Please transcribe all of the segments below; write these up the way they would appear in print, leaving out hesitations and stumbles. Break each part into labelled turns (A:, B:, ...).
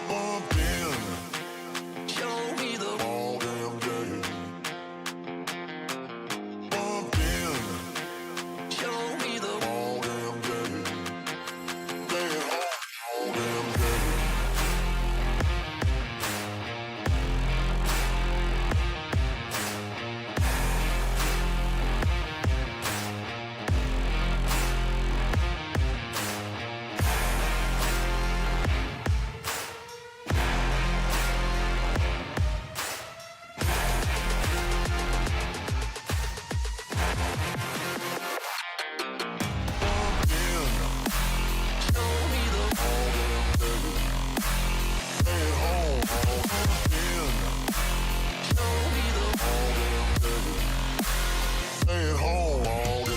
A: Bumped in. Show me the all damn day. Bumped in. Show me the all damn day. Stay at home all damn day. Bumped in. Show me the all damn day. Stay at home all damn in. Show me the all damn day. Stay at home all damn day.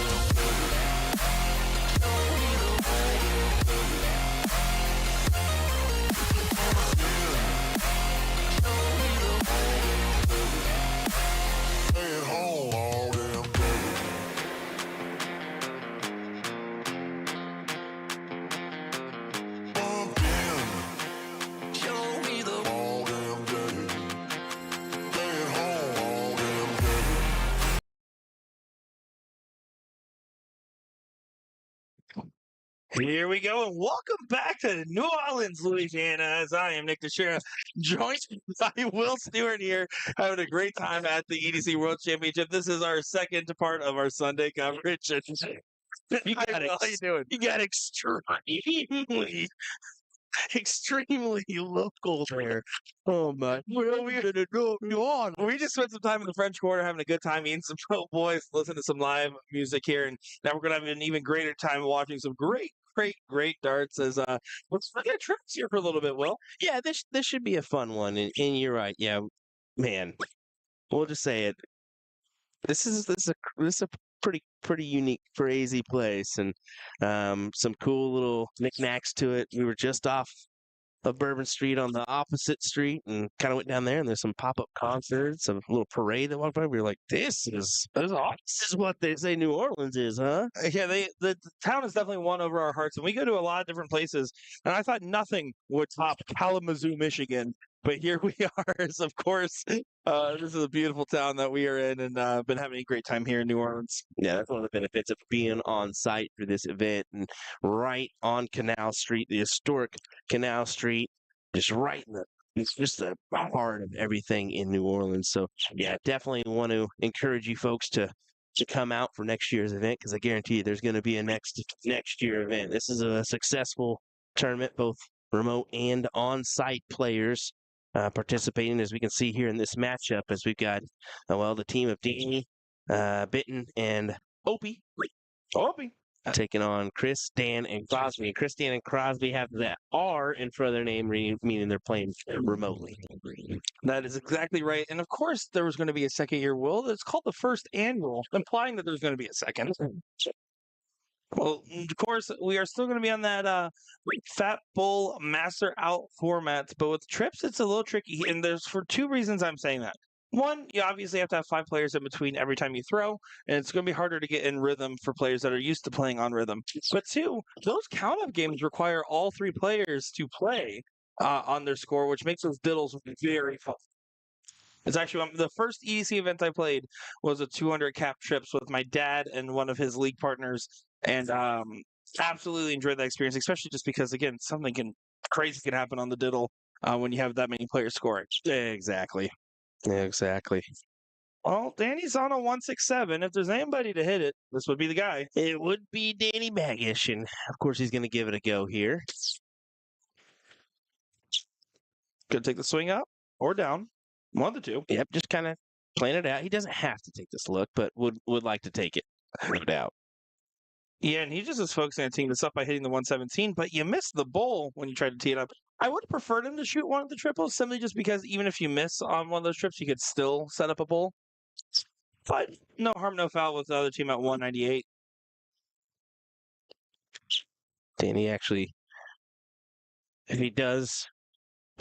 A: Show me the all damn day. Bumped in. Show me the all damn day. Stay at home all damn day. Bumped in. Show me the all damn day. Stay at home all damn day.
B: Here we go, and welcome back to New Orleans, Louisiana, as I am Nick Teixeira, joined by Will Stewart here, having a great time at the EDC World Championship. This is our second part of our Sunday coverage. And
C: You got
B: Hi, Will, how you doing?
C: You got extremely local there. Oh my! Well, we
B: We just spent some time in the French Quarter having a good time eating some po' boys, listening to some live music here, and now we're going to have an even greater time watching some great darts as let's look at trips here for a little bit, Will.
C: Yeah, this should be a fun one, and you're right. Yeah, man. We'll just say it. This is a pretty unique, crazy place, and some cool little knickknacks to it. We were just off of Bourbon Street on the opposite street, and kind of went down there, and there's some pop-up concerts, a little parade that walked by. We were like, this is what they say New Orleans is, huh?
B: Yeah, the town has definitely won over our hearts, and we go to a lot of different places. And I thought nothing would top Kalamazoo, Michigan, but here we are. As of course, this is a beautiful town that we are in, and been having a great time here in New Orleans.
C: Yeah, that's one of the benefits of being on site for this event, and right on Canal Street, the historic Canal Street, just right in it's just the heart of everything in New Orleans. So yeah, definitely want to encourage you folks to come out for next year's event, because I guarantee you there's going to be a next year event. This is a successful tournament, both remote and on-site players participating, as we can see here in this matchup, as we've got the team of Danny, Bitten, and Opie taking on Chris, Dan, and Crosby. And Chris, Dan, and Crosby have that R in front of their name, meaning they're playing remotely.
B: That is exactly right. And of course, there was going to be a second year, Will. It's called the first annual, implying that there's going to be a second. Well, of course, we are still going to be on that Fat Bull Master Out format, but with trips, it's a little tricky. And there's for two reasons I'm saying that. One, you obviously have to have 5 players in between every time you throw, and it's going to be harder to get in rhythm for players that are used to playing on rhythm. But two, those count-up games require all 3 players to play on their score, which makes those diddles very fun. It's actually the first EDC event I played was a 200 cap trips with my dad and one of his league partners, and absolutely enjoyed that experience, especially just because, again, something crazy can happen on the diddle when you have that many players scoring.
C: Exactly.
B: Well, Danny's on a 167. If there's anybody to hit it, this would be the guy.
C: It would be Danny Baggish, and of course he's going to give it a go here.
B: Could take the swing up or down. One of the two.
C: Yep, just kind of playing it out. He doesn't have to take this look, but would like to take it, no doubt.
B: Yeah, and he just is focusing on teeing this up by hitting the 117, but you missed the bowl when you tried to tee it up. I would have preferred him to shoot one of the triples, simply just because even if you miss on one of those trips, you could still set up a bowl. But no harm, no foul with the other team at 198.
C: Danny actually, if he does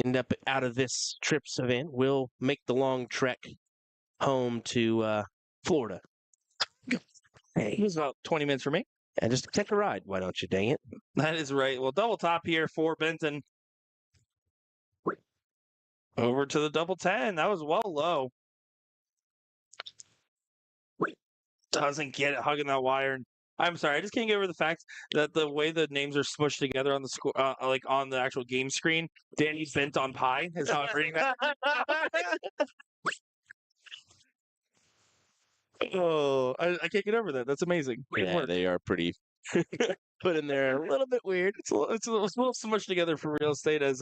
C: end up out of this trips event, will make the long trek home to Florida.
B: Hey, it was about 20 minutes for me.
C: And just take a ride, why don't you, dang it?
B: That is right. Well, double top here for Benton. Over to the double 10. That was well low. Doesn't get it hugging that wire. I'm sorry, I just can't get over the fact that the way the names are smushed together on the like on the actual game screen. Danny bent on pie is how I'm reading that. Oh, I can't get over that. That's amazing. Great
C: Yeah,
B: work.
C: they are pretty put in there a little bit weird.
B: It's a little smushed together for real estate as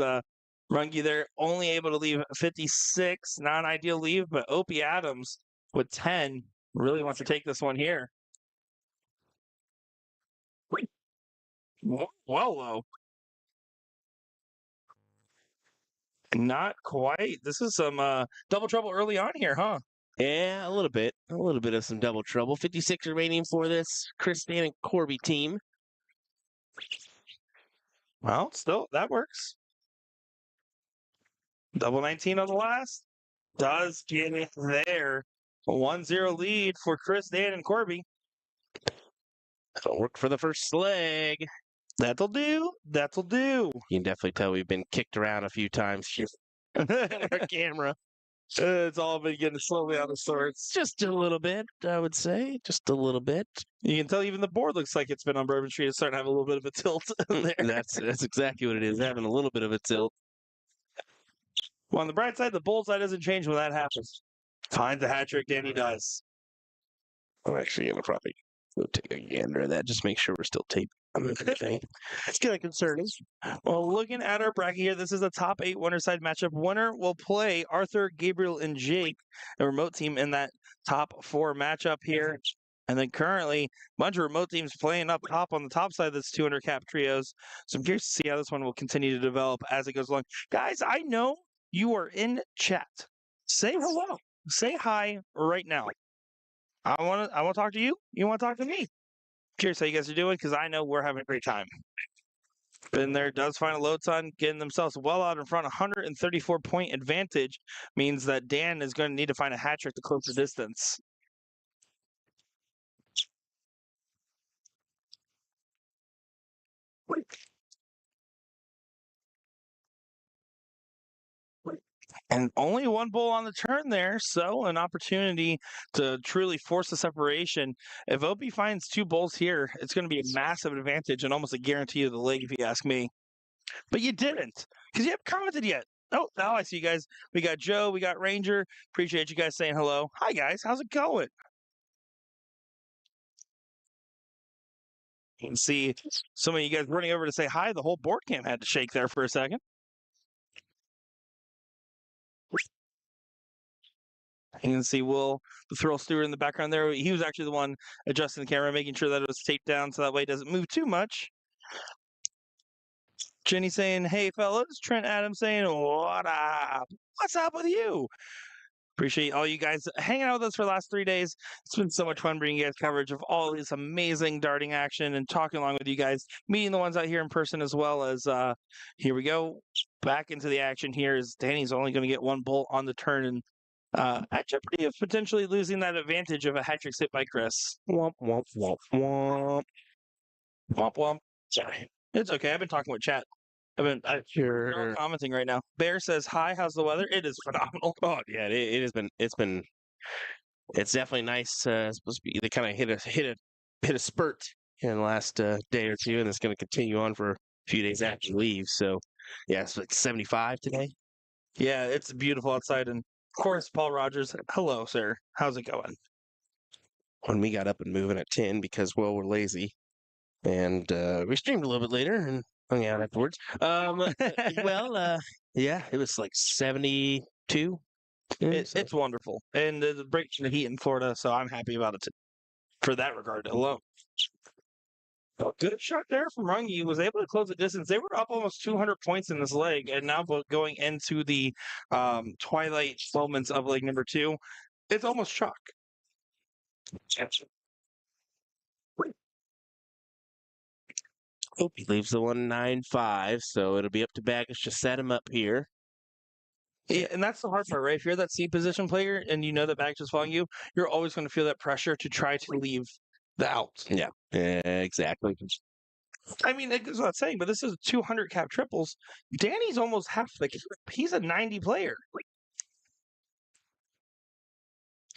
B: Runge there only able to leave 56, non-ideal leave, but Opie Adams with 10 really wants to take this one here. Well low. Not quite. This is some double trouble early on here, huh?
C: Yeah, a little bit. A little bit of some double trouble. 56 remaining for this Chris Dan and Corby team.
B: Well, still, that works. Double 19 on the last. Does get it there. 1-0 lead for Chris, Dan, and Corby.
C: That'll work for the first leg.
B: That'll do. That'll do.
C: You can definitely tell we've been kicked around a few times here on our camera.
B: It's all been getting slowly out of sorts.
C: Just a little bit, I would say. Just a little bit.
B: You can tell even the board looks like it's been on Bourbon Street. It's starting to have a little bit of a tilt there.
C: That's exactly what it is, having a little bit of a tilt.
B: Well, on the bright side, the bullseye doesn't change when that happens. Finds the hat trick, Danny does.
C: I'm actually going to probably go take a gander at that, just make sure we're still taping. Okay. It's kind of concerning.
B: Well, looking at our bracket here, this is a top 8 winner side matchup. Winner will play Arthur, Gabriel, and Jake, the remote team, in that top 4 matchup here. And then currently, a bunch of remote teams playing up top on the top side of this 200 cap trios. So I'm curious to see how this one will continue to develop as it goes along. Guys, I know you are in chat. Say hello. Say hi right now. I want to talk to you. You want to talk to me. Curious how you guys are doing because I know we're having a great time. Been there, does find a load sign, getting themselves well out in front. 134-point advantage means that Dan is going to need to find a hat trick to close the distance. And only one bull on the turn there, so an opportunity to truly force the separation. If Opie finds 2 bulls here, it's going to be a massive advantage and almost a guarantee of the leg, if you ask me. But you didn't, because you haven't commented yet. Oh, now I see you guys. We got Joe, we got Ranger. Appreciate you guys saying hello. Hi, guys. How's it going? You can see some of you guys running over to say hi. The whole board camp had to shake there for a second. You can see Will, the Thrill Stewart in the background there. He was actually the one adjusting the camera, making sure that it was taped down so that way it doesn't move too much. Jenny saying, hey, fellas. Trent Adams saying, what up? What's up with you? Appreciate all you guys hanging out with us for the last 3 days. It's been so much fun bringing you guys coverage of all this amazing darting action and talking along with you guys, meeting the ones out here in person as well as here we go. Back into the action here as Danny's only going to get 1 bull on the turn and at jeopardy of potentially losing that advantage of a hat trick hit by Chris.
C: Womp, womp, womp, womp.
B: Womp womp. Sorry. It's okay. I've been talking with chat. They're all
C: Sure.
B: commenting right now. Bear says, hi, how's the weather? It is phenomenal.
C: Oh yeah, it has been. It's definitely nice. It's supposed to be. They kind of hit a spurt in the last day or two, and it's going to continue on for a few days after you leave. So yeah, it's like 75 today.
B: Yeah, it's beautiful outside. And of course, Paul Rogers. Hello, sir. How's it going?
C: When we got up and moving at 10 because we're lazy, and we streamed a little bit later and hung out afterwards. Yeah, it was like 72.
B: It's wonderful, and the break in the heat in Florida, so I'm happy about it for that regard alone. Good shot there from Runge. He was able to close the distance. They were up almost 200 points in this leg, and now going into the twilight moments of leg number 2, it's almost chalk.
C: Hope he leaves the 195, so it'll be up to Baggage to set him up here.
B: Yeah, and that's the hard part, right? If you're that C position player and you know that Baggage is following you, you're always going to feel that pressure to try to leave the out.
C: Yeah, exactly.
B: I mean, it goes without saying, but this is 200 cap triples. Danny's almost half the cap. He's a 90 player.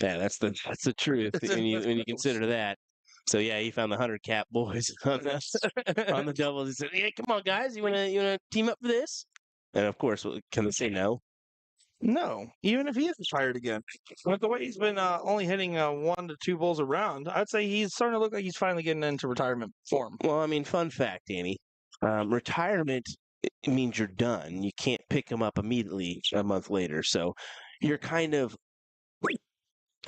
C: Yeah, that's the truth when you consider that. So yeah, he found the 100 cap boys on the doubles. He said, "Hey, come on, guys, you wanna team up for this?" And of course, can they say no?
B: No, even if he is retired again. With the way he's been only hitting 1 to 2 balls around, I'd say he's starting to look like he's finally getting into retirement form.
C: Well, I mean, fun fact, Danny, retirement it means you're done. You can't pick him up immediately a month later. So you're kind of,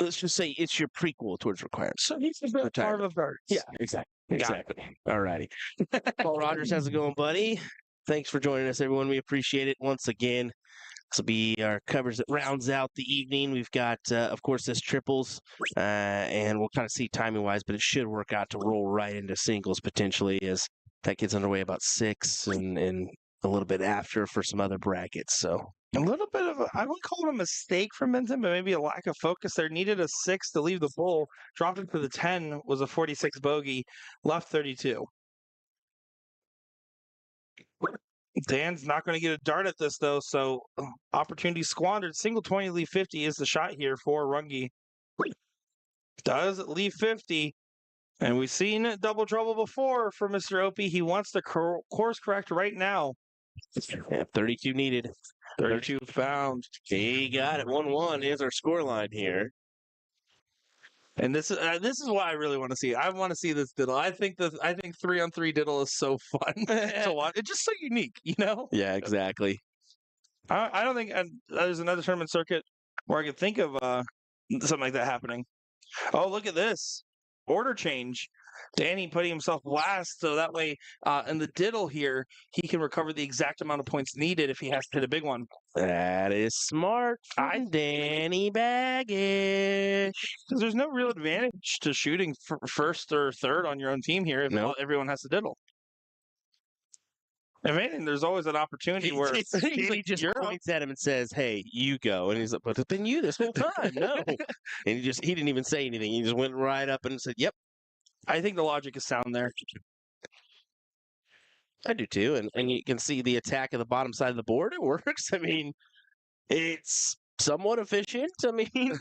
C: let's just say it's your prequel towards retirement.
B: So he's a bit part of darts.
C: Yeah, exactly. All righty. Paul Rogers, how's it going, buddy? Thanks for joining us, everyone. We appreciate it once again. This will be our coverage that rounds out the evening. We've got, of course, this triples, and we'll kind of see timing-wise, but it should work out to roll right into singles potentially as that gets underway about 6 and a little bit after for some other brackets. So
B: A little bit of I wouldn't call it a mistake from Benson, but maybe a lack of focus there. Needed a 6 to leave the bowl. Dropped it to the 10 was a 46 bogey. Left 32. Dan's not going to get a dart at this, though, so opportunity squandered. Single 20, leave 50 is the shot here for Runge. Does leave 50, and we've seen double trouble before for Mr. Opie. He wants to course correct right now.
C: yeah, 32 needed.
B: 32 found.
C: He got it. 1-1 is our score line here.
B: And this is what I really want to see. I want to see this diddle. I think 3-on-3 diddle is so fun to watch. It's just so unique, you know?
C: Yeah, exactly.
B: I don't think there's another tournament circuit where I could think of something like that happening. Oh, look at this. Order change. Danny putting himself last, so that way in the diddle here, he can recover the exact amount of points needed if he has to hit a big one.
C: That is smart. Danny Baggish.
B: Because there's no real advantage to shooting first or third on your own team here if everyone has to diddle. If anything, there's always an opportunity where
C: he just points at him and says, "Hey, you go," and he's like, "But it's been you this whole time." No, and he didn't even say anything. He just went right up and said, "Yep."
B: I think the logic is sound there.
C: I do too, and you can see the attack of the bottom side of the board. It works. I mean, it's somewhat efficient. I mean,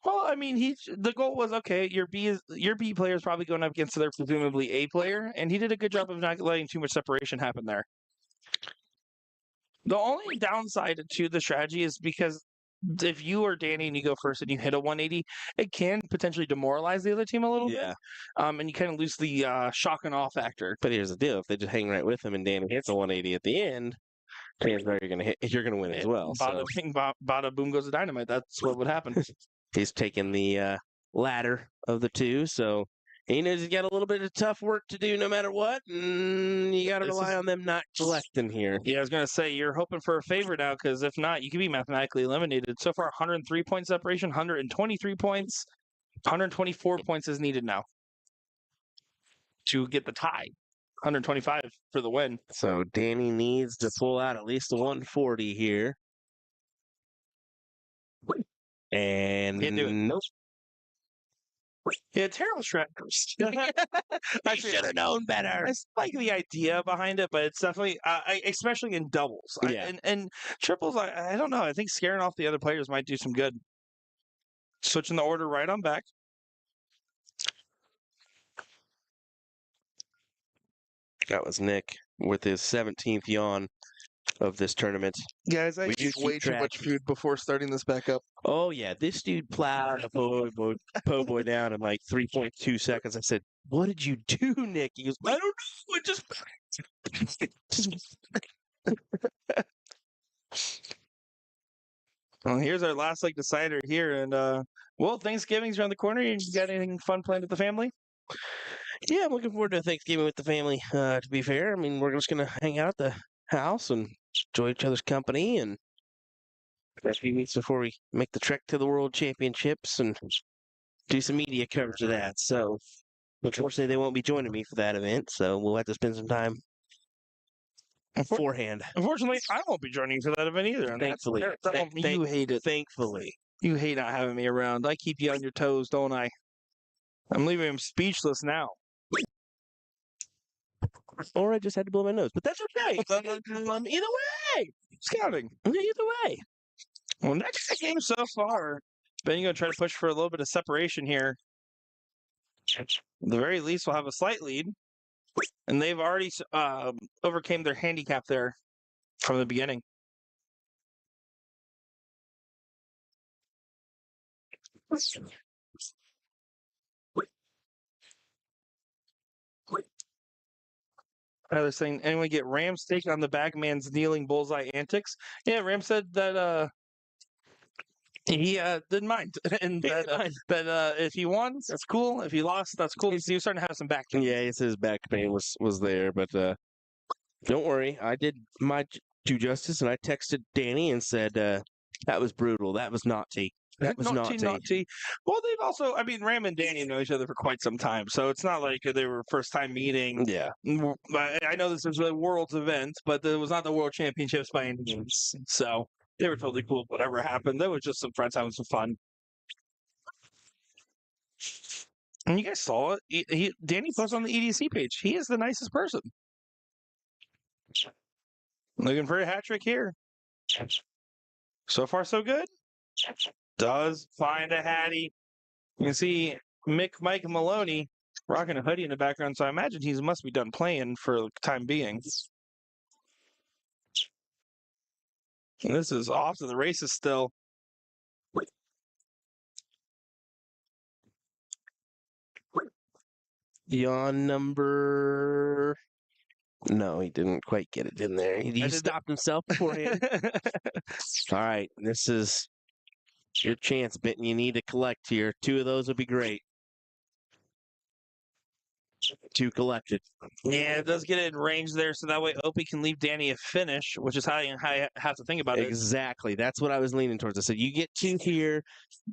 B: well, I mean, the goal was okay. Your B player is probably going up against their presumably A player, and he did a good job of not letting too much separation happen there. The only downside to the strategy is because if you are Danny and you go first and you hit a 180, it can potentially demoralize the other team a little bit. And you kind of lose the shock and awe factor.
C: But here's the deal: if they just hang right with him and Danny hits a 180 at the end, chances are you're gonna win as well.
B: Bada bing, bada boom goes the dynamite. That's what would happen.
C: He's taking the latter of the two, so he knows he's got a little bit of tough work to do no matter what, and you got to rely on them not collecting here.
B: Yeah, I was going to say, you're hoping for a favor now, because if not, you can be mathematically eliminated. So far, 103 point separation, 123 points, 124 points is needed now to get the tie. 125 for the win.
C: So Danny needs to pull out at least a 140 here. And nope.
B: Yeah, terrible strategy.
C: I should have known better.
B: I like the idea behind it, but it's definitely, especially in doubles.
C: Yeah.
B: And triples, I don't know. I think scaring off the other players might do some good. Switching the order right on back.
C: That was Nick with his 17th yawn of this tournament.
B: Guys, I ate way too much food before starting this back up.
C: Oh, yeah. This dude plowed a po' boy down in like 3.2 seconds. I said, "What did you do, Nick?" He goes, "I don't know. It just..."
B: Well, here's our last like decider here. And, well, Thanksgiving's around the corner. You got anything fun planned with the family?
C: Yeah, I'm looking forward to Thanksgiving with the family, to be fair. I mean, we're just going to hang out at the house and enjoy each other's company and a few weeks before we make the trek to the World Championships and do some media coverage of that. So, unfortunately, they won't be joining me for that event, so we'll have to spend some time beforehand.
B: Unfortunately, I won't be joining you for that event either.
C: Thankfully.
B: You hate it.
C: Thankfully.
B: You hate not having me around. I keep you on your toes, don't I? I'm leaving him speechless now.
C: or I just had to blow my nose. But that's okay. Either way,
B: Scouting.
C: either way.
B: Well, next game so far, Ben, going to try to push for a little bit of separation here. At the very least, we'll have a slight lead. And they've already overcame their handicap there from the beginning. Tyler saying, anyone get Ram steak on the bagman's kneeling bullseye antics? Yeah, Ram said that he didn't mind, and that if he won, that's cool. If he lost, that's cool. He was starting to have some back pain.
C: Yeah, he said his back pain was there, but don't worry. I did my due justice, and I texted Danny and said that was brutal. That was naughty. That was naughty.
B: Well, they've also, I mean, Ram and Danny know each other for quite some time, so it's not like they were first time meeting.
C: Yeah.
B: I know this is a world's event, but it was not the World Championships by any means. So they were totally cool. Whatever happened, there was just some friends having some fun. And you guys saw it. Danny posted on the EDC page. He is the nicest person. Looking for a hat trick here. So far, so good. Does find a hattie. You can see Mike Maloney rocking a hoodie in the background, so I imagine he must be done playing for the time being. And this is off to the races still.
C: Yawn number. No, he didn't quite get it in there. He stopped himself beforehand. All right, this is your chance, Benton. You need to collect here. 2 of those would be great. 2 collected.
B: Yeah, it does get it in range there, so that way Opie can leave Danny a finish, which is how you have to think about it.
C: Exactly. That's what I was leaning towards. I said, you get 2 here.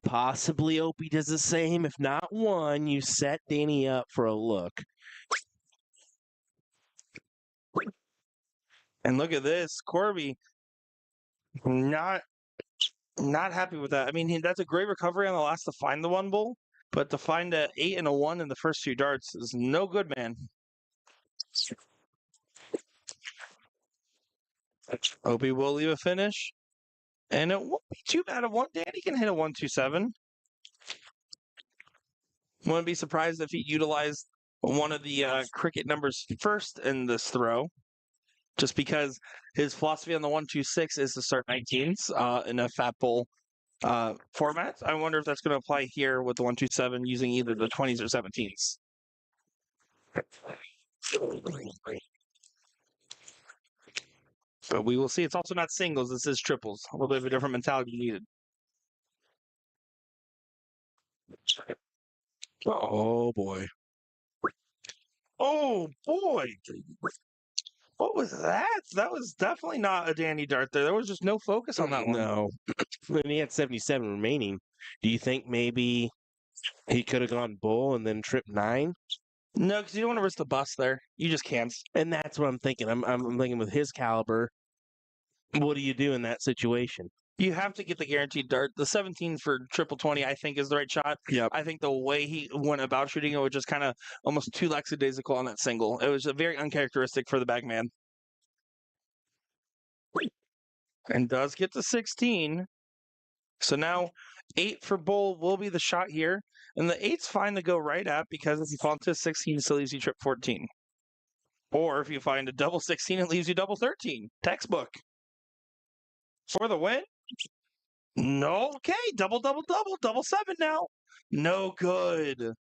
C: Possibly Opie does the same. If not 1, you set Danny up for a look.
B: And look at this. Corby not happy with that. I mean, that's a great recovery on the last to find the 1 bull, but to find a 8 and a 1 in the first 2 darts is no good, man. Opie will leave a finish, and it won't be too bad. Danny can hit a 127. Wouldn't be surprised if he utilized one of the cricket numbers first in this throw, just because his philosophy on the 126 is to start 19s in a fat bowl format. I wonder if that's going to apply here with the 127 using either the 20s or 17s. But we will see. It's also not singles. This is triples. A little bit of a different mentality needed.
C: Oh, boy.
B: Oh, boy. What was that? That was definitely not a Danny dart there. There was just no focus on that one.
C: No. And he had 77 remaining. Do you think maybe he could have gone bull and then tripped 9?
B: No, because you don't want to risk the bust there. You just can't.
C: And that's what I'm thinking. I'm thinking with his caliber, what do you do in that situation?
B: You have to get the guaranteed dart. The 17 for triple 20, I think, is the right shot.
C: Yep.
B: I think the way he went about shooting it was just kind of almost too lackadaisical on that single. It was very uncharacteristic for the bagman. And does get to 16. So now 8 for bull will be the shot here. And the 8's fine to go right at because if you fall into 16, it still leaves you trip 14. Or if you find a double 16, it leaves you double 13. Textbook. For the win? No. Okay. Double 7 now. No good.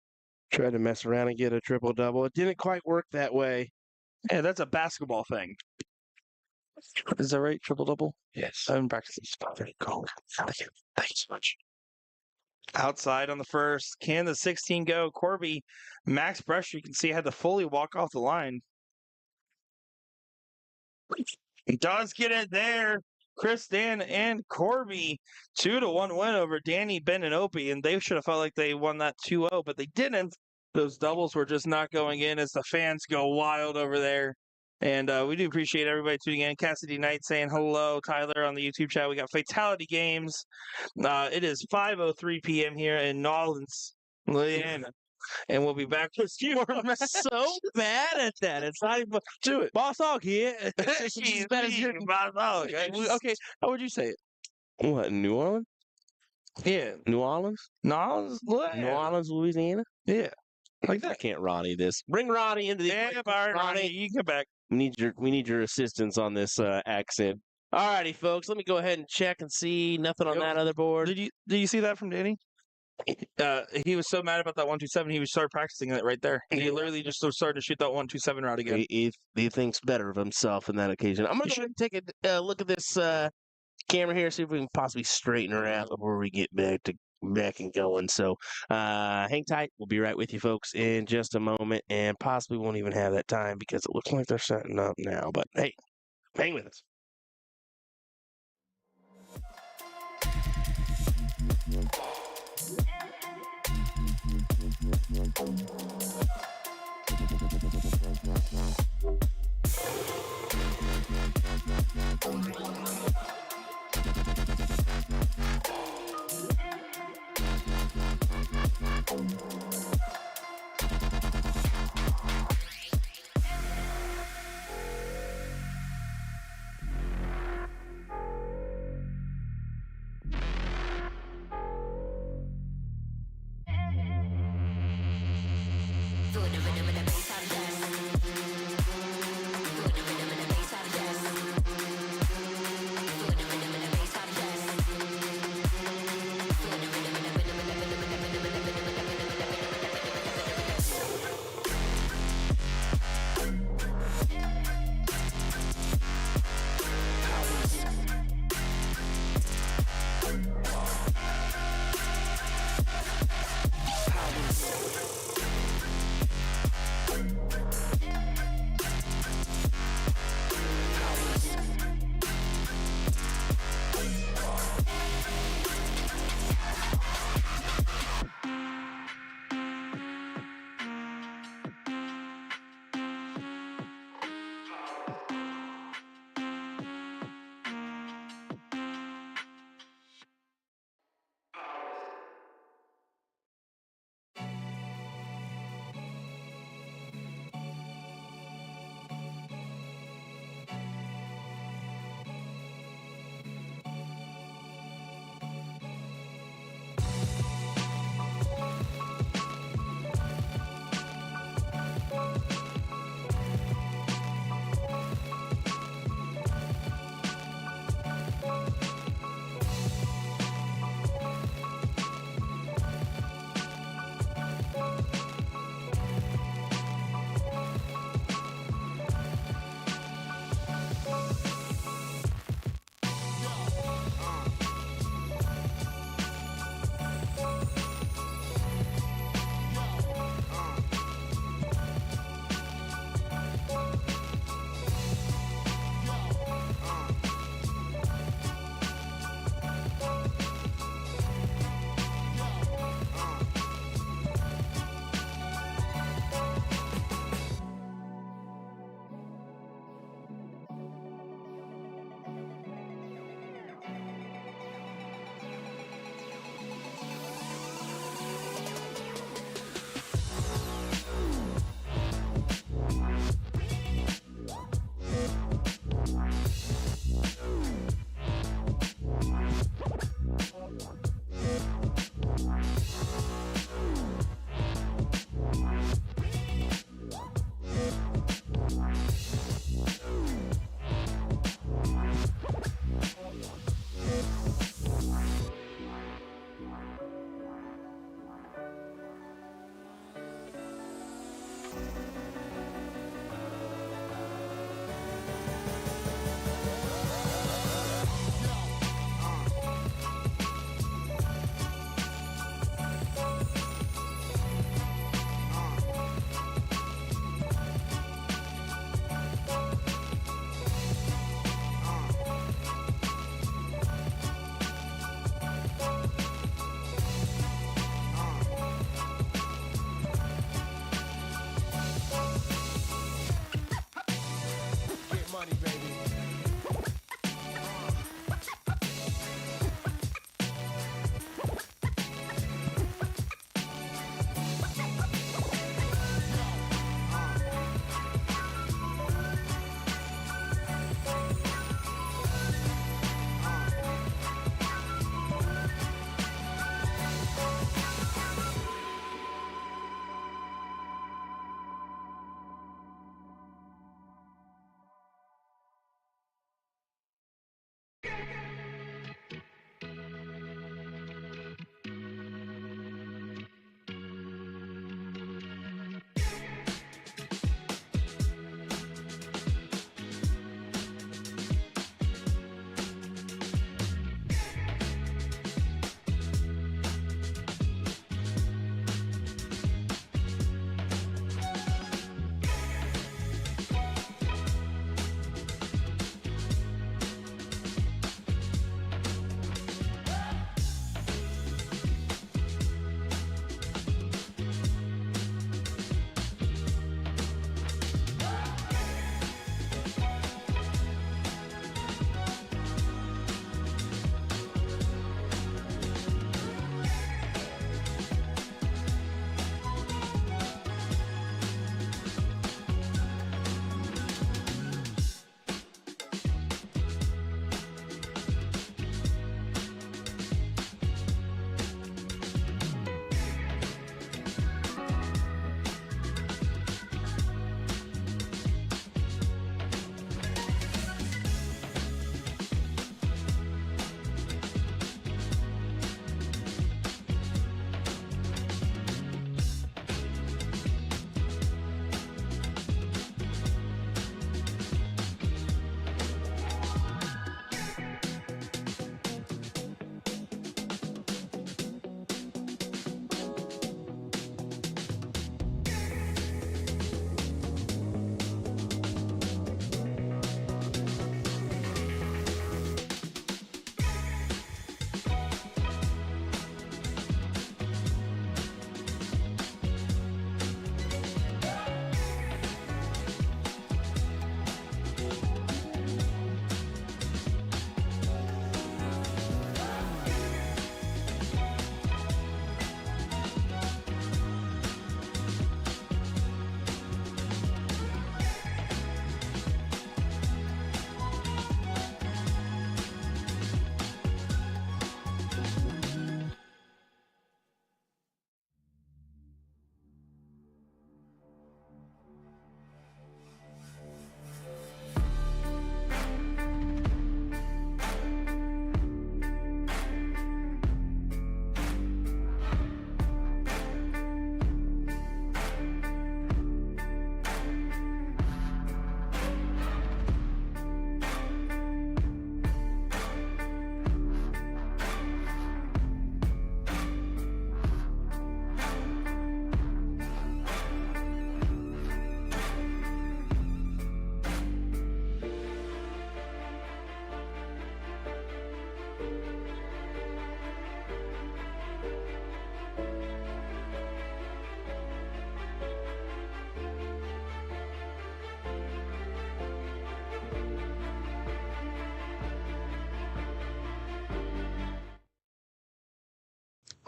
C: Tried to mess around and get a triple-double. It didn't quite work that way.
B: Yeah, that's a basketball thing. Is that right? Triple-double?
C: Yes.
B: I haven't practiced this. Very cool. Thank you. Thank you so much. Outside on the first. Can the 16 go? Corby, max pressure. You can see had to fully walk off the line. He does get it there. Chris, Dan, and Corby, 2-1 win over Danny, Ben, and Opie, and they should have felt like they won that 2-0, but they didn't. Those doubles were just not going in as the fans go wild over there. And we do appreciate everybody tuning in. Cassidy Knight saying hello. Tyler on the YouTube chat. We got Fatality Games. It is 5:03 p.m. here in Nolens, Louisiana. and we'll be back with you.
C: I'm so bad at that. It's not even
B: Do it.
C: Boss Hog here. It's just as bad as your
B: Okay.
C: Okay, how would you say it? What, New Orleans?
B: Yeah.
C: New Orleans?
B: No,
C: New Orleans, Louisiana?
B: yeah. Like
C: I
B: that.
C: can't Ronnie this. Bring Ronnie into the
B: Yeah,
C: equation.
B: all right, Ronnie, you come back.
C: We need your assistance on this accent. Alrighty, folks. Let me go ahead and check and see. Nothing on
B: Yep.
C: that other board.
B: Did you see that from Danny? He was so mad about that 127, he would start practicing it right there. He literally just started to shoot that 127 route again.
C: He thinks better of himself on that occasion. I'm gonna go ahead and take a look at this camera here, see if we can possibly straighten her out before we get back and going. So hang tight. We'll be right with you folks in just a moment, and possibly won't even have that time because it looks like they're setting up now. But hey, hang with us.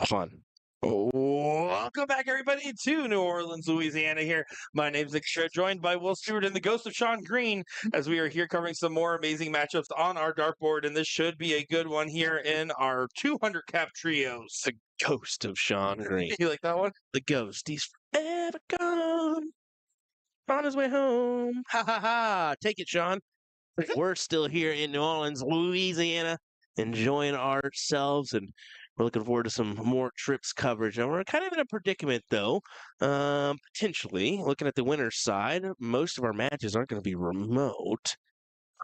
C: Fun.
B: Welcome back, everybody, to New Orleans, Louisiana. Here, my name's Nick Shred, joined by Will Stewart and the Ghost of Sean Green, as we are here covering some more amazing matchups on our dartboard, and this should be a good one here in our 200 cap trios.
C: The ghost of Sean Green.
B: You like that one?
C: The ghost. He's forever gone. On his way home. Ha ha ha. Take it, Sean. We're still here in New Orleans, Louisiana, enjoying ourselves, and we're looking forward to some more trips coverage. And we're kind of in a predicament, though. Potentially, looking at the winner's side, most of our matches aren't going to be remote.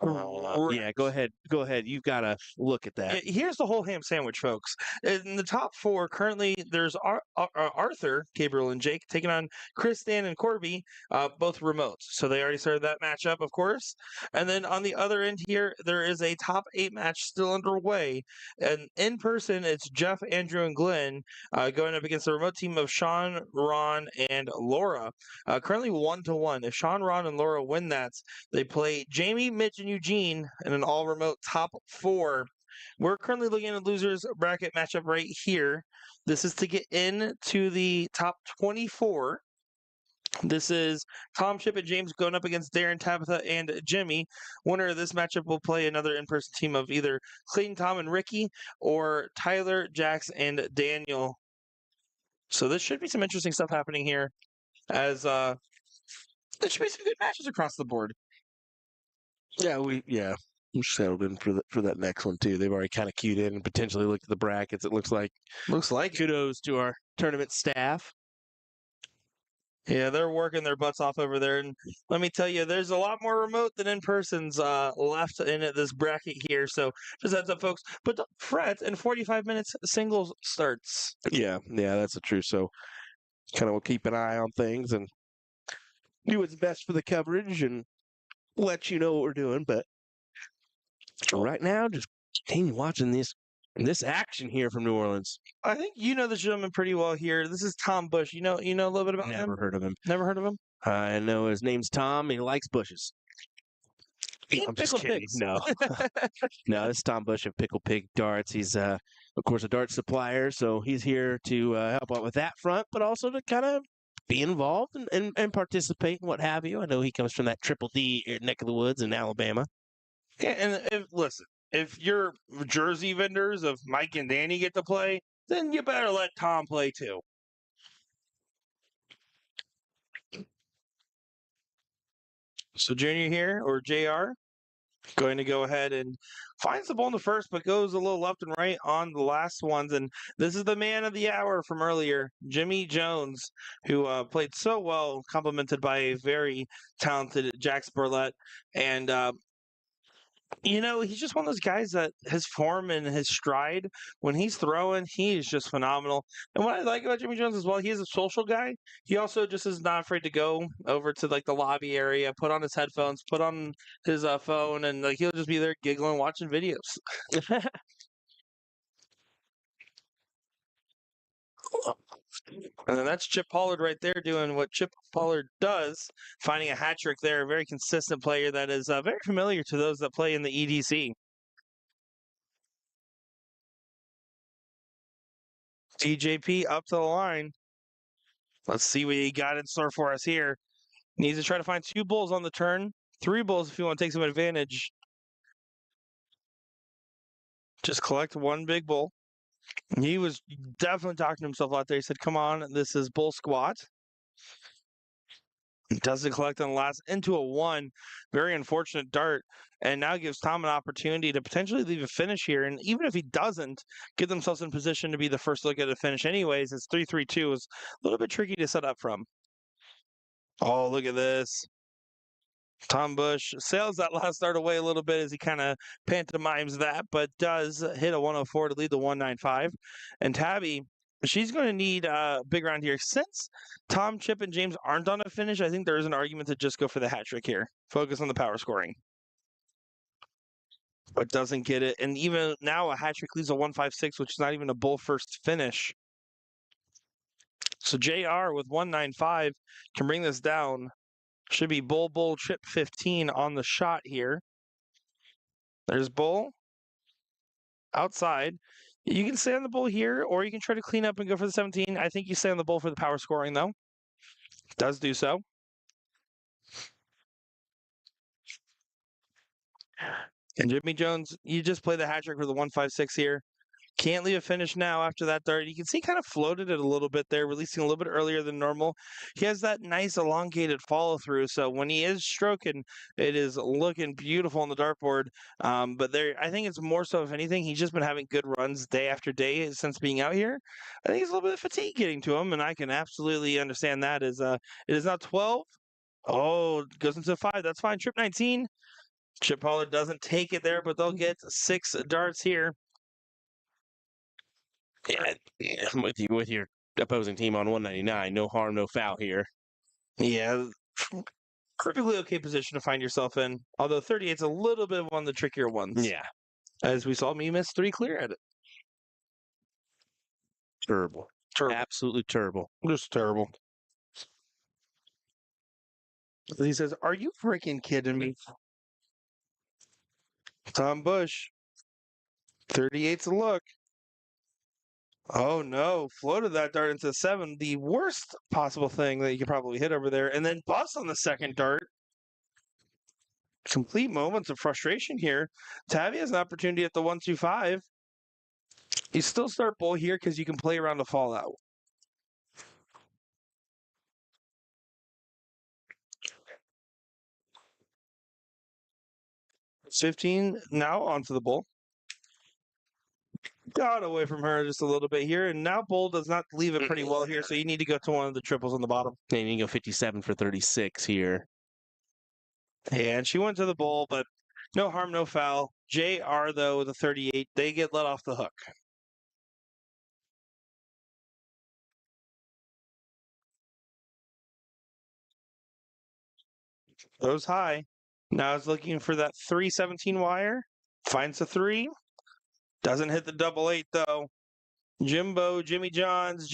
C: Yeah, go ahead. Go ahead. You've got to look at that.
B: Here's the whole ham sandwich, folks. In the top four, currently, there's Arthur, Gabriel, and Jake taking on Chris, Dan, and Corby, both remotes. So they already started that matchup, of course. And then on the other end here, there is a top 8 match still underway. And in person, it's Jeff, Andrew, and Glenn going up against the remote team of Sean, Ron, and Laura. Currently 1-1. If Sean, Ron, and Laura win that, they play Jamie, Mitch, and Eugene in an all-remote top 4. We're currently looking at a losers bracket matchup right here. This is to get into the top 24. This is Tom, Chip, and James going up against Darren, Tabitha, and Jimmy. Winner of this matchup will play another in-person team of either Clayton, Tom, and Ricky, or Tyler, Jax, and Daniel. So this should be some interesting stuff happening here, as there should be some good matches across the board.
C: We're settled in for that next one too. They've already kind of queued in and potentially looked at the brackets. It looks like kudos to our tournament staff.
B: Yeah, they're working their butts off over there, and let me tell you, there's a lot more remote than in-persons left in this bracket here. So just heads up, folks. But don't fret, in 45 minutes, singles starts.
C: Yeah, that's the truth. So kind of we'll keep an eye on things and do what's best for the coverage and let you know what we're doing. But right now, just continue watching this action here from New Orleans.
B: I think you know this gentleman pretty well here. This is Tom Bush. You know a little bit about him?
C: Never heard of him.
B: Never heard of him?
C: I know his name's Tom. He likes bushes. I'm just kidding.
B: Pigs.
C: No, no, this is Tom Bush of Pickle Pig Darts. He's, of course, a dart supplier, so he's here to help out with that front, but also to kind of be involved and participate and what have you. I know he comes from that Triple D neck of the woods in Alabama.
B: Yeah, and listen, if your jersey vendors of Mike and Danny get to play, then you better let Tom play too. So Junior here, or JR, going to go ahead and finds the ball in the first, but goes a little left and right on the last ones. And this is the man of the hour from earlier, Jimmy Jones, who played so well, complimented by a very talented Jax Burlett. And he's just one of those guys that his form and his stride, when he's throwing, he is just phenomenal. And what I like about Jimmy Jones as well, he is a social guy. He also just is not afraid to go over to like the lobby area, put on his headphones, put on his phone, and like he'll just be there giggling, watching videos. And then that's Chip Pollard right there doing what Chip Pollard does, finding a hat trick there. A very consistent player that is very familiar to those that play in the EDC. TJP up to the line. Let's see what he got in store for us here. Needs to try to find 2 bulls on the turn. 3 bulls if you want to take some advantage. Just collect 1 big bull. He was definitely talking to himself out there. He said, come on, this is bull squat. Doesn't collect on the last into a 1. Very unfortunate dart. And now gives Tom an opportunity to potentially leave a finish here. And even if he doesn't, get themselves in position to be the first look at a finish anyways. It's 3-3-2 is a little bit tricky to set up from. Oh, look at this. Tom Bush sails that last start away a little bit as he kind of pantomimes that, but does hit a 104 to lead the 195. And Tabby, she's going to need a big round here. Since Tom, Chip, and James aren't on a finish, I think there is an argument to just go for the hat trick here. Focus on the power scoring. But doesn't get it. And even now, a hat trick leaves a 156, which is not even a bull first finish. So JR with 195 can bring this down. Should be bull, chip 15 on the shot here. There's bull. Outside. You can stay on the bull here, or you can try to clean up and go for the 17. I think you stay on the bull for the power scoring, though. Does do so. And Jimmy Jones, you just play the hat trick for the 156 here. Can't leave a finish now after that dart. You can see he kind of floated it a little bit there, releasing a little bit earlier than normal. He has that nice elongated follow through. So when he is stroking, it is looking beautiful on the dartboard. But there, I think it's more so, if anything, he's just been having good runs day after day since being out here. I think it's a little bit of fatigue getting to him, and I can absolutely understand that. It is now 12. Oh, it goes into 5. That's fine. Trip 19. Chip Pollard doesn't take it there, but they'll get 6 darts here.
C: Yeah, I'm with you with your opposing team on 199. No harm, no foul here.
B: Yeah, perfectly okay position to find yourself in. Although 38's a little bit one of the trickier ones.
C: Yeah,
B: As we saw me miss 3 clear at it.
C: terrible.
B: Terrible.
C: Absolutely terrible.
B: Just terrible. He says, "Are you freaking kidding me?" Tom Bush. 38's a look. Oh no, floated that dart into 7. The worst possible thing that you could probably hit over there. And then bust on the second dart. Complete moments of frustration here. Tavi has an opportunity at the 125. You still start bull here because you can play around the fallout. 15 now onto the bull. Got away from her just a little bit here, and now bull does not leave it pretty well here, so you need to go to one of the triples on the bottom.
C: And you go 57 for 36 here.
B: And she went to the bull, but no harm, no foul. JR, though, with a 38, they get let off the hook. Goes high. Now it's looking for that 317 wire. Finds a 3. Doesn't hit the double 8, though. Jimmy Jones.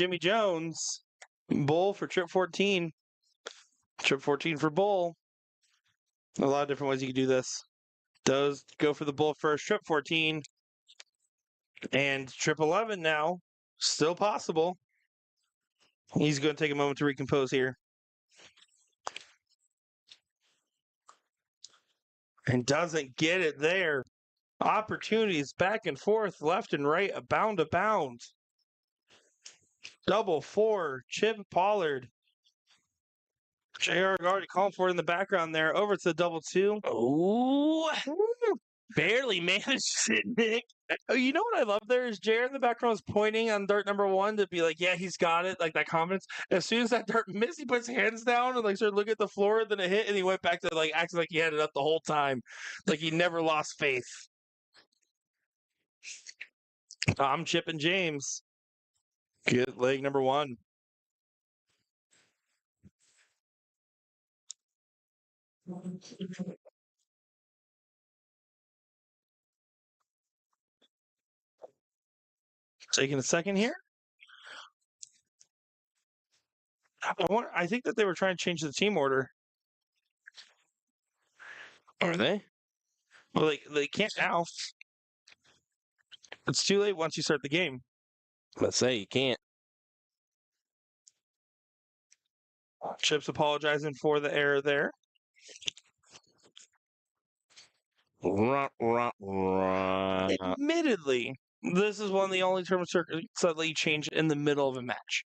B: Bull for trip 14. Trip 14 for bull. A lot of different ways you can do this. Does go for the bull first, trip 14. And trip 11 now. Still possible. He's going to take a moment to recompose here. And doesn't get it there. Opportunities back and forth, left and right, abound. Double 4, Chip Pollard. JR already calling for it in the background there. Over to the double 2.
C: Oh, barely managed it, Nick.
B: Oh, you know what I love there is JR in the background is pointing on dart number 1 to be like, yeah, he's got it, like that confidence. As soon as that dart missed, he puts his hands down and like started looking at the floor, then it hit, and he went back to like acting like he had it up the whole time. Like he never lost faith. I'm Chip and James. Good leg number 1. Taking a second here. I think that they were trying to change the team order.
C: Are they?
B: Well, they can't now. It's too late once you start the game.
C: Let's say you can't.
B: Chip's apologizing for the error there. Admittedly, this is one of the only tournament circuits that let you change in the middle of a match.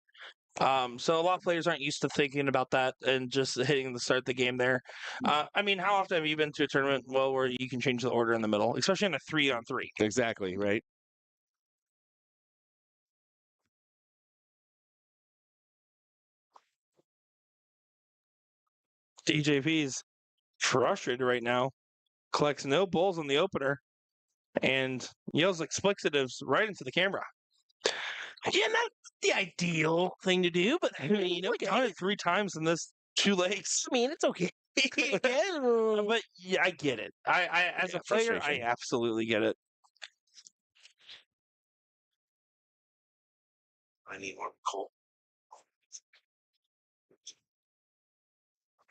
B: So a lot of players aren't used to thinking about that and just hitting the start the game there. I mean, how often have you been to a tournament, well, where you can change the order in the middle, especially in a 3-on-3?
C: Exactly, right?
B: DJP's frustrated right now. Collects no bulls on the opener and yells explicitives right into the camera.
C: Yeah, not the ideal thing to do, but I mean,
B: You know, counted 3 times in this 2 legs.
C: I mean, it's okay.
B: But yeah, I get it. I as
C: Yeah,
B: a player, I
C: frustration.
B: absolutely get it.
C: I need more coal.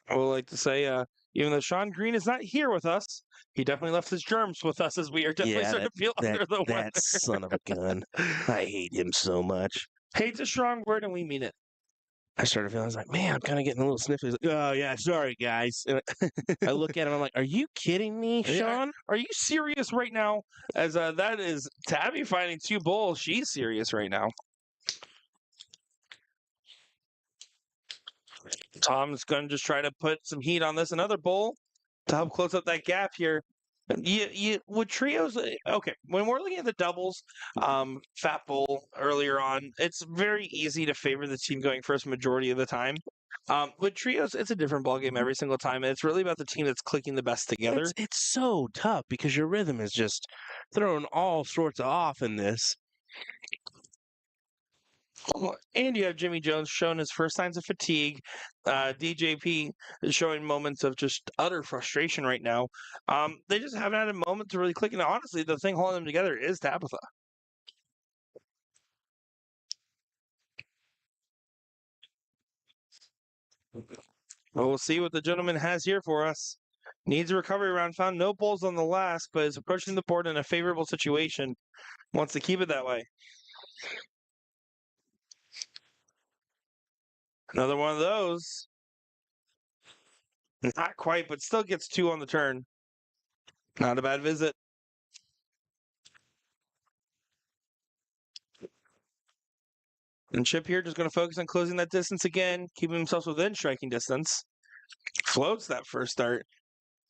B: I would like to say, even though Sean Green is not here with us, he definitely left his germs with us as we are definitely starting to feel under the weather.
C: That son of a gun. I hate him so much.
B: Hate's a strong word, and we mean it.
C: I started feeling, I was like, man, I'm kind of getting a little sniffly. He's like, oh, yeah, sorry, guys. And I look at him, I'm like, are you kidding me, Sean?
B: Are you serious right now? As that is Tabby finding 2 bowls. She's serious right now. Tom's going to just try to put some heat on this. Another bowl to help close up that gap here. With trios, okay, when we're looking at the doubles, Fat Bowl earlier on, it's very easy to favor the team going first majority of the time. With trios, it's a different ballgame every single time, and it's really about the team that's clicking the best together.
C: It's so tough because your rhythm is just thrown all sorts of off in this.
B: And you have Jimmy Jones showing his first signs of fatigue. DJP is showing moments of just utter frustration right now. They just haven't had a moment to really click. And honestly, the thing holding them together is Tabitha. Well, we'll see what the gentleman has here for us. Needs a recovery round. Found no bowls on the last, but is approaching the board in a favorable situation. Wants to keep it that way. Another one of those. Not quite, but still gets 2 on the turn. Not a bad visit. And Chip here just going to focus on closing that distance again, keeping himself within striking distance. Floats that first dart.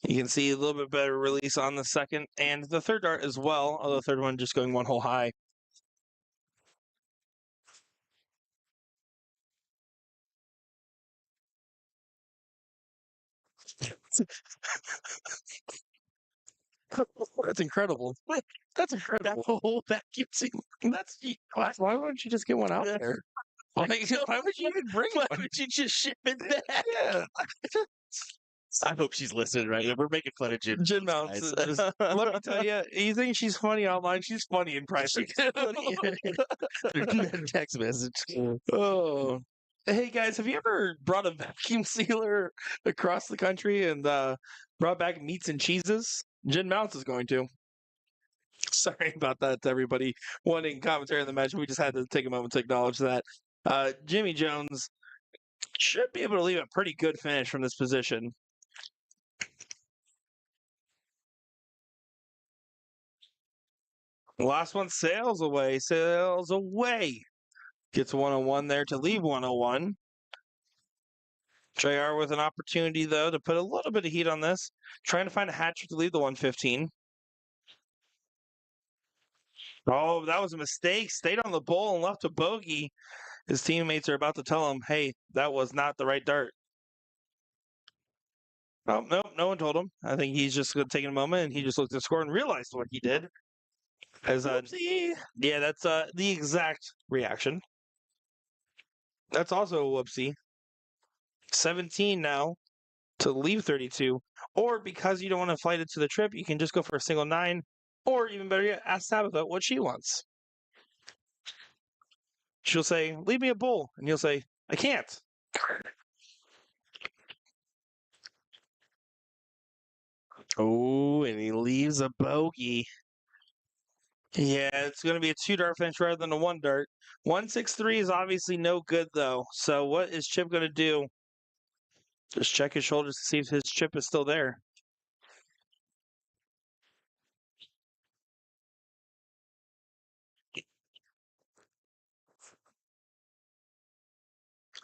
B: You can see a little bit better release on the second and the third dart as well, although the third one just going 1 hole high. That's incredible. That's incredible.
C: That whole vacuum seal.
B: That's why wouldn't you just get one out there? Why would you even bring
C: Why
B: one?
C: would you just ship it back?
B: Yeah.
C: I hope she's listening right now. We're making fun of Jim.
B: Jim Mounts.
C: guys.
B: Let me tell you, you think she's funny online? She's funny in private.
C: Text message.
B: Oh. Hey guys, have you ever brought a vacuum sealer across the country and brought back meats and cheeses? Jen Mounts is going to. Sorry about that to everybody wanting commentary on the match. We just had to take a moment to acknowledge that. Jimmy Jones should be able to leave a pretty good finish from this position. Last one sails away. Gets 101 there to leave 101. JR with an opportunity, though, to put a little bit of heat on this. Trying to find a hat trick to leave the 115. Oh, that was a mistake. Stayed on the bowl and left a bogey. His teammates are about to tell him, hey, that was not the right dart. Oh, nope, no one told him. I think he's just taking a moment and he just looked at the score and realized what he did. As yeah, that's the exact reaction. That's also a whoopsie. 17 now to leave 32. Or because you don't want to flight it to the trip, you can just go for a single 9. Or even better yet, ask Tabitha what she wants. She'll say, leave me a bowl. And you'll say, I can't.
C: Oh, and he leaves a bogey.
B: Yeah, it's going to be a 2-dart finish rather than a 1-dart. 163 is obviously no good, though. So what is Chip going to do? Just check his shoulders to see if his chip is still there.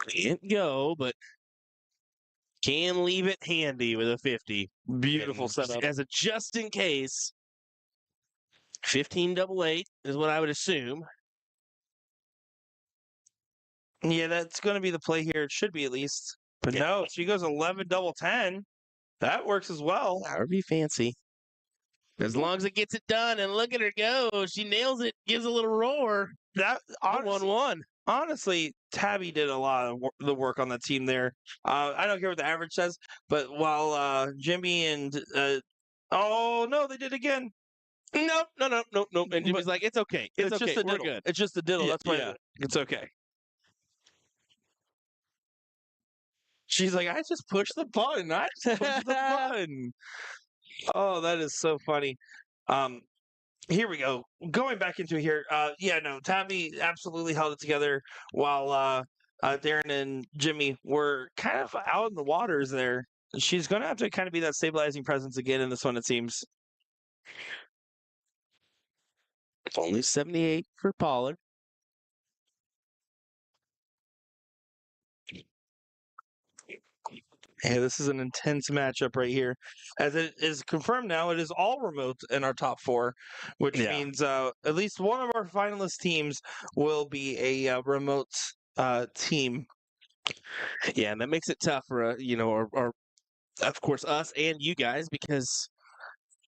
C: Can't go, but can leave it handy with a 50.
B: Beautiful
C: And
B: setup.
C: as a just in case, 15-8 is what I would assume.
B: Yeah, that's going to be the play here. It should be at least. But no, she goes 11-10. That works as well.
C: That would be fancy. As long as it gets it done, and look at her go. She nails it, gives a little roar.
B: That
C: 1-1.
B: Honestly, Tabby did a lot of the work on that team there. I don't care what the average says, but while Jimmy and oh no, they did again.
C: Nope. And Jimmy's like, it's okay. It's okay.
B: Just a
C: We're
B: diddle.
C: good.
B: It's just a diddle.
C: Yeah,
B: That's why
C: yeah.
B: it's okay. She's like, I just pushed the button. I just pushed the button. Oh, that is so funny. Um, Here we go. Going back into here. Yeah, no, Tabby absolutely held it together while Darren and Jimmy were kind of out in the waters there. She's going to have to kind of be that stabilizing presence again in this one, it seems.
C: Only 78 for Pollard.
B: Hey, this is an intense matchup right here. As it is confirmed now, it is all remote in our top four, which
C: Yeah.
B: means at least one of our finalist teams will be a remote team.
C: Yeah, and that makes it tough for or of course us and you guys because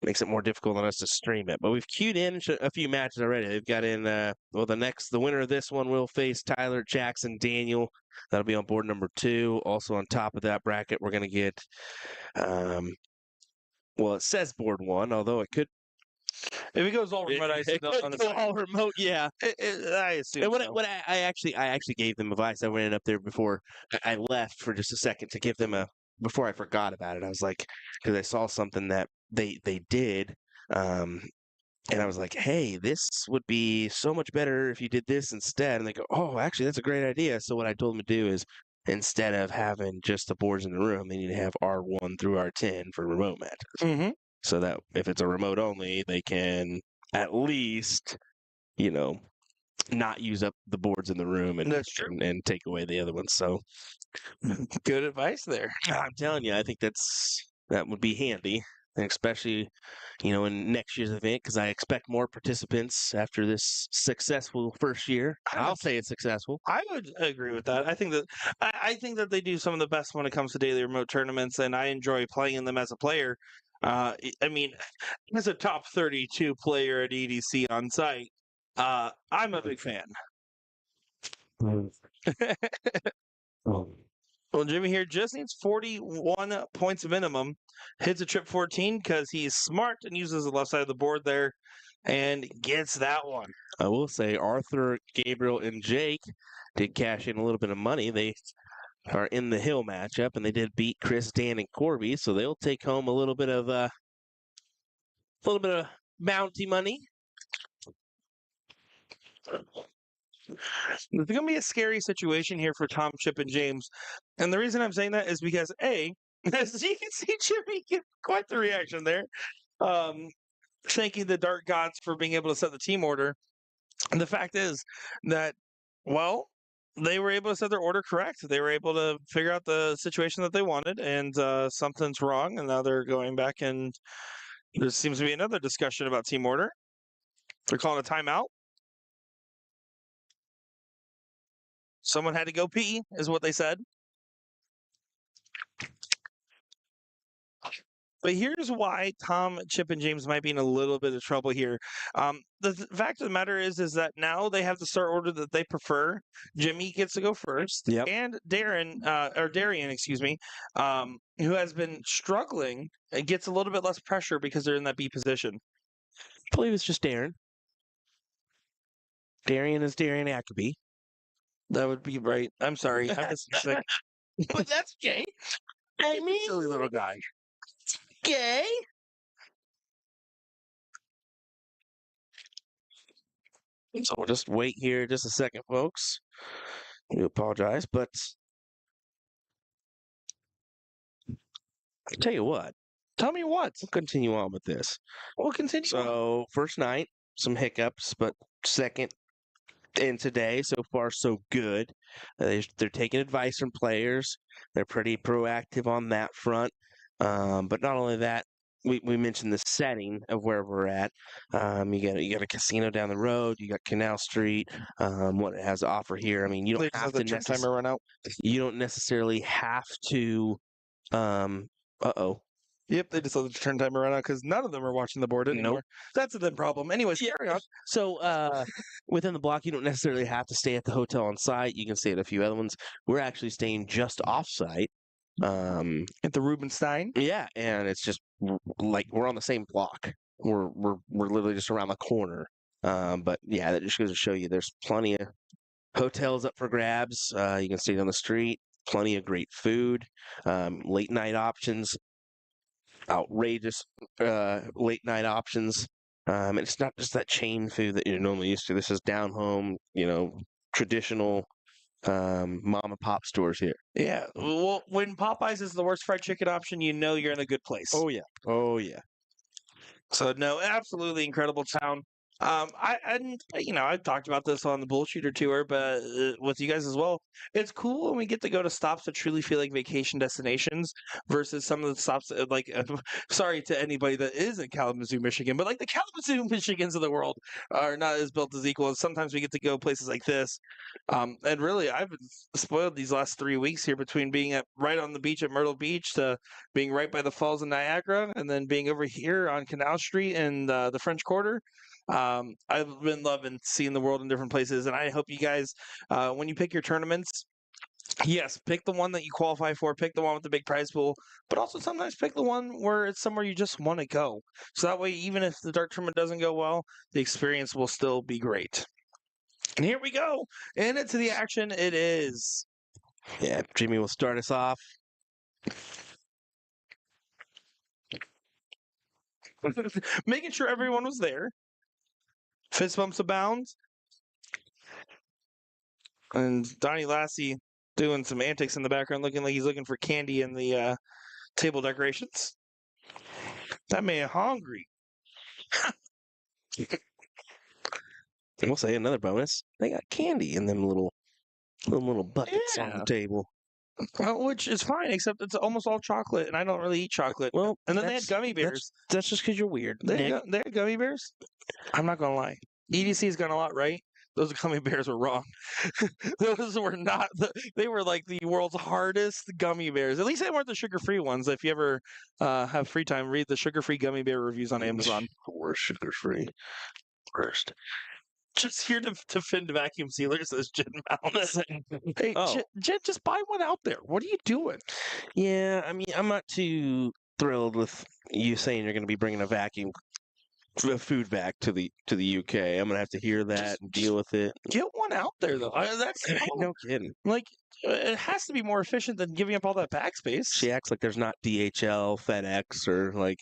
C: it makes it more difficult on us to stream it. But we've queued in a few matches already. They've got in the winner of this one will face Tyler, Jackson, Daniel. That'll be on board number 2. Also on top of that bracket, we're gonna get well, it says board 1, although it could
B: If it goes all remote, I assume
C: it could
B: on the
C: go
B: side.
C: all remote. Yeah.
B: I assume
C: And
B: so.
C: what I actually gave them advice. I went up there before I left for just a second to give them before I forgot about it. I was like, because I saw something that they did, and I was like, hey, this would be so much better if you did this instead. And they go, oh, actually, that's a great idea. So what I told them to do is instead of having just the boards in the room, they need to have R1 through R10 for remote matches.
B: Mm-hmm.
C: So that if it's a remote only, they can at least, not use up the boards in the room
B: That's true.
C: and take away the other ones. So
B: Good advice there.
C: I'm telling you, I think that would be handy, and especially in next year's event because I expect more participants after this successful first year. I'll say it's successful.
B: I would agree with that. I think that they do some of the best when it comes to daily remote tournaments, and I enjoy playing in them as a player. I mean, as a top 32 player at EDC on site, I'm a big fan. Well, Jimmy here just needs 41 points minimum. Hits a trip 14 because he's smart and uses the left side of the board there and gets that one.
C: I will say Arthur, Gabriel, and Jake did cash in a little bit of money. They are in the Hill matchup, and they did beat Chris, Dan, and Corby, so they'll take home a little bit of bounty money.
B: It's going to be a scary situation here for Tom, Chip, and James. And the reason I'm saying that is because, A, as you can see, Jimmy get quite the reaction there. Thanking the Dark Gods for being able to set the team order. And the fact is that, well, they were able to set their order correct. They were able to figure out the situation that they wanted, and something's wrong. And now they're going back, and there seems to be another discussion about team order. They're calling a timeout. Someone had to go pee, is what they said. But here's why Tom, Chip, and James might be in a little bit of trouble here. The fact of the matter is that now they have the start order that they prefer. Jimmy gets to go first,
C: Yep.
B: and Darian, excuse me, who has been struggling, gets a little bit less pressure because they're in that B position.
C: I believe it's just Darren. Darian is Darian Ackerby.
B: That would be right. I'm sorry. I'm just sick.
C: But that's okay. I mean,
B: Silly little guy.
C: okay. So we'll just wait here just a second, folks. I do apologize, but I'll tell you what.
B: Tell me what.
C: We'll continue on with this.
B: We'll continue.
C: So first night, some hiccups, but second and today, so far so good. They're taking advice from players. They're pretty proactive on that front. But not only that, we mentioned the setting of where we're at. You got a casino down the road. You got Canal Street. What it has to offer here. I mean, you don't have to
B: timer run out.
C: You don't necessarily have to.
B: Yep, they just let the turn timer run out because none of them are watching the board anymore.
C: Nope.
B: That's the problem. Anyways, carry on.
C: So within the block, you don't necessarily have to stay at the hotel on site. You can stay at a few other ones. We're actually staying just off site.
B: At the Rubenstein.
C: Yeah, and it's just like we're on the same block. We're literally just around the corner. But yeah, that just goes to show you there's plenty of hotels up for grabs. You can stay on the street. plenty of great food, late night options, outrageous late night options. And it's not just that chain food that you're normally used to. This is down home, traditional mom and pop stores here.
B: Yeah. Well, when Popeyes is the worst fried chicken option, you know you're in a good place.
C: Oh yeah. Oh yeah.
B: So no, absolutely incredible town. I've talked about this on the Bullshooter tour, but with you guys as well. It's cool when we get to go to stops that truly feel like vacation destinations versus some of the stops sorry to anybody that is in Kalamazoo, Michigan, but like the Kalamazoo, Michigans of the world are not as built as equal. And sometimes we get to go places like this. And really, I've been spoiled these last 3 weeks here between being right on the beach at Myrtle Beach to being right by the Falls of Niagara, and then being over here on Canal Street and the French Quarter. I've been loving seeing the world in different places, and I hope you guys, when you pick your tournaments, yes, pick the one that you qualify for, pick the one with the big prize pool, but also sometimes pick the one where it's somewhere you just want to go. So that way, even if the dart tournament doesn't go well, the experience will still be great. And here we go, and into the action it is.
C: Yeah, Jimmy will start us off.
B: Making sure everyone was there. Fist bumps abound. And Donnie Lassie doing some antics in the background, looking like he's looking for candy in the table decorations. That man hungry.
C: And we'll say another bonus. They got candy in them little buckets on the table.
B: Which is fine, except it's almost all chocolate, and I don't really eat chocolate.
C: Well,
B: and then they had gummy bears.
C: That's just because you're weird.
B: They had gummy bears? I'm not going to lie. EDC's gone a lot right. Those gummy bears were wrong. Those were not. They were like the world's hardest gummy bears. At least they weren't the sugar-free ones. If you ever have free time, read the sugar-free gummy bear reviews on Amazon.
C: Worst sugar-free. Worst.
B: Just here to defend vacuum sealers, says Jen Mounts. Hey,
C: Oh.
B: Jen, just buy one out there. What are you doing?
C: Yeah, I mean, I'm not too thrilled with you saying you're going to be bringing a vacuum food back to the UK. I'm going to have to hear that and deal with it.
B: Get one out there, though. That's
C: No kidding.
B: like it has to be more efficient than giving up all that backspace.
C: She acts like there's not DHL, FedEx, or like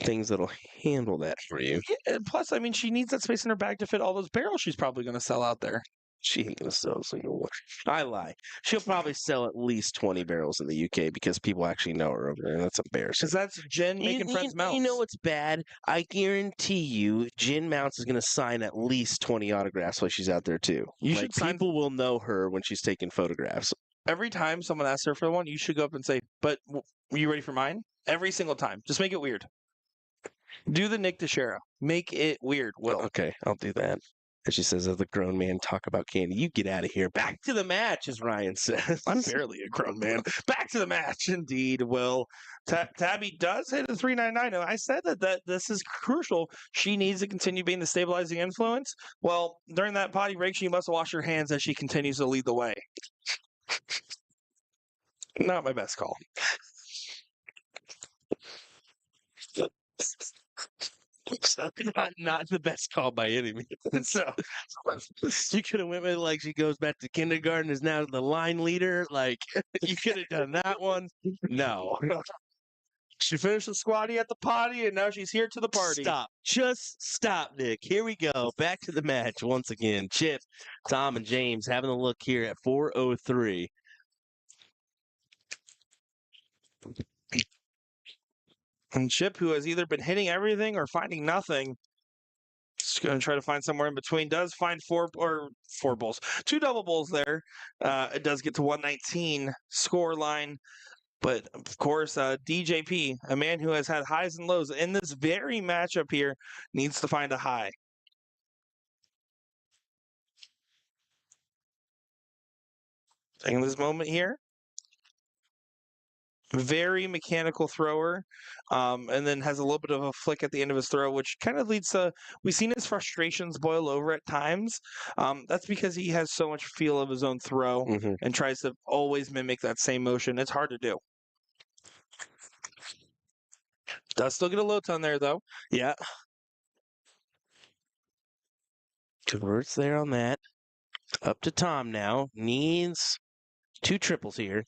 C: things that'll handle that for you.
B: Yeah, and plus, I mean, she needs that space in her bag to fit all those barrels she's probably going to sell out there.
C: She ain't gonna sell a single one. I lie. She'll probably sell at least 20 barrels in the UK because people actually know her over there, and that's embarrassing.
B: Because that's Jen making friends Mounts.
C: You know what's bad? I guarantee you, Jen Mounts is gonna sign at least 20 autographs while she's out there too. People will know her when she's taking photographs.
B: Every time someone asks her for one, you should go up and say, "But were you ready for mine?" Every single time. Just make it weird. Do the Nick Teixeira. Make it weird, Will.
C: Okay, I'll do that. And she says, as the grown man talk about candy, you get out of here. Back to the match, as Ryan says.
B: I'm barely a grown man. Back to the match, indeed, Will. Tabby does hit a 399. I said that this is crucial. She needs to continue being the stabilizing influence. Well, during that potty break, she must wash her hands as she continues to lead the way. Not my best call.
C: Not the best call by any means. So you could have went with like she goes back to kindergarten, is now the line leader. Like you could have done that one. No.
B: She finished the squatty at the potty, and now she's here to the party.
C: Stop. Just stop, Nick. Here we go. Back to the match once again. Chip, Tom, and James having a look here at 4:03.
B: And Chip, who has either been hitting everything or finding nothing, is going to try to find somewhere in between. Does find four bowls, two double bowls there. It does get to 119 score line. But of course, DJP, a man who has had highs and lows in this very matchup here, needs to find a high. Taking this moment here. Very mechanical thrower, and then has a little bit of a flick at the end of his throw, which kind of leads to, we've seen his frustrations boil over at times. That's because he has so much feel of his own throw and tries to always mimic that same motion. It's hard to do. Does still get a low ton there, though.
C: Yeah. Converts there on that. Up to Tom now. Needs 2 triples here.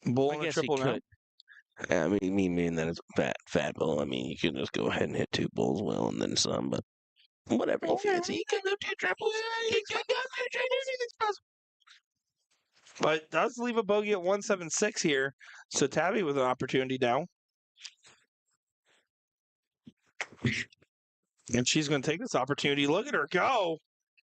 B: Bull
C: I
B: and a
C: guess he
B: triple now.
C: could. I mean that is fat bull. I mean, you can just go ahead and hit 2 bulls well and then some, but whatever you fancy. You can do 2 triples. You can do 2 triples.
B: But does leave a bogey at 176 here. So Tabby with an opportunity now. And she's going to take this opportunity. Look at her go.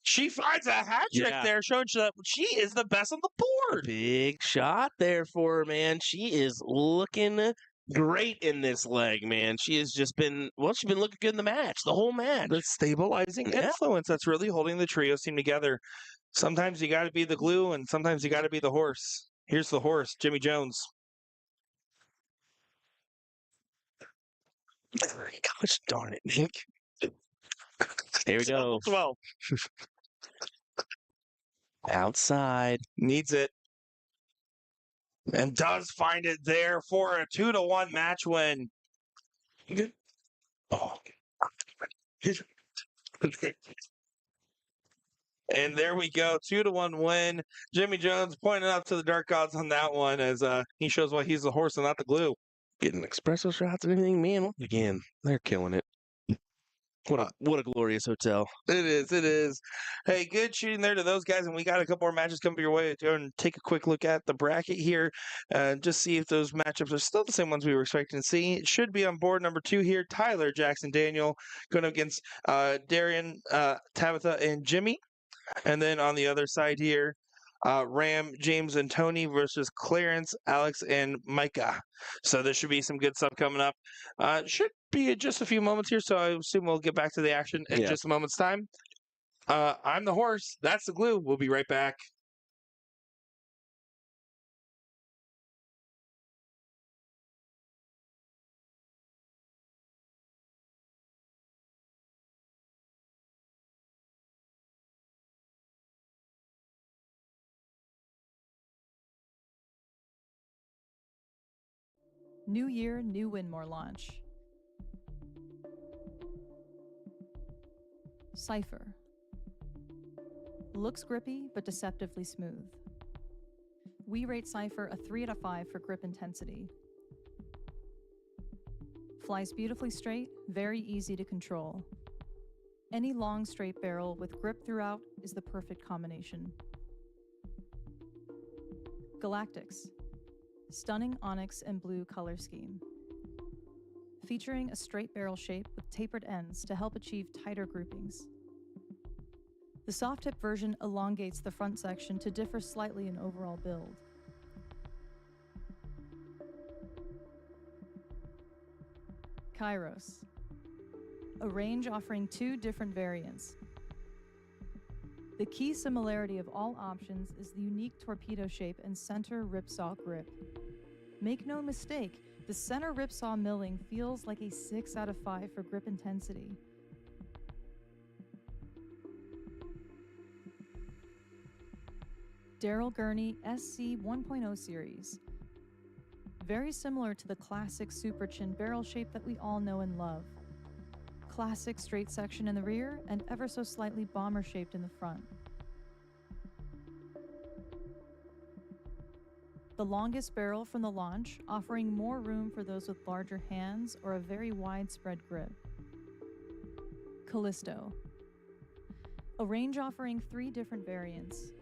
B: She finds a hat trick
C: Yeah.
B: there, showing you that she is the best on the board.
C: Big shot there for her, man. She is looking great in this leg, man. She has just been, well, she's been looking good in the match, the whole match.
B: The stabilizing
C: Yeah.
B: influence that's really holding the trios team together. Sometimes you got to be the glue, and sometimes you got to be the horse. Here's the horse, Jimmy Jones.
C: Gosh darn it, Nick. Here we go.
B: 12.
C: Outside.
B: Needs it. And does find it there for a 2-1 match win.
C: Oh.
B: And there we go, 2-1 win. Jimmy Jones pointing up to the dark gods on that one as he shows why he's the horse and not the glue.
C: Getting espresso shots and everything, man. Once again, they're killing it. What a glorious hotel.
B: It is. Hey, good shooting there to those guys, and we got a couple more matches coming your way. Go and take a quick look at the bracket here, just see if those matchups are still the same ones we were expecting to see. It should be on board number 2 here. Tyler, Jackson, Daniel going against Darian, Tabitha, and Jimmy. And then on the other side here, Ram, James, and Tony versus Clarence, Alex, and Micah. So there should be some good stuff coming up. Should be just a few moments here, so I assume we'll get back to the action in just a moment's time. I'm the horse. That's the glue. We'll be right back.
D: New year, new Winmore launch. Cypher. Looks grippy, but deceptively smooth. We rate Cypher a 3 out of 5 for grip intensity. Flies beautifully straight, very easy to control. Any long straight barrel with grip throughout is the perfect combination. Galactics. Stunning onyx and blue color scheme. Featuring a straight barrel shape with tapered ends to help achieve tighter groupings. The soft tip version elongates the front section to differ slightly in overall build. Kairos. A range offering 2 different variants. The key similarity of all options is the unique torpedo shape and center ripsaw grip. Make no mistake, the center ripsaw milling feels like a 6 out of 5 for grip intensity. Daryl Gurney SC 1.0 series. Very similar to the classic super chin barrel shape that we all know and love. Classic straight section in the rear and ever so slightly bomber shaped in the front. The longest barrel from the launch, offering more room for those with larger hands or a very widespread grip. Callisto. A range offering 3 different variants.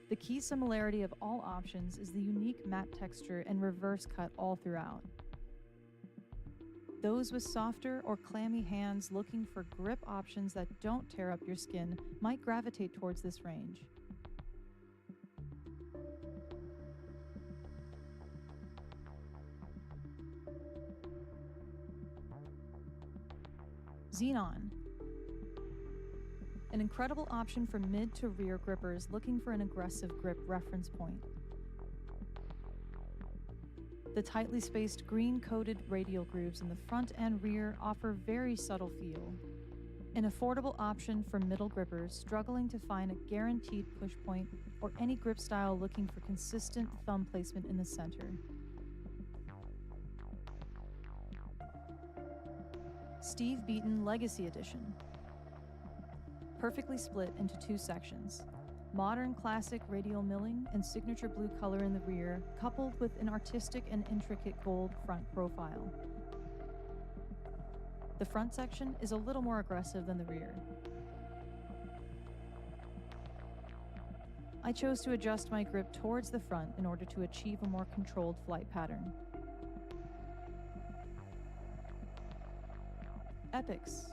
D: The key similarity of all options is the unique matte texture and reverse cut all throughout. Those with softer or clammy hands looking for grip options that don't tear up your skin might gravitate towards this range. Xenon. An incredible option for mid to rear grippers looking for an aggressive grip reference point. The tightly spaced green-coated radial grooves in the front and rear offer very subtle feel. An affordable option for middle grippers struggling to find a guaranteed push point or any grip style looking for consistent thumb placement in the center. Steve Beaton Legacy Edition. Perfectly split into 2 sections. Modern classic radial milling and signature blue color in the rear, coupled with an artistic and intricate gold front profile. The front section is a little more aggressive than the rear. I chose to adjust my grip towards the front in order to achieve a more controlled flight pattern. Epics.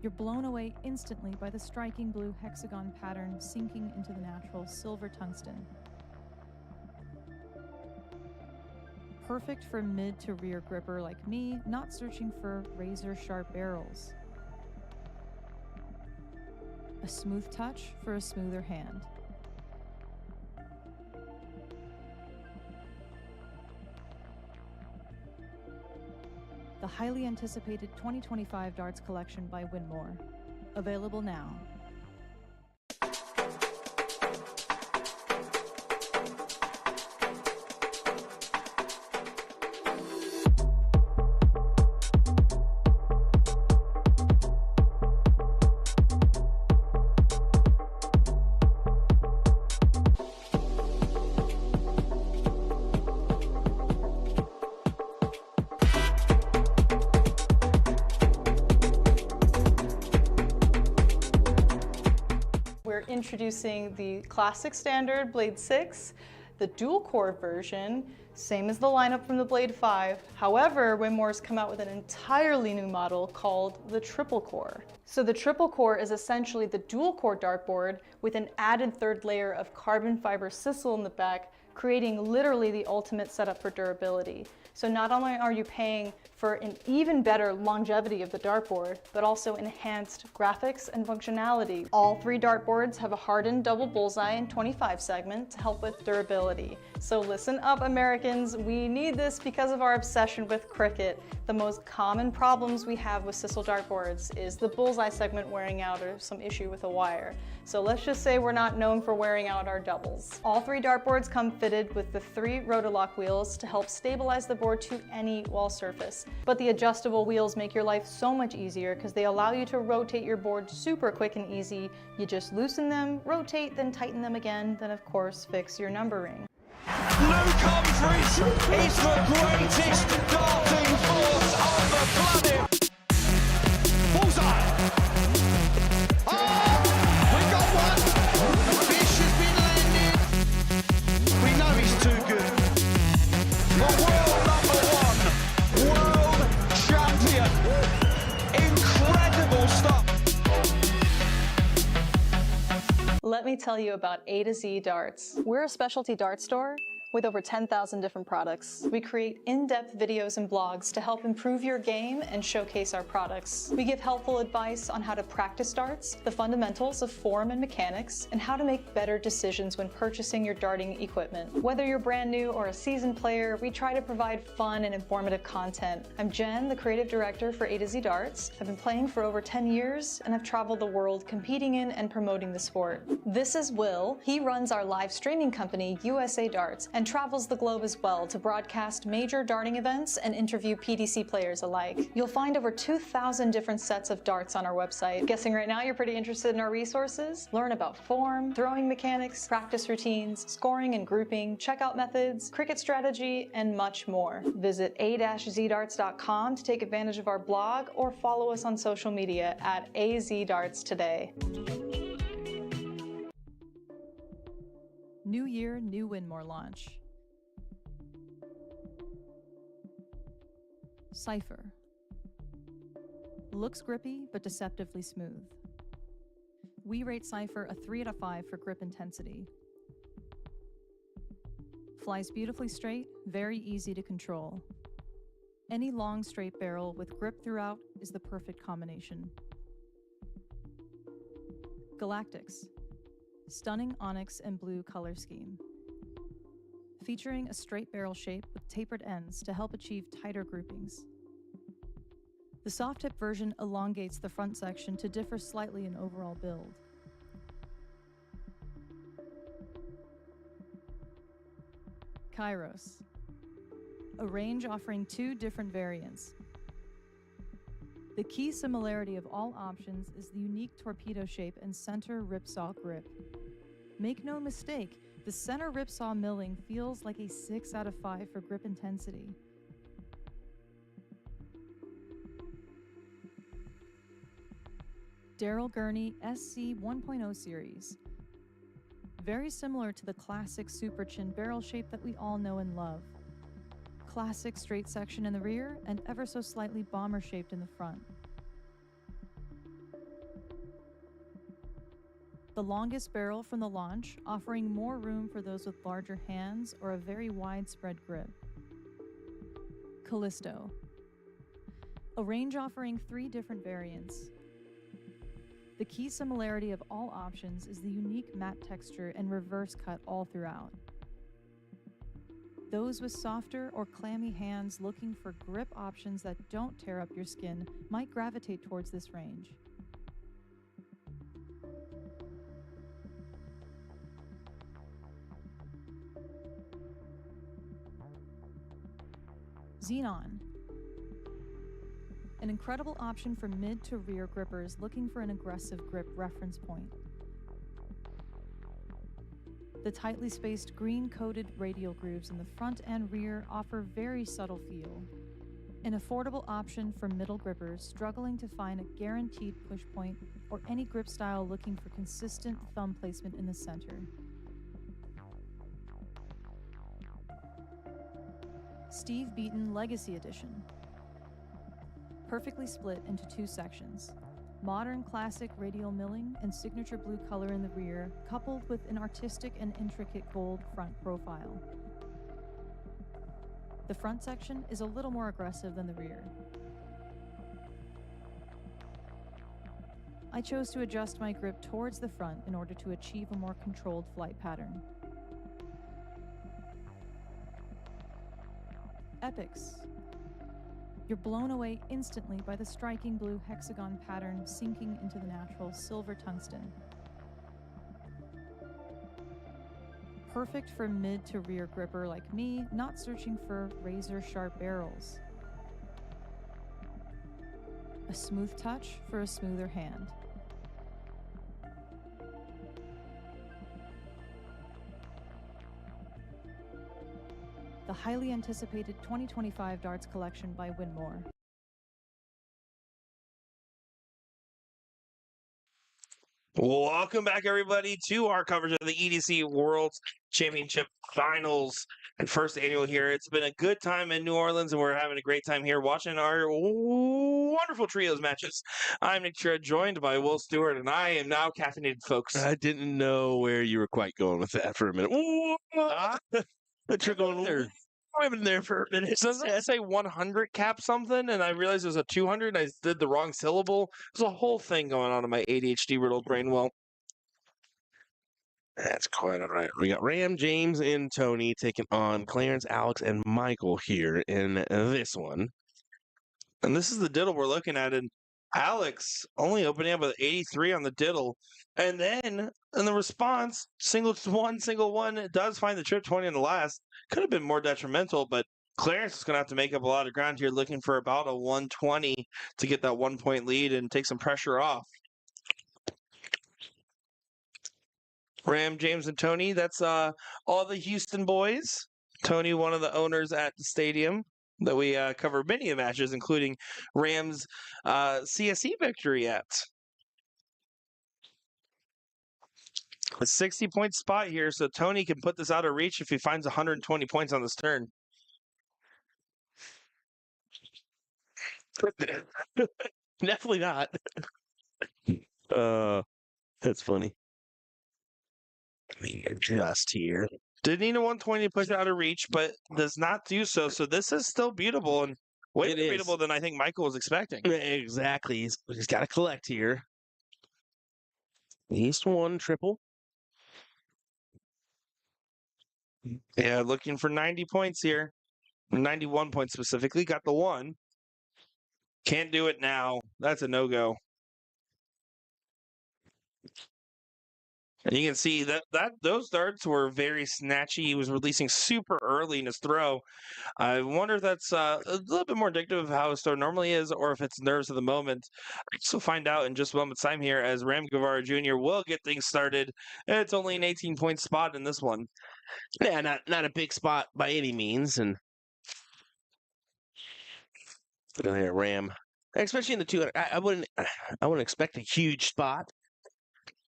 D: You're blown away instantly by the striking blue hexagon pattern sinking into the natural silver tungsten. Perfect for mid to rear gripper like me, not searching for razor-sharp barrels. A smooth touch for a smoother hand. The highly anticipated 2025 darts collection by Winmore. Available now.
E: We're introducing the classic standard Blade 6, the dual core version, same as the lineup from the Blade 5. However, Winmore's come out with an entirely new model called the triple core. So the triple core is essentially the dual core dartboard with an added third layer of carbon fiber sisal in the back, creating literally the ultimate setup for durability. So not only are you paying for an even better longevity of the dartboard, but also enhanced graphics and functionality. All three dartboards have a hardened double bullseye and 25 segment to help with durability. So listen up, Americans, we need this because of our obsession with cricket. The most common problems we have with sisal dartboards is the bullseye segment wearing out or some issue with a wire. So let's just say we're not known for wearing out our doubles. All three dartboards come fitted with the 3 rotor-lock wheels to help stabilize the board to any wall surface. But the adjustable wheels make your life so much easier because they allow you to rotate your board super quick and easy. You just loosen them, rotate, then tighten them again, then of course fix your numbering.
A: Luke Humphries is the greatest darting force on the planet. Bullseye. Oh, we got one. Fish has been landed. We know he's too good. The world number 1, world champion. Incredible stuff.
E: Let me tell you about A to Z Darts. We're a specialty dart store with over 10,000 different products. We create in-depth videos and blogs to help improve your game and showcase our products. We give helpful advice on how to practice darts, the fundamentals of form and mechanics, and how to make better decisions when purchasing your darting equipment. Whether you're brand new or a seasoned player, we try to provide fun and informative content. I'm Jen, the creative director for A to Z Darts. I've been playing for over 10 years and I've traveled the world competing in and promoting the sport. This is Will. He runs our live streaming company, USA Darts, and travels the globe as well to broadcast major darting events and interview PDC players alike. You'll find over 2,000 different sets of darts on our website. Guessing right now you're pretty interested in our resources? Learn about form, throwing mechanics, practice routines, scoring and grouping, checkout methods, cricket strategy, and much more. Visit a-zdarts.com to take advantage of our blog or follow us on social media at AZDarts today.
D: New year, new Winmore launch. Cypher. Looks grippy, but deceptively smooth. We rate Cypher a 3 out of 5 for grip intensity. Flies beautifully straight, very easy to control. Any long straight barrel with grip throughout is the perfect combination. Galactics. Stunning onyx and blue color scheme. Featuring a straight barrel shape with tapered ends to help achieve tighter groupings. The soft tip version elongates the front section to differ slightly in overall build. Kairos. A range offering 2 different variants. The key similarity of all options is the unique torpedo shape and center ripsaw grip. Make no mistake, the center ripsaw milling feels like a 6 out of 5 for grip intensity. Daryl Gurney SC 1.0 series. Very similar to the classic super chin barrel shape that we all know and love. Classic straight section in the rear and ever so slightly bomber shaped in the front. The longest barrel from the launch, offering more room for those with larger hands or a very widespread grip. Callisto. A range offering 3 different variants. The key similarity of all options is the unique matte texture and reverse cut all throughout. Those with softer or clammy hands looking for grip options that don't tear up your skin might gravitate towards this range. Xenon. An incredible option for mid to rear grippers looking for an aggressive grip reference point. The tightly spaced green-coated radial grooves in the front and rear offer very subtle feel. An affordable option for middle grippers struggling to find a guaranteed push point or any grip style looking for consistent thumb placement in the center. Steve Beaton Legacy Edition. Perfectly split into 2 sections. Modern classic radial milling and signature blue color in the rear, coupled with an artistic and intricate gold front profile. The front section is a little more aggressive than the rear. I chose to adjust my grip towards the front in order to achieve a more controlled flight pattern. Epics. You're blown away instantly by the striking blue hexagon pattern sinking into the natural silver tungsten. Perfect for mid to rear gripper like me, not searching for razor sharp barrels. A smooth touch for a smoother hand. The highly anticipated 2025 darts collection by Winmore.
B: Welcome back, everybody, to our coverage of the EDC World Championship Finals and first annual here. It's been a good time in New Orleans, and we're having a great time here watching our wonderful trios matches. I'm Nick Chira, joined by Will Stewart, and I am now caffeinated, folks.
C: I didn't know where you were quite going with that for a minute. But you're going there. I've been there for a minute.
B: Doesn't it say 100 cap something? And I realized it was a 200, and I did the wrong syllable. There's a whole thing going on in my ADHD-riddled brain. Well,
C: That's quite all right. We got Ram, James, and Tony taking on Clarence, Alex, and Michael here in this one.
B: and this is the diddle we're looking at, and Alex only opening up with 83 on the diddle. And then in the response, single one, it does find the trip 20 in the last. Could have been more detrimental, but Clarence is going to have to make up a lot of ground here, looking for about a 120 to get that 1 point lead and take some pressure off. Ram, James, and Tony, that's all the Houston boys. Tony, one of the owners at the stadium that we cover many matches, including Ram's CSE victory at. A 60-point spot here, so Tony can put this out of reach if he finds 120 points on this turn.
C: Definitely not. That's funny. Let me adjust here.
B: Did need a 120 to push it out of reach, but does not do so. So this is still beatable, and way more beatable than I think Michael was expecting.
C: Exactly. He's got to collect here. At least 1 triple.
B: Yeah, looking for 90 points here. 91 points specifically. Got the 1. Can't do it now. That's a no-go. And you can see that those darts were very snatchy. He was releasing super early in his throw. I wonder if that's a little bit more indicative of how his throw normally is, or if it's nerves of the moment. I guess we'll find out in just a moment's time here as Ram Guevara Jr. will get things started. It's only an 18-point spot in this one.
C: Yeah, not a big spot by any means, and look at there, Ram, especially in the 200. I wouldn't expect a huge spot.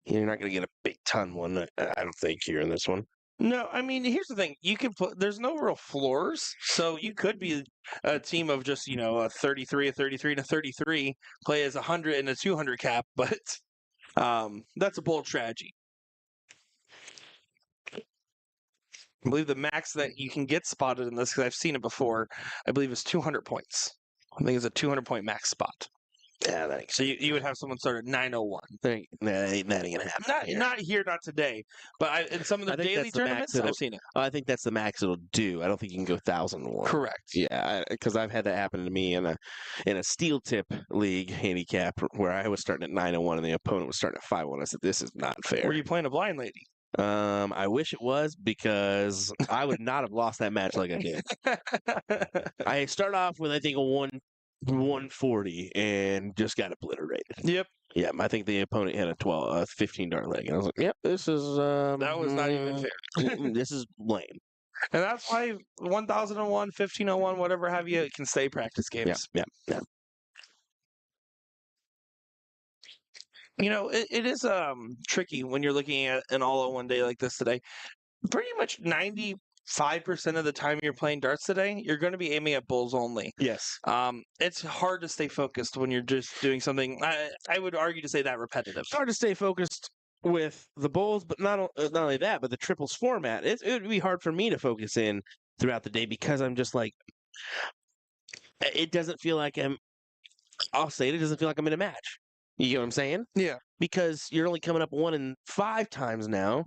C: You're not going to get a big ton one, I don't think, here in this one.
B: No, I mean, here's the thing. You can put, there's no real floors. So you could be a team of just, a 33, a 33, and a 33, play as 100 and a 200 cap, but that's a bold strategy. I believe the max that you can get spotted in this, because I've seen it before, I believe is 200 points. I think it's a 200-point max spot.
C: Yeah, that ain't,
B: So you would have someone start at 901.
C: that ain't going to happen.
B: Not here, not today. But in some of the
C: I think
B: daily
C: that's the max
B: tournaments,
C: it'll-
B: I've seen it.
C: I think that's the max it'll do. I don't think you can go 1,001.
B: Correct.
C: Yeah, because I've had that happen to me in a steel tip league handicap where I was starting at 901 and the opponent was starting at 501. I said, this is not fair.
B: Were you playing a blind lady?
C: I wish it was, because I would not have lost that match like I did. I started off with, I think, a 140 and just got obliterated.
B: Yep.
C: Yeah, I think the opponent had a 15 dart leg, and I was like, "Yep, this is
B: That was not even fair.
C: This is lame."
B: And that's why 1001, 1501, whatever have you, it can stay practice
C: Yeah,
B: games.
C: yeah.
B: It is tricky when you're looking at an all-in-one day like this today. Pretty much 95% of the time you're playing darts today, you're going to be aiming at bulls only.
C: Yes.
B: It's hard to stay focused when you're just doing something. I would argue to say that repetitive.
C: It's hard to stay focused with the bulls, but not only that, but the triples format. It would be hard for me to focus in throughout the day, because I'm just like, it doesn't feel like I'll say it doesn't feel like I'm in a match. You know what I'm saying?
B: Yeah.
C: Because you're only coming up 1 in 5 times now,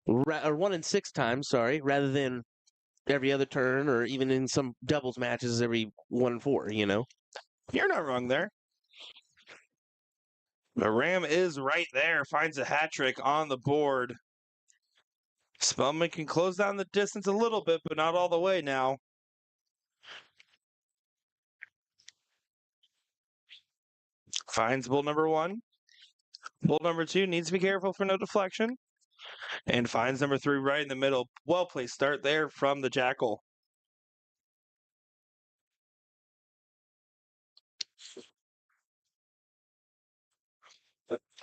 C: or 1 in 6 times, sorry, rather than every other turn, or even in some doubles matches every 1 in 4,
B: You're not wrong there. The Ram is right there, finds a hat trick on the board. Spellman can close down the distance a little bit, but not all the way now. Finds bull number 1. Bull number 2 needs to be careful for no deflection. And finds number 3 right in the middle. Well-placed start there from the Jackal.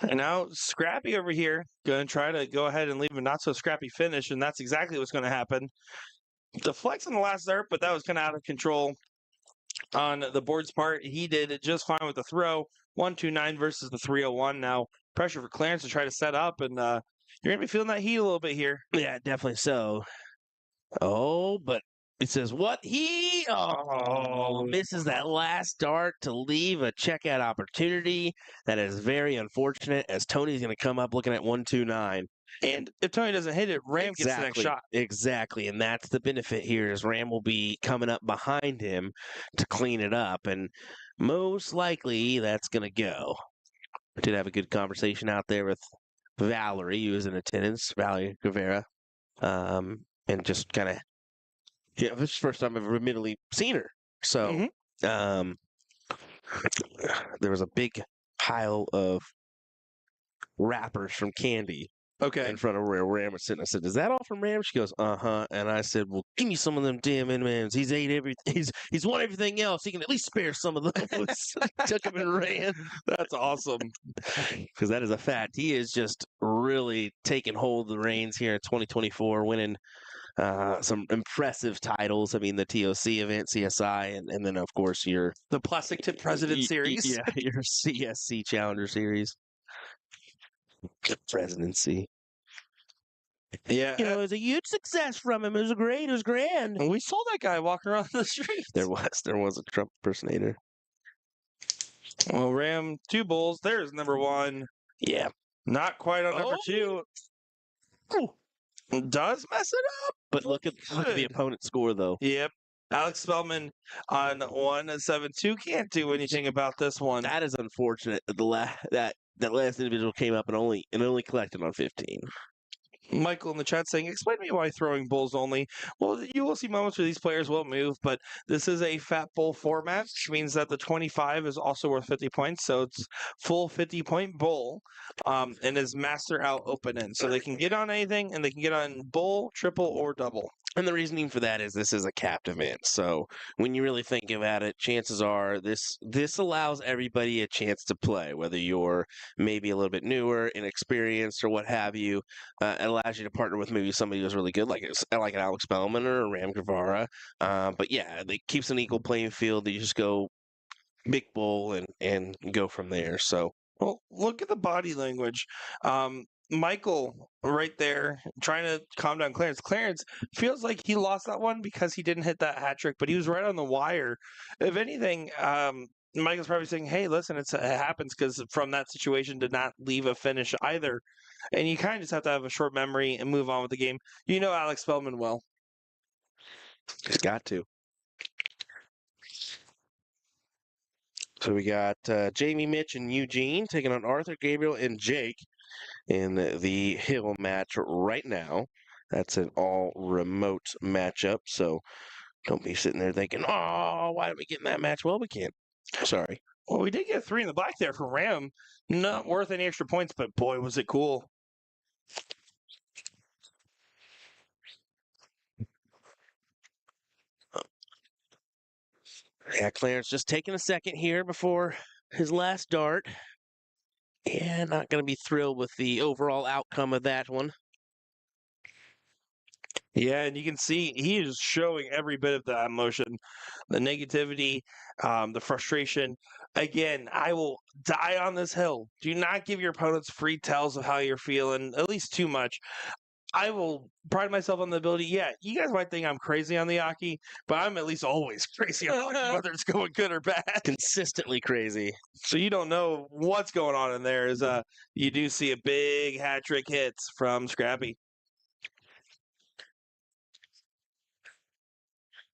B: And now Scrappy over here going to try to go ahead and leave a not-so-scrappy finish, and that's exactly what's going to happen. Deflects on the last dart, but that was kind of out of control on the board's part. He did it just fine with the throw. 129 versus the 301. Now pressure for Clarence to try to set up, and you're going to be feeling that heat a little bit here.
C: Yeah, definitely so. Oh, but it says what? He misses that last dart to leave a checkout opportunity. That is very unfortunate, as Tony's going to come up looking at 129.
B: And if Tony doesn't hit it, Ram gets the next shot.
C: Exactly, and that's the benefit here, is Ram will be coming up behind him to clean it up, and most likely that's going to go. I did have a good conversation out there with Valerie, who was in attendance, Valerie Guevara, and just kind of, this is the first time I've ever admittedly seen her. So there was a big pile of wrappers from Candy
B: Okay.
C: in front of where Ram was sitting. I said, "Is that all from Ram?" She goes, "Uh-huh." And I said, "Well, give me some of them damn M&Ms. He's ate everything. He's won everything else. He can at least spare some of those." Took him and ran.
B: That's awesome.
C: Because that is a fact. He is just really taking hold of the reins here in 2024, winning some impressive titles. I mean, the TOC event, CSI, and then, of course,
B: The Plastic Tip President Series.
C: Yeah, your CSC Challenger Series. Presidency.
B: Yeah.
C: It was a huge success from him. It was grand.
B: We saw that guy walking around the street.
C: There was a Trump impersonator.
B: Well, Ram, 2 bulls. There's number 1.
C: Yeah.
B: Not quite on number 2.
C: Ooh.
B: Does mess it up.
C: But look at the
B: Good.
C: opponent's score, though.
B: Yep. Alex Spellman on 1-7-2 can't do anything about this one.
C: That is unfortunate. That that last individual came up and only collected on 15.
B: Michael in the chat saying, explain to me why throwing bulls only. Well, you will see moments where these players will move, but this is a fat bull format, which means that the 25 is also worth 50 points. So it's full 50-point bull and is master out open end. So they can get on anything and they can get on bull, triple, or double.
C: And the reasoning for that is this is a capped event. So when you really think about it, chances are this allows everybody a chance to play, whether you're maybe a little bit newer, inexperienced, or what have you. It allows you to partner with maybe somebody who's really good, like an Alex Bellman or a Ram Guevara. But yeah, it keeps an equal playing field. You just go big bull and go from there. So
B: Well, look at the body language. Michael right there trying to calm down Clarence. Clarence feels like he lost that one because he didn't hit that hat trick, but he was right on the wire. If anything, Michael's probably saying, hey, listen, it happens because from that situation did not leave a finish either. And you kind of just have to have a short memory and move on with the game. You know Alex Spellman well.
C: he's got to. So we got Jamie, Mitch, and Eugene taking on Arthur, Gabriel, and Jake in the Hill match right now. That's an all remote matchup. So don't be sitting there thinking, oh, why did we get in that match? Well, we can't. Sorry.
B: Well, we did get 3 in the black there for Ram. Not worth any extra points, but boy, was it cool.
C: Yeah, Clarence just taking a second here before his last dart. Yeah, not going to be thrilled with the overall outcome of that one.
B: Yeah, and you can see he is showing every bit of that emotion, the negativity, the frustration. Again, I will die on this hill. Do not give your opponents free tells of how you're feeling, at least too much. I will pride myself on the ability. Yeah, you guys might think I'm crazy on the Aki, but I'm at least always crazy on Aki, whether it's going good or bad.
C: Consistently crazy.
B: So you don't know what's going on in there. Is you do see a big hat trick hits from Scrappy.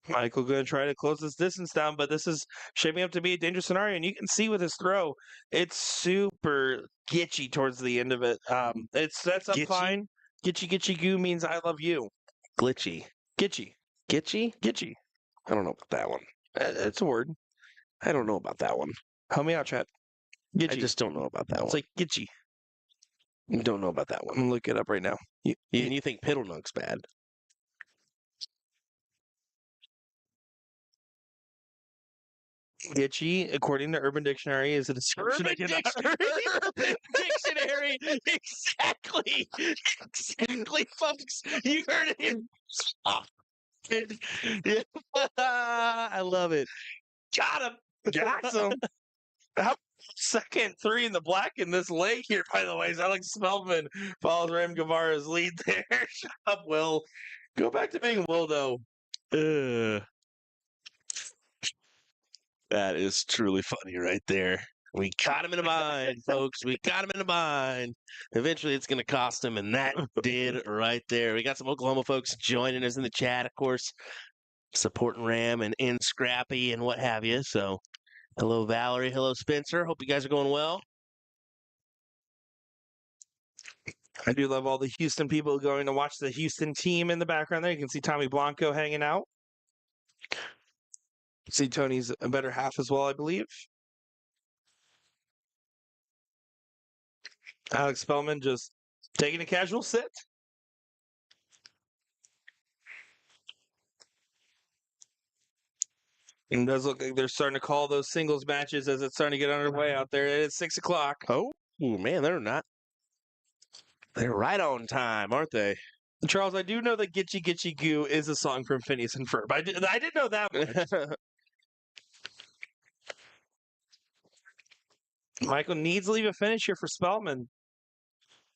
B: Michael going to try to close this distance down, but this is shaping up to be a dangerous scenario. And you can see with his throw, it's super gitchy towards the end of it. It sets up
C: Gitchy?
B: fine. Gitchy goo means I love you.
C: Glitchy.
B: Gitchy.
C: Gitchy?
B: Gitchy.
C: I don't know about that one.
B: It's a word.
C: I don't know about that one.
B: Help me out, chat. Gitchy.
C: I just don't know about that
B: It's
C: one.
B: like gitchy.
C: Don't know about that
B: I'm
C: one.
B: going to look it up right now.
C: You think Piddlenunk's bad?
B: Gitchy, according to Urban Dictionary, is a description.
C: Urban Dictionary. Exactly. Exactly, folks. You heard it. Yeah. I love it.
B: Got him. Got him. Second 3 in the black in this leg here, by the way. Is Alex Spellman follows Ram Guevara's lead there. Shut up, Will. Go back to being Will, though.
C: That is truly funny right there. We caught him in a bind, folks. We got him in a bind. Eventually, it's going to cost him, and that did right there. We got some Oklahoma folks joining us in the chat, of course, supporting Ram and Scrappy and what have you. So, hello, Valerie. Hello, Spencer. Hope you guys are going well.
B: I do love all the Houston people going to watch the Houston team in the background there. You can see Tommy Blanco hanging out. See Tony's a better half as well, I believe. Alex Spellman just taking a casual sit. And it does look like they're starting to call those singles matches as it's starting to get underway out there. It's 6 o'clock.
C: Oh, man, they're not. They're right on time, aren't they?
B: Charles, I do know that Gitchy Gitchy Goo is a song from Phineas and Ferb. I did know that much. Michael needs to leave a finish here for Spellman.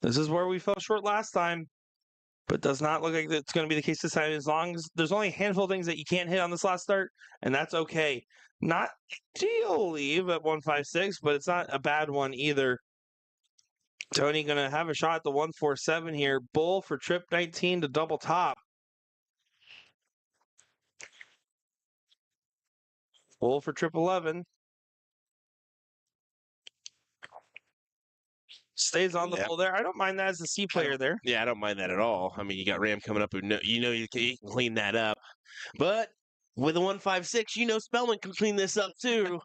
B: This is where we fell short last time, but does not look like it's going to be the case this time. As long as there's only a handful of things that you can't hit on this last start, and that's okay. Not ideal leave at 156, but it's not a bad one either. Tony going to have a shot at the 147 here. Bull for trip 19 to double top. Bull for trip 11. Stays on the
C: Yep.
B: full there. I don't mind that as a C player there.
C: Yeah, I don't mind that at all. I mean, you got Ram coming up, who you can clean that up. But with a 156, Spellman can clean this up too.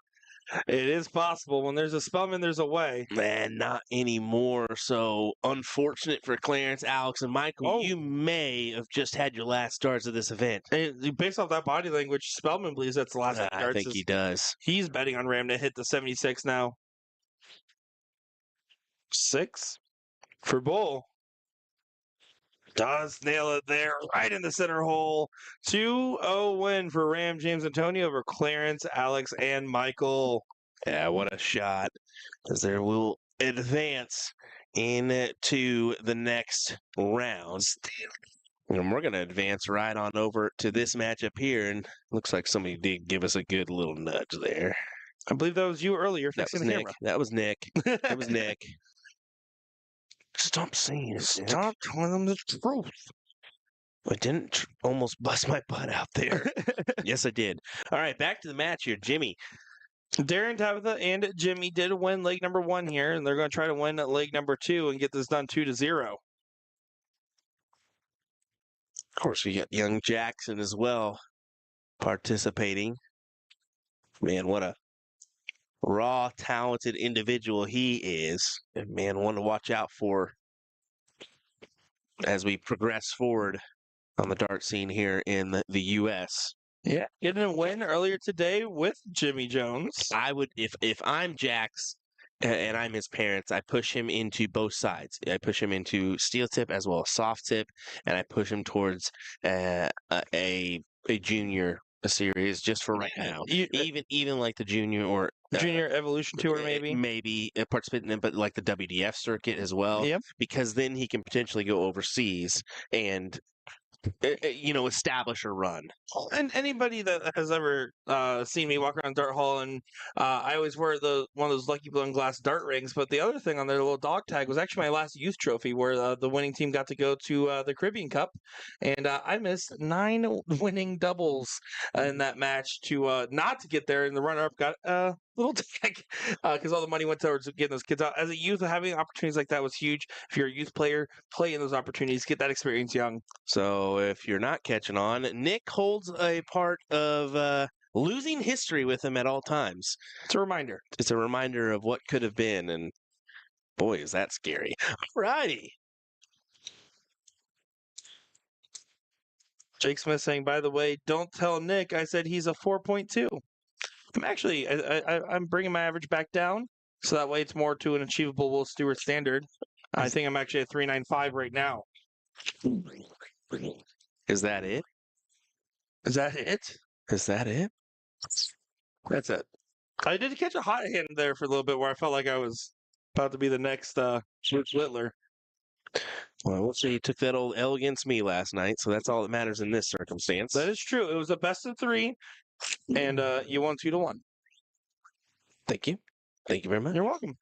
B: It is possible. When there's a Spellman, there's a way.
C: Man, not anymore. So unfortunate for Clarence, Alex, and Michael.
B: Oh.
C: You may have just had your last starts of this event.
B: And based off that body language, Spellman believes that's the last
C: I think he does.
B: He's betting on Ram to hit the 76 now. 6 for Bull. Does nail it there, right in the center hole. 2-0 win for Ram James Antonio over Clarence, Alex, and Michael.
C: Yeah, what a shot. As there will advance into the next round. And we're going to advance right on over to this matchup here. And looks like somebody did give us a good little nudge there.
B: I believe that was you earlier.
C: That was Nick. That was Nick. That was Nick. Stop saying it.
B: Stop telling them the truth.
C: I didn't almost bust my butt out there. Yes, I did. All right, back to the match here. Jimmy.
B: Darren, Tabitha, and Jimmy did win leg number 1 here, and they're going to try to win leg number 2 and get this done 2-0.
C: Of course, we got young Jackson as well participating. Man, what a raw, talented individual he is. And man, one to watch out for as we progress forward on the dart scene here in the U.S.
B: Yeah, getting a win earlier today with Jimmy Jones.
C: I would, if I'm Jax and I'm his parents, I push him into both sides. I push him into steel tip as well as soft tip, and I push him towards a junior series just for right now. Even like the junior or
B: Junior Evolution Tour,
C: maybe participate in, but like the WDF circuit as well.
B: Yep.
C: Because then he can potentially go overseas and establish a run.
B: And anybody that has ever seen me walk around Dart Hall, and I always wear one of those Lucky Blown glass dart rings, but the other thing on their little dog tag was actually my last youth trophy, where the winning team got to go to the Caribbean Cup, and I missed 9 winning doubles in that match to not to get there, and the runner-up got little tag because all the money went towards getting those kids out. As a youth, having opportunities like that was huge. If you're a youth player, play in those opportunities, get that experience young.
C: So if you're not catching on, Nick holds a part of losing history with him at all times.
B: It's a reminder.
C: It's a reminder of what could have been, and boy, is that scary. All righty.
B: Jake Smith saying, by the way, don't tell Nick I said he's a 4.2. I'm actually, I'm bringing my average back down, so that way it's more to an achievable Will Stewart standard. I think I'm actually at 3.95 right now.
C: Is that it?
B: Is that it?
C: Is that it?
B: That's it. I did catch a hot hand there for a little bit where I felt like I was about to be the next Rich Littler.
C: Well, we'll see. You took that old L against me last night, so that's all that matters in this circumstance.
B: That is true. It was a best of 3, and you won 2-1.
C: Thank you. Thank you very much.
B: You're welcome.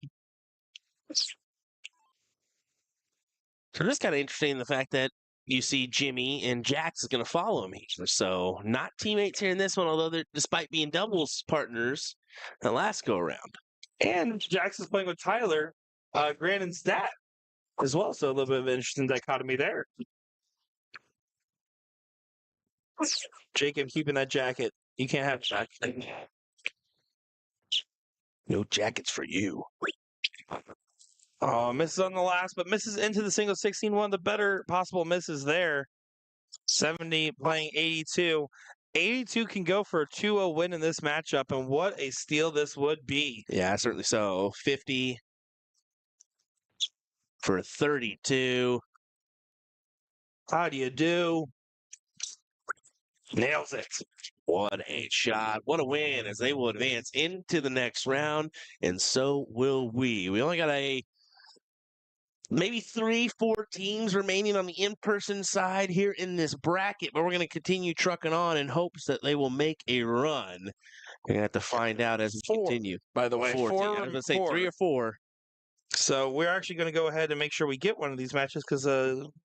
C: So it's kind of interesting the fact that you see Jimmy and Jax is going to follow him here. So not teammates here in this one, although they're despite being doubles partners the last go around.
B: And Jax is playing with Tyler, Grant, and Stat as well. So a little bit of an interesting dichotomy there. Jacob keeping that jacket. You can't have jacket.
C: No jackets for you.
B: Oh, misses on the last, but misses into the single 16. One of the better possible misses there. 70 playing 82. 82 can go for a 2-0 win in this matchup, and what a steal this would be.
C: Yeah, certainly so. 50 for 32.
B: How do you do? Nails it.
C: What a shot. What a win as they will advance into the next round, and so will we. We only got maybe 3-4 teams remaining on the in-person side here in this bracket, but we're going to continue trucking on in hopes that they will make a run. We're going to have to find out as we continue.
B: By the way,
C: 4 teams. I was going to say 3 or 4.
B: So we're actually going to go ahead and make sure we get one of these matches because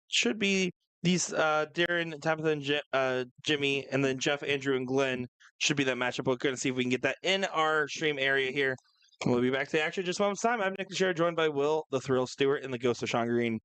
B: should be these Darren, Tabitha, and Jimmy, and then Jeff, Andrew, and Glenn should be that matchup. We're going to see if we can get that in our stream area here. We'll be back to the action in just a moment's time. I'm Nick the Share, joined by Will, the Thrill Stewart, and the Ghost of Sean Green.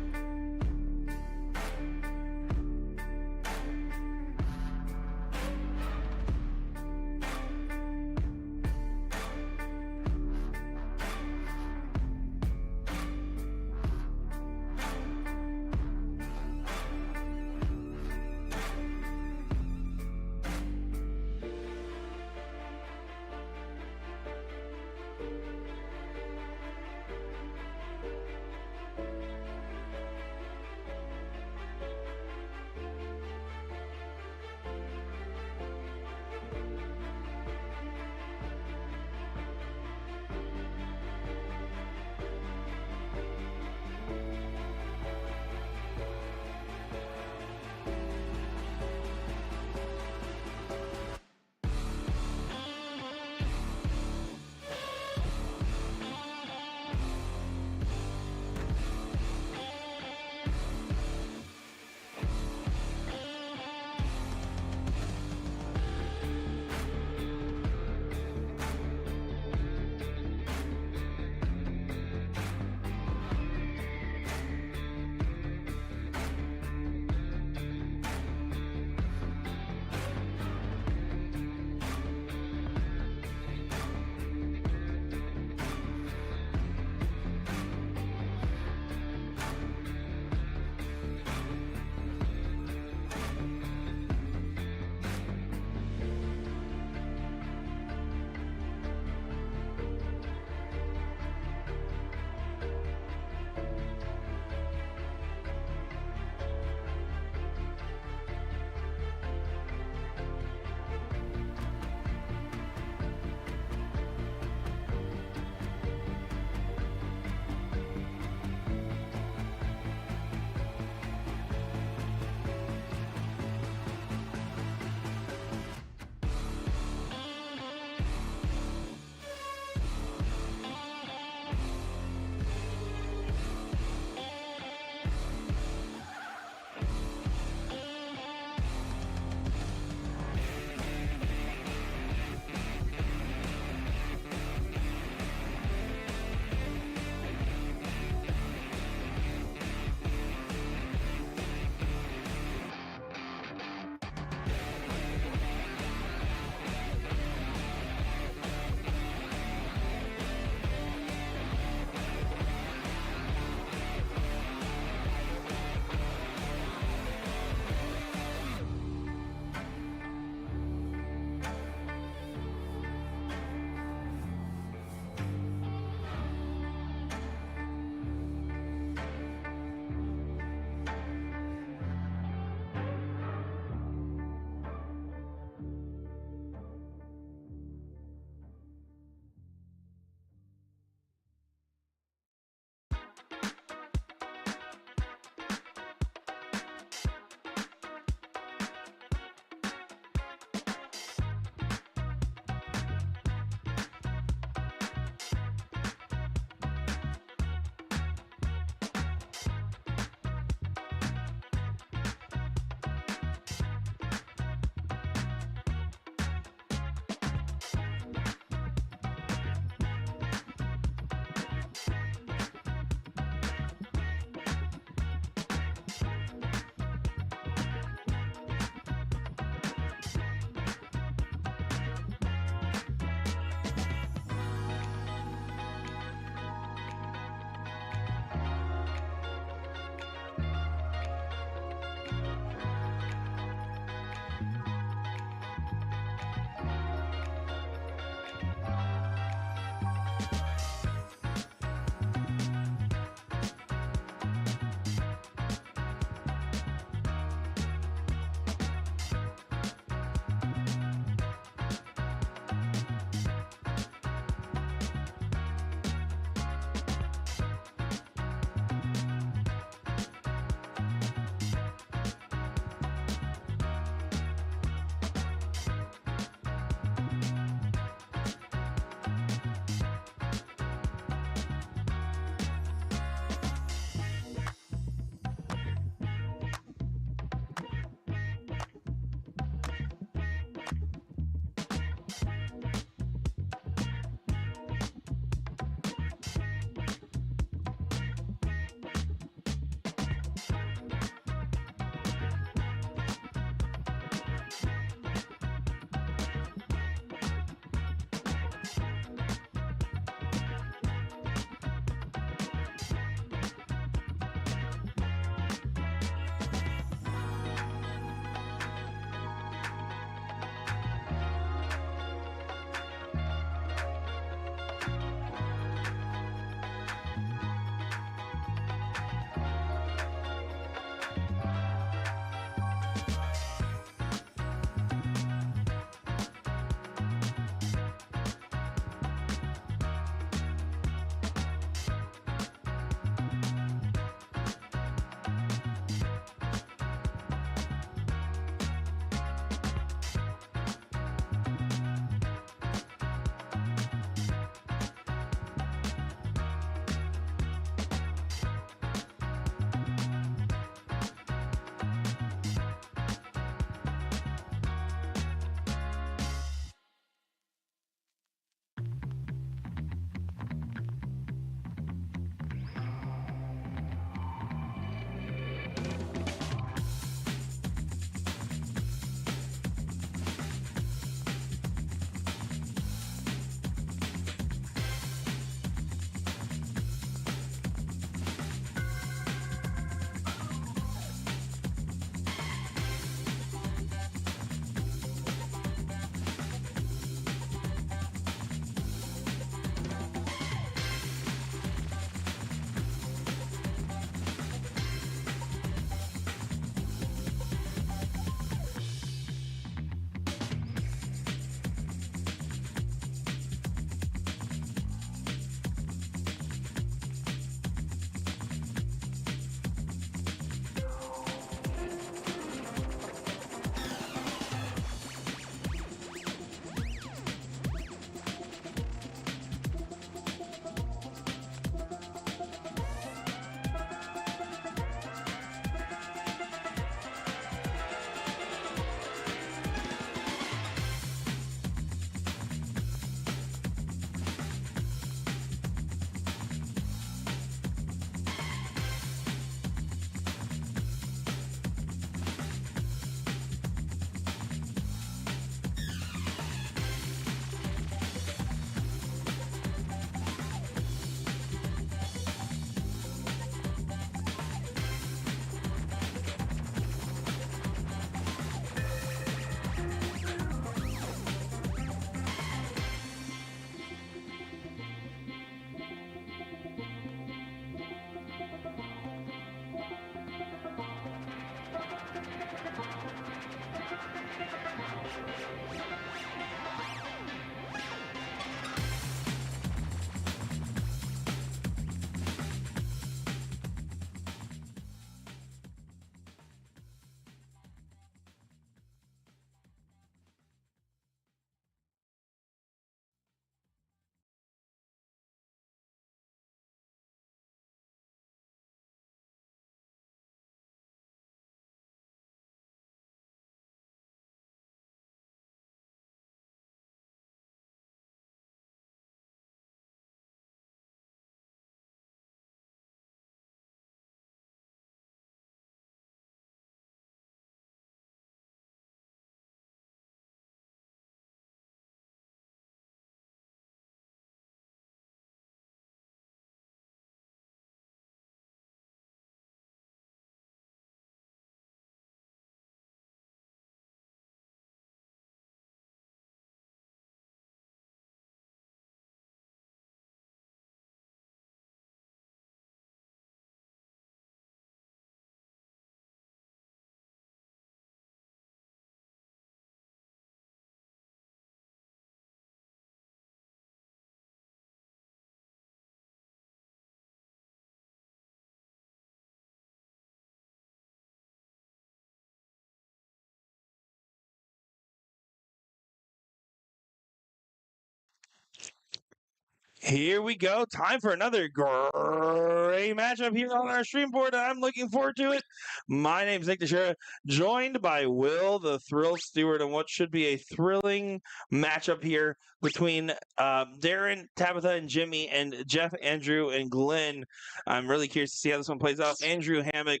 B: Here we go. Time for another great matchup here on our stream board. I'm looking forward to it. My name's Nick Teixeira, joined by Will the Thrill Stewart, and what should be a thrilling matchup here between Darren, Tabitha, and Jimmy, and Jeff, Andrew, and Glenn. I'm really curious to see how this one plays out. Andrew Hammock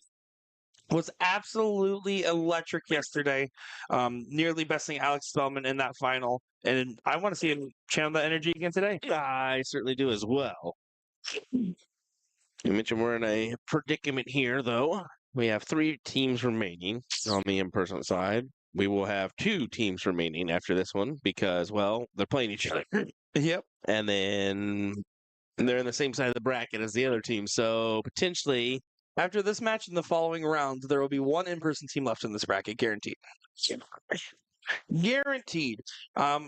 B: was absolutely electric yesterday, nearly besting Alex Spellman in that final. And I want to see him channel that energy again today.
C: I certainly do as well. You mentioned we're in a predicament here, though. We have 3 teams remaining on the in-person side. We will have 2 teams remaining after this one because, well, they're playing each other.
B: Yep.
C: And then they're in the same side of the bracket as the other team. So potentially,
B: After this match in the following round, there will be 1 in-person team left in this bracket, guaranteed. Guaranteed.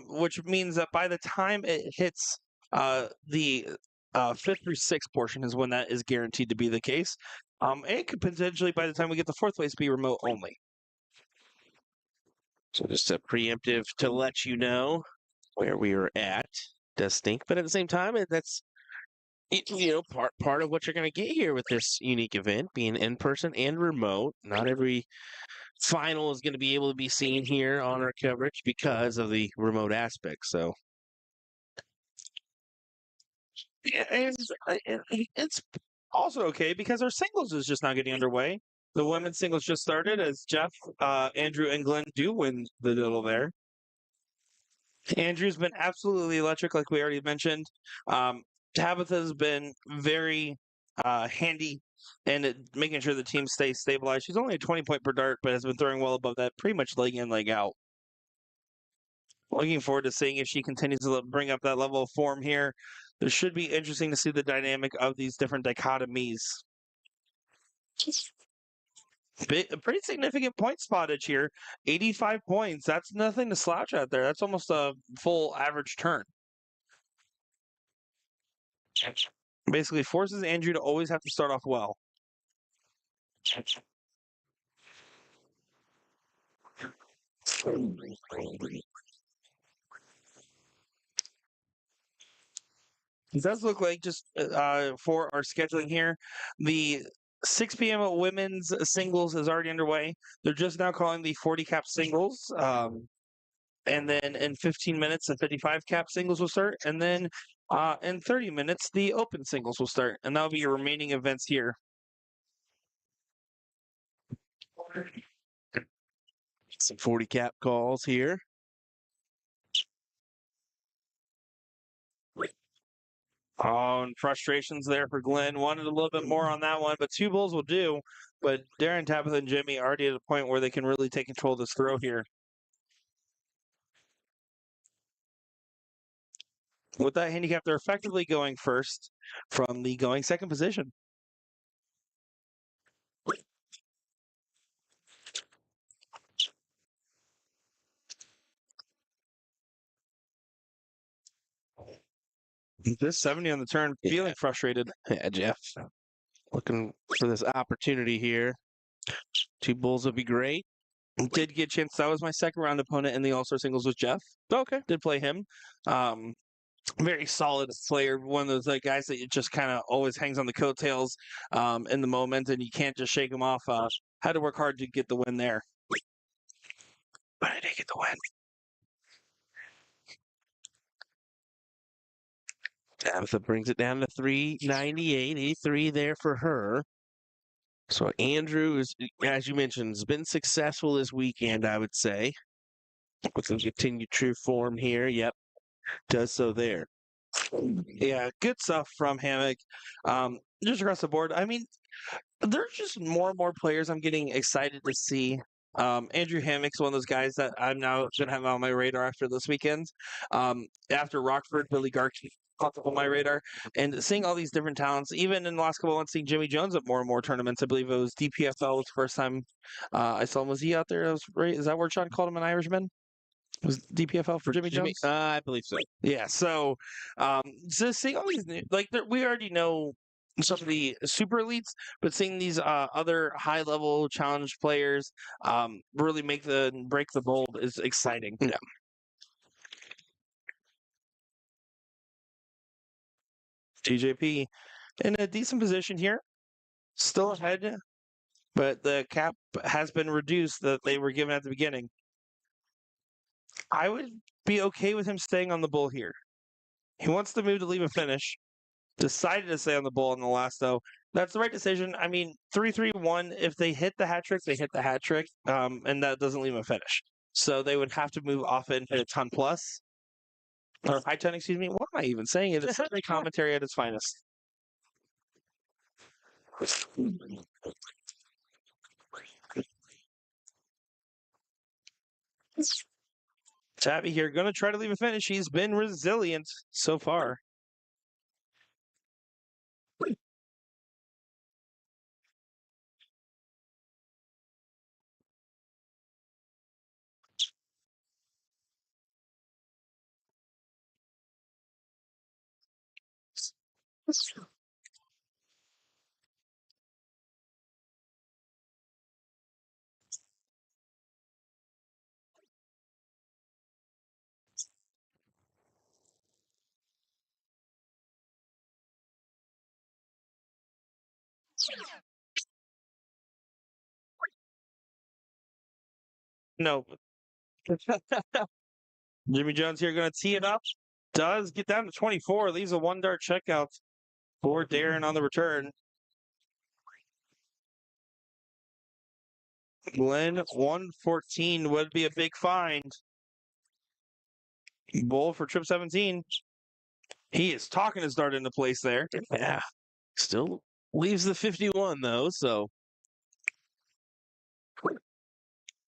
B: Which means that by the time it hits the 5th through 6th portion is when that is guaranteed to be the case. And it could potentially, by the time we get to 4th place, be remote only.
C: so just a preemptive to let you know where we are at. Does stink, but at the same time, that's part of what you're going to get here with this unique event, being in person and remote. Not every final is going to be able to be seen here on our coverage because of the remote aspect. So
B: And it's also okay because our singles is just not getting underway. The women's singles just started as Jeff, Andrew, and Glenn do win the little there. Andrew's been absolutely electric, like we already mentioned. Tabitha's been very handy and making sure the team stays stabilized. She's only a 20-point per dart, but has been throwing well above that, pretty much leg in, leg out. Looking forward to seeing if she continues to bring up that level of form here. It should be interesting to see the dynamic of these different dichotomies. A pretty significant point spottage here. 85 points. That's nothing to slouch at there. That's almost a full average turn. Basically forces Andrew to always have to start off well. It does look like, just for our scheduling here, the 6 p.m. women's singles is already underway. They're just now calling the 40 cap singles. And then in 15 minutes, the 55 cap singles will start. And then in 30 minutes, the open singles will start. And that'll be your remaining events here.
C: some 40 cap calls here.
B: Oh, and frustrations there for Glenn. Wanted a little bit more on that one, but 2 bulls will do. But Darren, Tabitha, and Jimmy already at a point where they can really take control of this throw here. With that handicap, they're effectively going first from the going second position. This 70 on the turn, feeling frustrated.
C: Yeah, Jeff. Looking for this opportunity here. 2 bulls would be great.
B: Did get a chance. That was my second round opponent in the All-Star singles with Jeff.
C: Okay.
B: Did play him. Very solid player. One of those guys that it just kind of always hangs on the coattails in the moment, and you can't just shake him off. Had to work hard to get the win there. But I did get the win.
C: Tabitha brings it down to 398, 83 there for her. So Andrew is, as you mentioned, has been successful this weekend, I would say. With some continued true form here. Yep. Does so there.
B: Yeah, good stuff from Hammock. Just across the board. I mean, there's just more and more players I'm getting excited to see. Andrew Hammock's one of those guys that I'm now going to have on my radar after this weekend. After Rockford, Billy Garkey popped up on my radar. And seeing all these different talents, even in the last couple of months, seeing Jimmy Jones at more and more tournaments. I believe it was DPFL was the first time I saw him. Was he out there? Is that where Sean called him an Irishman? Was DPFL for Jimmy Jones?
C: I believe so.
B: Yeah, so seeing all these, we already know some of the super elites, but seeing these other high level challenge players really break the mold is exciting.
C: Yeah.
B: TJP in a decent position here. Still ahead, but the cap has been reduced that they were given at the beginning. I would be okay with him staying on the bull here. He wants to move to leave a finish. Decided to stay on the bull in the last, though. That's the right decision. I mean, 3-3-1. If they hit the hat trick, they hit the hat trick, and that doesn't leave them a finish. So they would have to move off it and hit a ton plus. Or high ton, excuse me. What am I even saying? It's Sunday commentary at its finest. Tabby here, going to try to leave a finish. He's been resilient so far. No. Jimmy Jones here going to tee it up. Does get down to 24. Leaves a one dart checkout for Darren on the return. Glenn 114 would be a big find. Bull for trip 17. He is talking his dart into place there.
C: Yeah. Still leaves the 51, though, so.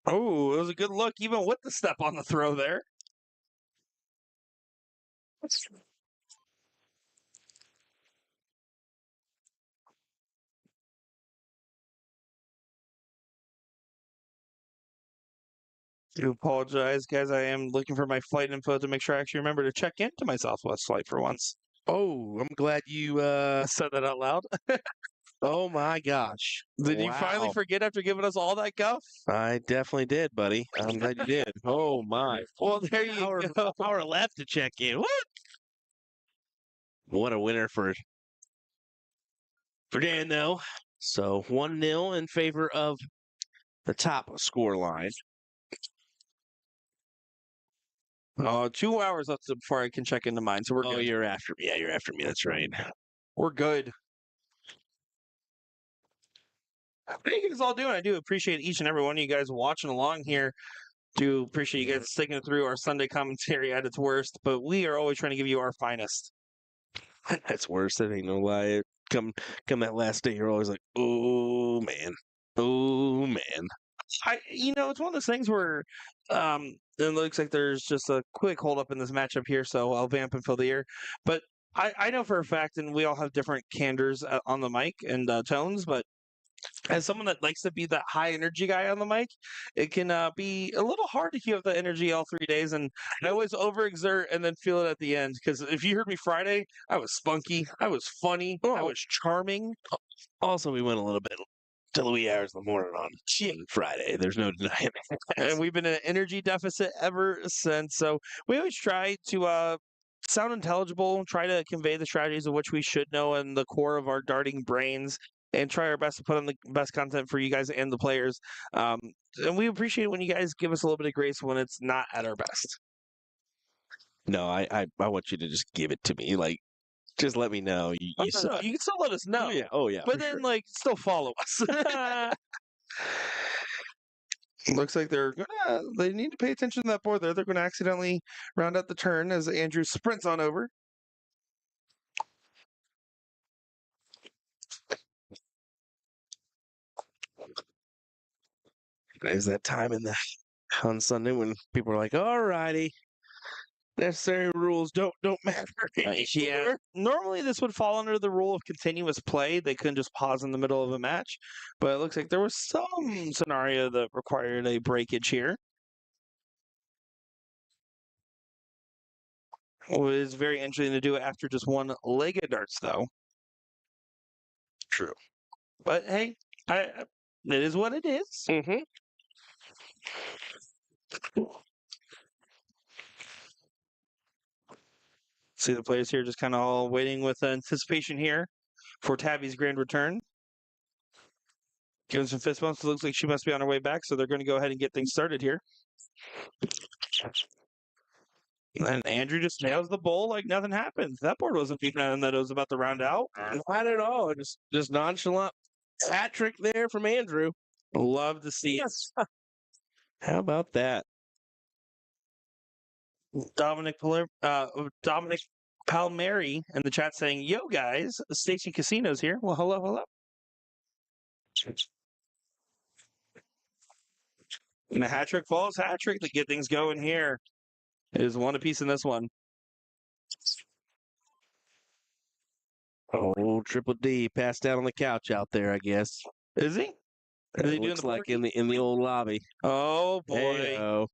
B: Oh, it was a good look, even with the step on the throw there. Do apologize, guys. I am looking for my flight info to make sure I actually remember to check into my Southwest flight for once.
C: Oh, I'm glad you
B: Said that out loud.
C: oh my gosh.
B: Did you finally
C: Wow.
B: forget after giving us all that guff?
C: I definitely did, buddy. I'm glad you did. Oh my.
B: Well, there you go.
C: Hour left to check in. What a winner for Dan, though. So 1-0 in favor of the top score line.
B: 2 hours left before I can check into mine, so we're
C: Oh,
B: good.
C: you're after me. Yeah, you're after me. That's right.
B: We're good. Thank you guys all doing. I do appreciate each and every one of you guys watching along here. Do appreciate you guys sticking through our Sunday commentary at its worst, but we are always trying to give you our finest.
C: That's worse. That ain't no lie. Come that last day, you're always like, oh man, oh man.
B: It's one of those things where it looks like there's just a quick hold up in this matchup here, so I'll vamp and fill the ear. But I know for a fact, and we all have different candors on the mic and tones, but as someone that likes to be that high energy guy on the mic, it can be a little hard to keep up the energy all 3 days. And I always overexert and then feel it at the end. Because if you heard me Friday, I was spunky, I was funny, I was charming.
C: Also, we went a little bit till the wee hours of the morning on Friday. There's no denying it.
B: And we've been in an energy deficit ever since. So we always try to sound intelligible, try to convey the strategies of which we should know in the core of our darting brains, and try our best to put on the best content for you guys and the players. And we appreciate it when you guys give us a little bit of grace when it's not at our best.
C: No, I want you to just give it to me. Like, just let me know. You
B: You can still let us know.
C: Oh yeah.
B: But then, still follow us. Looks like they need to pay attention to that board there. They're going to accidentally round out the turn as Andrew sprints on over.
C: There's that time on Sunday when people are like, "All righty, necessary rules don't matter."
B: Yeah. Normally, this would fall under the rule of continuous play. They couldn't just pause in the middle of a match. But it looks like there was some scenario that required a breakage here. It was very interesting to do it after just one leg of darts, though.
C: True.
B: But hey, it is what it is.
C: Mm-hmm.
B: See the players here just kind of all waiting with anticipation here for Tabby's grand return. Giving some fist bumps. It looks like she must be on her way back, so they're going to go ahead and get things started here. And Andrew just nails the bowl like nothing happened. That board wasn't beaten out and that it was about to round out.
C: Not at all. Just nonchalant hat trick there from Andrew.
B: Love to see it.
C: How about that?
B: Dominic Palmieri in the chat saying, "Yo guys, Stacy Casinos here." Well, hello, hello. And a hat trick falls, hat trick to get things going here. It is one apiece in this one.
C: Oh, Triple D passed out on the couch out there, I guess.
B: Is he? Is he
C: It
B: doing
C: looks
B: the
C: like
B: porky?
C: in the old lobby.
B: Oh boy.
C: Hey-o.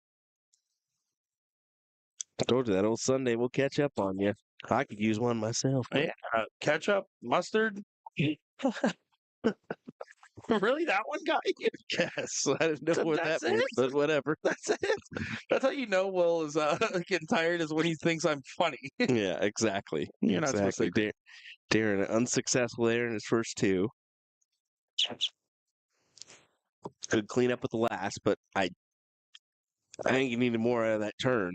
C: Told you that old Sunday will catch up on you. I could use one myself.
B: Yeah. Ketchup, mustard. Really, that one guy?
C: Yes, I didn't know what that
B: That's
C: meant,
B: it?
C: but whatever.
B: That's it. That's how you know Will is getting tired, is when he thinks I'm funny.
C: Yeah, exactly.
B: You're not supposed to.
C: Exactly. Darren unsuccessful there in his first two. Could clean up with the last, but I think you needed more out of that turn.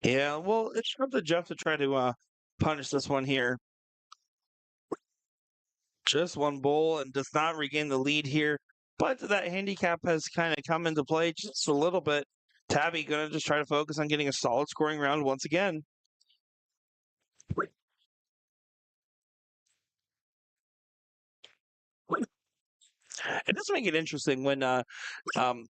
B: Yeah, well, it's up to Jeff to try to punish this one here. Just one bowl and does not regain the lead here. But that handicap has kind of come into play just a little bit. Tabby going to just try to focus on getting a solid scoring round once again. It does make it interesting when, how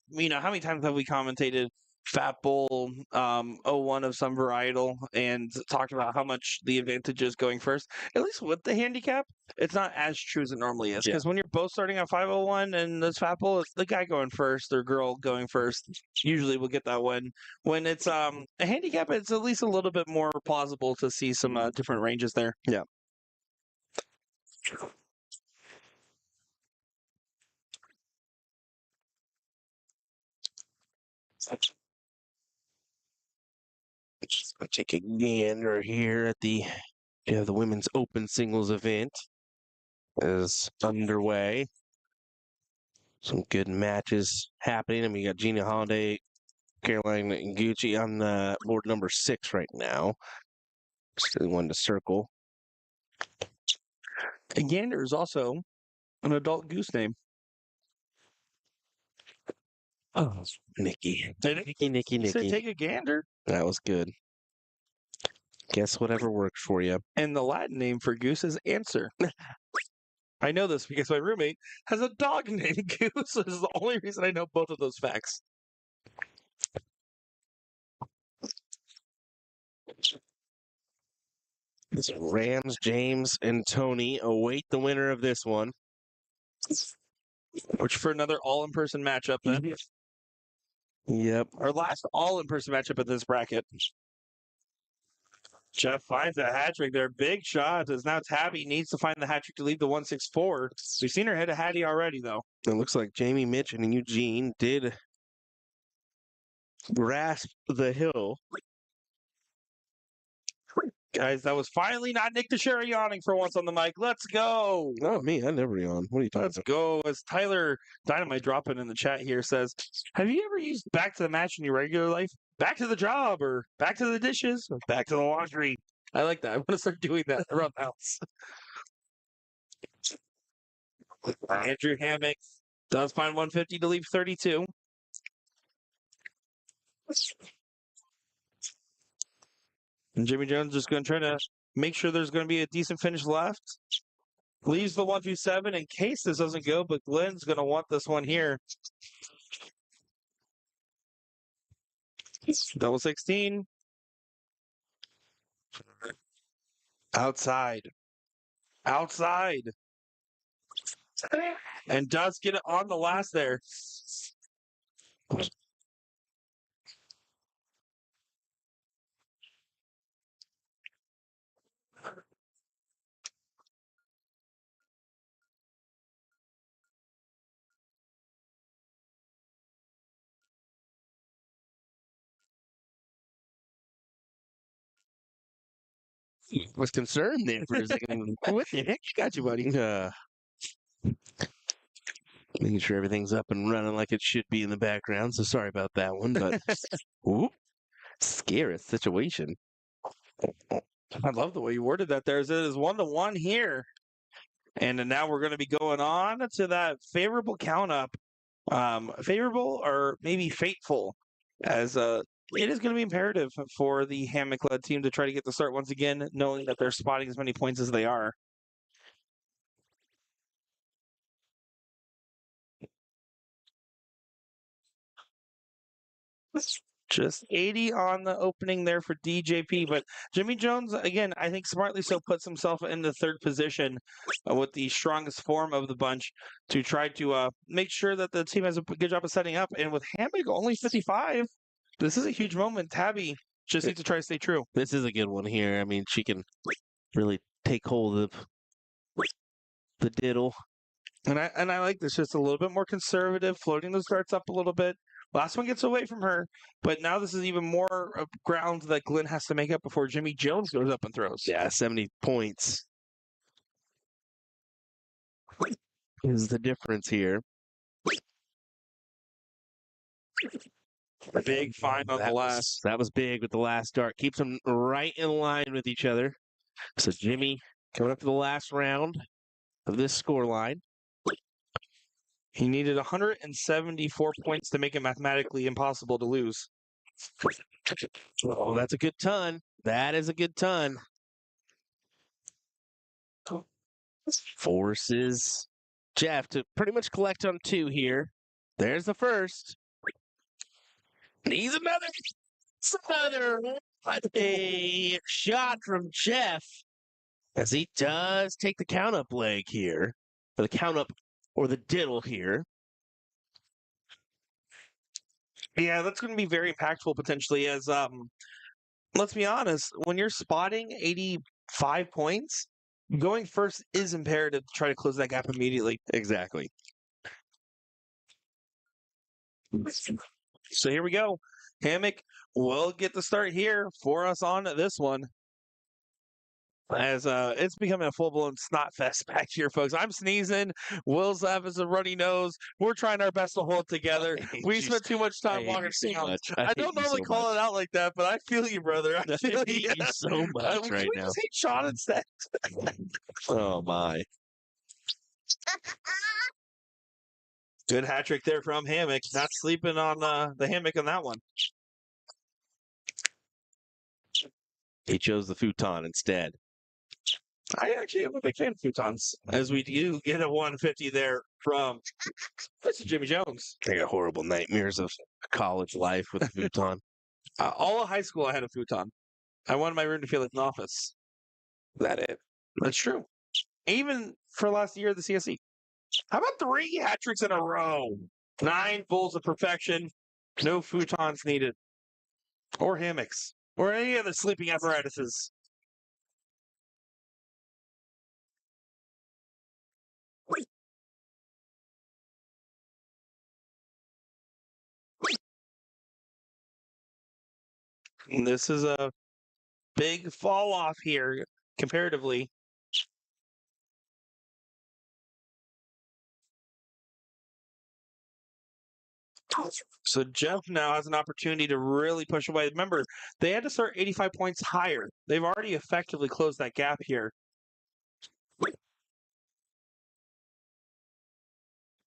B: many times have we commentated Fat Bowl 01 of some varietal and talked about how much the advantage is going first? At least with the handicap, it's not as true as it normally is. Because when you're both starting at 501 and this Fat Bowl, it's the guy going first or girl going first. Usually we'll get that one. When it's a handicap, it's at least a little bit more plausible to see some different ranges there.
C: Yeah. Just gonna take a gander here at the women's open singles event is underway. Some good matches happening. I mean, you got Gina Holiday, Caroline Gucci on the board number 6 right now. Still one to circle.
B: And gander is also an adult goose name.
C: Oh, Nikki. Nikki.
B: You said take a gander.
C: That was good. Guess whatever works for you.
B: And the Latin name for goose is answer. I know this because my roommate has a dog named Goose. This is the only reason I know both of those facts.
C: Rams, James, and Tony await the winner of this one.
B: Which for another all-in-person matchup then.
C: Yep.
B: Our last all-in-person matchup in this bracket. Jeff finds a hat trick there. Big shot as now Tabby needs to find the hat trick to leave the 164. We've seen her hit a hattie already, though.
C: It looks like Jamie, Mitch, and Eugene did grasp the hill.
B: Guys, that was finally not Nick DeShera yawning for once on the mic. Let's go.
C: Not me. I never yawn. What are you talking
B: Let's go. As Tyler Dynamite dropping in the chat here says, have you ever used back to the match in your regular life? Back to the job or back to the dishes or back to the laundry. I like that. I want to start doing that around the house. Andrew Hammock does find 150 to leave 32. And Jimmy Jones just going to try to make sure there's going to be a decent finish left. Leaves the 127 in case this doesn't go, but Glenn's going to want this one here. Double 16. Outside. Outside. And does get it on the last there.
C: Was concerned there for a second. What the heck got you, buddy? Making sure everything's up and running like it should be in the background. So sorry about that one, but ooh, scary situation.
B: I love the way you worded that there. It is 1-1 here. And then now we're going to be going on to that favorable count up. Favorable or maybe fateful, as it is going to be imperative for the Hammock-led team to try to get the start once again, knowing that they're spotting as many points as they are. Just 80 on the opening there for DJP, but Jimmy Jones, again, I think smartly so puts himself in the third position with the strongest form of the bunch to try to make sure that the team has a good job of setting up. And with Hammock only 55, this is a huge moment. Tabby just needs to try to stay true.
C: This is a good one here. I mean, she can really take hold of the diddle.
B: And I like this, just a little bit more conservative, floating the starts up a little bit. Last one gets away from her, but now this is even more ground that Glenn has to make up before Jimmy Jones goes up and throws.
C: Yeah, 70 points is the difference here.
B: Big find on the last.
C: That was big with the last dart. Keeps them right in line with each other. So Jimmy coming up to the last round of this score line.
B: He needed 174 points to make it mathematically impossible to lose.
C: Oh, that's a good ton. That is a good ton. Forces Jeff to pretty much collect on 2 here. There's the first. Needs another. What a shot from Jeff, as he does take the count up leg here, or the count up, or the diddle here.
B: Yeah, that's going to be very impactful potentially, as let's be honest, when you're spotting 85 points, going first is imperative to try to close that gap immediately.
C: Exactly.
B: So here we go. Hammock will get the start here for us on this one. As it's becoming a full-blown snot fest back here, folks. I'm sneezing. Will's having a runny nose. We're trying our best to hold together. We spent too much time walking around. I don't normally call it out like that, but I feel you, brother. I feel
C: you so much right now.
B: Just hate Sean instead.
C: Oh my!
B: Good hat trick there from Hammock. Not sleeping on the hammock on that one.
C: He chose the futon instead.
B: I actually am a big fan of futons, as we do get a 150 there from Mr. Jimmy Jones.
C: I got horrible nightmares of college life with a futon.
B: All of high school, I had a futon. I wanted my room to feel like an office. That's true. Even for last year of the CSE. How about 3 hat tricks in a row? 9 bowls of perfection. No futons needed. Or hammocks. Or any other sleeping apparatuses. And this is a big fall off here, comparatively. So Jeff now has an opportunity to really push away. Remember, they had to start 85 points higher. They've already effectively closed that gap here.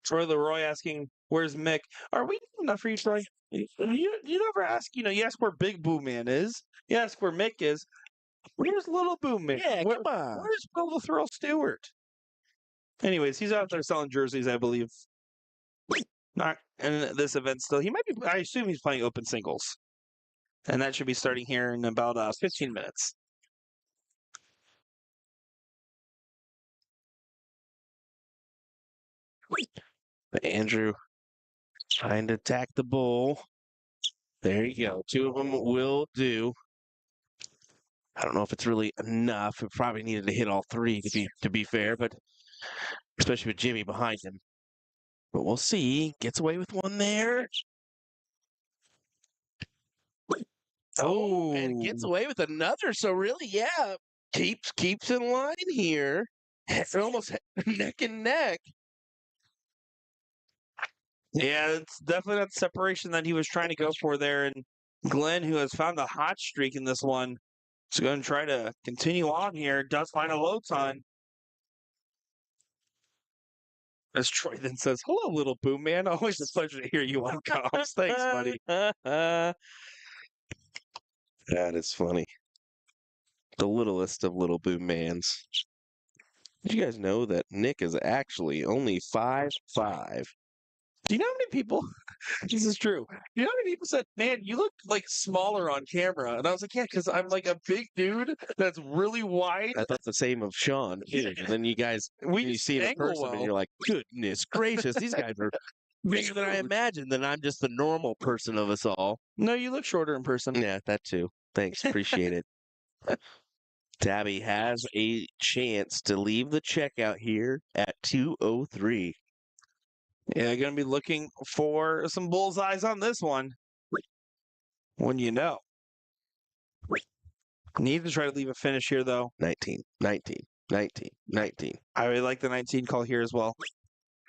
B: Troy Leroy asking, "Where's Mick?" Are we doing enough for you, Troy? You never ask. You ask where Big Boo Man is. You ask where Mick is. Where's Little Boo Man?
C: Yeah, come on.
B: Where's Bill the Thrill Stewart? Anyways, he's out there selling jerseys, I believe. Not in this event still. He might be. I assume he's playing open singles, and that should be starting here in about 15 minutes.
C: Andrew trying to attack the bull. There you go. 2 of them will do. I don't know if it's really enough. It probably needed to hit all 3 to be fair, but especially with Jimmy behind him. But we'll see. Gets away with 1 there. Oh, and gets away with another. So really, yeah, keeps in line here. It's almost neck and neck.
B: Yeah, it's definitely that separation that he was trying to go for there. And Glenn, who has found a hot streak in this one, is going to try to continue on here. Does find a low ton. As Troy then says, "Hello, little boom man. Always a pleasure to hear you on comms. Thanks, buddy."
C: That is funny. The littlest of little boom mans. Did you guys know that Nick is actually only 5'5"?
B: Do you know how many people? This is true. You know how many people said, "Man, you look like smaller on camera," and I was like, "Yeah, because I'm like a big dude that's really wide."
C: I thought the same of Sean. Too. And then you guys,
B: We
C: you
B: just
C: see him in
B: angle
C: person, and
B: well.
C: you're like, "Goodness gracious, these guys are bigger than I imagined." Then I'm just the normal person of us all.
B: No, you look shorter in person.
C: Yeah, that too. Thanks, appreciate it. Tabby has a chance to leave the checkout here at 2:03.
B: Yeah, going to be looking for some bullseyes on this one. When you know. Need to try to leave a finish here, though.
C: 19, 19, 19, 19,
B: I really like the 19 call here as well.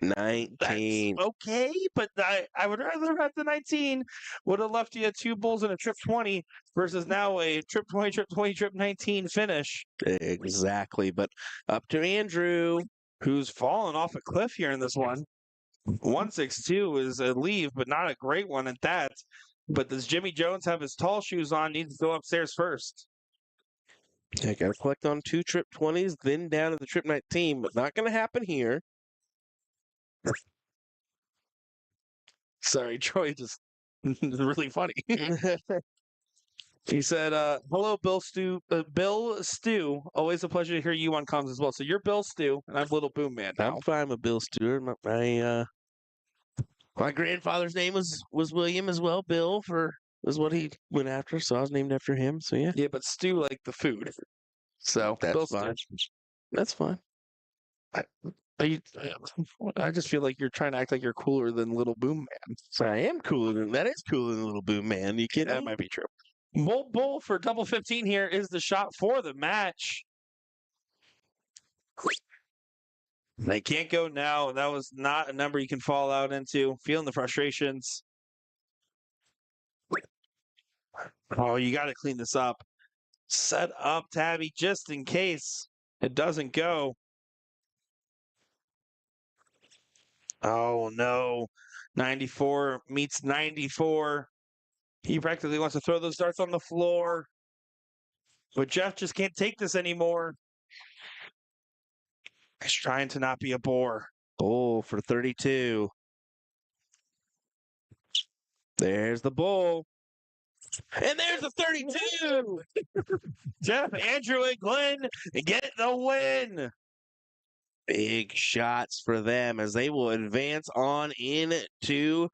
C: 19.
B: That's okay, but I would rather have the 19. Would have left you 2 bulls and a trip 20 versus now a trip 20, trip 20, trip 19 finish.
C: Exactly, but up to Andrew.
B: Who's fallen off a cliff here in this one. 162 is a leave, but not a great one at that. But does Jimmy Jones have his tall shoes on? Needs to go upstairs first.
C: I got to collect on 2 trip 20s, then down to the trip 19, but not going to happen here.
B: Sorry, Troy just really funny. He said, "Hello, Bill Stew. Bill Stew. Always a pleasure to hear you on comms as well." So you're Bill Stew, and I'm Little Boom Man now.
C: I'm fine with Bill Stewart. My grandfather's name was William as well. Bill was what he went after, so I was named after him. So yeah,
B: Yeah, but Stew like the food. So
C: that's
B: Bill
C: fine.
B: Stew.
C: That's fine.
B: I just feel like you're trying to act like you're cooler than Little Boom Man.
C: I am cooler than that. Is cooler than Little Boom Man. You kidding
B: That
C: me?
B: might be true. Bull for double 15 here is the shot for the match. They can't go now. That was not a number you can fall out into. Feeling the frustrations. Oh, you got to clean this up. Set up, Tabby, just in case it doesn't go. Oh, no. 94 meets 94. He practically wants to throw those darts on the floor. But Jeff just can't take this anymore. He's trying to not be a bore.
C: Bull for 32. There's the bull. And there's the 32.
B: Jeff, Andrew, and Glenn get the win.
C: Big shots for them as they will advance on into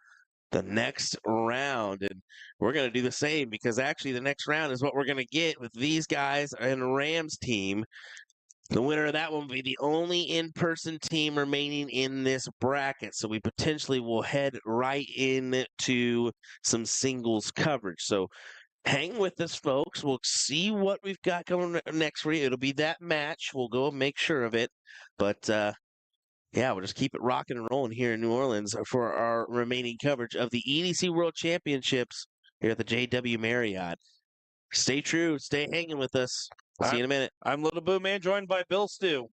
C: the next round. And we're going to do the same because actually the next round is what we're going to get with these guys and Rams team. The winner of that one will be the only in-person team remaining in this bracket. So we potentially will head right into some singles coverage. So hang with us, folks. We'll see what we've got coming next for you. It'll be that match. We'll go and make sure of it. But yeah, we'll just keep it rocking and rolling here in New Orleans for our remaining coverage of the EDC World Championships here at the JW Marriott. Stay true. Stay hanging with us. See you in a minute.
B: I'm Little Boo Man, joined by Bill Stew.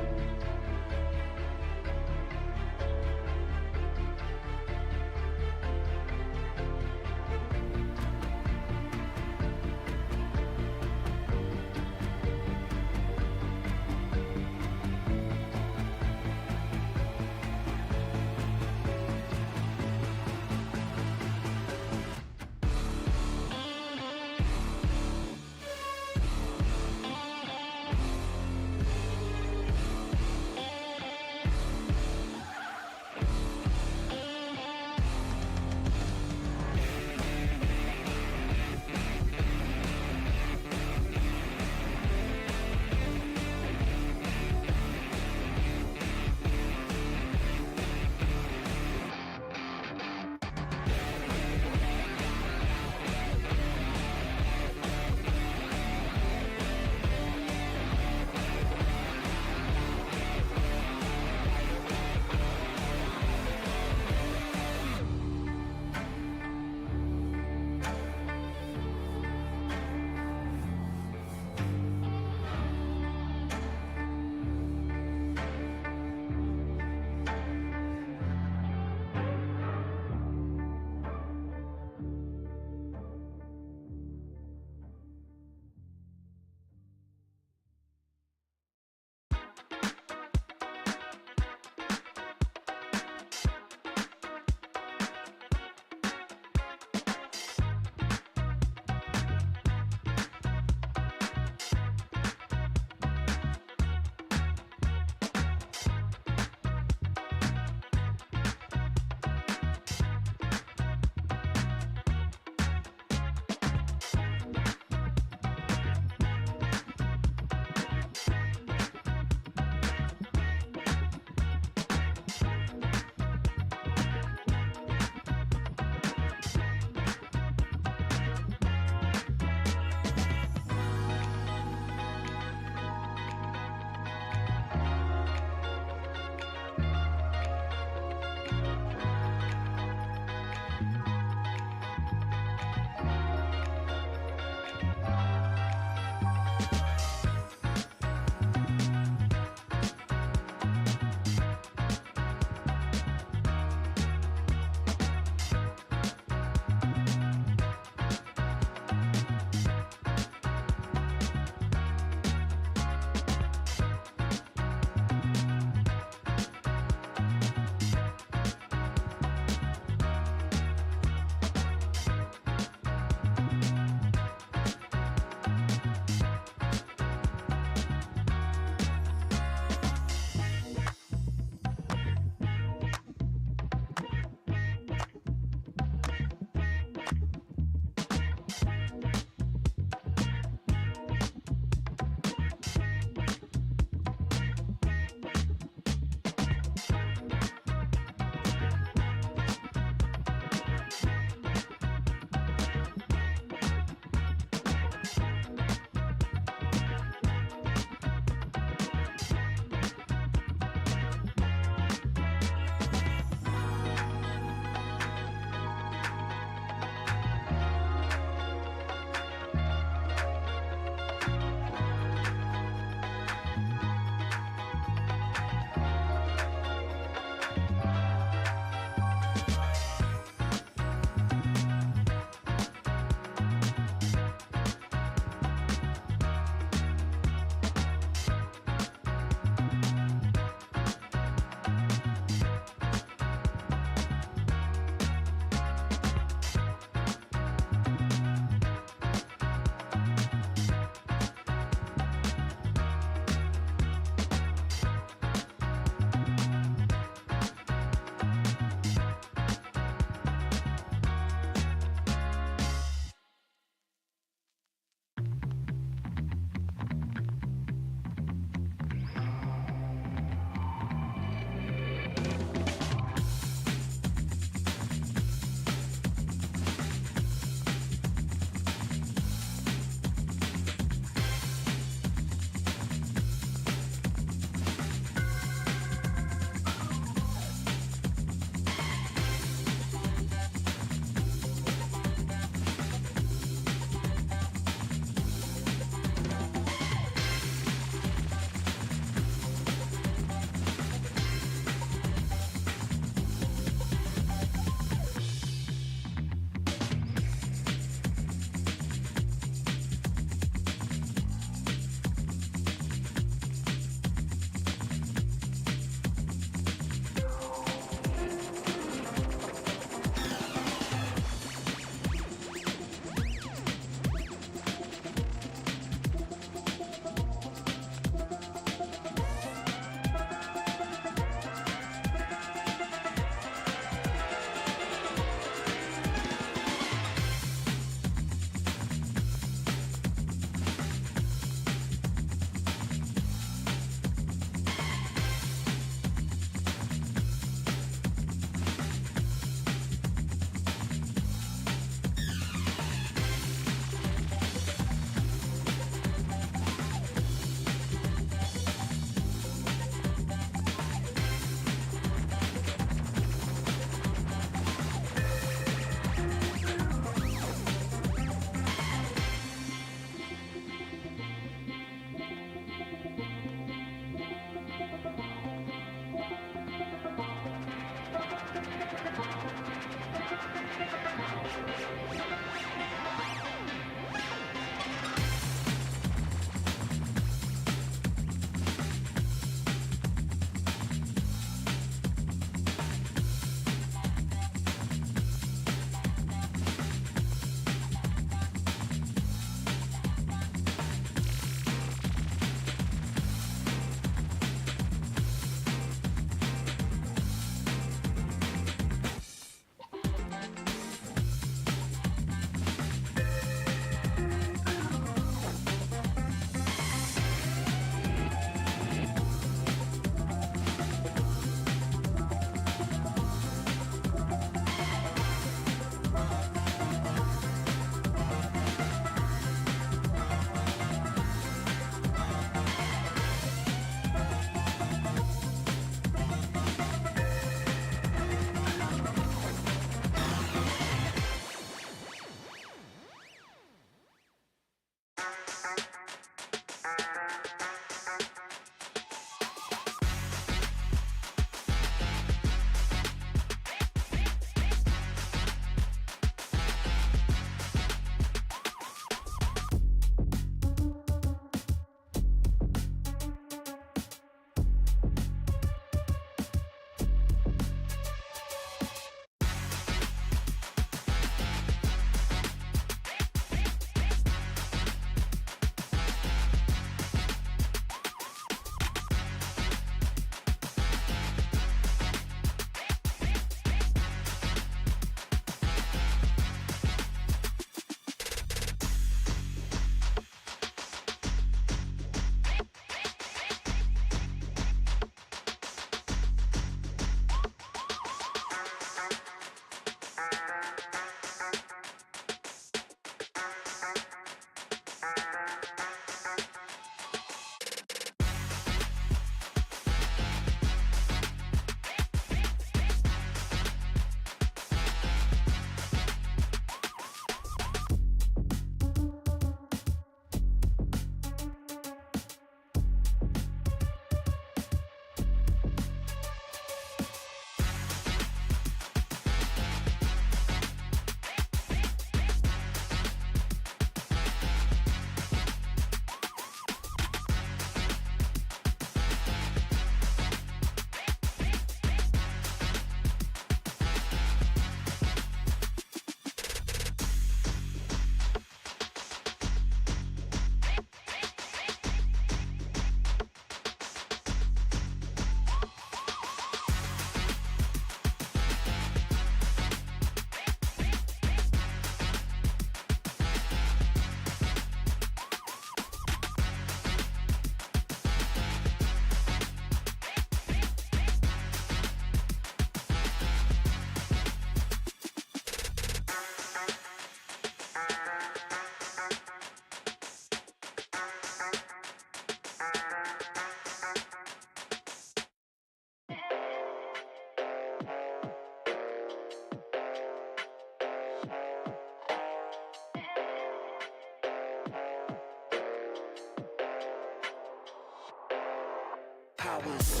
A: powers.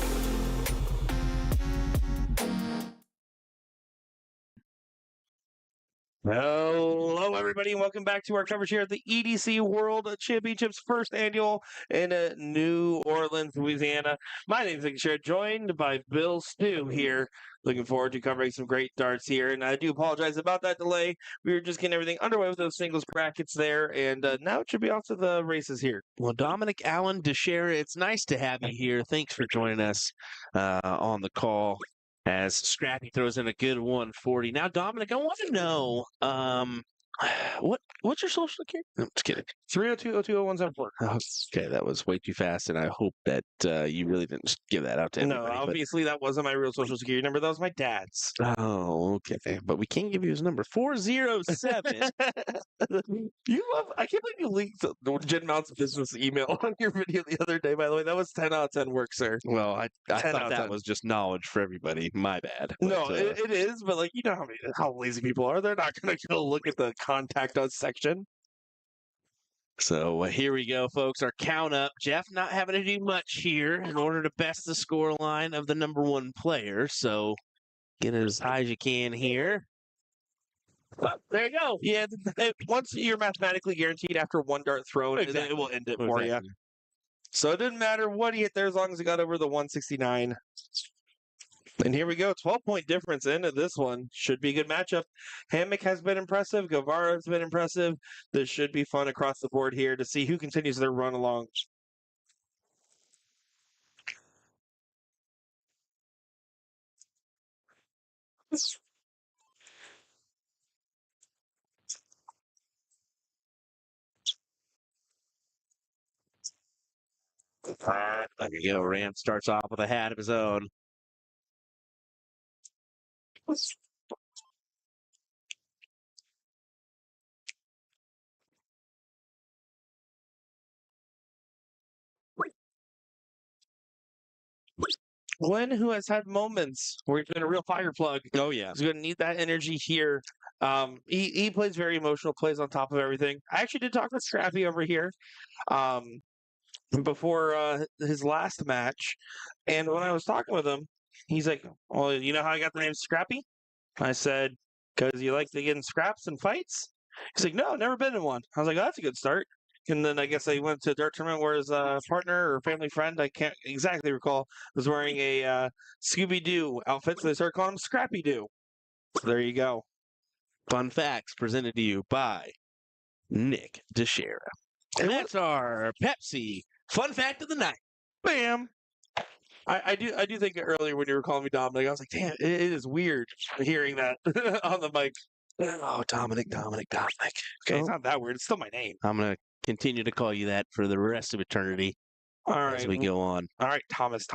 B: Hello, everybody, and welcome back to our coverage here at the EDC World Championships first annual in New Orleans, Louisiana. My name is Nick, joined by Bill Stu here. Looking forward to covering some great darts here, and I do apologize about that delay. We were just getting everything underway with those singles brackets there, and now it should be off to the races here.
C: Well, Dominic Allen DeShera, it's nice to have you here. Thanks for joining us on the call as Scrappy throws in a good 140. Now, Dominic, I want to know what's your social security? No, just kidding.
B: 302-020-174.
C: Okay, that was way too fast, and I hope that you really didn't just give that out to
B: No,
C: everybody.
B: obviously that wasn't my real social security number. That was my dad's.
C: Oh, okay. But we can't give you his number. 407.
B: I can't believe you leaked the Jen Mount's business email on your video the other day, by the way. That was 10 out of 10 work, sir.
C: Well, I
B: 10 out
C: thought
B: of
C: that
B: 10.
C: was just knowledge for everybody. My bad.
B: No,
C: But,
B: it is, but like, you know how lazy people are. They're not going to go look at the contact us section.
C: So here we go, folks. Our count up. Jeff not having to do much here in order to best the score line of the number one player. So get it as high as you can here.
B: There you go. Yeah, once you're mathematically guaranteed after one dart thrown, it will end it for you. So it didn't matter what he hit there as long as he got over the 169. And here we go, 12-point difference into this one. Should be a good matchup. Hammock has been impressive. Guevara has been impressive. This should be fun across the board here to see who continues their run along.
C: There you go. Ram starts off with a hat of his own.
B: Glenn, who has had moments where he's been a real fire plug,
C: Oh, yeah.
B: he's going to need that energy here. He plays very emotional, plays on top of everything. I actually did talk with Scrappy over here before his last match, and when I was talking with him, he's like, "Well, you know how I got the name Scrappy?" I said, "Because you like to get in scraps and fights?" He's like, "No, never been in one." I was like, "Oh, that's a good start." And then I guess I went to a dart tournament where his partner or family friend, I can't exactly recall, was wearing a Scooby-Doo outfit, so they started calling him Scrappy-Doo. So there you go.
C: Fun facts presented to you by Nick DeShera. And that's our Pepsi fun fact of the night.
B: Bam! I do think earlier when you were calling me Dominic, I was like, damn, it is weird hearing that on the mic.
C: Oh, Dominic.
B: Okay, it's not that weird. It's still my name.
C: I'm going to continue to call you that for the rest of eternity
B: All right.
C: as we go on.
B: All right, Thomas.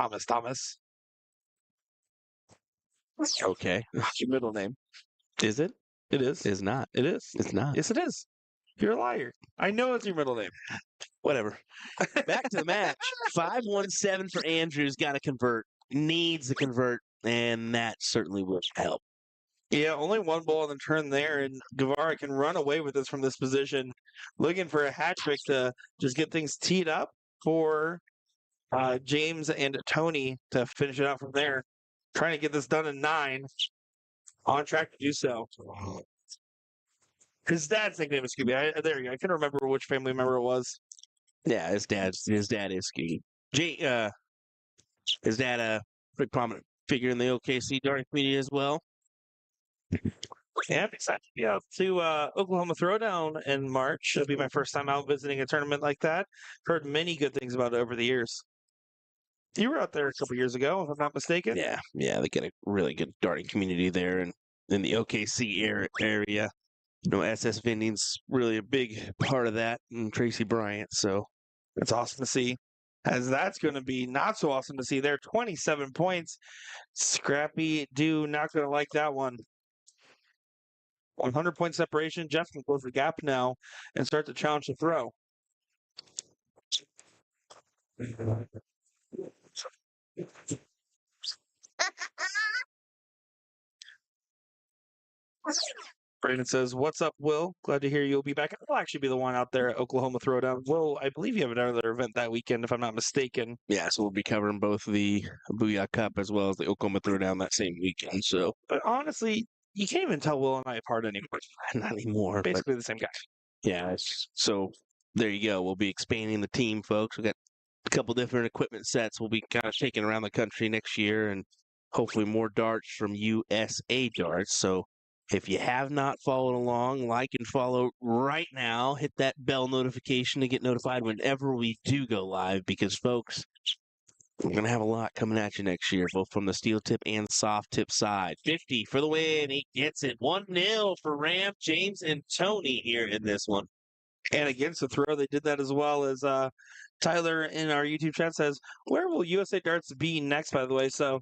C: Okay.
B: That's your middle name.
C: Is it?
B: It is.
C: It's not.
B: It is.
C: It's not.
B: Yes, it is. You're a liar. I know it's your middle name.
C: Whatever. Back to the match. 517 for Andrews. Got to convert. Needs to convert. And that certainly will help.
B: Yeah, only one ball in the turn there, and Guevara can run away with this from this position, looking for a hat trick to just get things teed up for James and Tony to finish it out from there. Trying to get this done in 9. On track to do so. His dad's nickname is Scooby. There you go. I couldn't remember which family member it was.
C: Yeah, his dad is ski. His dad a pretty prominent figure in the OKC darting community as well.
B: Yeah, I'm excited to be out to Oklahoma Throwdown in March. It'll be my first time out visiting a tournament like that. Heard many good things about it over the years. You were out there a couple years ago, if I'm not mistaken.
C: Yeah, they get a really good darting community there and in the OKC area. You know, SS Vending's really a big part of that, and Tracy Bryant. So
B: it's awesome to see. As that's going to be not so awesome to see there. 27 points. Scrappy Dew not going to like that one. 100-point separation. Jeff can close the gap now and start to challenge the throw. Brandon says, "What's up, Will? Glad to hear you'll be back. I'll actually be the one out there at Oklahoma Throwdown. Will, I believe you have another event that weekend, if I'm not mistaken."
C: Yeah, so we'll be covering both the Booyah Cup as well as the Oklahoma Throwdown that same weekend. So
B: But honestly, you can't even tell Will and I apart anymore.
C: not anymore, but
B: Basically the same guy.
C: yeah. So there you go. We'll be expanding the team, folks. We got a couple different equipment sets. We'll be kind of taking around the country next year, and hopefully more darts from USA Darts. So if you have not followed along, like and follow right now. Hit that bell notification to get notified whenever we do go live, because folks, we're going to have a lot coming at you next year, both from the steel tip and soft tip side. 50 for the win. He gets it. 1-0 for Ram, James, and Tony here in this one.
B: And against the throw, they did that as well as Tyler in our YouTube chat says, "Where will USA Darts be next?" By the way, so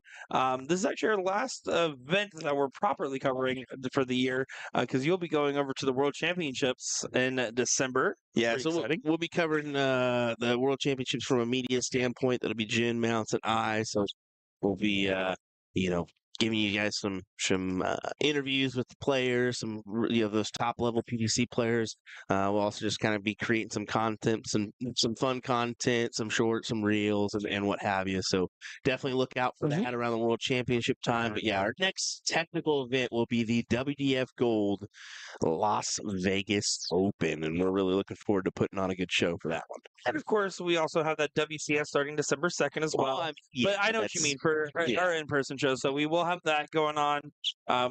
B: this is actually our last event that we're properly covering for the year, because you'll be going over to the World Championships in December.
C: Yeah,
B: Pretty
C: so
B: exciting.
C: we'll be covering the World Championships from a media standpoint. That'll be Jin, Mounts, and I. So we'll be, giving you guys some interviews with the players, those top level PDC players. We'll also just kind of be creating some content, some fun content, some shorts, some reels, and what have you. So definitely look out for that around the World Championship time. But yeah, our next technical event will be the WDF Gold Las Vegas Open, and we're really looking forward to putting on a good show for that one.
B: And of course, we also have that WCS starting December 2nd as well. But I know what you mean for our in-person shows. So we will have that going on.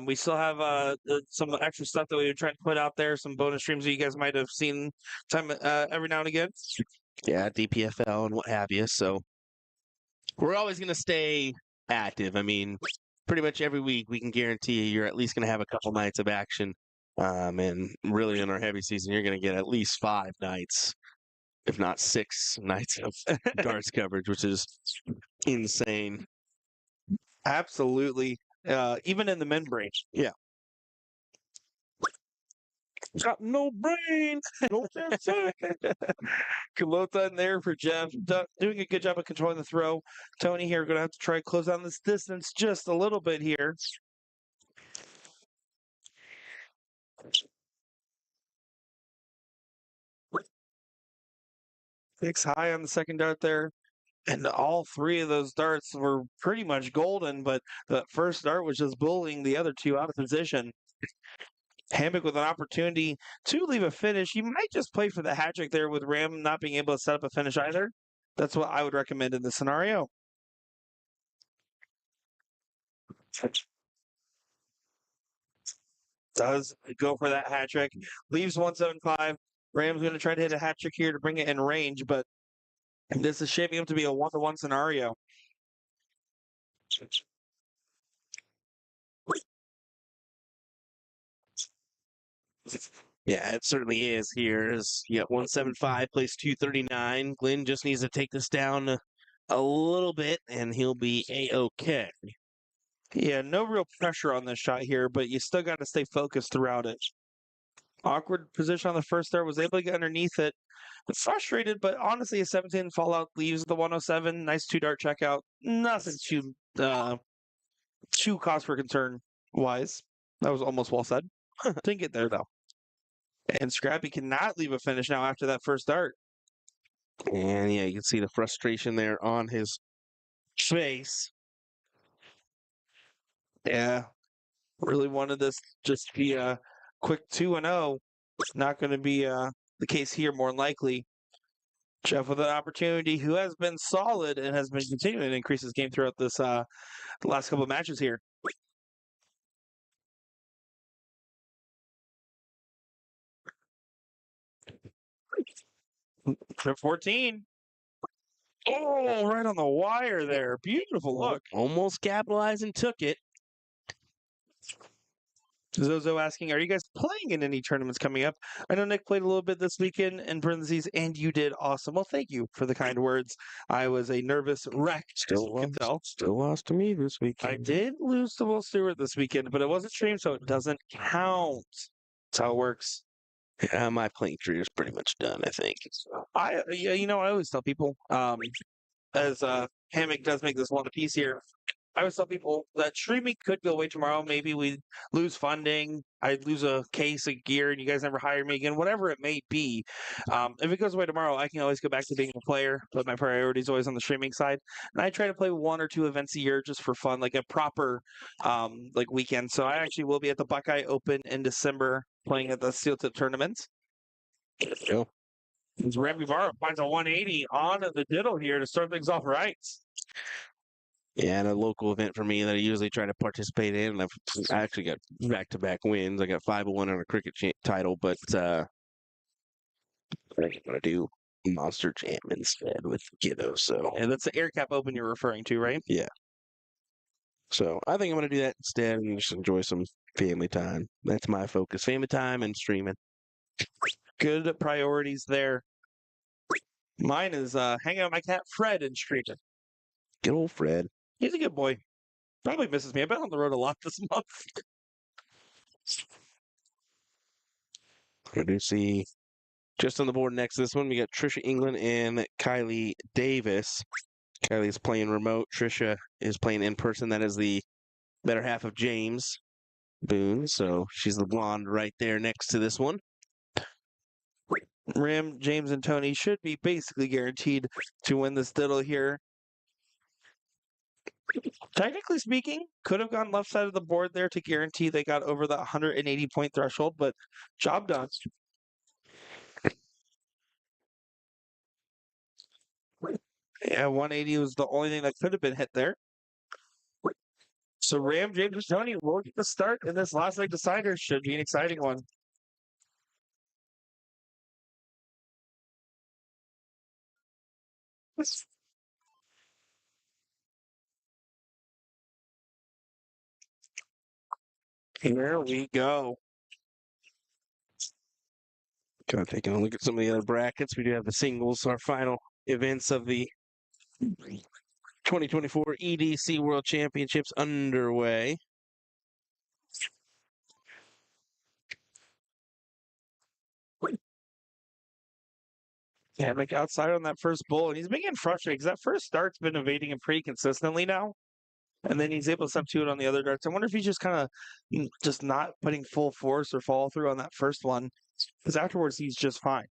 B: We still have some extra stuff that we were trying to put out there, some bonus streams that you guys might have seen every now and again.
C: Yeah, DPFL and what have you. So we're always going to stay active. I mean, pretty much every week we can guarantee you're at least going to have a couple nights of action. And really in our heavy season, you're going to get at least 5 nights, if not 6 nights of darts coverage, which is insane.
B: Absolutely. Even in the membrane.
C: Yeah.
B: Got no brain. No Kalota in there for Jeff. Doing a good job of controlling the throw. Tony here going to have to try to close down this distance just a little bit here. Picks high on the second dart there. And all 3 of those darts were pretty much golden, but the first dart was just bullying the other 2 out of position. Hammock with an opportunity to leave a finish. You might just play for the hat trick there with Ram not being able to set up a finish either. That's what I would recommend in this scenario. Does go for that hat trick. Leaves 175. Ram's going to try to hit a hat trick here to bring it in range, but this is shaping up to be a 1-to-1 scenario.
C: Yeah, it certainly is here. You got 175, plays 239. Glenn just needs to take this down a little bit, and he'll be A-OK.
B: Yeah, no real pressure on this shot here, but you still got to stay focused throughout it. Awkward position on the first dart, was able to get underneath it. Frustrated, but honestly, a 17 fallout leaves the 107. Nice 2-dart checkout. Nothing too cause for concern wise. That was almost well said. Didn't get there though. And Scrappy cannot leave a finish now after that first dart.
C: And yeah, you can see the frustration there on his face.
B: Yeah. Really wanted this just to be a quick 2-0. Not going to be the case here, more than likely. Jeff with an opportunity, who has been solid and has been continuing to increase his game throughout this the last couple of matches here. Trip 14. Oh, right on the wire there. Beautiful look.
C: Almost capitalized and took it.
B: Zozo asking, are you guys playing in any tournaments coming up? I know Nick played a little bit this weekend, in parentheses, and you did awesome. Well, thank you for the kind words. I was a nervous wreck, as you can tell.
C: Still lost to me this weekend.
B: I did lose to Will Stewart this weekend, but it wasn't streamed, so it doesn't count. That's how it works.
C: Yeah, my playing career is pretty much done, I think.
B: I always tell people, as Hammock does make this one piece here, I always tell people that streaming could go away tomorrow. Maybe we lose funding. I'd lose a case of gear and you guys never hire me again, whatever it may be. If it goes away tomorrow, I can always go back to being a player, but my priority is always on the streaming side. And I try to play 1 or 2 events a year just for fun, like a proper like weekend. So I actually will be at the Buckeye Open in December playing at the Steel Tip tournament.
C: Go.
B: As Ramsey Barr finds a 180 on the diddle here to start things off right.
C: Yeah, and a local event for me that I usually try to participate in. And I actually got back-to-back wins. I got 5-1 on a cricket title, but I think I'm gonna do Monster Jam instead with Kiddo. So
B: And that's the Air Cap Open you're referring to, right?
C: So I think I'm gonna do that instead and just enjoy some family time. That's my focus: family time and streaming.
B: Good priorities there. Mine is hanging out with my cat Fred and streaming.
C: Good old Fred.
B: He's a good boy. Probably misses me. I've been on the road a lot this month.
C: I do see just on the board next to this one, we got Trisha England and Kylie Davis. Kylie's playing remote. Trisha is playing in person. That is the better half of James Boone. So she's the blonde right there next to this one.
B: Rim, James, and Tony should be basically guaranteed to win this diddle here. Technically speaking, could have gone left side of the board there to guarantee they got over the 180 point threshold, but job done. Yeah, 180 was the only thing that could have been hit there. So Ram, James, and Tony will get the start in this last leg decider. Should be an exciting one. Here we go.
C: Kind of taking a look at some of the other brackets. We do have the singles, our final events of the 2024 EDC World Championships underway.
B: Yeah, like outside on that first bull, and he's been getting frustrated because that first start's been evading him pretty consistently now. And then he's able to substitute on the other darts. I wonder if he's just kind of just not putting full force or follow through on that first one, because afterwards he's just fine.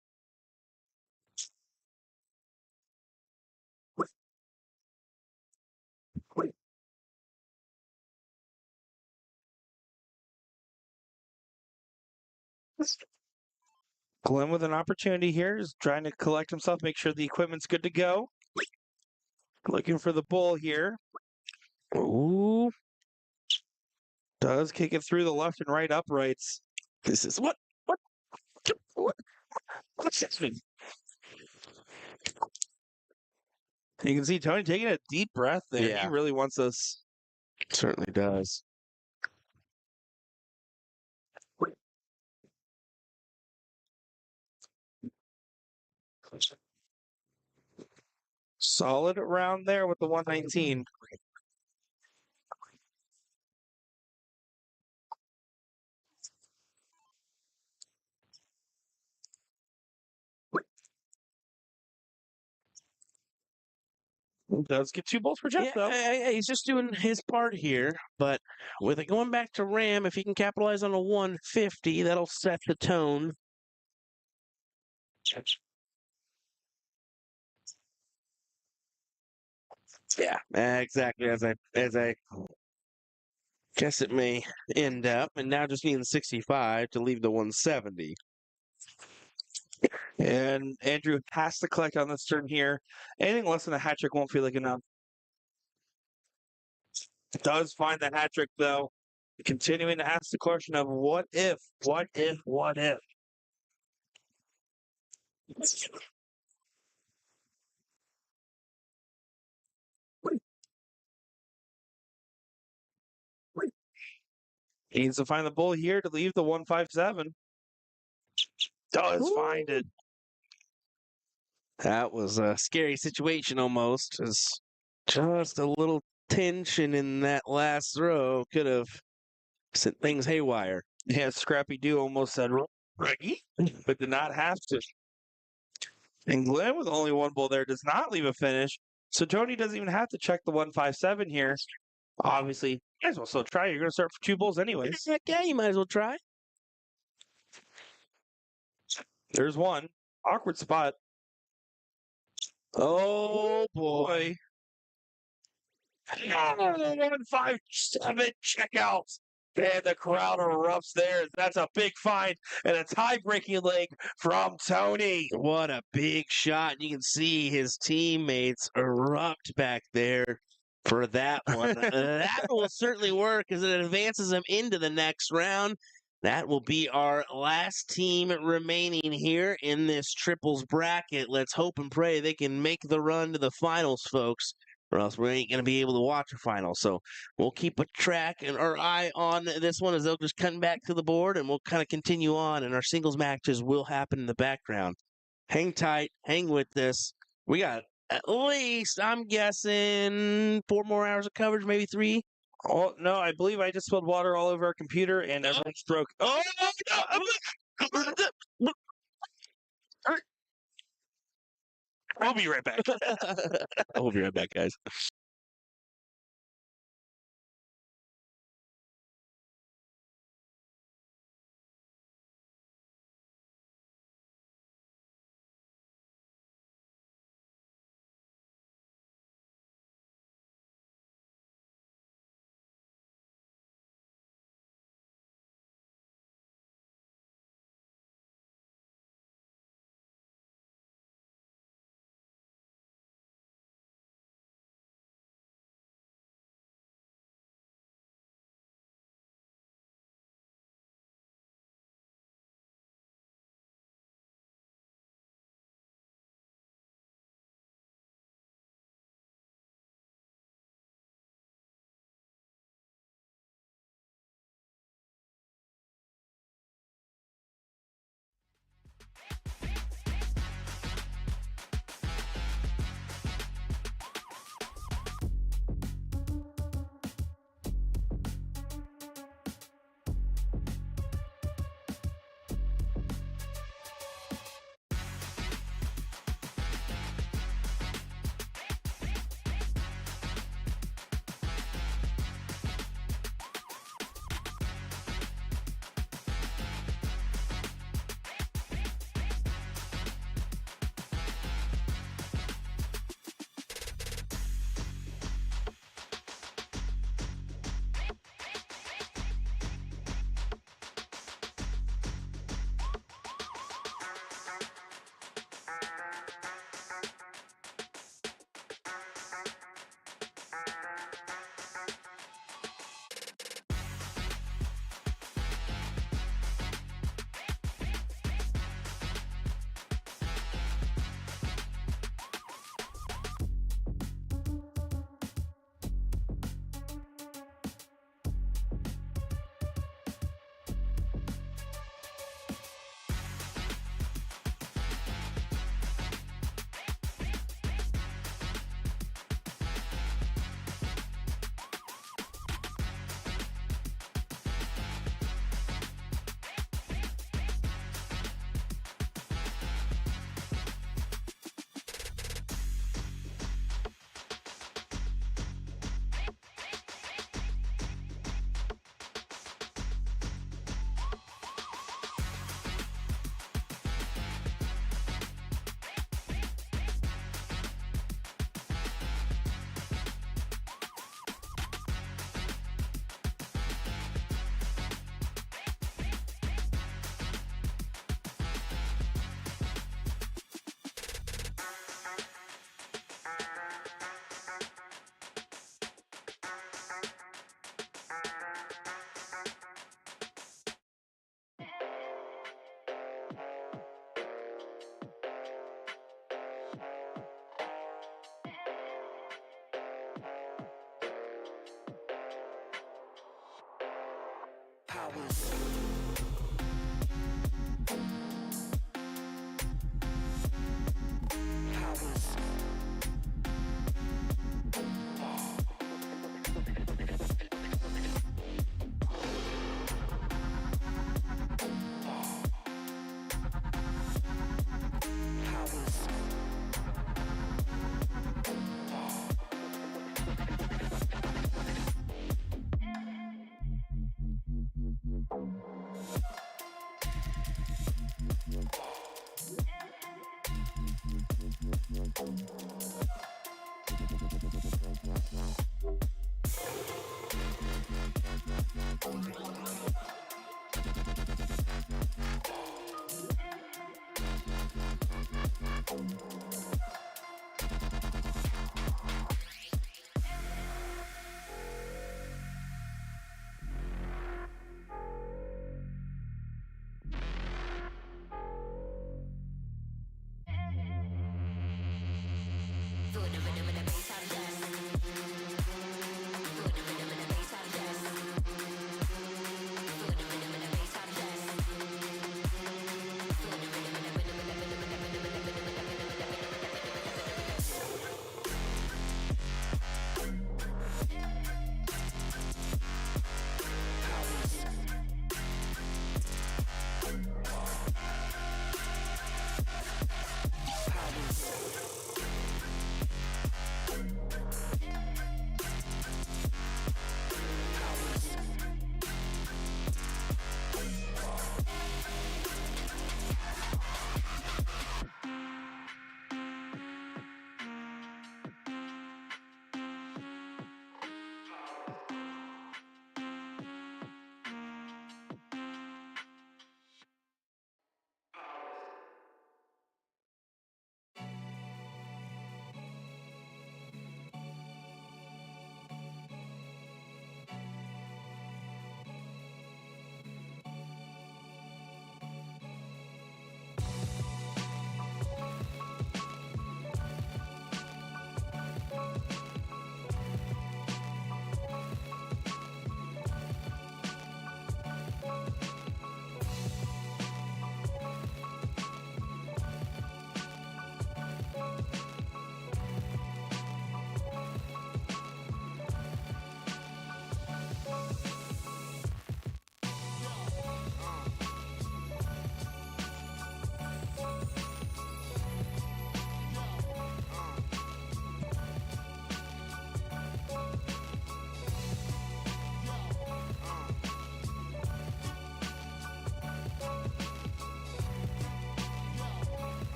B: Glenn with an opportunity here is trying to collect himself, make sure the equipment's good to go. Looking for the bull here.
C: Ooh,
B: Does kick it through the left and right uprights.
C: this is
B: What's this? You can see Tony taking a deep breath there.
C: Yeah.
B: He really wants us.
C: certainly does.
B: Solid round there with the 119. Does get 2 balls per Jeff, though.
C: He's just doing his part here. But with it going back to Ram, if he can capitalize on a 150, that'll set the tone. Yeah, exactly as I guess it may end up, and now just needing 65 to leave the 170.
B: And Andrew has to collect on this turn here. Anything less than a hat trick won't feel like enough. Does find the hat trick, though. Continuing to ask the question of what if, what if, what if. He needs to find the bull here to leave the 157. Does find it.
C: That was a scary situation almost. As just a little tension in that last throw could have sent things haywire.
B: Yeah, Scrappy Doo almost said Reggie, but did not have to. And Glenn with only 1 bull there does not leave a finish. So Tony doesn't even have to check the 157 here. Obviously, might as well still try. You're going to start for 2 bulls anyways.
C: Heck yeah, you might as well try.
B: There's one. Awkward spot.
C: Oh boy.
B: 157 checkouts. And the crowd erupts there. That's a big find and a tie-breaking leg from Tony.
C: What a big shot. You can see his teammates erupt back there for that one. That will certainly work as it advances him into the next round. That will be our last team remaining here in this triples bracket. Let's hope and pray they can make the run to the finals, folks, or else we ain't going to be able to watch a final. So we'll keep a track and our eye on this one as they'll just come back to the board, and we'll kind of continue on, and our singles matches will happen in the background. Hang tight, hang with this. We got at least, I'm guessing, 4 more hours of coverage, maybe 3.
B: Oh, no, I believe I just spilled water all over our computer and everyone's broke. Oh, no! I'll be right back.
C: I'll be right back, guys.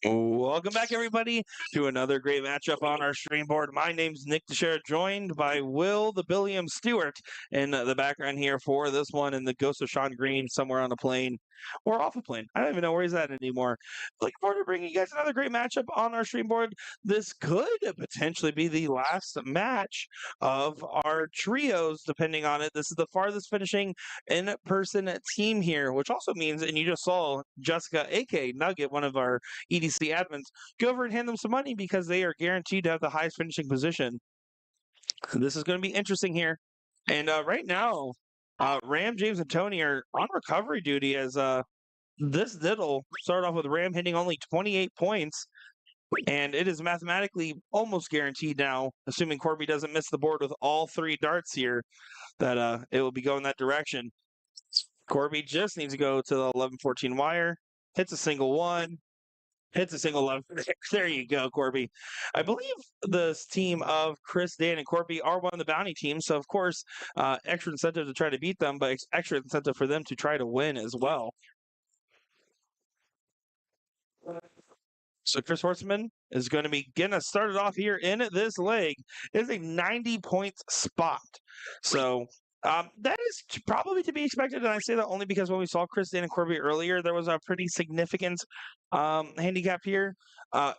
B: Welcome back, everybody, to another great matchup on our stream board. My name's Nick Teixeira, joined by Will the Billiam Stewart in the background here for this one, and the ghost of Sean Green somewhere on a plane or off a plane. I don't even know where he's at anymore. Looking forward to bringing you guys another great matchup on our stream board. This could potentially be the last match of our trios, depending on it. This is the farthest finishing in-person team here, which also means, and you just saw Jessica, aka Nugget, one of our EDC admins, go over and hand them some money because they are guaranteed to have the highest finishing position. This is going to be interesting here. And right now, Ram, James, and Tony are on recovery duty as this diddle started off with Ram hitting only 28 points. And it is mathematically almost guaranteed now, assuming Corby doesn't miss the board with all three darts here, that it will be going that direction. Corby just needs to go to the 11-14 wire, hits a single one, hits a single 11. There you go, Corby. I believe this team of Chris, Dan, and Corby are one of the bounty teams. So, of course, extra incentive to try to beat them, but extra incentive for them to try to win as well. So Chris Horseman is going to be getting us started off here in this leg. It is a 90 points spot. So that is probably to be expected. And I say that only because when we saw Chris, Dan, and Corby earlier, there was a pretty significant handicap here.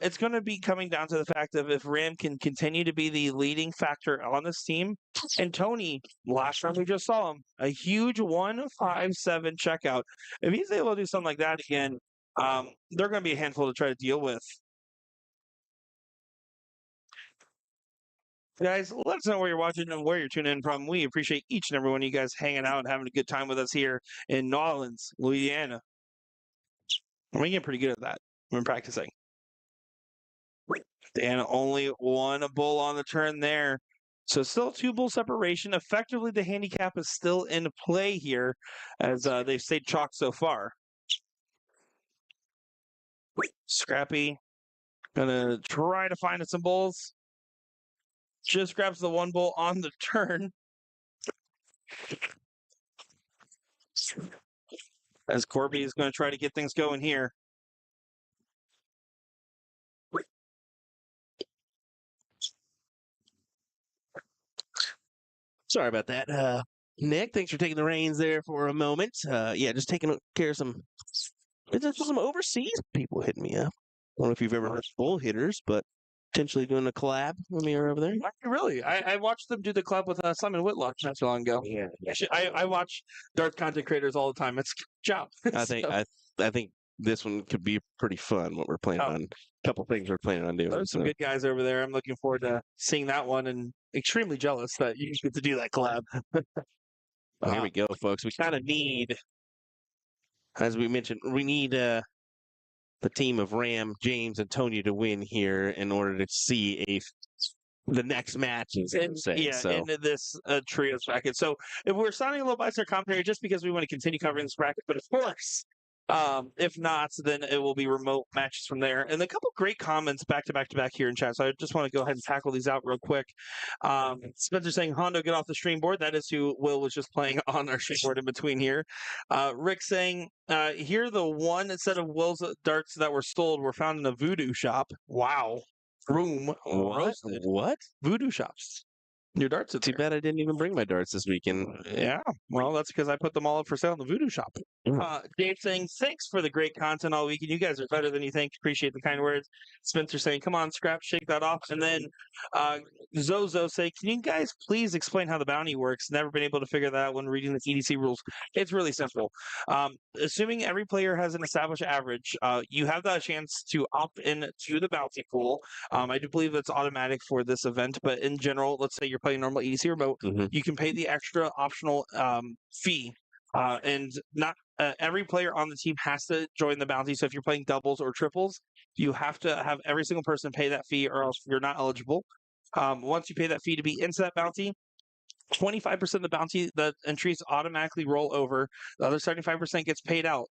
B: It's going to be coming down to the fact of if Ram can continue to be the leading factor on this team. And Tony, last round we just saw him, a huge 1-5-7 checkout. If he's able to do something like that again, they're going to be a handful to try to deal with. Guys, let us know where you're watching and where you're tuning in from. We appreciate each and every one of you guys hanging out and having a good time with us here in New Orleans, Louisiana. We get pretty good at that when practicing. Dan only one bull on the turn there. So still 2 bull separation. Effectively, the handicap is still in play here as they've stayed chalk so far. Scrappy gonna try to find some bulls. Just grabs the one bull on the turn. As Corby is going to try to get things going here.
C: Sorry about that. Nick, thanks for taking the reins there for a moment. Yeah, just taking care of some overseas people hitting me up. I don't know if you've ever heard of bull hitters, but potentially doing a collab when we were over there.
B: Really, I watched them do the club with Simon Whitlock not too long ago.
C: Yeah,
B: I watch darts content creators all the time. It's a job.
C: I think this one could be pretty fun. What we're planning on, a couple things we're planning on doing.
B: There's some good guys over there. I'm looking forward to seeing that one, and extremely jealous that you get to do that collab.
C: Here we go, folks. We kind of need, as we mentioned, we need the team of Ram, James, and Tony to win here in order to see the next match.
B: In this trios bracket. So if we're sounding a little biased in our commentary, just because we want to continue covering this bracket, but of course, if not, then it will be remote matches from there. And a couple great comments back to back here in chat. So I just want to go ahead and tackle these out real quick. Spencer saying, Hondo, get off the stream board. That is who Will was just playing on our stream board in between here. Rick saying, here the one set of Will's darts that were sold were found in a voodoo shop. Wow. Room roasted.
C: What?
B: Voodoo shops. Your darts are
C: Too bad I didn't even bring my darts this weekend.
B: Yeah, well, that's because I put them all up for sale in the Voodoo shop. Dave saying, thanks for the great content all weekend. You guys are better than you think. Appreciate the kind words. Spencer saying, come on, Scrap, shake that off. And then Zozo saying, can you guys please explain how the bounty works? Never been able to figure that out when reading the EDC rules. It's really simple. Assuming every player has an established average, you have that chance to opt in to the bounty pool. I do believe that's automatic for this event, but in general, let's say you're playing normal EDC remote, you can pay the extra optional fee, and not every player on the team has to join the bounty. So if you're playing doubles or triples, you have to have every single person pay that fee, or else you're not eligible. Once you pay that fee to be into that bounty, 25% of the bounty, the entries automatically roll over. The other 75% gets paid out.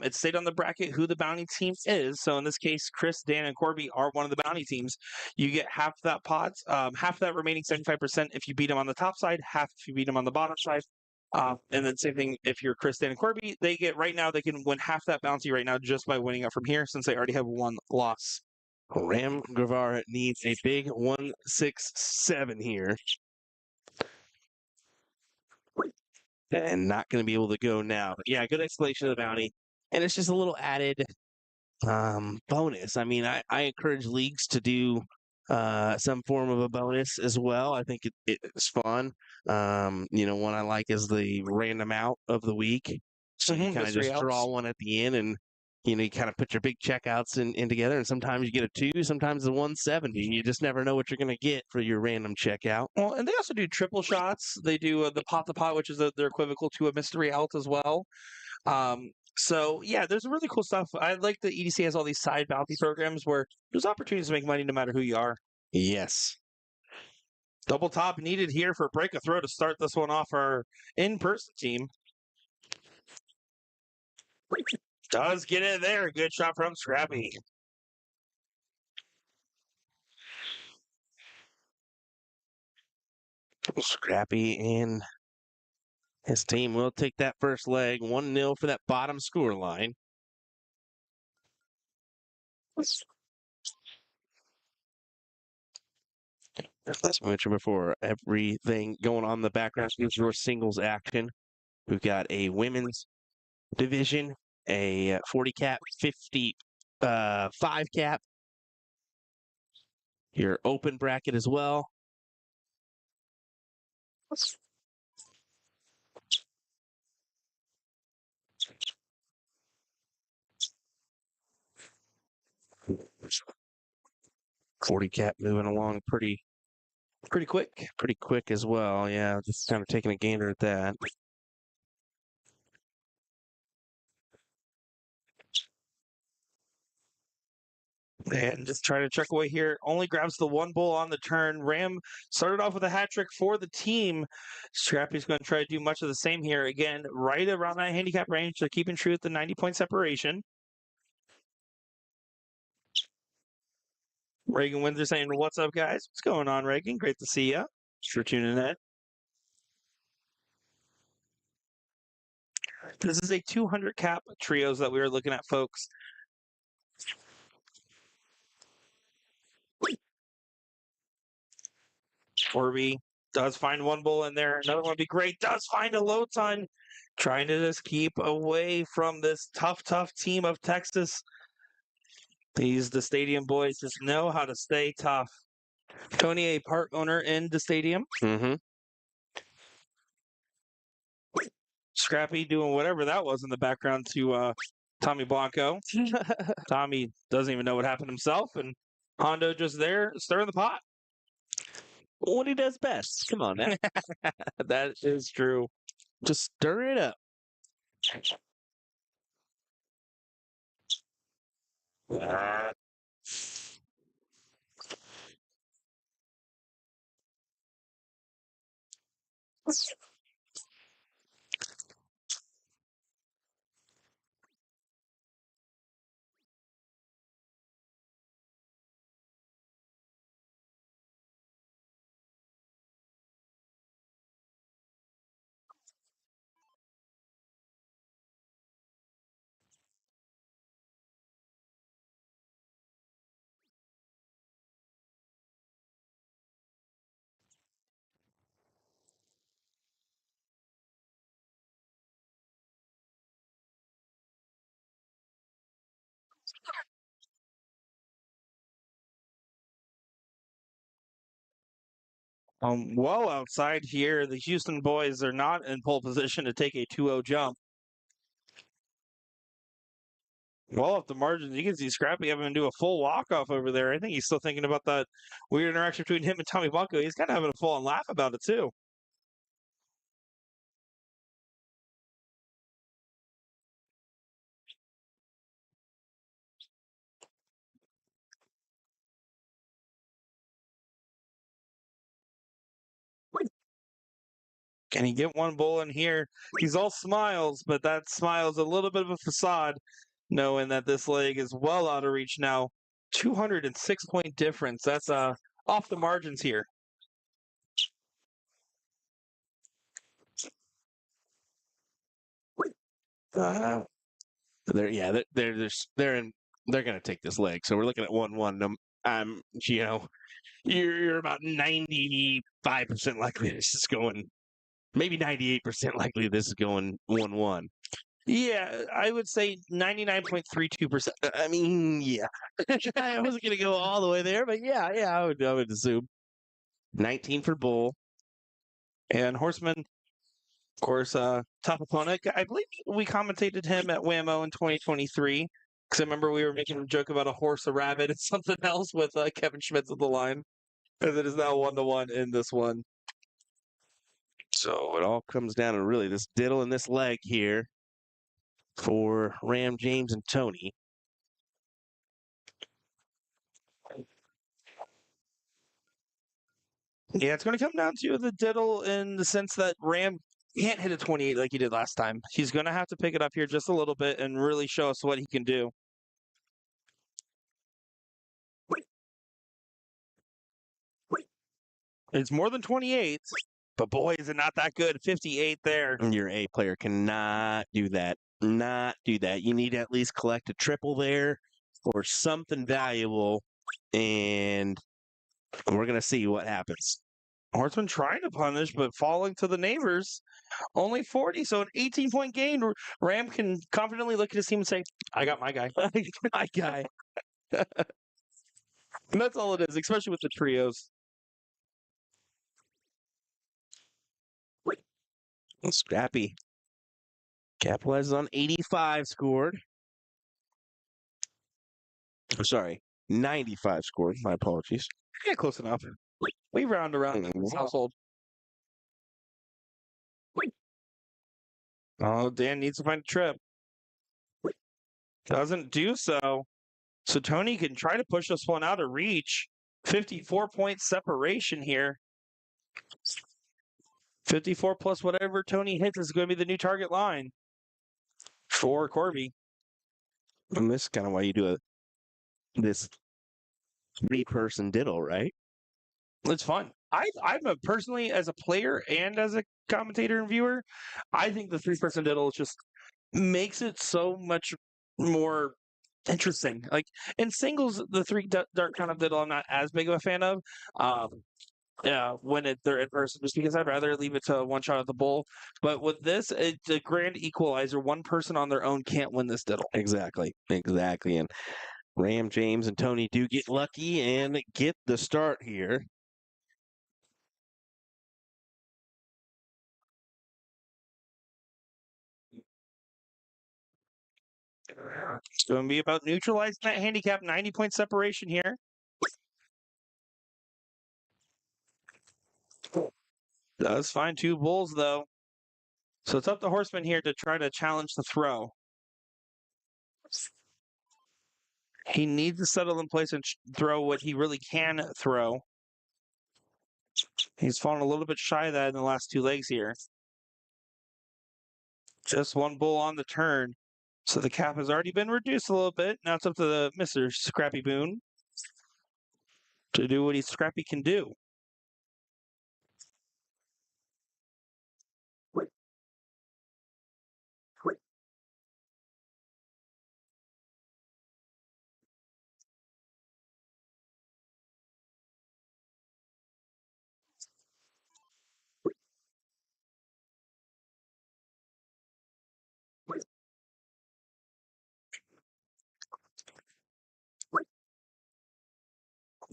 B: It's stated on the bracket who the bounty team is. So in this case, Chris, Dan, and Corby are one of the bounty teams. You get half that pot, half that remaining 75% if you beat them on the top side, half if you beat them on the bottom side. And then same thing if you're Chris, Dan, and Corby, they can win half that bounty right now just by winning up from here, since they already have one loss.
C: Ram Guevara needs a big 1-6-7 here. And not going to be able to go now. But yeah, good explanation of the bounty. And it's just a little added bonus. I mean, I encourage leagues to do some form of a bonus as well. I think it's fun. One I like is the random out of the week. So you kind of just draw one at the end, and you kind of put your big checkouts in together, and sometimes you get a 2, sometimes a 170. You just never know what you're going to get for your random checkout.
B: Well, and they also do triple shots. They do the pot, which is their equivalent to a mystery out as well. So yeah, there's really cool stuff. I like that EDC has all these side bounty programs where there's opportunities to make money no matter who you are.
C: Yes.
B: Double top needed here for break a throw to start this one off. Our in-person team does get it there. Good shot from Scrappy.
C: Scrappy and his team will take that first leg. 1-0 for that bottom score line. As I mentioned before, everything going on in the background is your singles action. We've got a women's division, a 40 cap, 55 cap, your open bracket as well. $40 cap moving along pretty quick as well. Yeah, just kind of taking a gander at that.
B: And just trying to check away here. Only grabs the one bull on the turn. Ram started off with a hat trick for the team. Scrappy's going to try to do much of the same here. Again, right around that handicap range. They're keeping true at the 90-point separation. Reagan Windsor saying, "What's up, guys? What's going on, Reagan? Great to see you. Thanks for tuning in." This is a 200 cap trios that we were looking at, folks. Corby does find one bull in there. Another one would be great. Does find a low ton. Trying to just keep away from this tough team of Texas. The stadium boys just know how to stay tough. Tony, a park owner in the stadium.
C: Mm-hmm.
B: Scrappy doing whatever that was in the background to Tommy Blanco. Tommy doesn't even know what happened himself, and Hondo just there stirring the pot.
C: What he does best. Come on now.
B: That is true.
C: Just stir it up.
B: Well outside here, the Houston boys are not in pole position to take a 2-0 jump. Well off the margins, you can see Scrappy having to do a full walk-off over there. I think he's still thinking about that weird interaction between him and Tommy Blanco. He's kind of having a full-on laugh about it, too. Can he get one bull in here? He's all smiles, but that smile is a little bit of a facade, knowing that this leg is well out of reach now. 206-point difference. That's off the margins here.
C: They're gonna take this leg. So we're looking at 1-1. You're about 95% likely this is going, maybe 98% likely this is going 1-1.
B: Yeah, I would say 99.32%.
C: I mean, yeah. I wasn't gonna go all the way there, but yeah, I would assume. 19 for Bull.
B: And Horseman, of course, tough opponent. I believe we commentated him at Whammo in 2023. Because I remember we were making a joke about a horse, a rabbit, and something else with Kevin Schmitz at the line. And it is now 1-1 in this one.
C: So it all comes down to really this diddle in this leg here for Ram, James, and Tony.
B: Yeah, it's going to come down to the diddle in the sense that Ram can't hit a 28 like he did last time. He's going to have to pick it up here just a little bit and really show us what he can do. It's more than 28, but boy, is it not that good. 58 there.
C: Your A player cannot do that. Not do that. You need to at least collect a triple there or something valuable, and we're going to see what happens.
B: Horseman trying to punish, but falling to the neighbors. Only 40, so an 18-point gain. Ram can confidently look at his team and say, I got my guy.
C: My guy.
B: And that's all it is, especially with the trios.
C: Scrappy capitalizes on 85 scored. Sorry, 95 scored. My apologies.
B: Yeah, close enough. We round around in this household. Oh, Dan needs to find a trip. Doesn't do so. So Tony can try to push this one out of reach. 54-point separation here. 54 plus whatever Tony hits is going to be the new target line for Corby.
C: And this is kind of why you do this 3-person diddle, right?
B: It's fun. I'm a personally, as a player and as a commentator and viewer, I think the 3-person diddle just makes it so much more interesting. Like in singles, the dart kind of diddle I'm not as big of a fan of. Yeah, when they're in person, just because I'd rather leave it to one shot at the bull. But with this, it's a grand equalizer. One person on their own can't win this diddle.
C: Exactly. And Ram, James, and Tony do get lucky and get the start here.
B: It's going to be about neutralizing that handicap, 90-point separation here. Does find 2 bulls, though. So it's up to Horseman here to try to challenge the throw. He needs to settle in place and throw what he really can throw. He's fallen a little bit shy of that in the last 2 legs here. Just 1 bull on the turn. So the cap has already been reduced a little bit. Now it's up to the Mr. Scrappy Boone to do what Scrappy can do.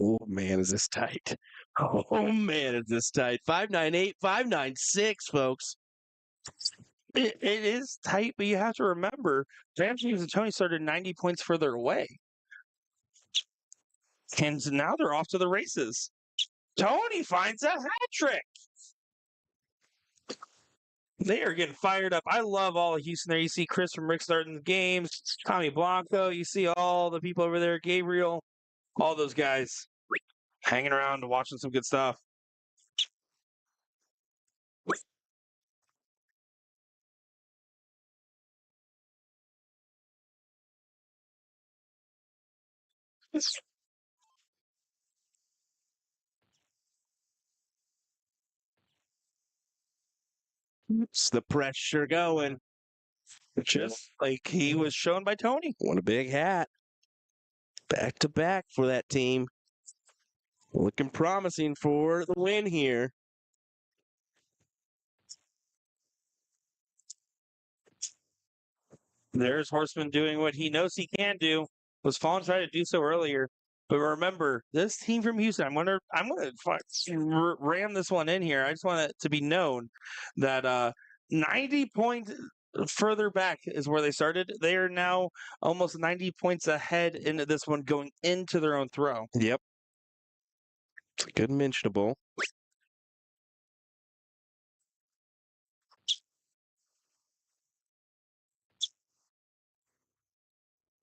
C: Oh, man, is this tight. Oh, man, is this tight. 598, 596, folks.
B: It is tight, but you have to remember, Ram, James, and Tony started 90 points further away. And now they're off to the races. Tony finds a hat trick. They are getting fired up. I love all of Houston there. You see Chris from Rick starting the games, Tommy Blanco. You see all the people over there, Gabriel, all those guys hanging around watching some good stuff.
C: It's the pressure going.
B: Just like he was shown by Tony.
C: What a big hat. Back to back for that team. Looking promising for the win here.
B: There's Horseman doing what he knows he can do. Was Fawn trying to do so earlier. But remember, this team from Houston, I'm gonna ram this one in here. I just want it to be known that 90 points further back is where they started. They are now almost 90 points ahead into this one going into their own throw.
C: Yep. It's a good mentionable.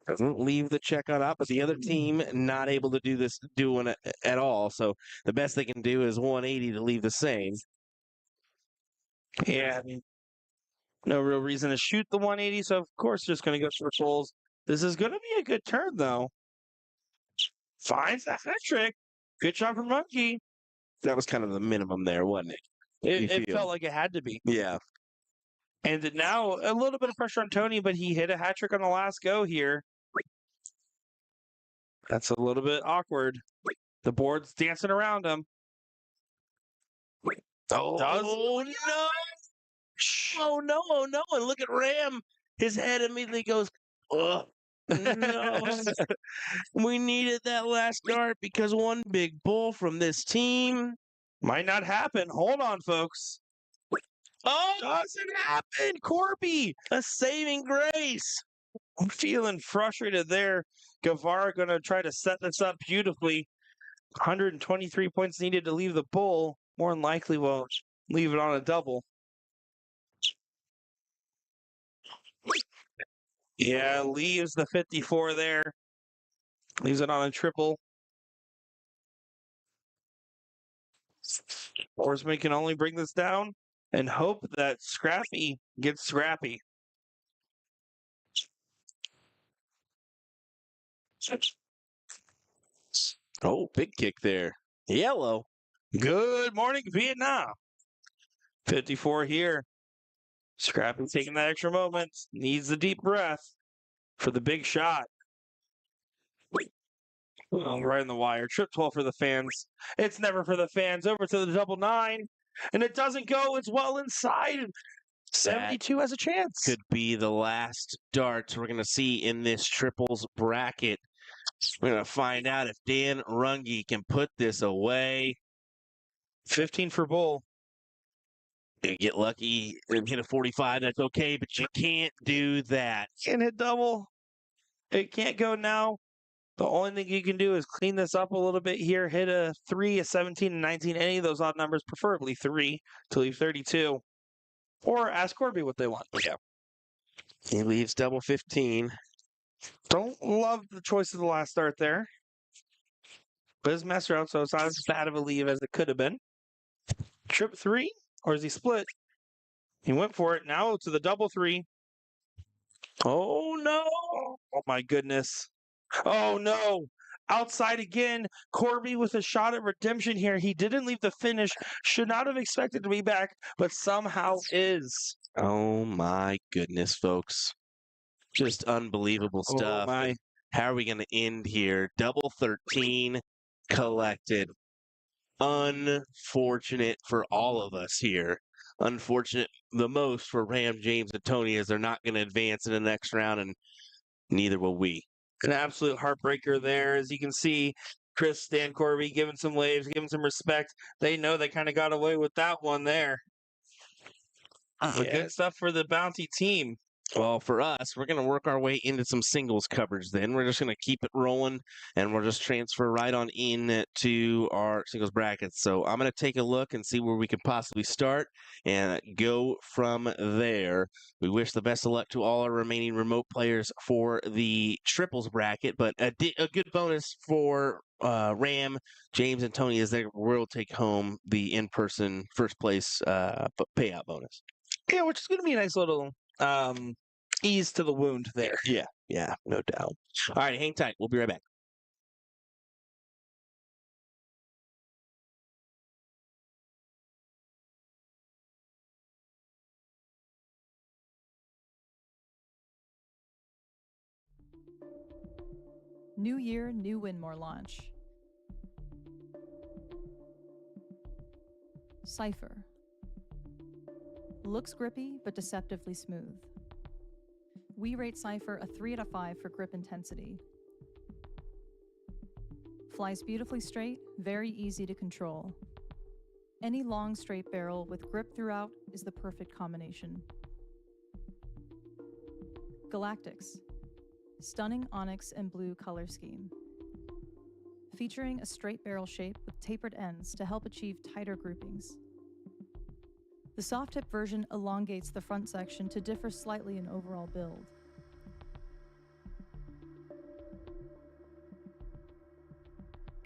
C: Doesn't leave the check on up, but the other team not able to doing it at all. So the best they can do is 180 to leave the same.
B: Yeah, I mean, no real reason to shoot the 180, so of course just going to go for souls. This is going to be a good turn, though. Finds a hat trick. Good job from Monkey.
C: That was kind of the minimum there, wasn't it?
B: It felt like it had to be.
C: Yeah.
B: And now a little bit of pressure on Tony, but he hit a hat trick on the last go here. That's a little bit awkward. The board's dancing around him.
C: Oh,
B: Does-
C: no. Oh, no. Oh, no. And look at Ram. His head immediately goes, oh, no. We needed that last dart because one big bull from this team.
B: Might not happen. Hold on, folks.
C: Oh, doesn't happen. Corby, a saving grace.
B: I'm feeling frustrated there. Guevara going to try to set this up beautifully. 123 points needed to leave the bull. More than likely, will leave it on a double. Yeah, leaves the 54 there. Leaves it on a triple. Horseman can only bring this down and hope that Scrappy gets scrappy.
C: Oh, big kick there. Yellow.
B: Good morning, Vietnam. 54 here. Scrappy taking that extra moment. Needs the deep breath for the big shot. Oh, right in the wire. Trip 12 for the fans. It's never for the fans. Over to the double 9. And it doesn't go. It's well inside. 72 has a chance.
C: Could be the last darts we're going to see in this triples bracket. We're going to find out if Dan Runge can put this away.
B: 15 for Bull.
C: You get lucky and hit a 45, that's okay, but you can't do that.
B: Can't hit double. It can't go now. The only thing you can do is clean this up a little bit here. Hit a 3, a 17, and 19. Any of those odd numbers, preferably 3 to leave 32. Or ask Corby what they want.
C: Yeah. He leaves double 15.
B: Don't love the choice of the last start there. But it's messed around, so it's not as bad of a leave as it could have been. Trip 3, or is he split? He went for it. Now to the double 3. Oh, no. Oh, my goodness. Oh, no. Outside again. Corby with a shot at redemption here. He didn't leave the finish. Should not have expected to be back, but somehow is.
C: Oh my goodness, folks. Just unbelievable stuff.
B: Oh, my.
C: How are we going to end here? Double 13 collected. Unfortunate for all of us here. Unfortunate the most for Ram, James, and Tony, as they're not going to advance in the next round, and neither will we.
B: An absolute heartbreaker there. As you can see, Chris, Stan, Corby giving some waves, giving some respect. They know they kind of got away with that one there. But
C: Yeah.
B: good stuff for the Bounty team.
C: Well, for us, we're going to work our way into some singles coverage then. We're just going to keep it rolling, and we'll just transfer right on in to our singles brackets. So I'm going to take a look and see where we can possibly start and go from there. We wish the best of luck to all our remaining remote players for the triples bracket, but a good bonus for Ram, James, and Tony is they will take home the in-person first place payout bonus.
B: Yeah, which is going to be a nice little ease to the wound there.
C: Yeah, no doubt. All right, hang tight. We'll be right back.
D: New year, new Winmore launch. Cypher. Looks grippy, but deceptively smooth. We rate Cypher a 3 out of 5 for grip intensity. Flies beautifully straight, very easy to control. Any long straight barrel with grip throughout is the perfect combination. Galactics. Stunning onyx and blue color scheme. Featuring a straight barrel shape with tapered ends to help achieve tighter groupings. The soft tip version elongates the front section to differ slightly in overall build.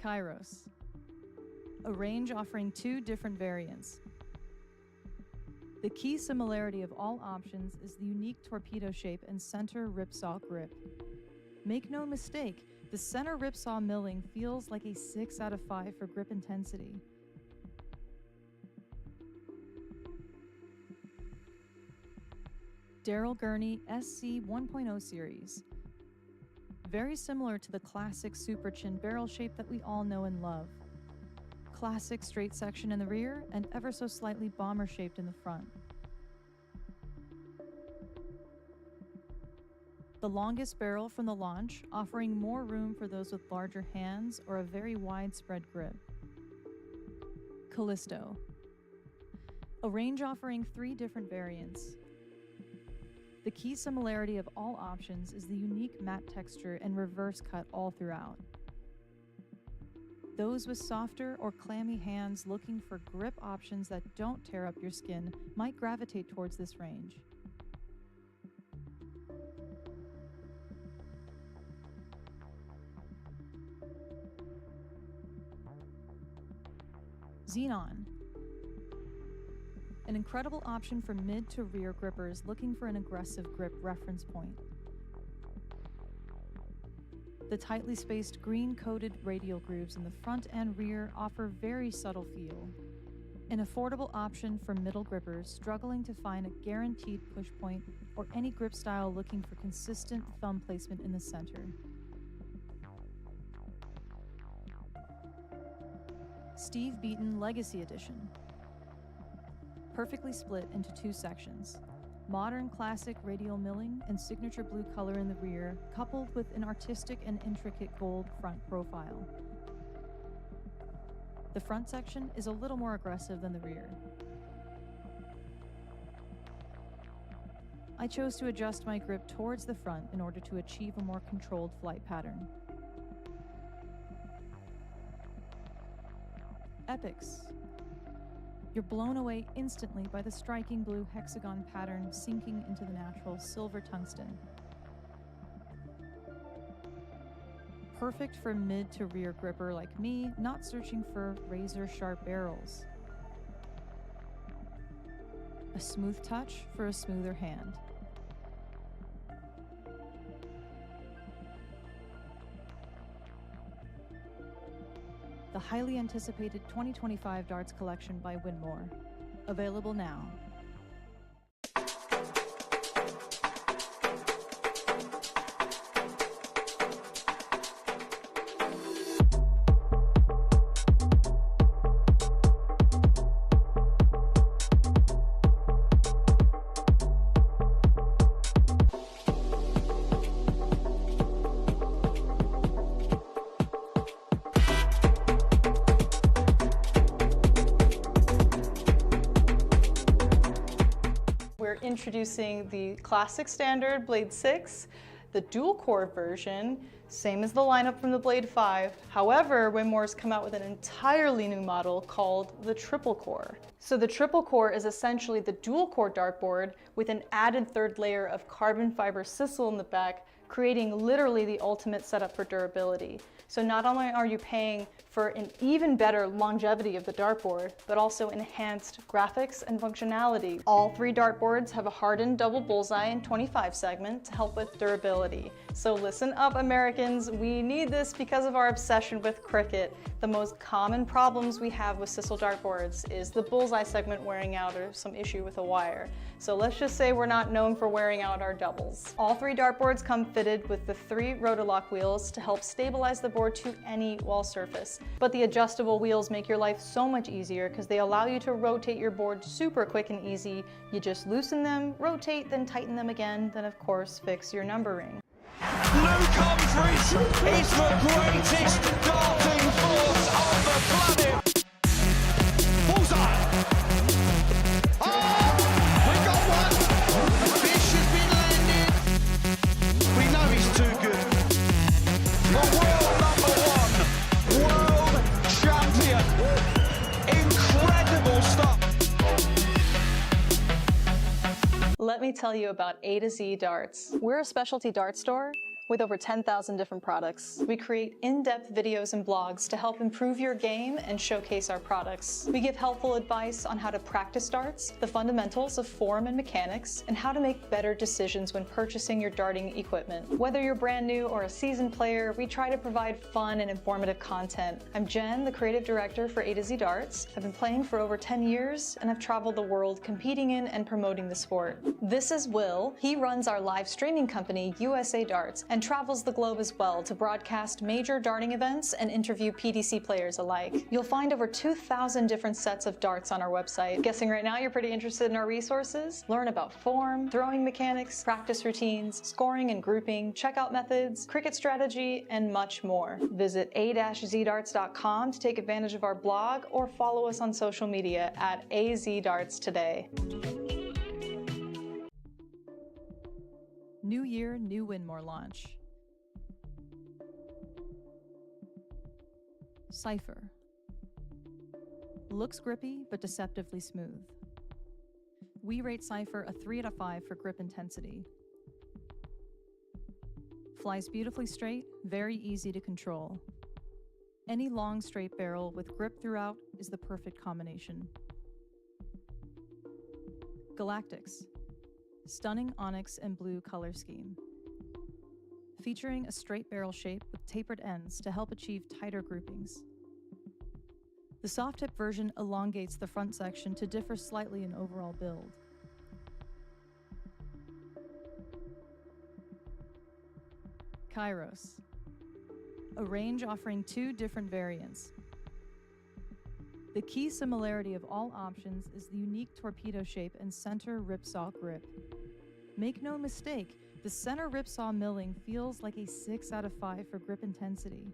D: Kairos. A range offering 2 different variants. The key similarity of all options is the unique torpedo shape and center ripsaw grip. Make no mistake, the center ripsaw milling feels like a 6 out of 5 for grip intensity. Daryl Gurney SC 1.0 series. Very similar to the classic super chin barrel shape that we all know and love. Classic straight section in the rear and ever so slightly bomber shaped in the front. The longest barrel from the launch, offering more room for those with larger hands or a very widespread grip. Callisto. A range offering 3 different variants. The key similarity of all options is the unique matte texture and reverse cut all throughout. Those with softer or clammy hands looking for grip options that don't tear up your skin might gravitate towards this range. Xenon. An incredible option for mid to rear grippers looking for an aggressive grip reference point. The tightly spaced green-coated radial grooves in the front and rear offer very subtle feel. An affordable option for middle grippers struggling to find a guaranteed push point or any grip style looking for consistent thumb placement in the center. Steve Beaton Legacy Edition. Perfectly split into two sections. Modern classic radial milling and signature blue color in the rear, coupled with an artistic and intricate gold front profile. The front section is a little more aggressive than the rear. I chose to adjust my grip towards the front in order to achieve a more controlled flight pattern. Epics. You're blown away instantly by the striking blue hexagon pattern sinking into the natural silver tungsten. Perfect for mid to rear gripper like me, not searching for razor-sharp barrels. A smooth touch for a smoother hand. The highly anticipated 2025 darts collection by Winmore. Available now.
E: We're introducing the classic standard Blade 6, the dual core version, same as the lineup from the Blade 5. However, Winmore's come out with an entirely new model called the triple core. So the triple core is essentially the dual core dartboard with an added third layer of carbon fiber sisal in the back, creating literally the ultimate setup for durability. So not only are you paying for an even better longevity of the dartboard, but also enhanced graphics and functionality. All three dartboards have a hardened double bullseye and 25 segment to help with durability. So listen up, Americans, we need this because of our obsession with cricket. The most common problems we have with sisal dartboards is the bullseye segment wearing out or some issue with a wire. So let's just say we're not known for wearing out our doubles. All three dartboards come fitted with the 3 Rotolock wheels to help stabilize the board to any wall surface. But the adjustable wheels make your life so much easier because they allow you to rotate your board super quick and easy. You just loosen them, rotate, then tighten them again, then of course fix your numbering.
A: Luke Humphries is the greatest darting force on the planet. Bullseye. Oh, we got one. Fish has been landed. We know he's too good. The world number 1, world champion. Incredible stuff.
E: Let me tell you about A to Z Darts. We're a specialty dart store with over 10,000 different products. We create in-depth videos and blogs to help improve your game and showcase our products. We give helpful advice on how to practice darts, the fundamentals of form and mechanics, and how to make better decisions when purchasing your darting equipment. Whether you're brand new or a seasoned player, we try to provide fun and informative content. I'm Jen, the creative director for A to Z Darts. I've been playing for over 10 years, and I've traveled the world competing in and promoting the sport. This is Will. He runs our live streaming company, USA Darts, and travels the globe as well to broadcast major darting events and interview PDC players alike. You'll find over 2,000 different sets of darts on our website. Guessing right now you're pretty interested in our resources? Learn about form, throwing mechanics, practice routines, scoring and grouping, checkout methods, cricket strategy, and much more. Visit a-zdarts.com to take advantage of our blog or follow us on social media at AZDarts today.
D: New year, new Winmore launch. Cypher. Looks grippy, but deceptively smooth. We rate Cypher a 3 out of 5 for grip intensity. Flies beautifully straight, very easy to control. Any long straight barrel with grip throughout is the perfect combination. Galactics. Stunning onyx and blue color scheme. featuring a straight barrel shape with tapered ends to help achieve tighter groupings. The soft tip version elongates the front section to differ slightly in overall build. Kairos, a range offering 2 different variants. The key similarity of all options is the unique torpedo shape and center ripsaw grip. Make no mistake, the center ripsaw milling feels like a 6 out of 5 for grip intensity.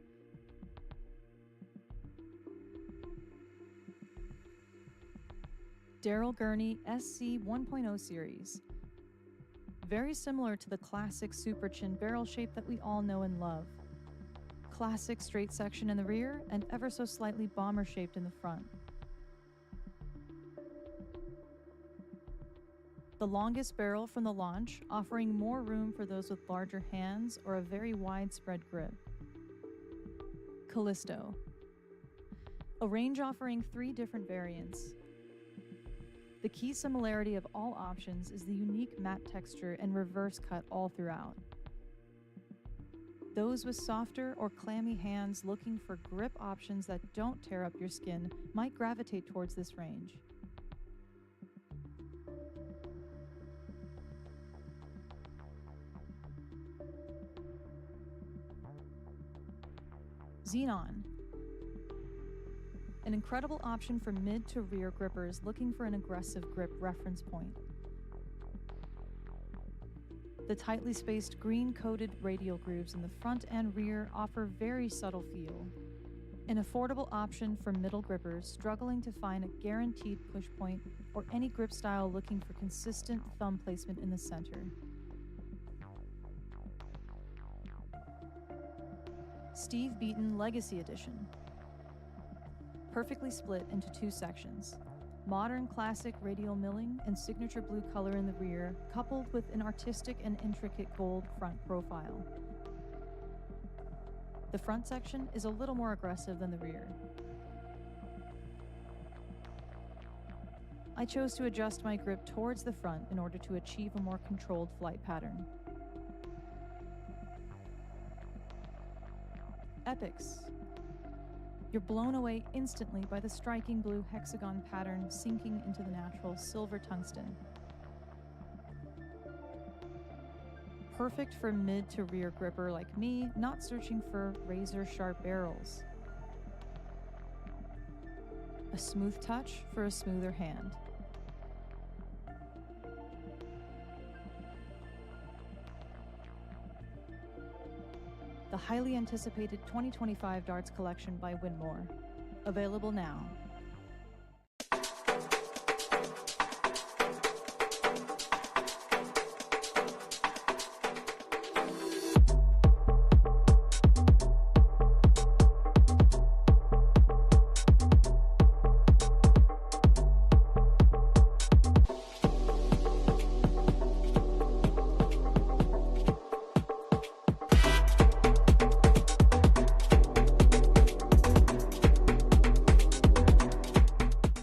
D: Daryl Gurney SC 1.0 series. Very similar to the classic super chin barrel shape that we all know and love. Classic straight section in the rear and ever so slightly bomber shaped in the front. The longest barrel from the launch, offering more room for those with larger hands or a very widespread grip. Callisto, a range offering 3 different variants. The key similarity of all options is the unique matte texture and reverse cut all throughout. Those with softer or clammy hands looking for grip options that don't tear up your skin might gravitate towards this range. Xenon, an incredible option for mid to rear grippers looking for an aggressive grip reference point. The tightly spaced green-coated radial grooves in the front and rear offer very subtle feel. An affordable option for middle grippers struggling to find a guaranteed push point or any grip style looking for consistent thumb placement in the center. Steve Beaton Legacy Edition. Perfectly split into 2 sections. Modern classic radial milling and signature blue color in the rear, coupled with an artistic and intricate gold front profile. The front section is a little more aggressive than the rear. I chose to adjust my grip towards the front in order to achieve a more controlled flight pattern. Epics. You're blown away instantly by the striking blue hexagon pattern sinking into the natural silver tungsten. Perfect for mid to rear gripper like me, not searching for razor sharp barrels. A smooth touch for a smoother hand. The highly anticipated 2025 darts collection by Winmore. Available now.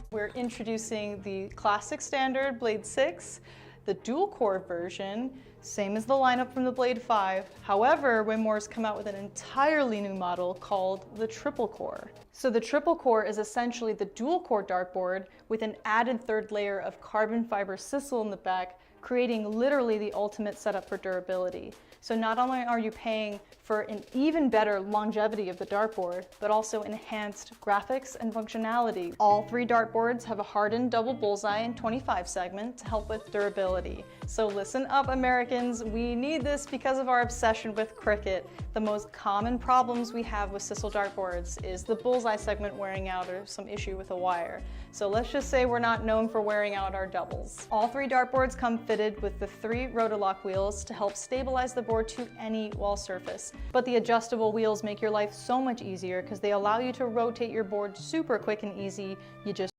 E: We're introducing the classic standard Blade 6, the dual core version, same as the lineup from the Blade 5. However, Winmore's come out with an entirely new model called the triple core. So the triple core is essentially the dual core dartboard with an added 3rd layer of carbon fiber sisal in the back, creating literally the ultimate setup for durability. So not only are you paying for an even better longevity of the dartboard, but also enhanced graphics and functionality. All 3 dartboards have a hardened double bullseye and 25 segment to help with durability. So listen up, Americans, we need this because of our obsession with cricket. The most common problems we have with sisal dartboards is the bullseye segment wearing out or some issue with a wire. So let's just say we're not known for wearing out our doubles. All 3 dartboards come fitted with the 3 Rotolock wheels to help stabilize the board to any wall surface. But the adjustable wheels make your life so much easier because they allow you to rotate your board super quick and easy. You just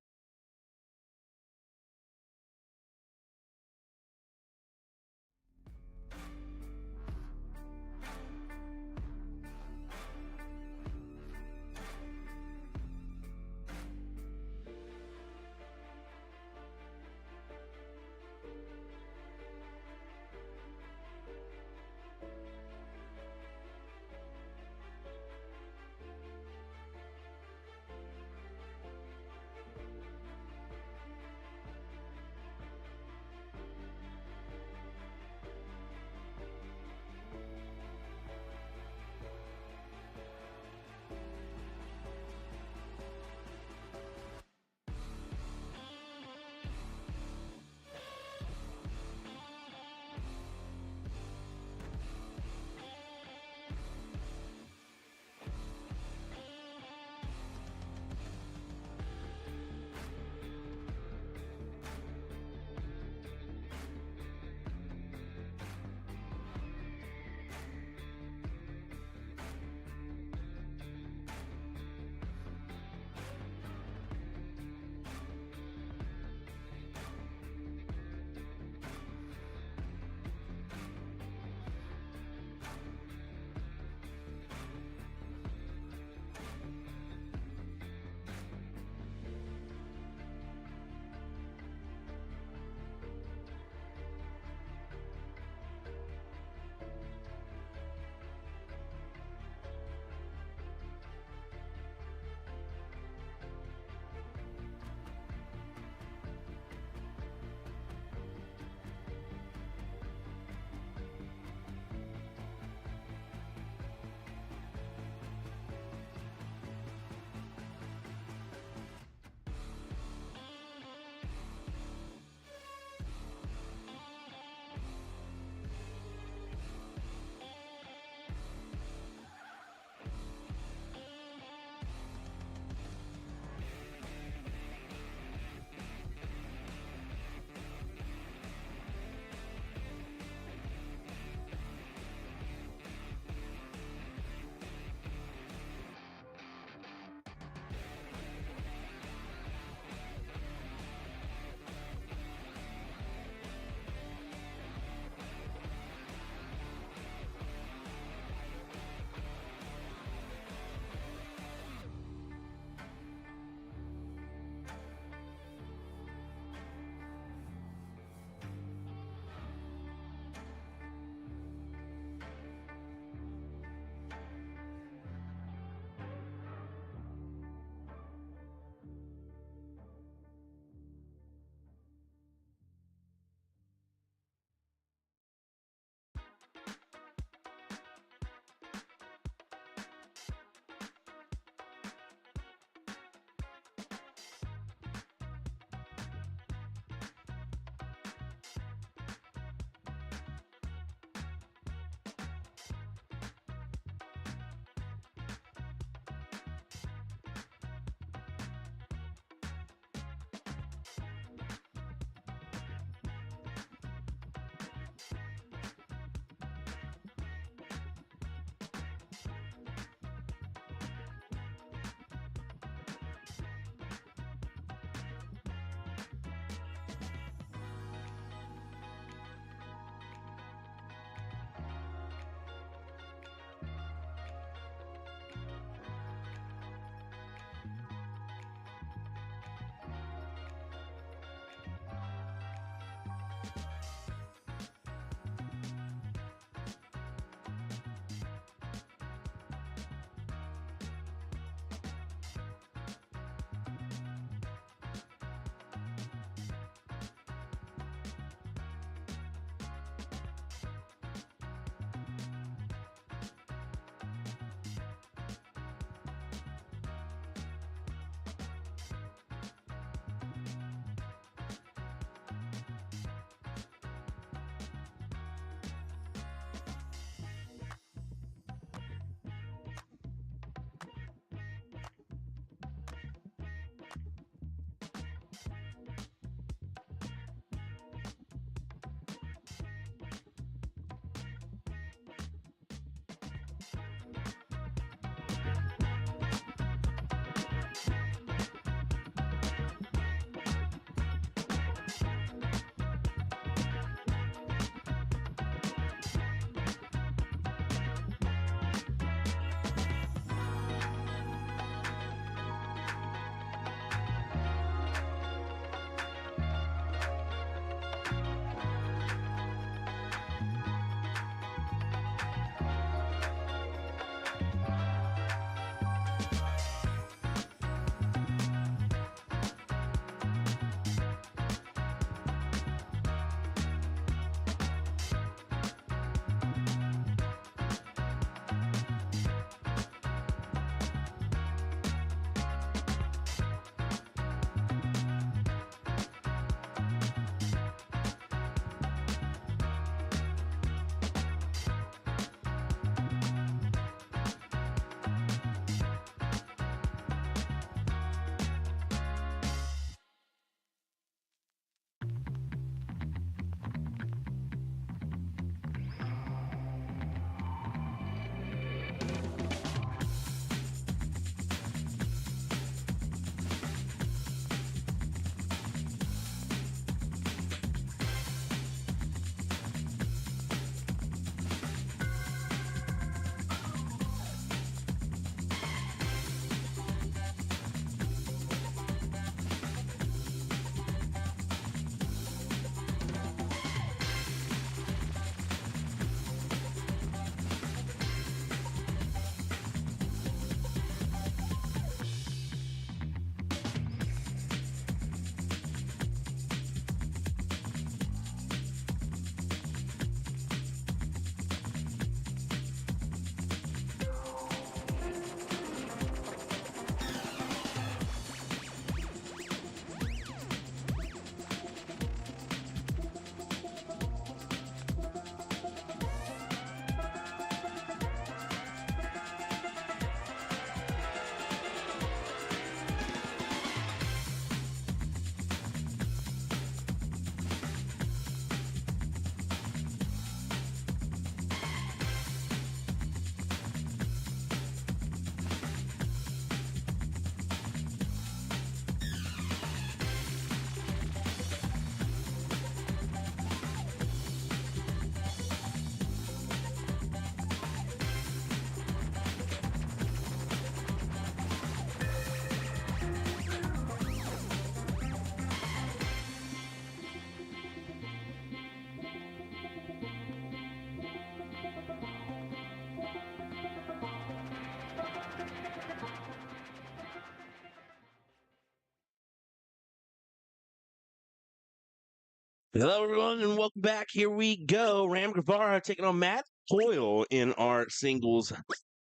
C: Hello, everyone, and welcome back. Here we go. Ram Guevara taking on Matt Hoyle in our singles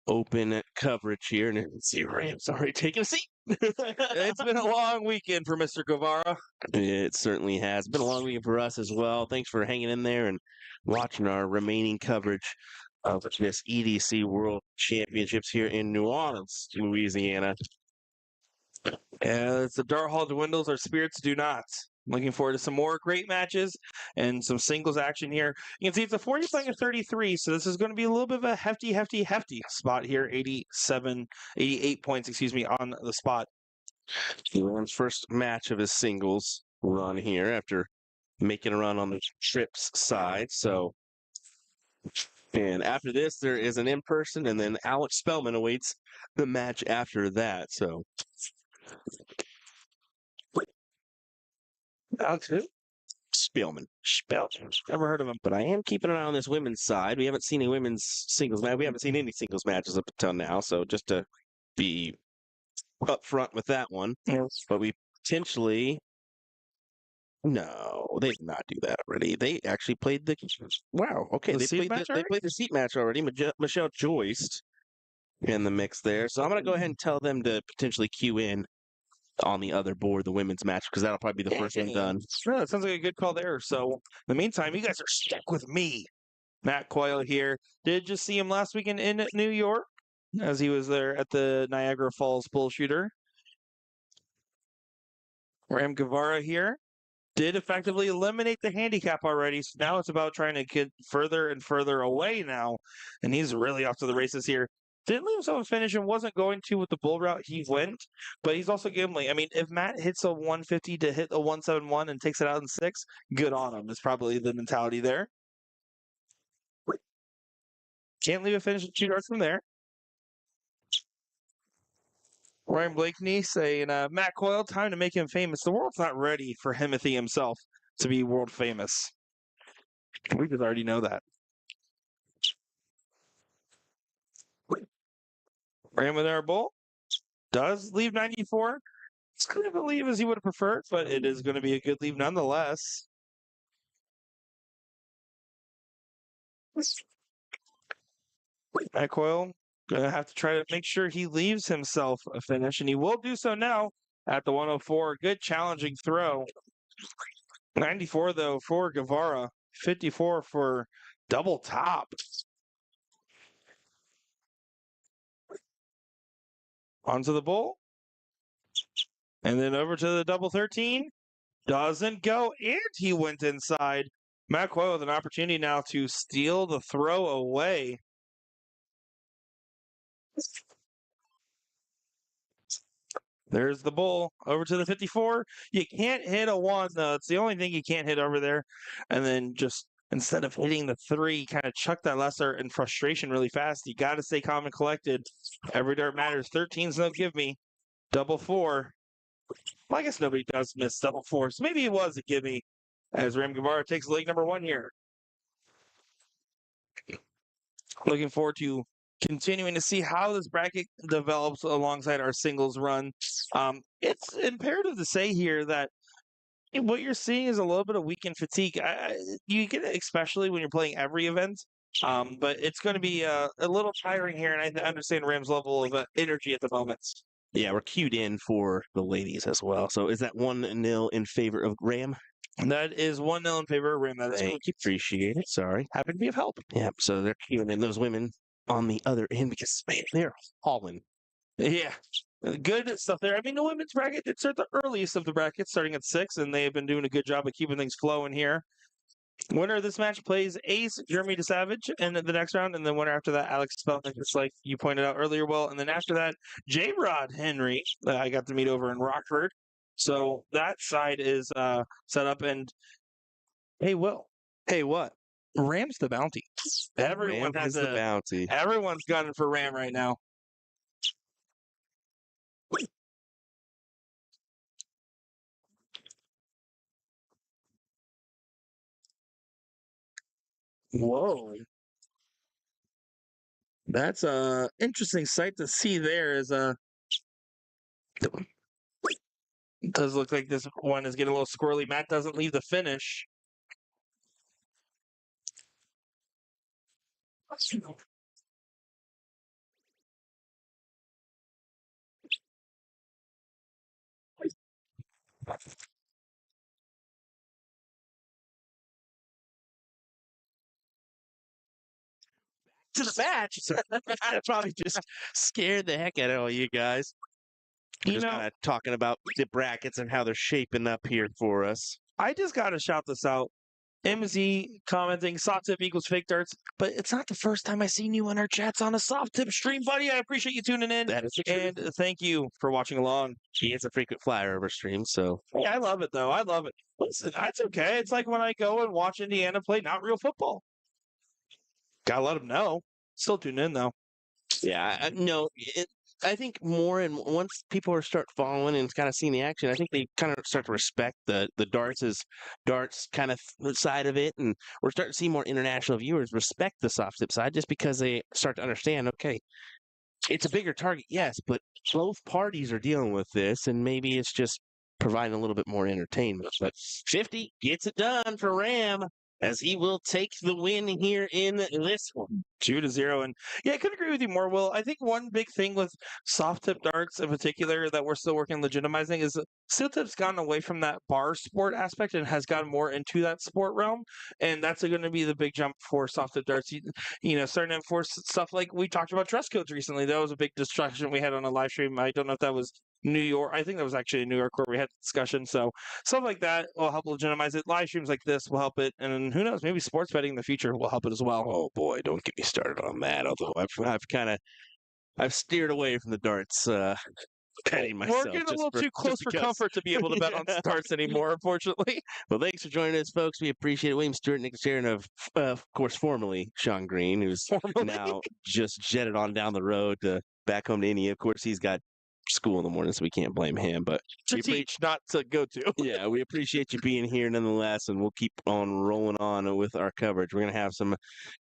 C: open coverage here. And see, Ram's already taking a seat.
B: It's been a long weekend for Mr. Guevara.
C: It certainly has. Been a long weekend for us as well. Thanks for hanging in there and watching our remaining coverage of this EDC World Championships here in New Orleans, Louisiana.
B: As the dart hall dwindles, our spirits do not. Looking forward to some more great matches and some singles action here. You can see it's a 40 playing a 33, so this is going to be a little bit of a hefty spot here. 88 points, excuse me, on the spot.
C: Ram's first match of his singles run here after making a run on the trips side. So, and after this, there is an in-person, and then Alex Spellman awaits the match after that. So,
B: Alex, who?
C: Spellman.
B: Never heard of him.
C: But I am keeping an eye on this women's side. We haven't seen any women's singles match. We haven't seen any singles matches up until now. So just to be upfront with that one.
B: Yes.
C: But we potentially. No, they did not do that already. They actually played the. Wow. Okay,
B: The
C: they
B: seed
C: played.
B: match
C: They
B: already?
C: played the seat match already. Michelle Joyce in the mix there. So I'm gonna go ahead and tell them to potentially queue in on the other board the women's match because that'll probably be the first one done.
B: Sure, that sounds like a good call there. So, in the meantime, you guys are stuck with me. Matt Coyle here. Did just see him last weekend in New York as he was there at the Niagara Falls Bull Shooter. Ram Guevara here did effectively eliminate the handicap already. So now it's about trying to get further and further away now. And he's really off to the races here. Didn't leave himself a finish and wasn't going to with the bull route. He went, but he's also gambling. I mean, if Matt hits a 150 to hit a 171 and takes it out in 6, good on him. Is probably the mentality there. Can't leave a finish with 2 darts from there. Ryan Blakeney saying, Matt Coyle, time to make him famous. The world's not ready for Himothy himself to be world famous. We just already know that. Ram with our bull. Does leave 94. It's kind of a leave as he would have preferred, but it is going to be a good leave nonetheless. Matt Coyle going to have to try to make sure he leaves himself a finish, and he will do so now at the 104. Good challenging throw. 94, though, for Guevara. 54 for double top. Onto the bull. And then over to the double 13. Doesn't go, and he went inside. Matt Coyle with an opportunity now to steal the throw away. There's the bull over to the 54. You can't hit a 1, though. It's the only thing you can't hit over there. And then just instead of hitting the 3, kind of chuck that lesser in frustration really fast. You got to stay calm and collected. Every dart matters. 13's no give me. Double 4. Well, I guess nobody does miss double 4. So maybe it was a give me as Ram Guevara takes leg number 1 here. Looking forward to continuing to see how this bracket develops alongside our singles run. It's imperative to say here that what you're seeing is a little bit of weekend fatigue. You get it especially when you're playing every event. But it's going to be a little tiring here, and I understand Ram's level of energy at the moment.
C: Yeah, we're queued in for the ladies as well. So is that 1-0 in favor of Ram?
B: And that is 1-0 in favor of Ram. That is
C: Thank you. Appreciate it. Sorry.
B: happy to be of help.
C: Yeah, so they're queuing in those women on the other end because, man, they're hauling.
B: Yeah. Good stuff there. I mean, the women's bracket did start the earliest of the brackets, starting at 6, and they've been doing a good job of keeping things flowing here. Winner of this match plays Ace Jeremy DeSavage in the next round, and then winner after that, Alex Spellman, just like you pointed out earlier, Will. And then after that, J-Rod Henry, I got to meet over in Rockford. So that side is set up, and hey, Will,
C: Hey, what?
B: Ram's the bounty. Everyone
C: Ram
B: has
C: is the bounty.
B: Everyone's gunning for Ram right now. Whoa. That's a interesting sight to see there is it does look like this one is getting a little squirrely. Matt doesn't leave the finish.
C: To the match. That probably just scared the heck out of all you guys. We're
B: You
C: just
B: know,
C: kind of talking about the brackets and how they're shaping up here for us.
B: I just got to shout this out. MZ commenting, soft tip equals fake darts, but it's not the first time I've seen you on our chats on a soft tip stream, buddy. I appreciate you tuning in.
C: That is the truth.
B: And thank you for watching along.
C: He is a frequent flyer of our stream, so
B: Yeah, I love it, though. I love it. Listen, that's okay. It's like when I go and watch Indiana play not real football. Gotta let them know. Still tune in, though.
C: yeah, I think more and once people are start following and kind of seeing the action, I think they kind of start to respect the darts kind of side of it, and we're starting to see more international viewers respect the soft tip side just because they start to understand. Okay, it's a bigger target, yes, but both parties are dealing with this, and maybe it's just providing a little bit more entertainment. But 50 gets it done for Ram as he will take the win here in this one.
B: 2-0. And yeah, I couldn't agree with you more, Will. I think one big thing with soft tip darts in particular that we're still working on legitimizing is steel tip's gotten away from that bar sport aspect and has gotten more into that sport realm. And that's going to be the big jump for soft tip darts. You know, starting to enforce stuff like we talked about dress codes recently. That was a big discussion we had on a live stream. I don't know if that was New York. I think that was actually in New York where we had the discussion. So stuff like that will help legitimize it. Live streams like this will help it. And who knows, maybe sports betting in the future will help it as well.
C: Oh boy, don't get me started on that. Although I've steered away from the darts betting myself.
B: We're getting a little too close for comfort to be able to bet on darts anymore, unfortunately.
C: Well, thanks for joining us, folks. We appreciate it. William Stewart, Nick Sharon, of course, formerly Sean Green, who's now just jetted on down the road back home to India. Of course, he's got school in the morning, so we can't blame him. But
B: To teach, not to go to.
C: yeah, we appreciate you being here nonetheless, and we'll keep on rolling on with our coverage. We're going to have some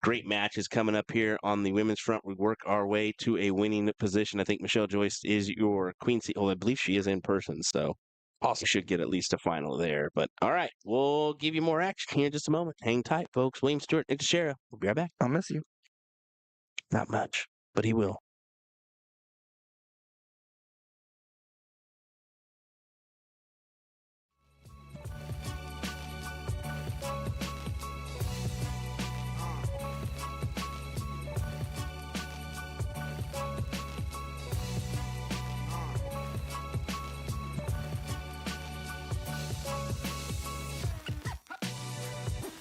C: great matches coming up here on the women's front. We work our way to a winning position. I think Michelle Joyce is your queen seed. Oh, I believe she is in person, so awesome. We should get at least a final there. But all right, we'll give you more action here in just a moment. Hang tight, folks. William Stewart, Nick Teixeira. We'll be right back.
B: I'll miss you.
C: Not much, but he will.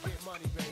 A: Get money, baby.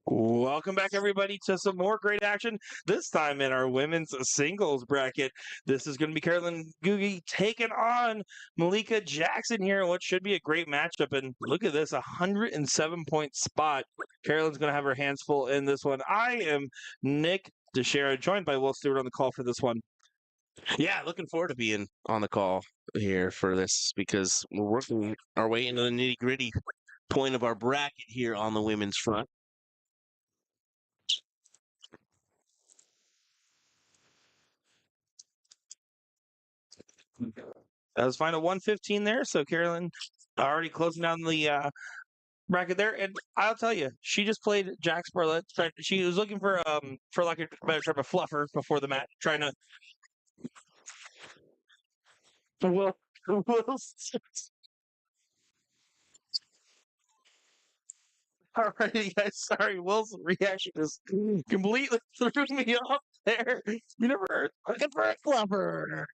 B: Welcome back, everybody, to some more great action. This time in our women's singles bracket. This is going to be Carolyn Googie taking on Malika Jackson here in what should be a great matchup. And look at this, 107-point spot. Carolyn's going to have her hands full in this one. I am Nick DeShera, joined by Will Stewart on the call for this one.
C: Yeah, looking forward to being on the call here for this because we're working our way into the nitty gritty point of our bracket here on the women's front.
B: That was final 115 there. So Carolyn already closing down the bracket there, and I'll tell you, she just played Jack Sparlett. She was looking for like a better term, a fluffer before the match, trying to. Well, alrighty, guys. Sorry, Will's reaction just completely threw me off there. You never heard looking for a fluffer.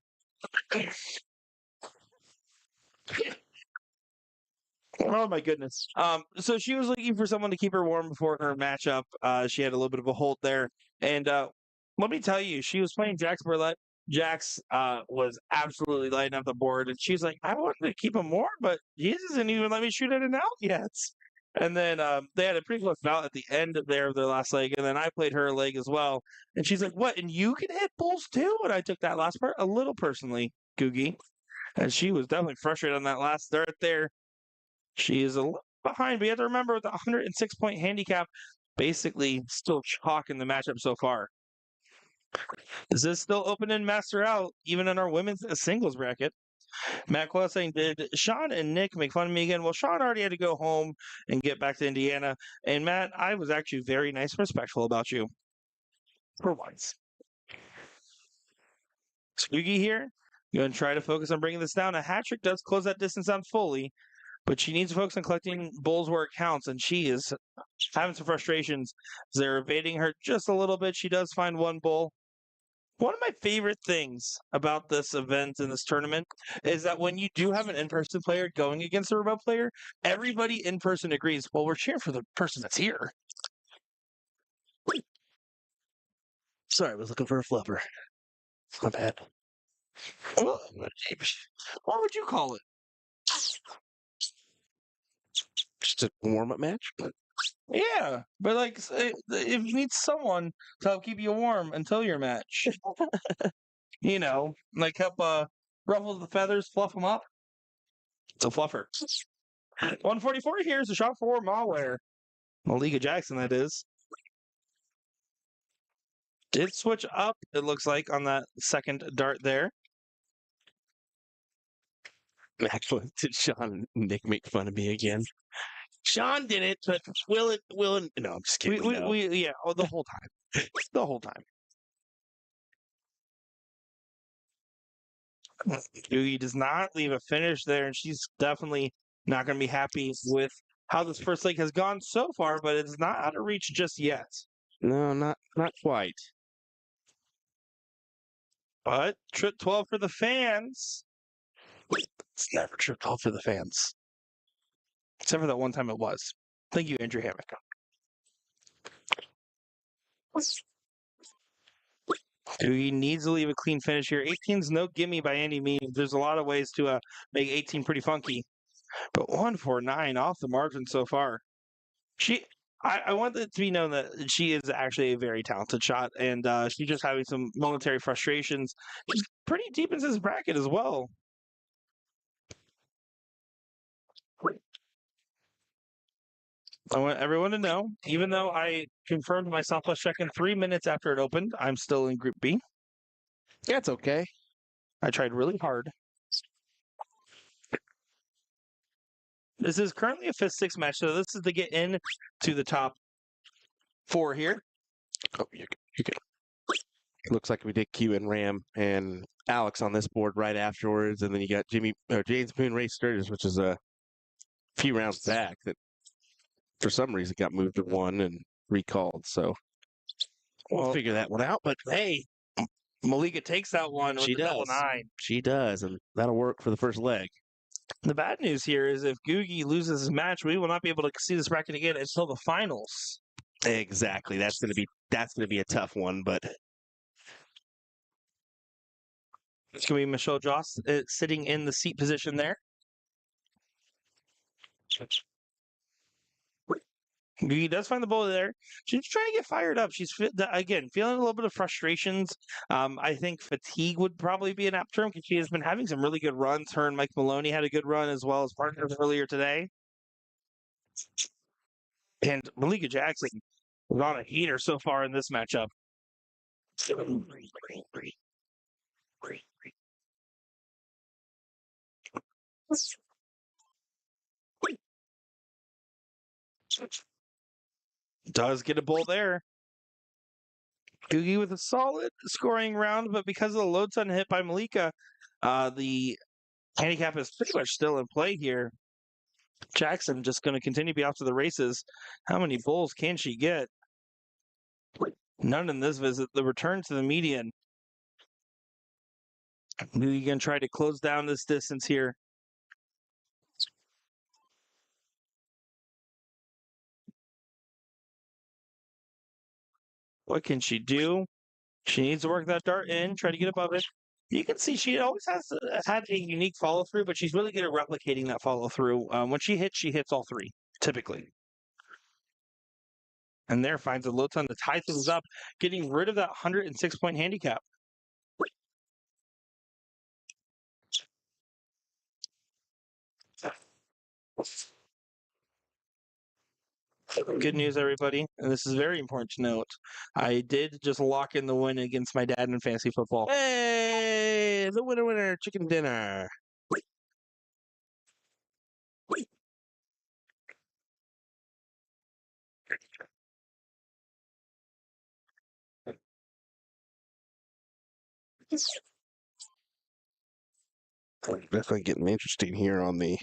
B: Oh my goodness. So she was looking for someone to keep her warm before her matchup. She had a little bit of a hold there, and let me tell you, she was playing Jax Burlette. Jax was absolutely lighting up the board, and she's like, "I wanted to keep him warm, but he doesn't even let me shoot it out yet." And then they had a pretty close bout at the end of their last leg, and then I played her leg as well. And she's like, "What? And you can hit bulls too?" And I took that last part a little personally, Googie. And she was definitely frustrated on that last start there. She is a little behind, but you have to remember with the 106-point handicap, basically still chalk in the matchup so far. This is still open and master out, even in our women's singles bracket. Matt Coyle saying, did Sean and Nick make fun of me again? Well, Sean already had to go home and get back to Indiana. And Matt, I was actually very nice and respectful about you. For once. Spooky here. Going to try to focus on bringing this down. A hat trick does close that distance down fully, but she needs to focus on collecting bowls where it counts, and she is having some frustrations. They're evading her just a little bit. She does find one bowl. One of my favorite things about this event and this tournament is that when you do have an in-person player going against a remote player, everybody in person agrees, well, we're cheering for the person that's here.
C: Sorry, I was looking for a flubber. My bad.
B: Well, what would you call it?
C: Just a warm-up match.
B: Yeah, but like, if you need someone to help keep you warm until your match, like help ruffle the feathers, fluff them up. It's a fluffer. 144 here is a shot for Malware. Malika Jackson, that is. Did switch up, it looks like, on that second dart there.
C: Actually, did Sean and Nick make fun of me again? Sean did it, but will it? No, I'm just kidding.
B: Yeah, the whole time. The whole time. Yugi does not leave a finish there, and she's definitely not going to be happy with how this first leg has gone so far, but it's not out of reach just yet.
C: No, not quite.
B: But trip 12 for the fans. It's never trip 12 for the fans. Except for that one time it was. Thank you, Andrew Hammock. He needs to leave a clean finish here. 18's no gimme by any means. There's a lot of ways to make 18 pretty funky. But 149 off the margin so far. I want it to be known that she is actually a very talented shot, and she's just having some momentary frustrations. She's pretty deep into this bracket as well. I want everyone to know, even though I confirmed my Southwest check-in 3 minutes after it opened, I'm still in Group B.
C: Yeah, it's okay.
B: I tried really hard. This is currently a 5th-6 match, so this is to get in to the top 4 here.
C: Oh, you good. Looks like we did Q and Ram and Alex on this board right afterwards, and then you got James Moon Race Sturgis, which is a few rounds back that for some reason got moved to 1 and recalled. So we'll figure that one out. But hey,
B: Malika takes that one with
C: she
B: the double
C: does.
B: 9.
C: She does, and that'll work for the first leg.
B: The bad news here is if Googie loses his match, we will not be able to see this bracket again until the finals.
C: Exactly. That's gonna be a tough one, but
B: It's going to be Michelle Joss sitting in the seat position there. He does find the ball there. She's trying to get fired up. She's, again, feeling a little bit of frustrations. I think fatigue would probably be an apt term because she has been having some really good runs. Her and Mike Maloney had a good run as well as partners earlier today. And Malika Jackson was on a heater so far in this matchup. Does get a bull there. Googie with a solid scoring round, but because of the load ton hit by Malika, the handicap is pretty much still in play here. Jackson just going to continue to be off to the races. How many bulls can she get? None in this visit. The return to the median. Googie going to try to close down this distance here. What can she do? She needs to work that dart in, try to get above it. You can see she always has had a unique follow through, but she's really good at replicating that follow through. When she hits all 3, typically. And there finds a low ton to tie things up, getting rid of that 106-point handicap. Good news, everybody, and this is very important to note. I did just lock in the win against my dad in fantasy football.
C: Hey, the winner, chicken dinner. Definitely getting interesting here on the.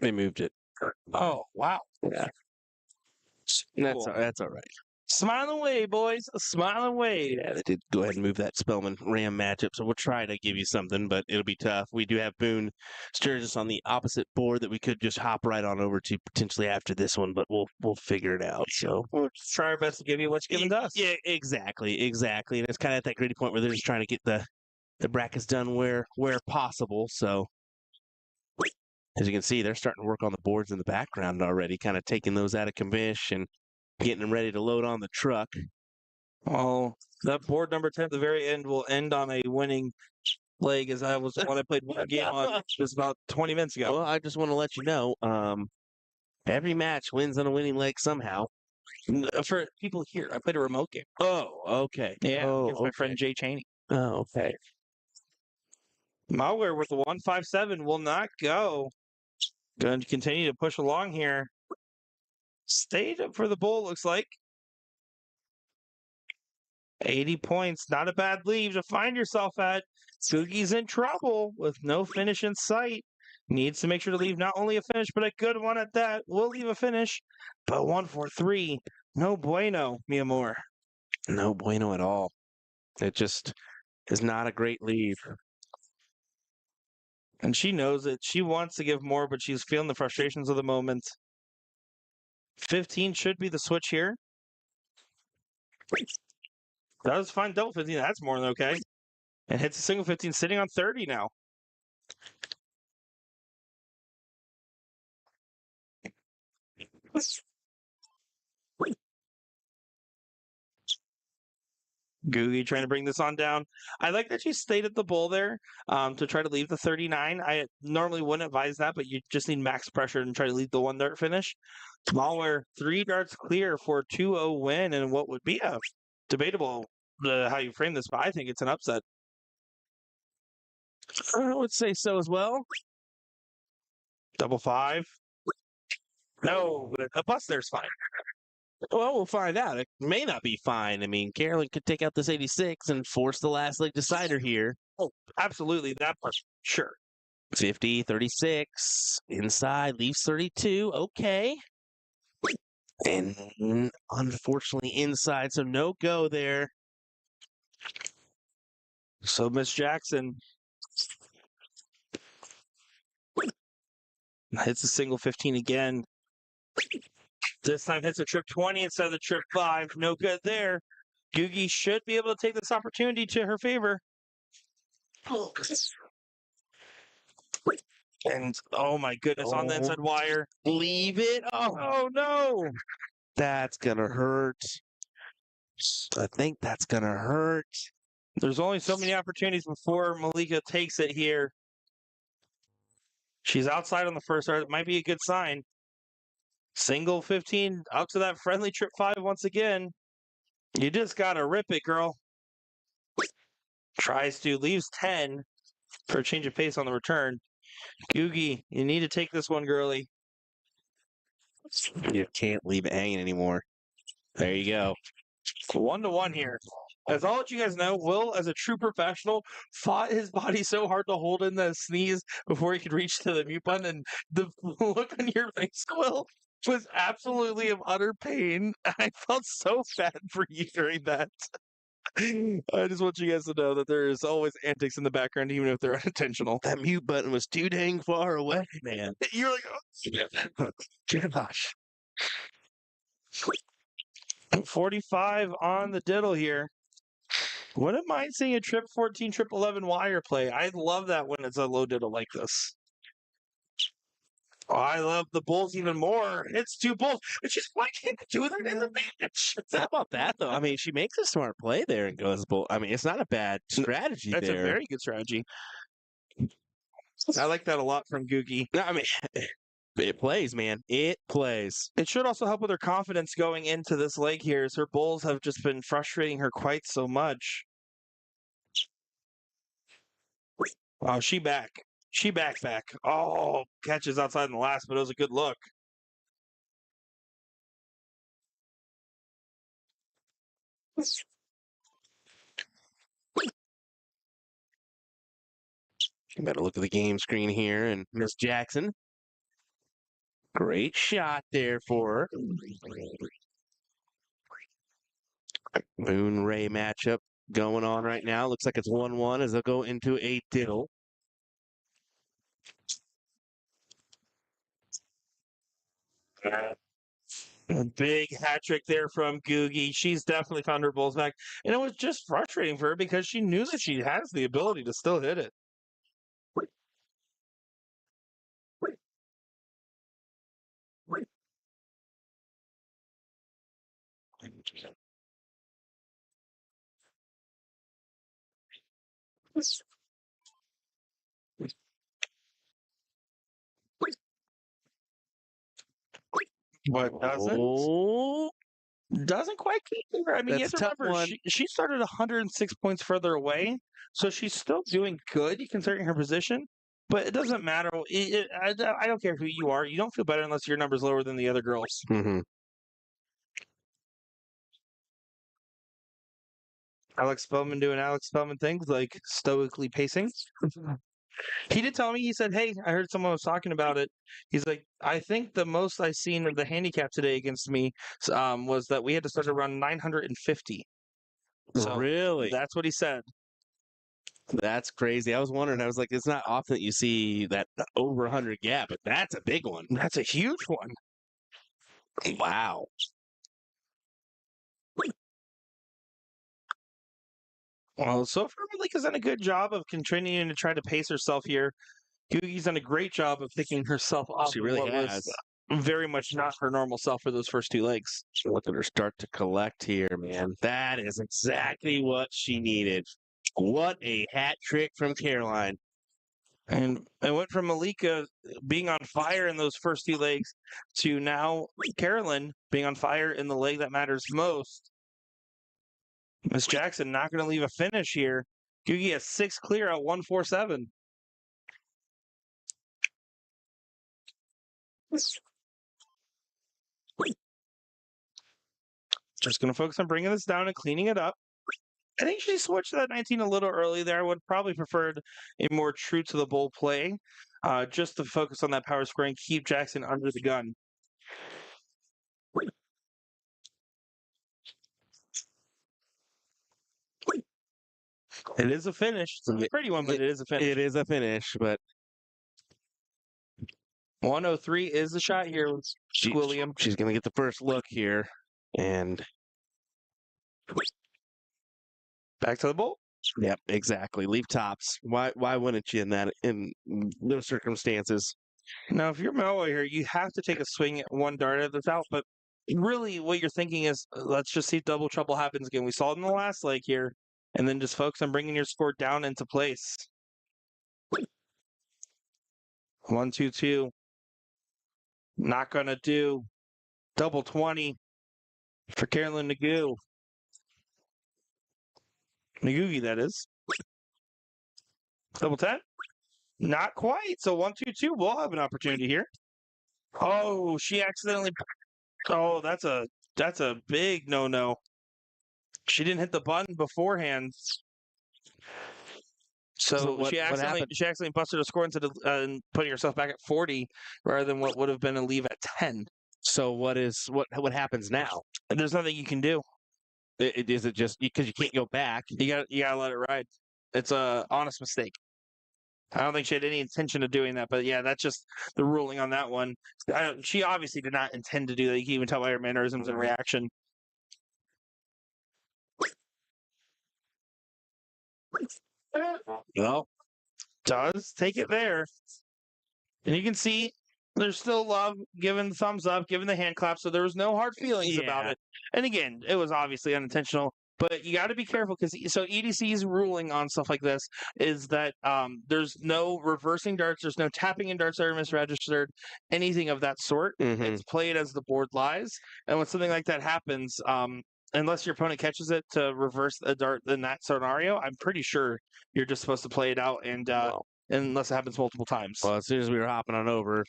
C: They moved it.
B: Oh, wow.
C: Yeah.
B: Cool.
C: That's all right.
B: Smile away, boys. Smile away.
C: Yeah, they did go ahead and move that Spellman Ram matchup, so we'll try to give you something, but it'll be tough. We do have Boone Sturgis on the opposite board that we could just hop right on over to potentially after this one, but we'll figure it out. So
B: We'll just try our best to give you what's given to us.
C: yeah, exactly. And it's kind of at that gritty point where they're just trying to get the brackets done where possible. So as you can see, they're starting to work on the boards in the background already, kind of taking those out of commish and getting them ready to load on the truck.
B: Well, that board number 10 at the very end will end on a winning leg, as I was the one I played one game on just about 20 minutes ago.
C: Well, I just want to let you know, every match wins on a winning leg somehow.
B: For people here, I played a remote game.
C: Oh, okay.
B: Yeah,
C: Oh,
B: against my friend Jay Cheney.
C: Oh, okay.
B: Malware with the 157 will not go. Going to continue to push along here. Stayed up for the bull, looks like. 80 points, not a bad lead to find yourself at. Sugi's in trouble with no finish in sight. Needs to make sure to leave not only a finish, but a good one at that. Will leave a finish, but 143. No bueno, mi amor.
C: No bueno at all. It just is not a great lead.
B: And she knows it. She wants to give more, but she's feeling the frustrations of the moment. 15 should be the switch here. Does find double 15. That's more than okay. And hits a single 15, sitting on 30 now. Googie trying to bring this on down. I like that she stayed at the bull there to try to leave the 39. I normally wouldn't advise that, but you just need max pressure and try to leave the one dart finish. Malware 3 darts clear for a 2-0 win, and what would be a debatable how you frame this, but I think it's an upset.
C: I would say so as well.
B: Double 5. No, but a bust there's fine.
C: Well, we'll find out. It may not be fine. I mean, Carolyn could take out this 86 and force the last leg decider here.
B: Oh, absolutely. That part. Sure.
C: 50, 36, inside, leaves 32. Okay. And unfortunately inside, so no go there.
B: So Miss Jackson hits a single 15 again. This time hits a trip 20 instead of the trip 5. No good there. Googie should be able to take this opportunity to her favor. And oh my goodness, on the inside wire.
C: Leave it.
B: Oh no.
C: That's going to hurt. I think that's going to hurt.
B: There's only so many opportunities before Malika takes it here. She's outside on the first dart. It might be a good sign. Single 15 up to that friendly trip 5 once again. You just got to rip it, girl. Tries to, leaves 10 for a change of pace on the return. Googie, you need to take this one, girly.
C: You can't leave it hanging anymore. There you go.
B: 1-1 here. As I'll let you guys know, Will, as a true professional, fought his body so hard to hold in the sneeze before he could reach to the mute button. And the look on your face, Will, was absolutely of utter pain. I felt so bad for you during that. I just want you guys to know that there is always antics in the background, even if they're unintentional.
C: That mute button was too dang far away, man.
B: You're like, oh.
C: Gosh.
B: 45 on the diddle here. Wouldn't mind seeing a trip 14, trip 11 wire play. I love that when it's a low diddle like this. Oh, I love the bulls even more. It's 2 bulls. And she's flanking 2 of them in the match.
C: How about that, though? I mean, she makes a smart play there and goes bull. I mean, it's not a bad strategy
B: That's a
C: there.
B: very good strategy. I like that a lot from Googie.
C: No, I mean, it plays, man. It plays.
B: It should also help with her confidence going into this leg here, as her bulls have just been frustrating her quite so much. Oh, she back. She back. Oh, catches outside in the last, but it was a good look.
C: You better look at the game screen here, and Miss Jackson. Great shot there for her. Moon Ray matchup going on right now. Looks like it's 1-1 as they'll go into a diddle.
B: A big hat trick there from Googie. She's definitely found her bulls back. And it was just frustrating for her because she knew that she has the ability to still hit it. But
C: Oh,
B: doesn't quite keep her. I mean, you have
C: that's
B: to
C: a tough
B: remember,
C: one.
B: she started 106 points further away, so she's still doing good considering her position. But it doesn't matter. I don't care who you are. You don't feel better unless your number's lower than the other girls.
C: Mm-hmm.
B: Alex Spellman doing Alex Spellman things like stoically pacing. He did tell me, he said, hey, I heard someone was talking about it. He's like, I think the most I seen of the handicap today against me was that we had to start around 950. So
C: Really?
B: that's what he said.
C: That's crazy. I was wondering. I was like, it's not often that you see that over 100 gap, but that's a big one.
B: That's a huge one.
C: Wow.
B: Well, so far, Malika's done a good job of continuing to try to pace herself here. Googie's done a great job of picking herself up.
C: She really
B: what
C: has.
B: was very much not her normal self for those first 2 legs.
C: Look at her start to collect here, man. That is exactly what she needed. What a hat trick from Caroline.
B: And it went from Malika being on fire in those first 2 legs to now Carolyn being on fire in the leg that matters most. Miss Jackson not going to leave a finish here. Googie has 6 clear at 147. Just going to focus on bringing this down and cleaning it up. I think she switched to that 19 a little early there. I would probably preferred a more true to the bull play, just to focus on that power square and keep Jackson under the gun. It is a finish. It's a pretty one, but it is a finish.
C: It is a finish, but
B: 103 is the shot here with William.
C: she's going to get the first look here. And
B: Back to the bull.
C: yep, exactly. Leave tops. Why wouldn't you in those circumstances?
B: Now, if you're Mellow here, you have to take a swing at one dart at this out, but really what you're thinking is, let's just see if double trouble happens again. We saw it in the last leg here, and then just focus on bringing your score down into place. 1, 2, 2. Not going to do. Double 20 for Carolyn Nagu. Nagugi, that is. Double 10? Not quite. So 1, 2, 2. We'll have an opportunity here. Oh, she accidentally. Oh, that's a big no-no. She didn't hit the button beforehand. So
C: what happened?
B: she accidentally busted a score instead of putting herself back at 40 rather than what would have been a leave at 10.
C: So what happens now?
B: There's nothing you can do.
C: Is it just because you can't go back?
B: You gotta let it ride. It's a honest mistake. I don't think she had any intention of doing that, but yeah, that's just the ruling on that one. She obviously did not intend to do that. You can even tell by her mannerisms and reaction.
C: Well,
B: Does take it there. And you can see There's still love, giving the thumbs up, giving the hand clap, so there was no hard feelings about
C: Yeah.
B: it. And again, it was obviously unintentional, but you got to be careful because so EDC's ruling on stuff like this is that there's no reversing darts, there's no tapping in darts that are misregistered, anything of that sort.
C: Mhm.
B: It's played as the board lies, and when something like that happens, unless your opponent catches it to reverse a dart in that scenario, I'm pretty sure you're just supposed to play it out and.
C: Well,
B: Unless it happens multiple times.
C: well, as soon as we were hopping on over,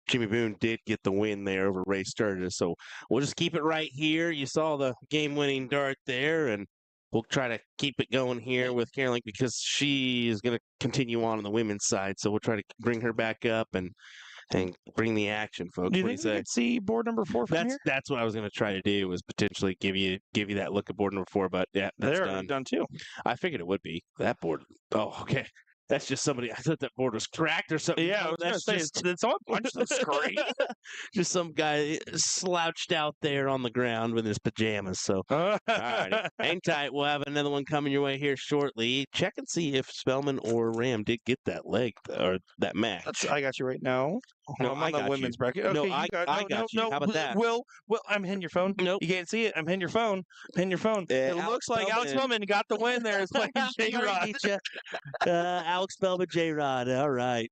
C: Jimmy Boone did get the win there over Ray Sturgis. So we'll just keep it right here. You saw the game-winning dart there, and we'll try to keep it going here with Caroline because she is going to continue on the women's side. So we'll try to bring her back up and bring the action, folks.
B: Do you
C: What
B: think
C: do you
B: we
C: say?
B: could see board number 4 from here?
C: That's what I was going to try to do was potentially give you that look at board number 4, but yeah, that's
B: They're
C: done.
B: done too.
C: I figured it would be that board. Oh, okay. That's just somebody. I thought that board was cracked or something.
B: Yeah, I
C: No,
B: was gonna
C: that's
B: say,
C: just
B: did someone punch the screen?
C: just some guy slouched out there on the ground with his pajamas. So, all righty, hang tight. We'll have another one coming your way here shortly. Check and see if Spellman or Ram did get that leg or that match.
B: I got you right now.
C: No,
B: I'm
C: I
B: on the
C: got
B: women's
C: you.
B: bracket.
C: No,
B: Okay,
C: I got you. How about that?
B: Will, I'm hitting your phone.
C: Nope.
B: You can't see it. I'm hitting your phone. I'm hitting your phone. It
C: Alex
B: looks like Alex
C: Spellman.
B: Spellman got the win there. It's like J
C: Already
B: Rod.
C: beat ya. Alex Spellman, J Rod. All right.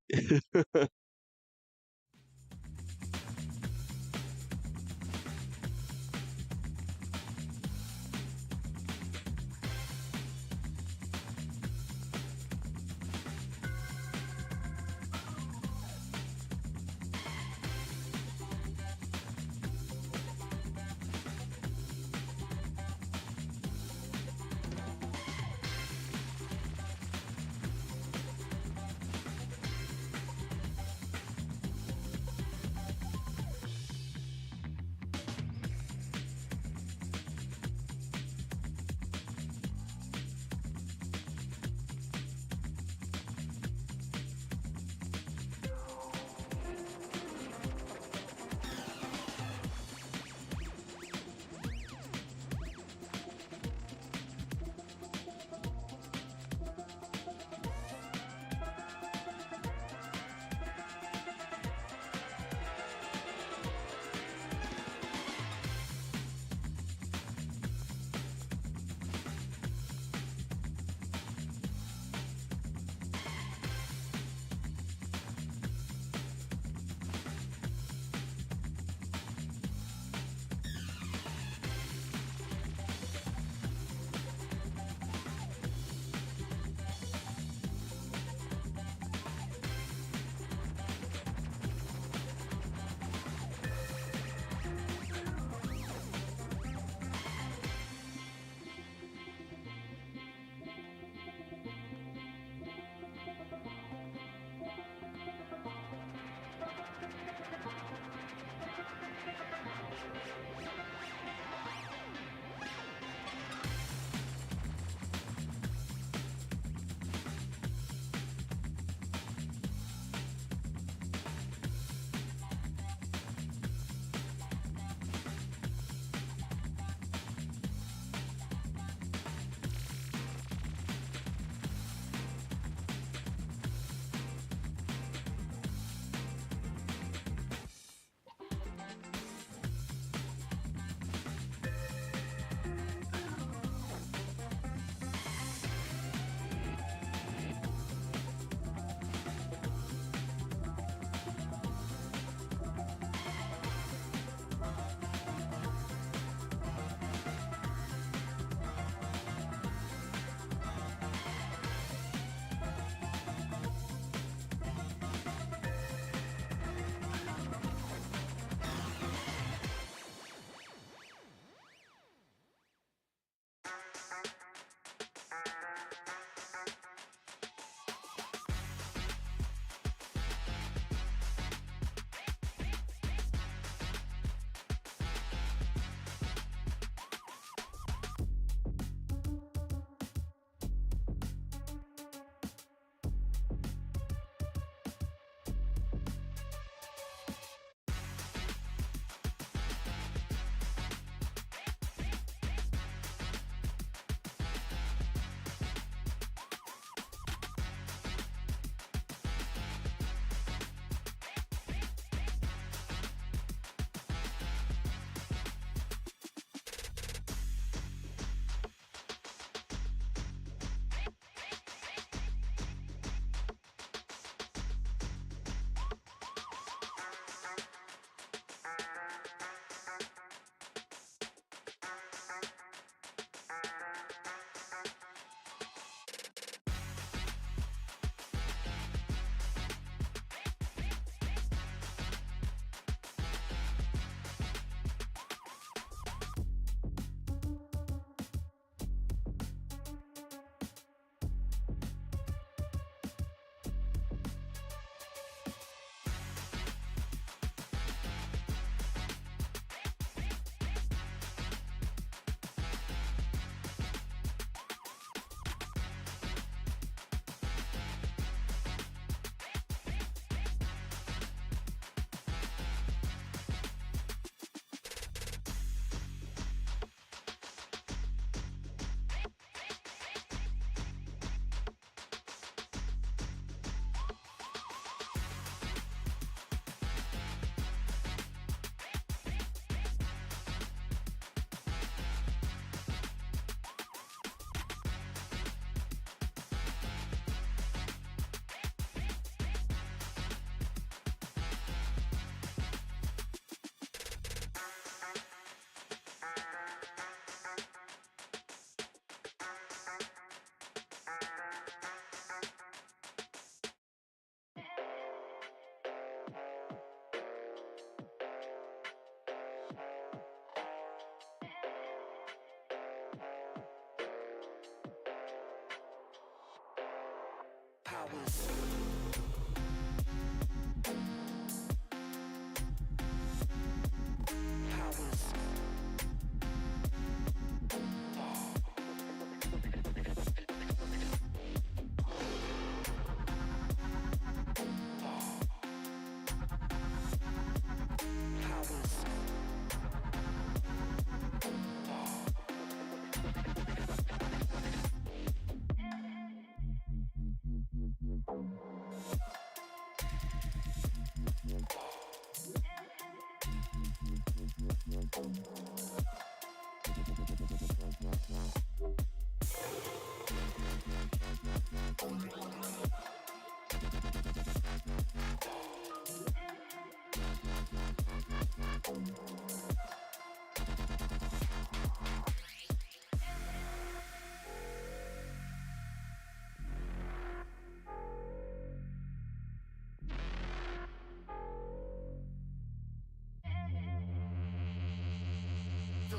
A: The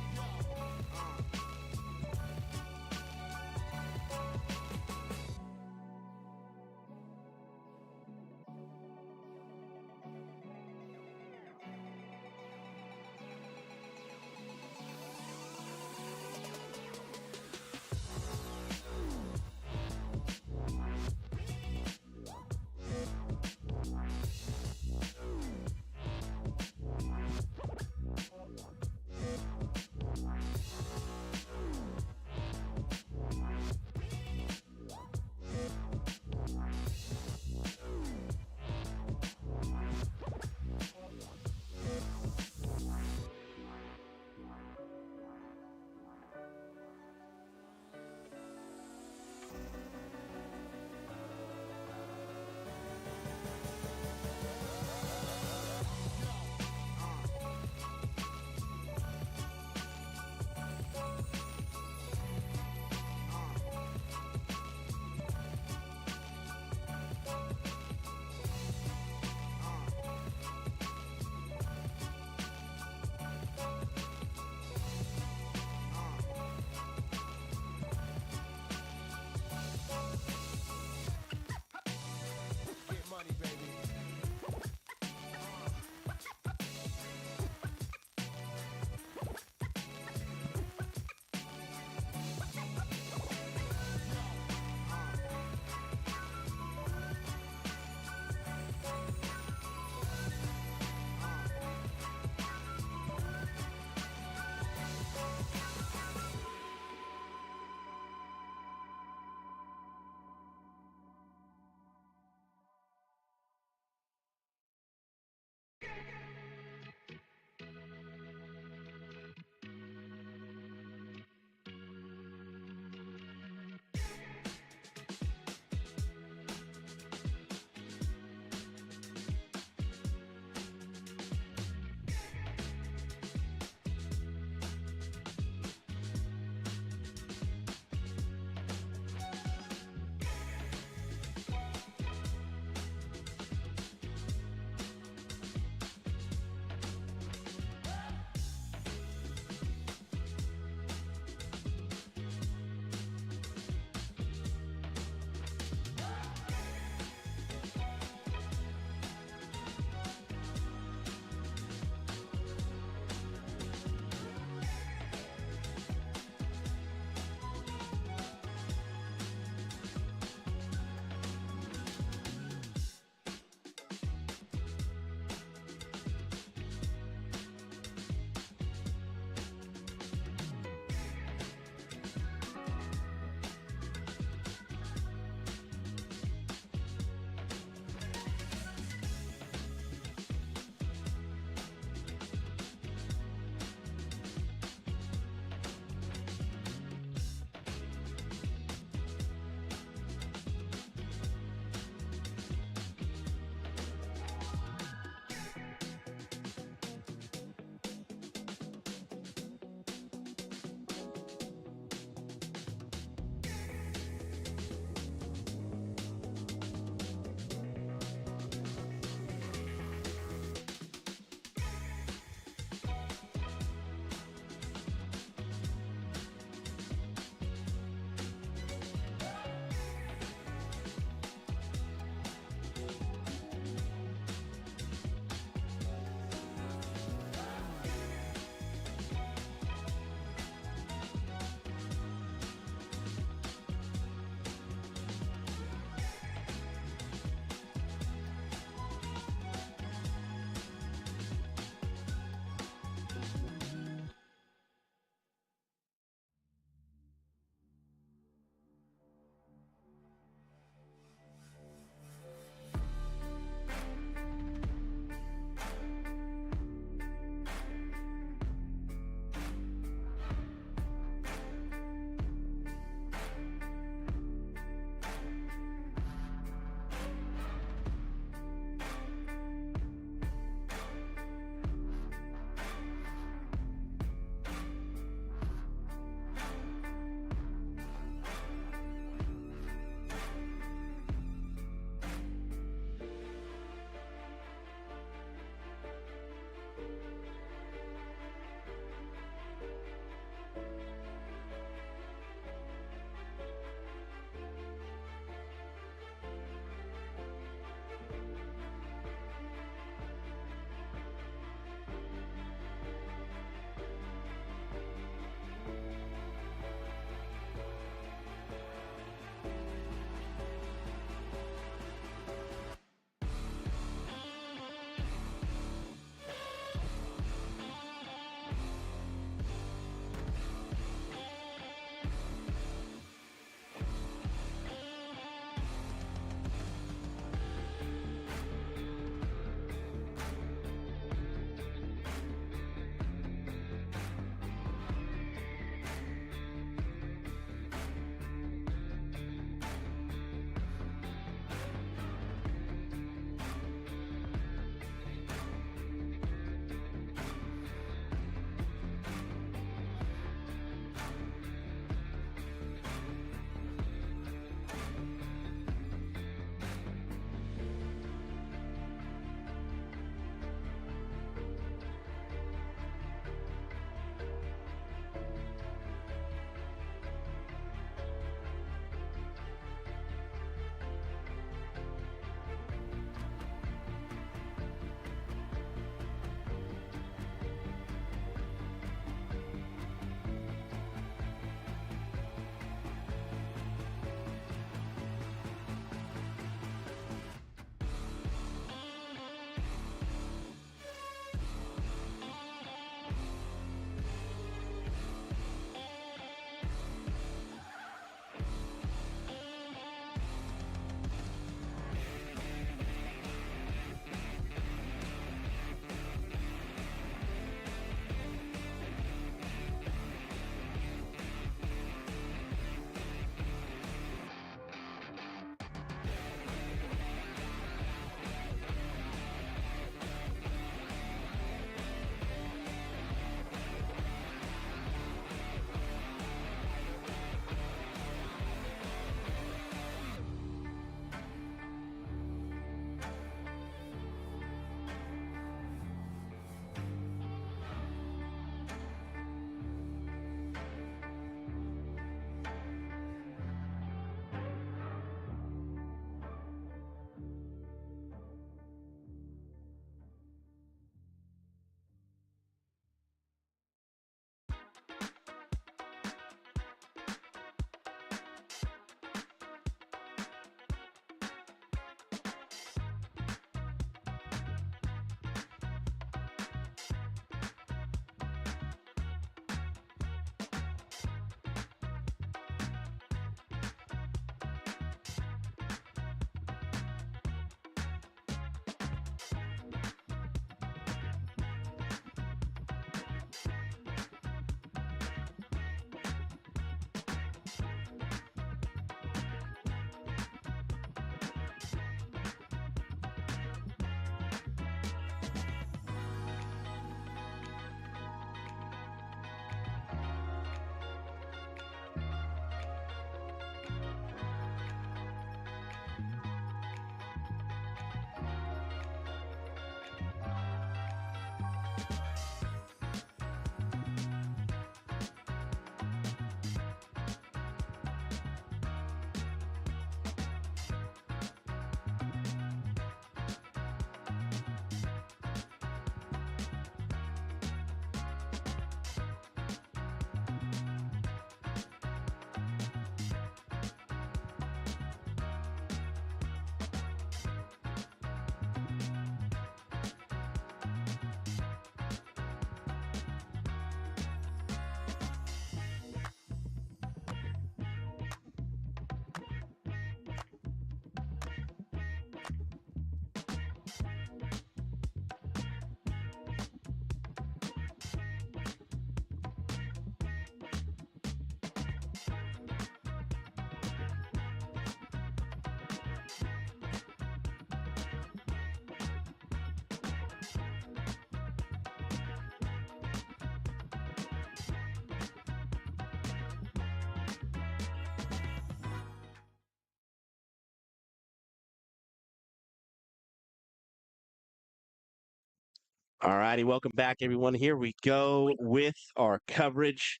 C: All righty, welcome back, everyone. Here we go with our coverage.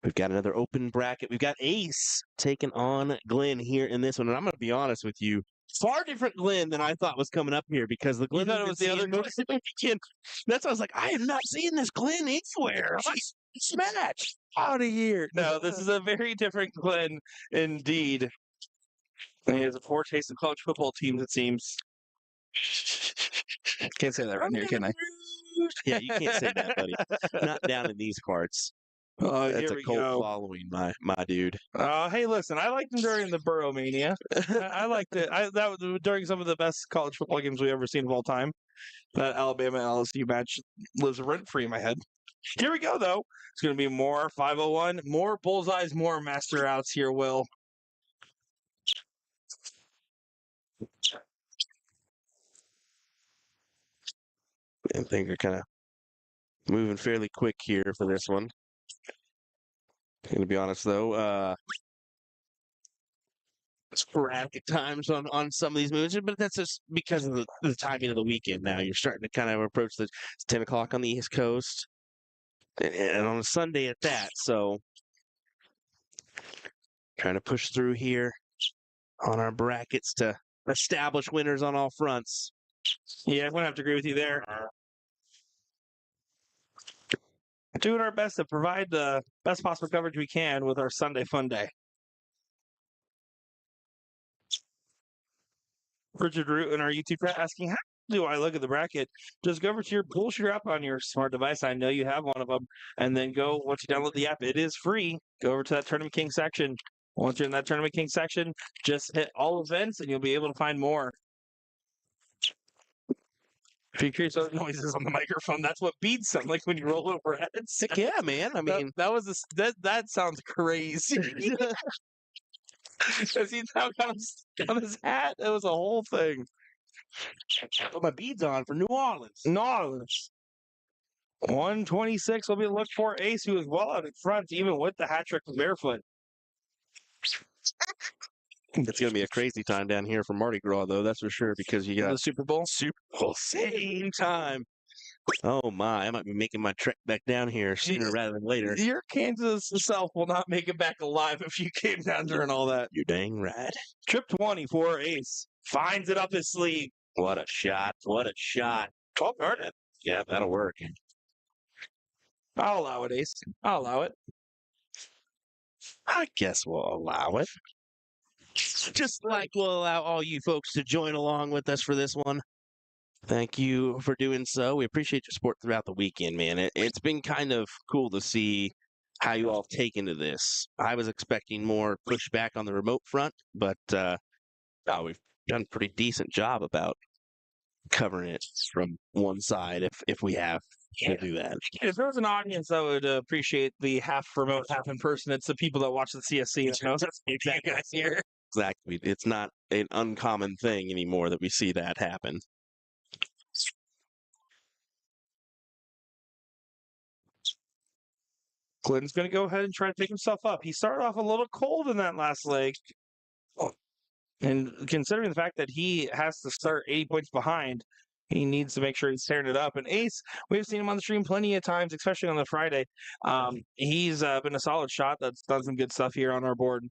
C: We've got another open bracket. We've got Ace taking on Glenn here in this one. And I'm going to be honest with you, far different Glenn than I thought was coming up here because the Glenn
B: thought it was the other Glenn?
C: weekend. That's why I was like, I have not seen this Glenn anywhere. He's smashed.
B: Out of here. No, this is a very different Glenn indeed. And he has a foretaste of college football teams, it seems. Can't say that around here, can I?
C: Yeah, you can't say that, buddy. Not down in these parts.
B: Oh,
C: That's
B: here
C: a
B: we
C: cult
B: go.
C: following, my dude.
B: Hey, listen, I liked him during the Burrow Mania. I liked it. That was during some of the best college football games we've ever seen of all time. That Alabama LSU match lives rent free in my head. Here we go, though. It's going to be more 501, more bullseyes, more master outs here, Will.
C: And things are kind of moving fairly quick here for this one. Going to be honest, though, sporadic at times on some of these moves, but that's just because of the timing of the weekend now. You're starting to kind of approach the 10 o'clock on the East Coast and on a Sunday at that. So trying to push through here on our brackets to establish winners on all fronts.
B: Yeah, I'm going to have to agree with you there. Doing our best to provide the best possible coverage we can with our Sunday Fun Day. Richard Root in our YouTube chat asking, how do I look at the bracket? Just go over to pull your app on your smart device. I know you have one of them. And then go, once you download the app, it is free. Go over to that Tournament King section. Once you're in that Tournament King section, just hit all events and you'll be able to find more. If you're curious about noises on the microphone, that's what beads sound like when you roll over heads.
C: Yeah, man. I mean,
B: that sounds crazy. Because he's now got on his hat. It was a whole thing.
C: put my beads on for New Orleans.
B: 126 will be looked for Ace, who is well out in front, even with the hat trick barefoot.
C: It's going to be a crazy time down here for Mardi Gras, though, that's for sure, because you got
B: The Super Bowl.
C: same time. Oh, my. I might be making my trek back down here sooner rather than later.
B: Your Kansas self will not make it back alive if you came down during all that.
C: You're dang right.
B: Trip 20 for Ace. Finds it up his sleeve.
C: What a shot. What a shot.
B: 12 yard.
C: Yeah, that'll work.
B: I'll allow it, Ace. I'll allow it.
C: I guess we'll allow it. Just like we'll allow all you folks to join along with us for this one. Thank you for doing so. We appreciate your support throughout the weekend, man. It's been kind of cool to see how you all take into this. I was expecting more pushback on the remote front, but we've done a pretty decent job about covering it from one side if we have to do that.
B: If there was an audience that would appreciate the half remote, half in person, it's the people that watch the CSC. You know, that's exactly guys here.
C: Exactly. It's not an uncommon thing anymore that we see that happen.
B: Glenn's going to go ahead and try to pick himself up. He started off a little cold in that last leg. And considering the fact that he has to start 80 points behind, he needs to make sure he's tearing it up. And Ace, we've seen him on the stream plenty of times, especially on the Friday. He's been a solid shot that's done some good stuff here on our board.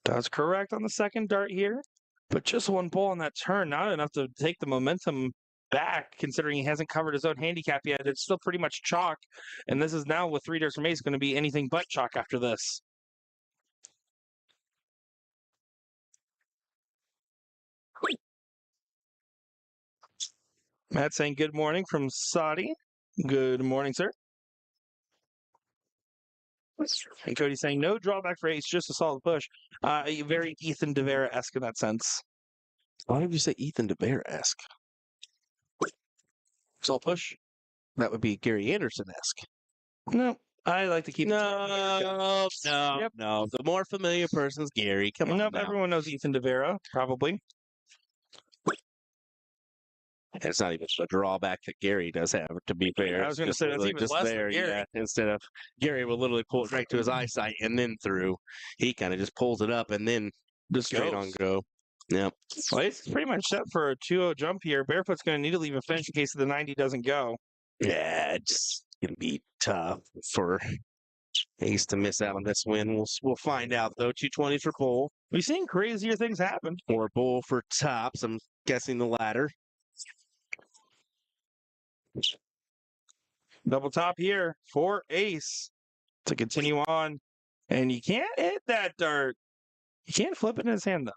B: That's correct on the second dart here, but just one pull on that turn, not enough to take the momentum back, considering he hasn't covered his own handicap yet. It's still pretty much chalk, and this is now with 3 darts from Ace going to be anything but chalk after this. Matt saying good morning from Saudi. Good morning, sir. And Cody saying no drawback for Ace, just a solid push. Very Ethan DeVera-esque in that sense.
C: Why did you say Ethan DeBear-esque?
B: Solid push.
C: That would be Gary Anderson-esque.
B: No, I like to keep.
C: No.
B: Yep.
C: No. The more familiar person's Gary. Come on.
B: Nope,
C: now.
B: everyone knows Ethan DeVera, probably.
C: And it's not even a drawback that Gary does have, to be fair.
B: I was
C: It's
B: going to
C: just
B: say that's
C: literally
B: even
C: just
B: less than
C: there,
B: Gary.
C: yeah. Instead of Gary will literally pull it right to his eyesight and then through. He kind of just pulls it up and then
B: Just
C: straight on
B: goes.
C: go. Yep.
B: Well, it's pretty much set for a 2-0 jump here. Barefoot's going to need to leave a finish in case the 90 doesn't go.
C: Yeah, it's gonna be tough for Ace to miss out on this win. We'll find out though. 220 for Bull
B: We've seen crazier things happen.
C: or Bull for tops. I'm guessing the latter.
B: Double top here for Ace to continue on. And you can't hit that dart. You can't flip it in his hand, though.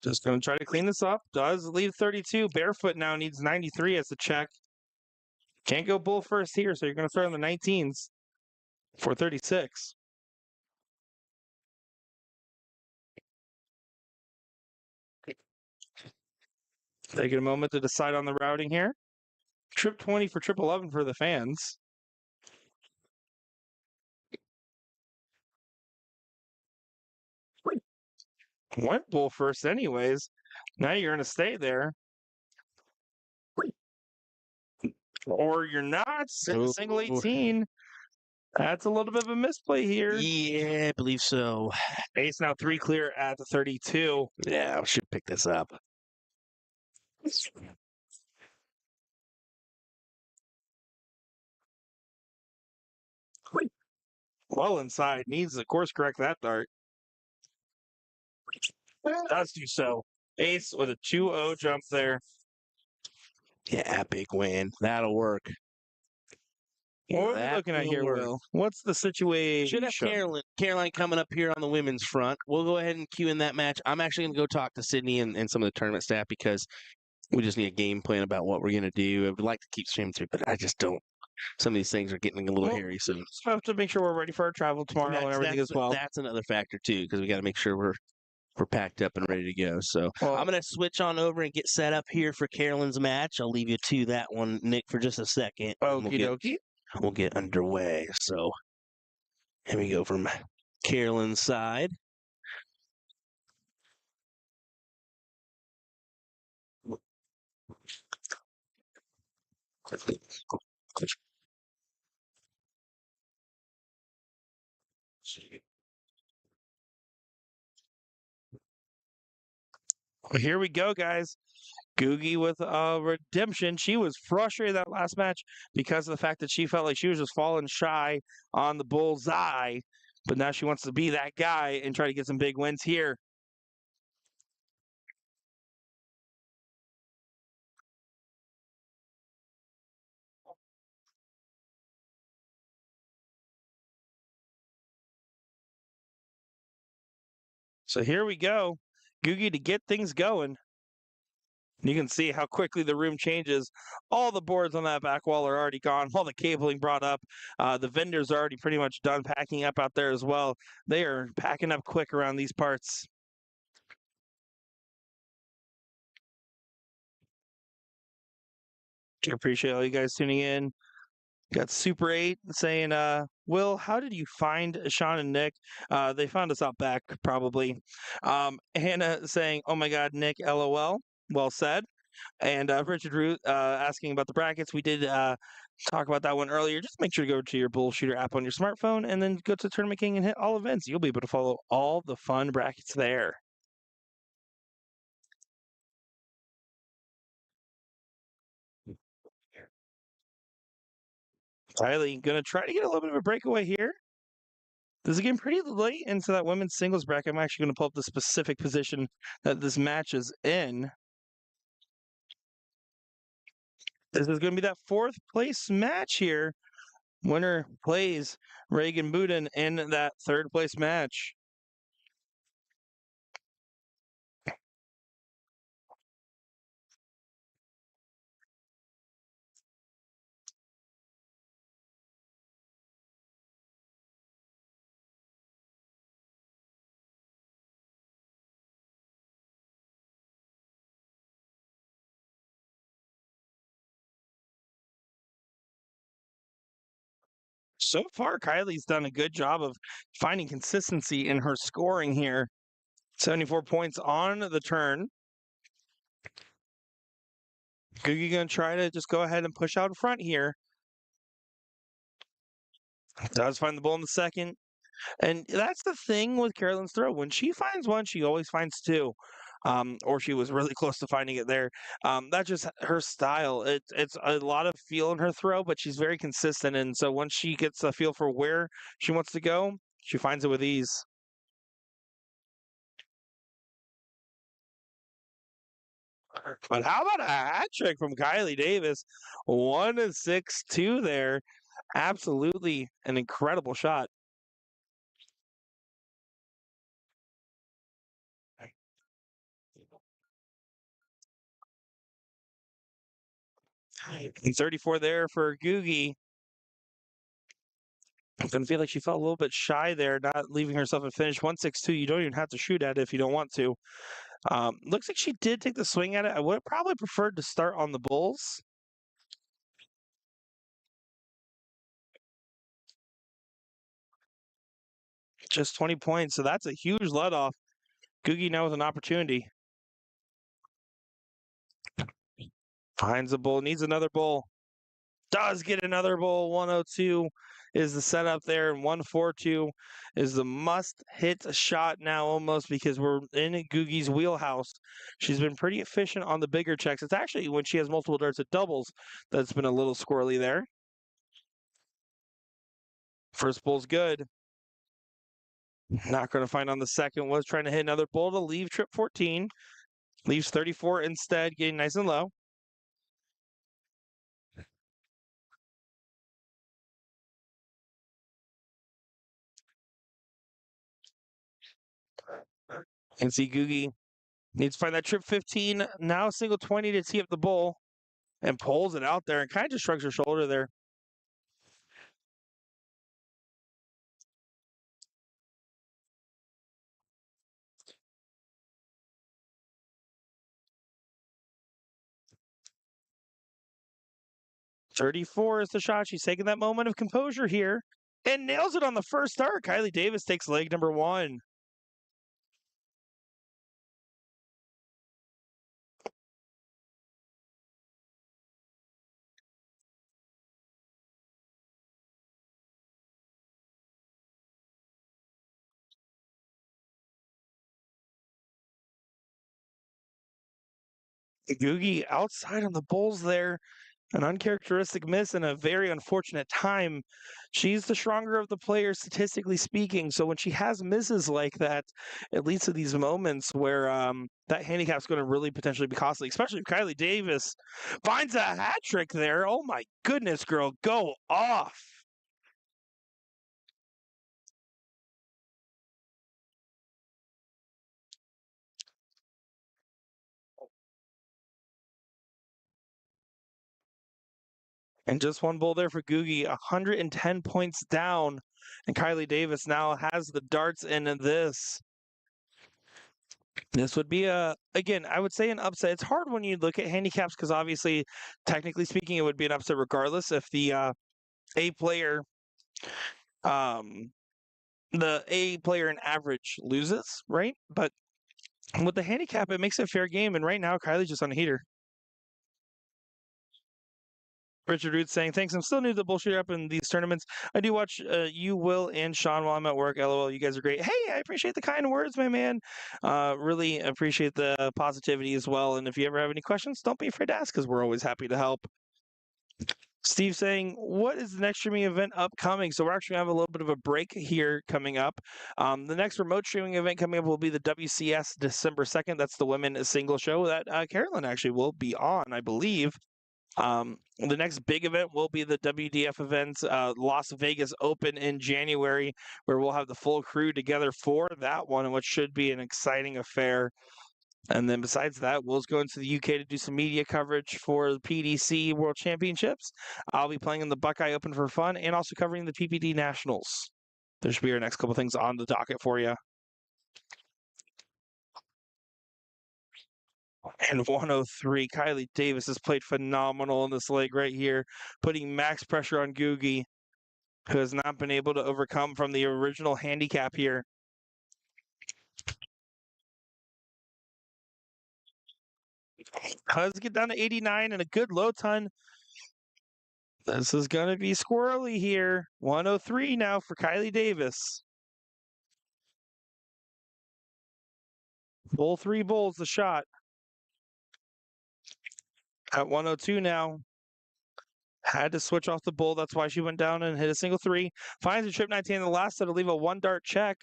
B: Just going to try to clean this up. Does leave 32. Barefoot now needs 93 as the check. Can't go Bull first here, so you're going to throw in the 19s for 36. Taking a moment to decide on the routing here. Trip 20 for trip 11 for the fans. Went Bull first anyways. Now you're going to stay there. Or you're not. Single 18. That's a little bit of a misplay here.
C: Yeah, I believe so.
B: Ace now 3 clear at the 32.
C: Yeah, I should pick this up.
B: Well inside. Needs to course correct that dart. Does do so. Ace with a 2-0 jump there.
C: Yeah, big win. That'll work.
B: What are we
C: That
B: looking at
C: will
B: here,
C: work.
B: Will? What's the situation?
C: Should have Caroline coming up here on the women's front. We'll go ahead and cue in that match. I'm actually going to go talk to Sydney and some of the tournament staff because we just need a game plan about what we're going to do. I would like to keep streaming through, but I just don't. Some of these things are getting a little
B: Well,
C: hairy soon.
B: Just have to make sure we're ready for our travel tomorrow and everything as well.
C: That's another factor too, because we got to make sure we're packed up and ready to go. So
B: Well,
C: I'm going to switch on over and get set up here for Carolyn's match. I'll leave you to that one, Nick, for just a second. and
B: okie dokie.
C: We'll get underway. So here we go from Carolyn's side.
B: Well, here we go, guys. Googie with redemption. She was frustrated that last match because of the fact that she felt like she was just falling shy on the bullseye. But now she wants to be that guy and try to get some big wins here. So here we go. Googie to get things going. You can see how quickly the room changes. All the boards on that back wall are already gone. All the cabling brought up. The vendors are already pretty much done packing up out there as well. They are packing up quick around these parts. I appreciate all you guys tuning in. Got Super 8 saying, Will, how did you find Sean and Nick? They found us out back, probably. Hannah saying, oh my God, Nick, LOL. Well said. And Richard Root asking about the brackets. We did talk about that one earlier. Just make sure to go to your Bullshooter app on your smartphone and then go to Tournament King and hit all events. You'll be able to follow all the fun brackets there. Kylie, going to try to get a little bit of a breakaway here. This is getting pretty late into that women's singles bracket. I'm actually going to pull up the specific position that this match is in. This is going to be that 4th place match here. Winner plays Reagan Budin in that 3rd place match. So far, Kylie's done a good job of finding consistency in her scoring here. 74 points on the turn. Googie going to try to just go ahead and push out in front here. Does find the bull in the second. And that's the thing with Carolyn's throw. When she finds one, she always finds two. Or she was really close to finding it there. That's just her style. It's a lot of feel in her throw, but she's very consistent. And so once she gets a feel for where she wants to go, she finds it with ease. But how about a hat trick from Kylie Davis? 1-6-2 there. Absolutely an incredible shot. And 34 there for Googie. I can feel like she felt a little bit shy there, not leaving herself a finish. 1-6-2. You don't even have to shoot at it if you don't want to. Looks like she did take the swing at it. I would have probably preferred to start on the bulls. Just 20 points, so that's a huge let off. Googie now with an opportunity. Finds a bull, needs another bull. Does get another bull. 102 is the setup there, and 142 is the must-hit shot now almost because we're in Googie's wheelhouse. She's been pretty efficient on the bigger checks. It's actually when she has multiple darts at doubles that's been a little squirrely there. First bull's good. Not going to find on the second. Was trying to hit another bull to leave trip 14. Leaves 34 instead, getting nice and low. And see Googie needs to find that trip 15. Now single 20 to tee up the bull. And pulls it out there and kind of just shrugs her shoulder there. .34 is the shot. She's taking that moment of composure here and nails it on the first start. Kylie Davis takes leg number one. Googie outside on the bulls there. An uncharacteristic miss and a very unfortunate time. She's the stronger of the players, statistically speaking. So when she has misses like that, it leads to these moments where that handicap's going to really potentially be costly, especially if Kylie Davis finds a hat trick there. Oh my goodness, girl, go off. And just one bull there for Googie, 110 points down. And Kylie Davis now has the darts in this. This would be again, I would say an upset. It's hard when you look at handicaps because obviously, technically speaking, it would be an upset regardless if the A player, um, the A player in average loses, right? But with the handicap, it makes it a fair game. And right now, Kylie's just on a heater. Richard Root saying, thanks. I'm still new to the bullshit up in these tournaments. I do watch you, Will, and Sean while I'm at work. LOL, you guys are great. Hey, I appreciate the kind words, my man. Really appreciate the positivity as well. And if you ever have any questions, don't be afraid to ask because we're always happy to help. Steve saying, what is the next streaming event upcoming? So we're actually going to have a little bit of a break here coming up. The next remote streaming event coming up will be the WCS December 2nd. That's the women single show that Carolyn actually will be on, I believe. The next big event will be the WDF events, Las Vegas Open in January, where we'll have the full crew together for that one, and what should be an exciting affair. And then besides that, Will's going to the UK to do some media coverage for the PDC World Championships. I'll be playing in the Buckeye Open for fun and also covering the PPD Nationals. There should be our next couple things on the docket for you. And 103, Kylie Davis has played phenomenal in this leg right here, putting max pressure on Googie, who has not been able to overcome from the original handicap here. Cuz get down to 89 and a good low ton. This is going to be squirrely here. 103 now for Kylie Davis. Full 3 bulls the shot. At 102 now. Had to switch off the bull. That's why she went down and hit a single 3. Finds a trip 19 in the last set to leave a 1 dart check.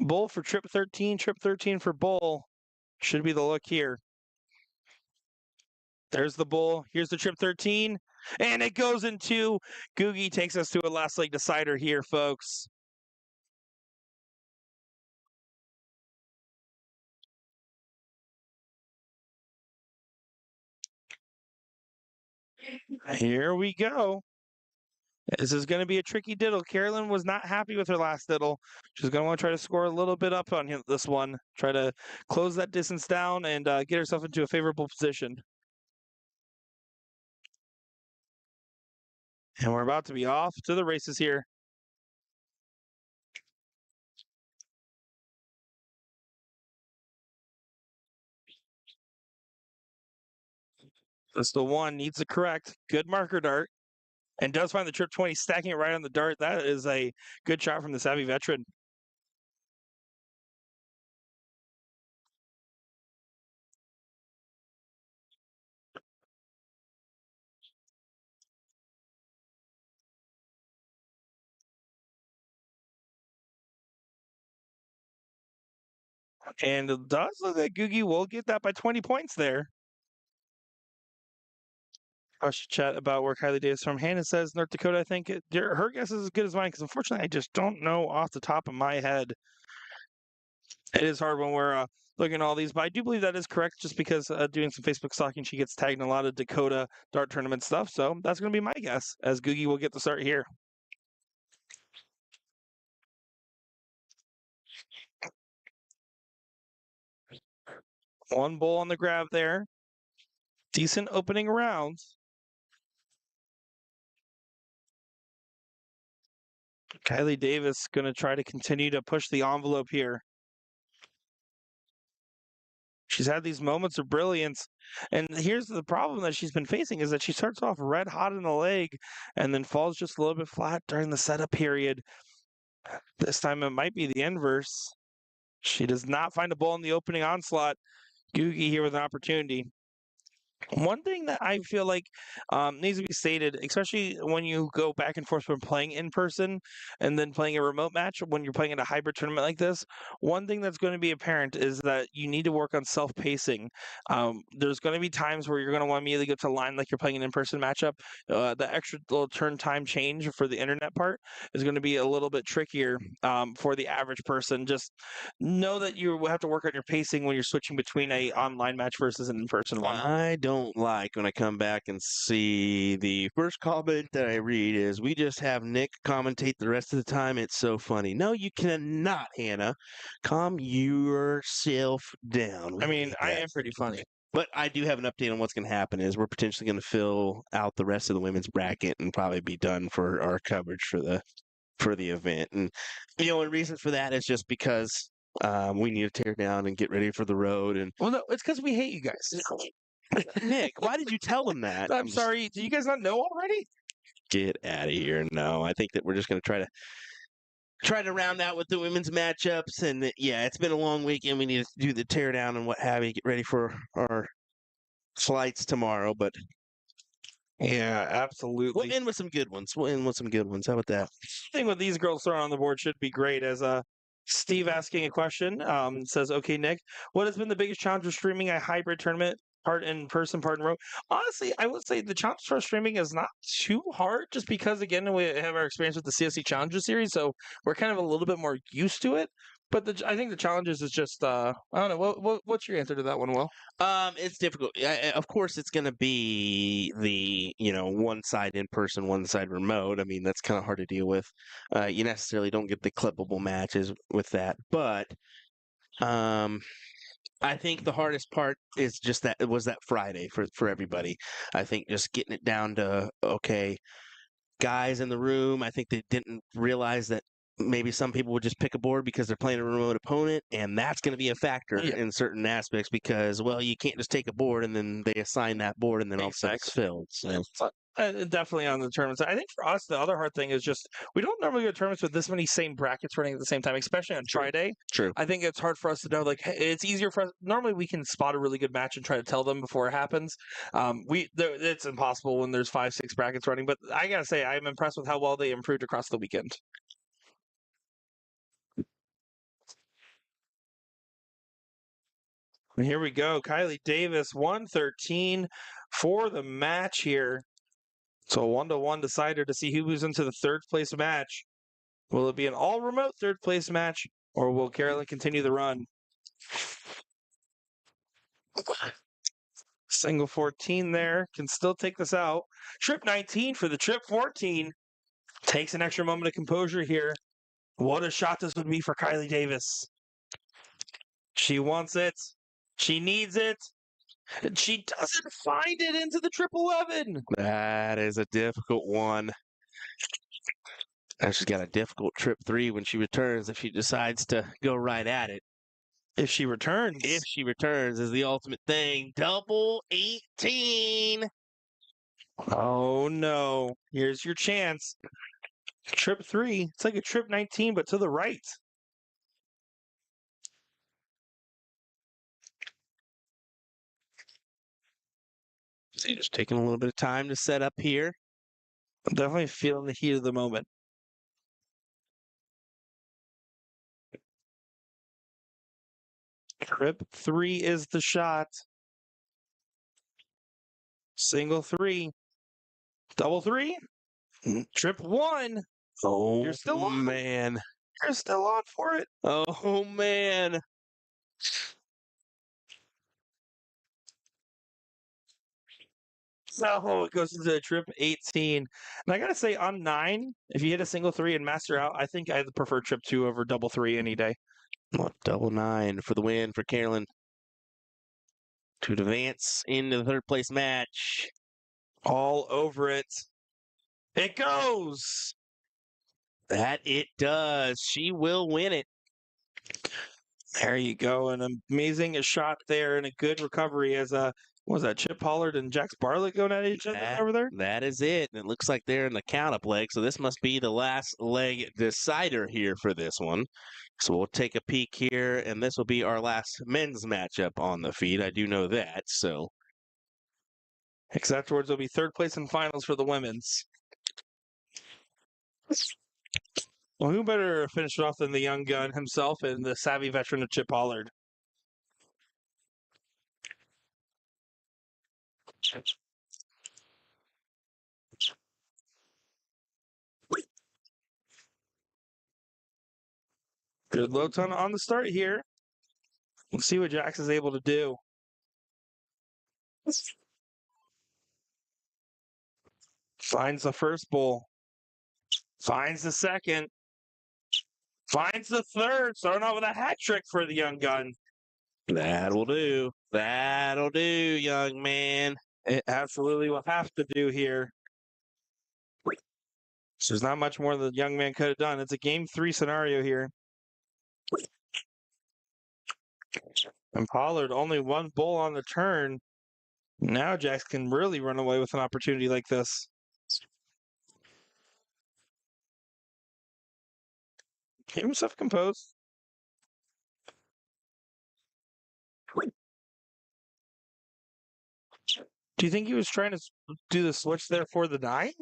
B: Bull for trip 13 for bull. Should be the look here. There's the bull. Here's the trip 13. And it goes in 2. Googie takes us to a last leg decider here, folks. Here we go. This is going to be a tricky diddle. Carolyn was not happy with her last diddle. She's going to want to try to score a little bit up on this one. Try to close that distance down and get herself into a favorable position. And we're about to be off to the races here. This the 1 needs to correct. Good marker dart. And does find the trip 20, stacking it right on the dart. That is a good shot from the savvy veteran. And it does look like Googie will get that by 20 points there. Question chat about where Kylie Davis from. Hannah says North Dakota. I think her guess is as good as mine because unfortunately I just don't know off the top of my head. It is hard when we're looking at all these, but I do believe that is correct just because doing some Facebook stalking, she gets tagged in a lot of Dakota dart tournament stuff. So that's going to be my guess as Googie will get the start here. One bull on the grab there. Decent opening rounds. Kylie Davis going to try to continue to push the envelope here. She's had these moments of brilliance. And here's the problem that she's been facing is that she starts off red hot in the leg and then falls just a little bit flat during the setup period. This time it might be the inverse. She does not find a bull in the opening onslaught. Googie here with an opportunity. One thing that I feel like needs to be stated, especially when you go back and forth from playing in person and then playing a remote match, when you're playing in a hybrid tournament like this, one thing that's going to be apparent is that you need to work on self-pacing. There's going to be times where you're going to want to immediately go to line like you're playing an in-person matchup. The extra little turn time change for the internet part is going to be a little bit trickier for the average person. Just know that you have to work on your pacing when you're switching between a online match versus an in-person one.
C: I don't like when I come back and see the first comment that I read is, we just have Nick commentate the rest of the time. It's so funny. No, you cannot, Hannah. Calm yourself down.
B: I mean, I am pretty funny.
C: But I do have an update on what's going to happen is we're potentially going to fill out the rest of the women's bracket and probably be done for our coverage for the event. And the only reason for that is just because we need to tear down and get ready for the road. And
B: Well, no, it's because we hate you guys.
C: Nick, why did you tell them that?
B: I'm sorry. Do you guys not know already?
C: Get out of here. No, I think that we're just going to try to round out with the women's matchups. And yeah, it's been a long weekend. We need to do the tear down and what have you, get ready for our flights tomorrow. But
B: Yeah, absolutely.
C: we'll end with some good ones. How about that?
B: Thing with these girls thrown on the board should be great. As Steve asking a question says, "Okay, Nick, what has been the biggest challenge of streaming a hybrid tournament? Part in person, part in remote." Honestly, I would say the challenge for streaming is not too hard, just because again we have our experience with the CSC Challenger Series, so we're kind of a little bit more used to it. But I think the challenges is just I don't know. What's your answer to that one, Will?
C: It's difficult. Of course, it's going to be the one side in person, one side remote. I mean, that's kind of hard to deal with. You necessarily don't get the clippable matches with that, but I think the hardest part is just that it was that Friday for everybody. I think just getting it down to okay, guys in the room. I think they didn't realize that maybe some people would just pick a board because they're playing a remote opponent, and that's going to be a factor
B: Yeah.
C: in certain aspects because, well, you can't just take a board and then they assign that board and then all of a sudden it's filled. So.
B: Definitely on the tournaments. I think for us, the other hard thing is just we don't normally go to tournaments with this many same brackets running at the same time, especially on Friday.
C: True.
B: I think it's hard for us to know. Like, hey, it's easier for us. Normally, we can spot a really good match and try to tell them before it happens. It's impossible when there's 5-6 brackets running. But I gotta say, I'm impressed with how well they improved across the weekend. And here we go. Kylie Davis, 113 for the match here. So a 1-1 decider to see who moves into the third place match. Will it be an all remote third place match, or will Carolyn continue the run? Single 14 there can still take this out. Trip 19 for the trip 14. Takes an extra moment of composure here. What a shot this would be for Kylie Davis. She wants it. She needs it. And she doesn't find it into the trip 11.
C: That is a difficult one. And she's got a difficult trip 3 when she returns if she decides to go right at it.
B: If she returns.
C: If she returns is the ultimate thing. Double 18.
B: Oh no. Here's your chance. Trip 3. It's like a trip 19, but to the right.
C: So you're just taking a little bit of time to set up here.
B: I'm definitely feeling the heat of the moment. Trip 3 is the shot. Single 3. Double 3. Trip 1.
C: Oh,
B: You're still on.
C: man.
B: You're still on for it.
C: Oh, man.
B: So it goes into trip 18. And I got to say, on 9, if you hit a single 3 and master out, I think I prefer trip 2 over double 3 any day.
C: Well, double 9 for the win for Carolyn to advance into the third place match.
B: All over it. It goes.
C: That it does. She will win it.
B: There you go. An amazing shot there and a good recovery as what was that, Chip Pollard and Jax Bartlett going at each other over there?
C: That is it. And it looks like they're in the count-up leg, so this must be the last leg decider here for this one. So we'll take a peek here, and this will be our last men's matchup on the feed. I do know that, so.
B: Because afterwards will be third place in finals for the women's. Well, who better finish it off than the young gun himself and the savvy veteran of Chip Pollard? Good low ton on the start here. We'll see what Jax is able to do. Finds the first bowl. Finds the second. Finds the third. Starting out with a hat trick for the young gun.
C: That'll do. That'll do, young man.
B: It absolutely will have to do here. So there's not much more the young man could have done. It's a game 3 scenario here. And Pollard only one bowl on the turn. Now Jax can really run away with an opportunity like this. Keep himself composed. Do you think he was trying to do the switch there for the 9?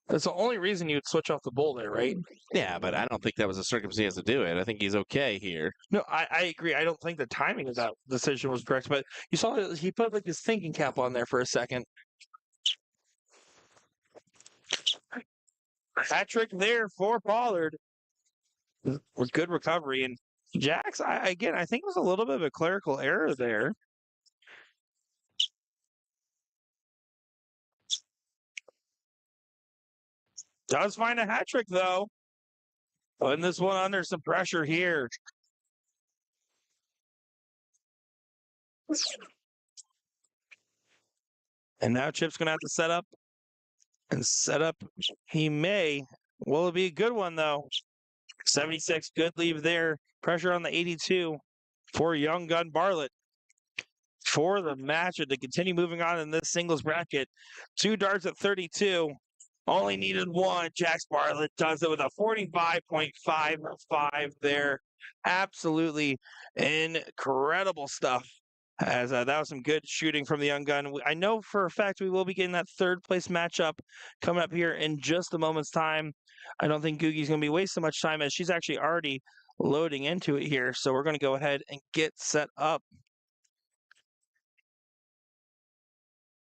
B: That's the only reason you would switch off the bull there, right?
C: Yeah, but I don't think that was a circumstance to do it. I think he's okay here.
B: No, I agree. I don't think the timing of that decision was correct, but you saw that he put like his thinking cap on there for a second. Hat trick there for Pollard. With good recovery. And Jax, I think it was a little bit of a clerical error there. Does find a hat trick, though. Putting this one under some pressure here. And now Chip's going to have to set up. And set up, he may. Will it be a good one, though? 76, good leave there. Pressure on the 82 for Young Gun Bartlett for the match and to continue moving on in this singles bracket. 2 darts at 32. Only needed one. Jax Bartlett does it with a 45.55 there. Absolutely incredible stuff. As that was some good shooting from the young gun. I know for a fact we will be getting that third place matchup coming up here in just a moment's time. I don't think Googie's going to be wasting much time as she's actually already loading into it here. So we're going to go ahead and get set up.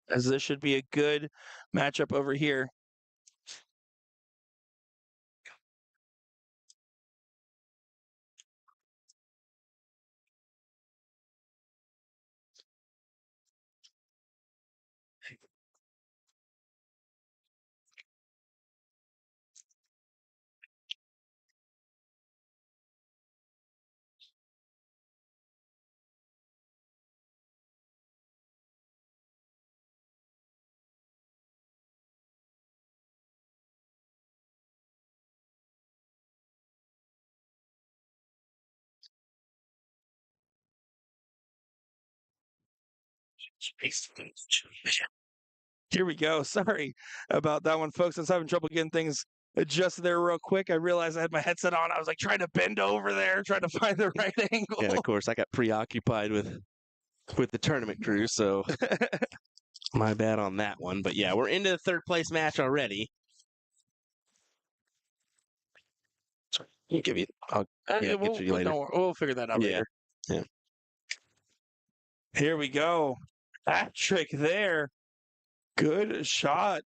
B: As this should be a good matchup over here. Here we go. Sorry about that one, folks. I was having trouble getting things adjusted there real quick. I realized I had my headset on. I was like trying to bend over there, trying to find the right angle.
C: And of course, I got preoccupied with the tournament crew, so my bad on that one. But yeah, we're into the third place match already.
B: I'll give you.
C: Yeah, get to you later.
B: We'll figure that out
C: Yeah.
B: later.
C: Yeah.
B: Here we go. Hat trick there. Good shot.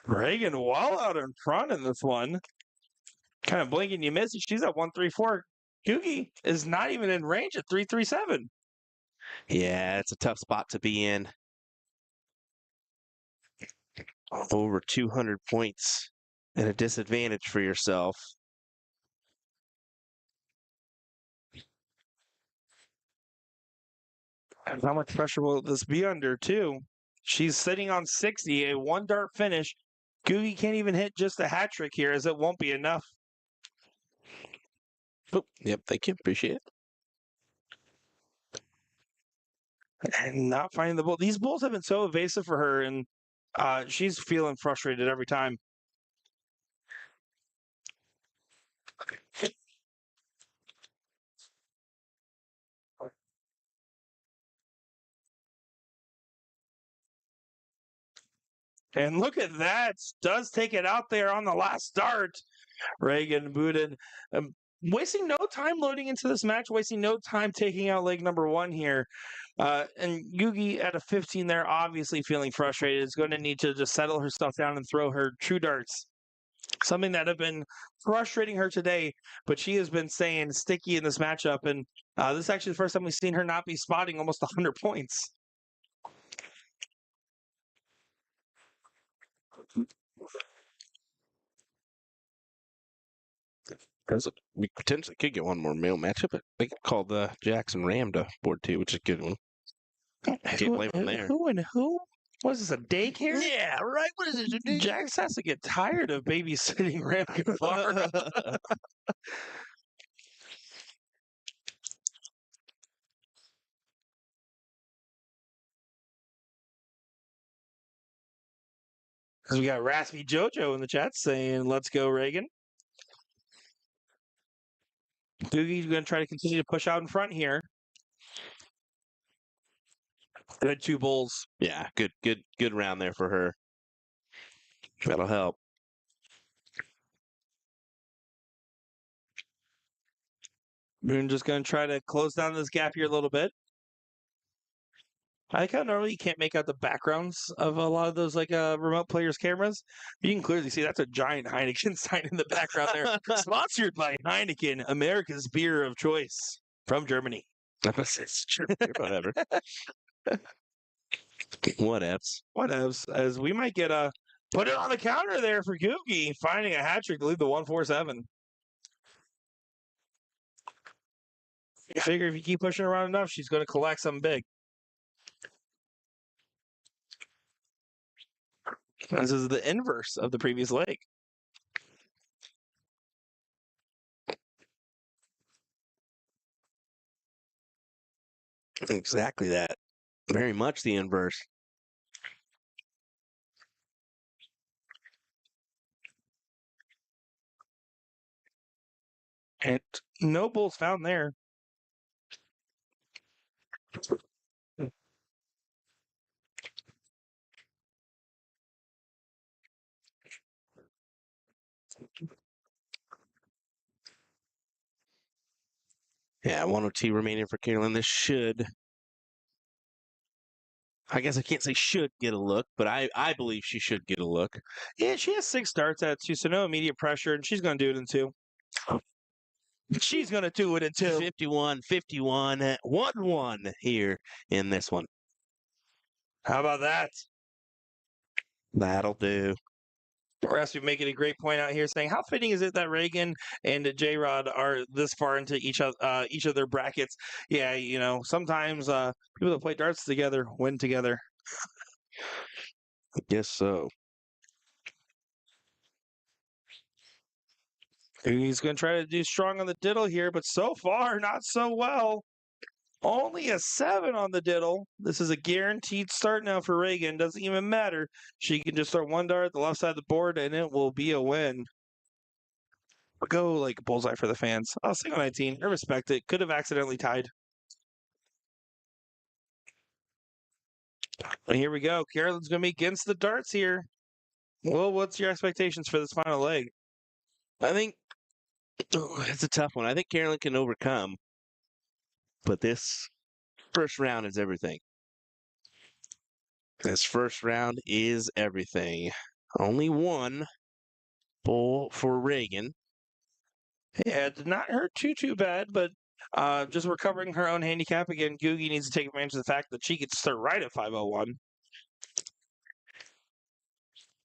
B: Reagan well out in front in this one. Kind of blinking, you miss it. She's at 134. Googie is not even in range at 337.
C: Yeah, it's a tough spot to be in. Over 200 points and a disadvantage for yourself.
B: And how much pressure will this be under, too? She's sitting on 60, a 1-dart finish. Googie can't even hit just a hat trick here, as it won't be enough.
C: Oh, yep, thank you. Appreciate it.
B: And not finding the bull. These bulls have been so evasive for her, and she's feeling frustrated every time. And look at that. Does take it out there on the last start. Reagan Budin wasting no time loading into this match, wasting no time taking out leg number 1 here. And Yugi at a 15 there, obviously feeling frustrated, is going to need to just settle herself down and throw her true darts. Something that have been frustrating her today, but she has been staying sticky in this matchup. And this is actually the first time we've seen her not be spotting almost 100 points.
C: We potentially could get one more male matchup, but they could call the Jackson Ram to board 2, which is a good one. Can't blame them there.
B: Who and who? What is this, a daycare?
C: Yeah, right. What is it?
B: Jax has to get tired of babysitting Ram Guevara. Because we got Raspy Jojo in the chat saying, let's go, Reagan. Doogie's going to try to continue to push out in front here. Good 2 bulls.
C: Yeah, good round there for her. That'll help.
B: Moon just going to try to close down this gap here a little bit. I like how normally you can't make out the backgrounds of a lot of those remote players' cameras. You can clearly see that's a giant Heineken sign in the background there. Sponsored by Heineken, America's beer of choice from Germany.
C: It's true. Whatever. Whatevs.
B: Whatevs. As we might get a put it on the counter there for Googie, finding a hat trick to lead the 147. I figure if you keep pushing around enough, she's going to collect something big. This is the inverse of the previous leg.
C: Exactly that. Very much the inverse.
B: And no bulls found there.
C: Yeah, 102 remaining for Carolyn. This should, I guess I can't say should get a look, but I believe she should get a look.
B: Yeah, she has 6 starts at 2, so no immediate pressure, and she's going to do it in 2. She's going to do it in 2.
C: 51, 51, 1-1 here in this one.
B: How about that?
C: That'll do.
B: Raspi making a great point out here, saying, "How fitting is it that Reagan and J Rod are this far into each of their brackets?" Yeah, you know, sometimes people that play darts together win together.
C: I guess so.
B: He's going to try to do strong on the diddle here, but so far not so well. Only a 7 on the diddle. This is a guaranteed start now for Reagan. Doesn't even matter. She can just throw 1 dart at the left side of the board, and it will be a win. Go like bullseye for the fans. I'll single 19. I respect it. Could have accidentally tied. And here we go. Carolyn's going to be against the darts here. Well, what's your expectations for this final leg?
C: I think it's a tough one. I think Carolyn can overcome, but this first round is everything. This first round is everything. Only 1 bull for Reagan.
B: Yeah, it did not hurt too bad, but just recovering her own handicap again. Googie needs to take advantage of the fact that she gets to start right at 501.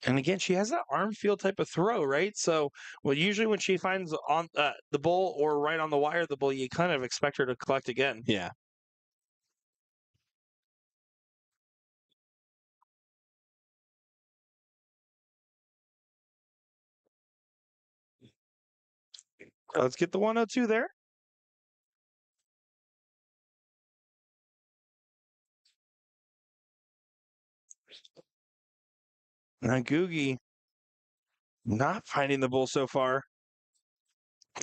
B: And again, she has that arm feel type of throw, right? So, well, usually when she finds on the bull or right on the wire of the bull, you kind of expect her to collect again.
C: Yeah.
B: Let's get the 102 there. Now, Googie not finding the bull so far.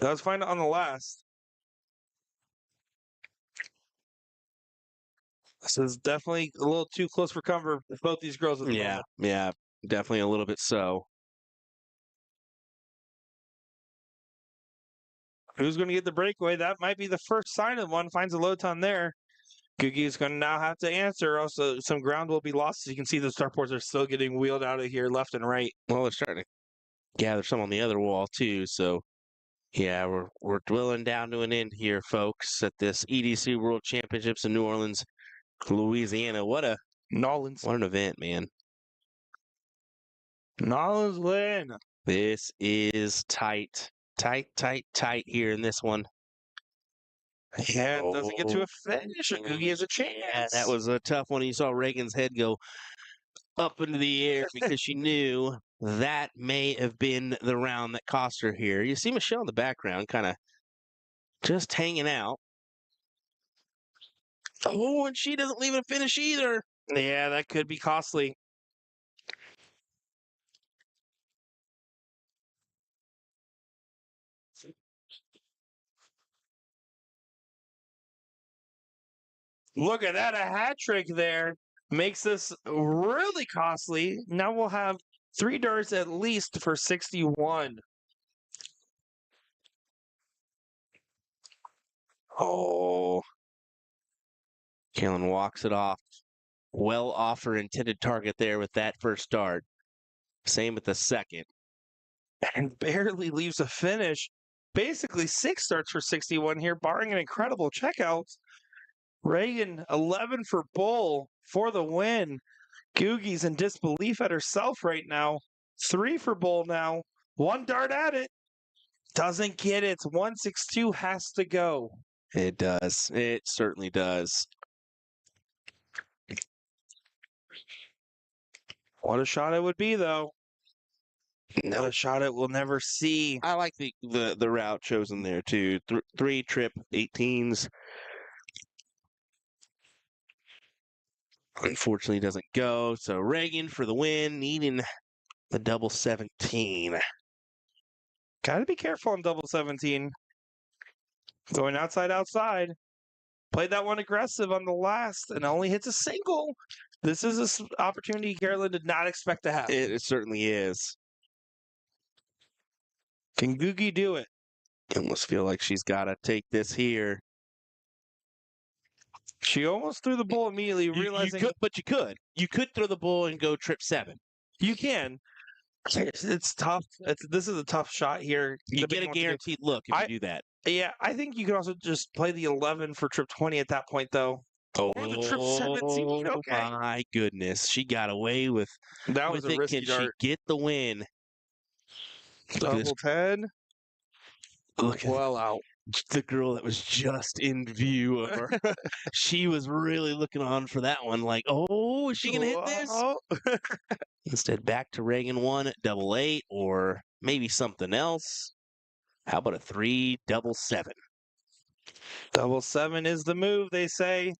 B: Let's find it on the last. This is definitely a little too close for comfort for both these girls at the moment.
C: Yeah, definitely a little bit so.
B: Who's going to get the breakaway? That might be the first sign of one. Finds a low ton there. Googie is going to now have to answer. Also, some ground will be lost. As you can see, the starports are still getting wheeled out of here left and right.
C: Well, they're starting to gather some on the other wall too. So, yeah, we're dwindling down to an end here, folks, at this EDC World Championships in New Orleans, Louisiana. What an event, man.
B: Nolans win.
C: This is tight here in this one.
B: Yeah, it doesn't get to a finish. Googie has a chance.
C: Yeah, that was a tough one. You saw Reagan's head go up into the air because she knew that may have been the round that cost her here. You see Michelle in the background kind of just hanging out. Oh, and she doesn't leave it a finish either.
B: Yeah, that could be costly. Look at that, a hat trick there. Makes this really costly. Now we'll have 3 darts at least for 61.
C: Oh. Kalen walks it off. Well off her intended target there with that first dart. Same with the second.
B: And barely leaves a finish. Basically 6 starts for 61 here, barring an incredible checkout. Reagan, 11 for bull for the win. Googie's in disbelief at herself right now. 3 for bull now. 1 dart at it. Doesn't get it. 162 has to go.
C: It does. It certainly does.
B: What a shot it would be, though. What a shot it will never see.
C: I like the route chosen there too. 3-trip 18s. Unfortunately, doesn't go. So Reagan for the win, needing the double 17.
B: Gotta be careful on double 17. Going outside. Played that one aggressive on the last and only hits a single. This is an opportunity Carolyn did not expect to have.
C: It certainly is.
B: Can Googie do it?
C: I almost feel like she's got to take this here.
B: She almost threw the bull immediately, realizing
C: You could. You could throw the bull and go trip 7.
B: you can. It's tough. This is a tough shot here.
C: You get a guaranteed look if you do that.
B: Yeah, I think you could also just play the 11 for trip 20 at that point, though. Or the trip 17. Okay.
C: My goodness. She got away with
B: That was a
C: it.
B: risky
C: Can
B: dart.
C: she get the win?
B: Double 10.
C: Look at
B: Well out.
C: the girl that was just in view of her. She was really looking on for that one. Like, oh, is she going to hit this?
B: Oh.
C: Instead, back to Reagan 1 double 8, or maybe something else. How about a 3 double 7?
B: Double 7 is the move, they say.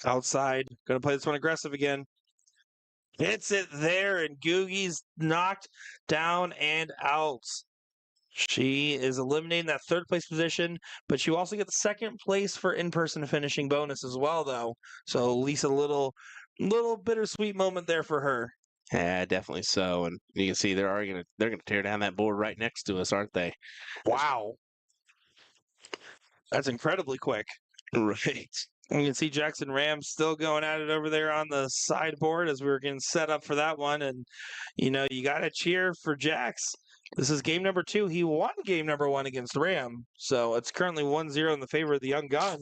B: Outside. Gonna play this one aggressive again. Hits it there, and Googie's knocked down and out. She is eliminating that third place position, but she also gets second place for in-person finishing bonus as well, though. So at least a little bittersweet moment there for her.
C: Yeah, definitely so. And you can see they're gonna tear down that board right next to us, aren't they?
B: Wow. That's incredibly quick.
C: Right.
B: You can see Jackson Ram still going at it over there on the sideboard as we were getting set up for that one. And, you got to cheer for Jax. This is game number 2. He won game number 1 against Ram. So it's currently 1-0 in the favor of the young gun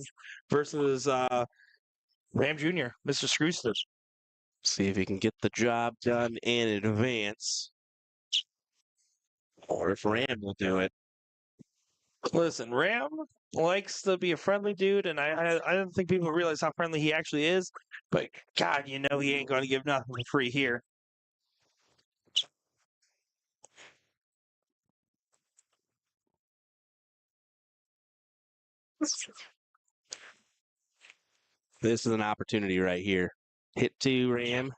B: versus Ram Jr., Mr. Screwster.
C: See if he can get the job done in advance. Or if Ram will do it.
B: Listen, Ram likes to be a friendly dude, and I don't think people realize how friendly he actually is. But, God, he ain't going to give nothing for free here.
C: This is an opportunity right here. Hit 2, Ram,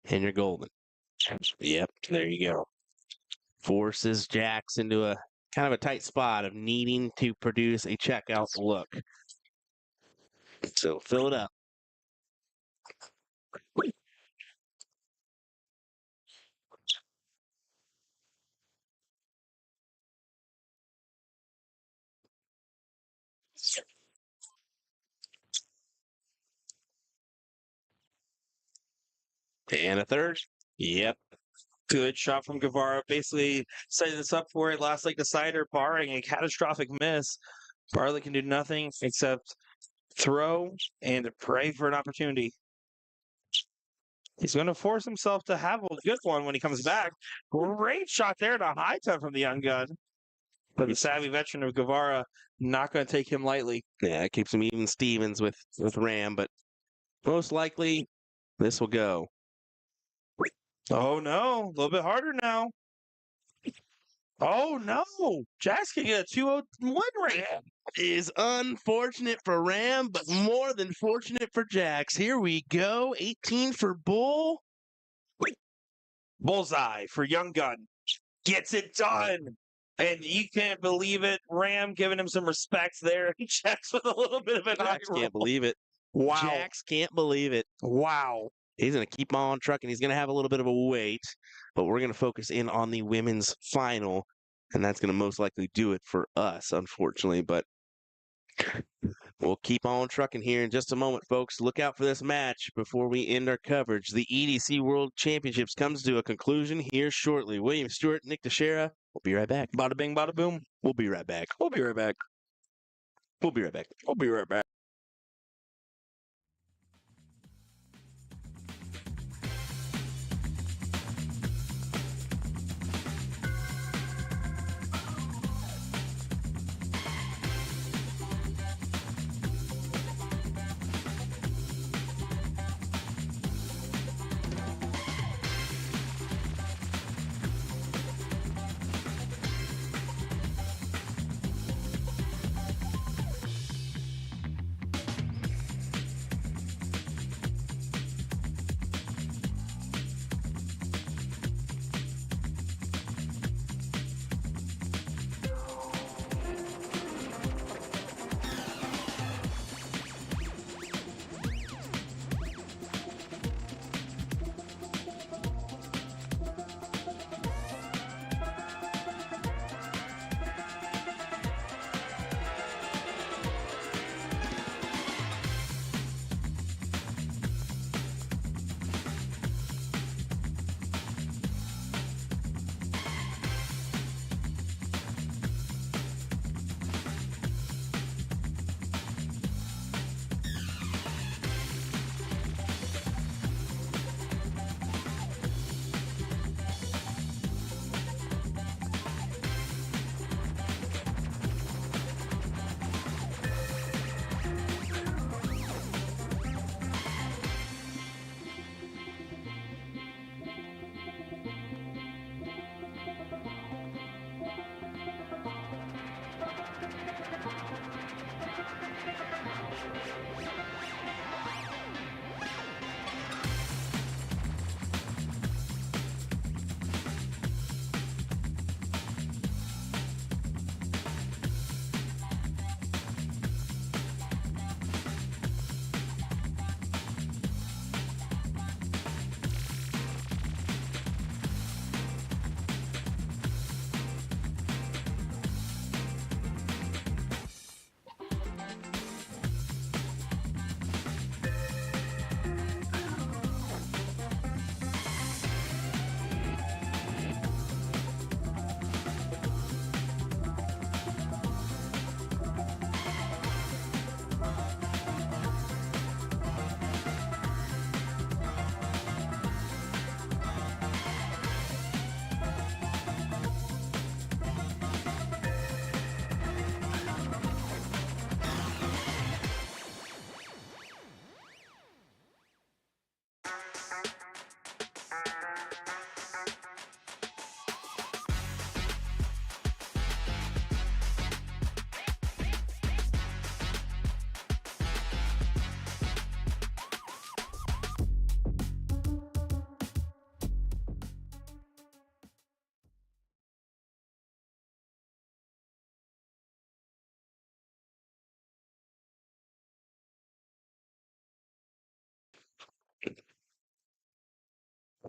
C: and you're golden. Yep, there you go. Forces Jax into a kind of a tight spot of needing to produce a checkout look. So fill it up. And a third. Yep.
B: Good shot from Guevara, basically setting this up for it. Last leg decider, barring a catastrophic miss. Barley can do nothing except throw and pray for an opportunity. He's going to force himself to have a good one when he comes back. Great shot there to high 10 from the young gun. But the savvy veteran of Guevara not going to take him lightly.
C: Yeah, it keeps him even Stevens with Ram, but most likely this will go.
B: Oh, no. A little bit harder now. Oh, no. Jax can get a 2-0 win rate.
C: Is unfortunate for Ram, but more than fortunate for Jax. Here we go. 18 for Bull.
B: Bullseye for Young Gun. Gets it done. And you can't believe it. Ram giving him some respect there. He checks with a little bit of an eye
C: Jax
B: roll.
C: can't believe it.
B: Wow.
C: Jax can't believe it.
B: Wow.
C: He's going to keep on trucking. He's going to have a little bit of a wait, but we're going to focus in on the women's final, and that's going to most likely do it for us, unfortunately. But we'll keep on trucking here in just a moment, folks. Look out for this match before we end our coverage. The EDC World Championships comes to a conclusion here shortly. William Stewart, Nick Teixeira. We'll be right back.
B: Bada bing, bada boom.
C: We'll be right back.
B: We'll be right back.
C: We'll be right back.
B: We'll be right back.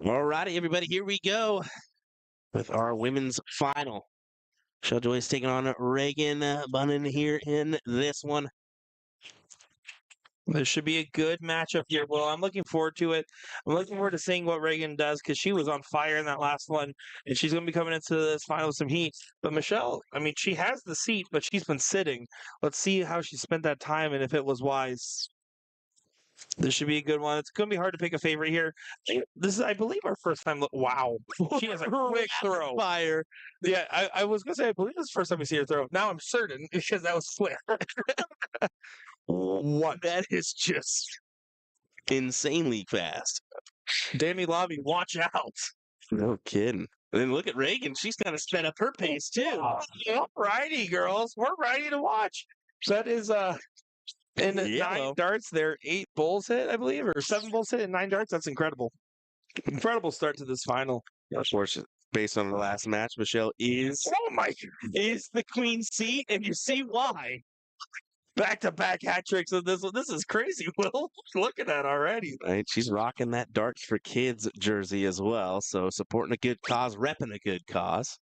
C: All righty, everybody, here we go with our women's final. Michelle Joyce taking on Reagan Bunnan here in this one.
B: This should be a good matchup here. Well, I'm looking forward to it. I'm looking forward to seeing what Reagan does because she was on fire in that last one, and she's going to be coming into this final with some heat. But Michelle, I mean, she has the seat, but she's been sitting. Let's see how she spent that time and if it was wise. This should be a good one. It's going to be hard to pick a favorite here. This is, I believe, our first time. Wow, she has a quick throw.
C: Fire.
B: Yeah, I was going to say, I believe this is the first time we see her throw. Now I'm certain because that was quick.
C: What? That is just insanely fast.
B: Danny Lobby, watch out.
C: No kidding. And then look at Reagan. She's kind of sped up her pace, too.
B: All righty, girls. We're ready to watch. That is in 9 darts there, 8 bulls hit, I believe, or 7 bulls hit and 9 darts. That's incredible. Incredible start to this final.
C: Unfortunately, based on the last match, Michelle is
B: the queen seat, and you see why. Back-to-back hat tricks of this one. This is crazy, Will. Look at that already.
C: right. She's rocking that Darts for Kids jersey as well. So supporting a good cause, repping a good cause.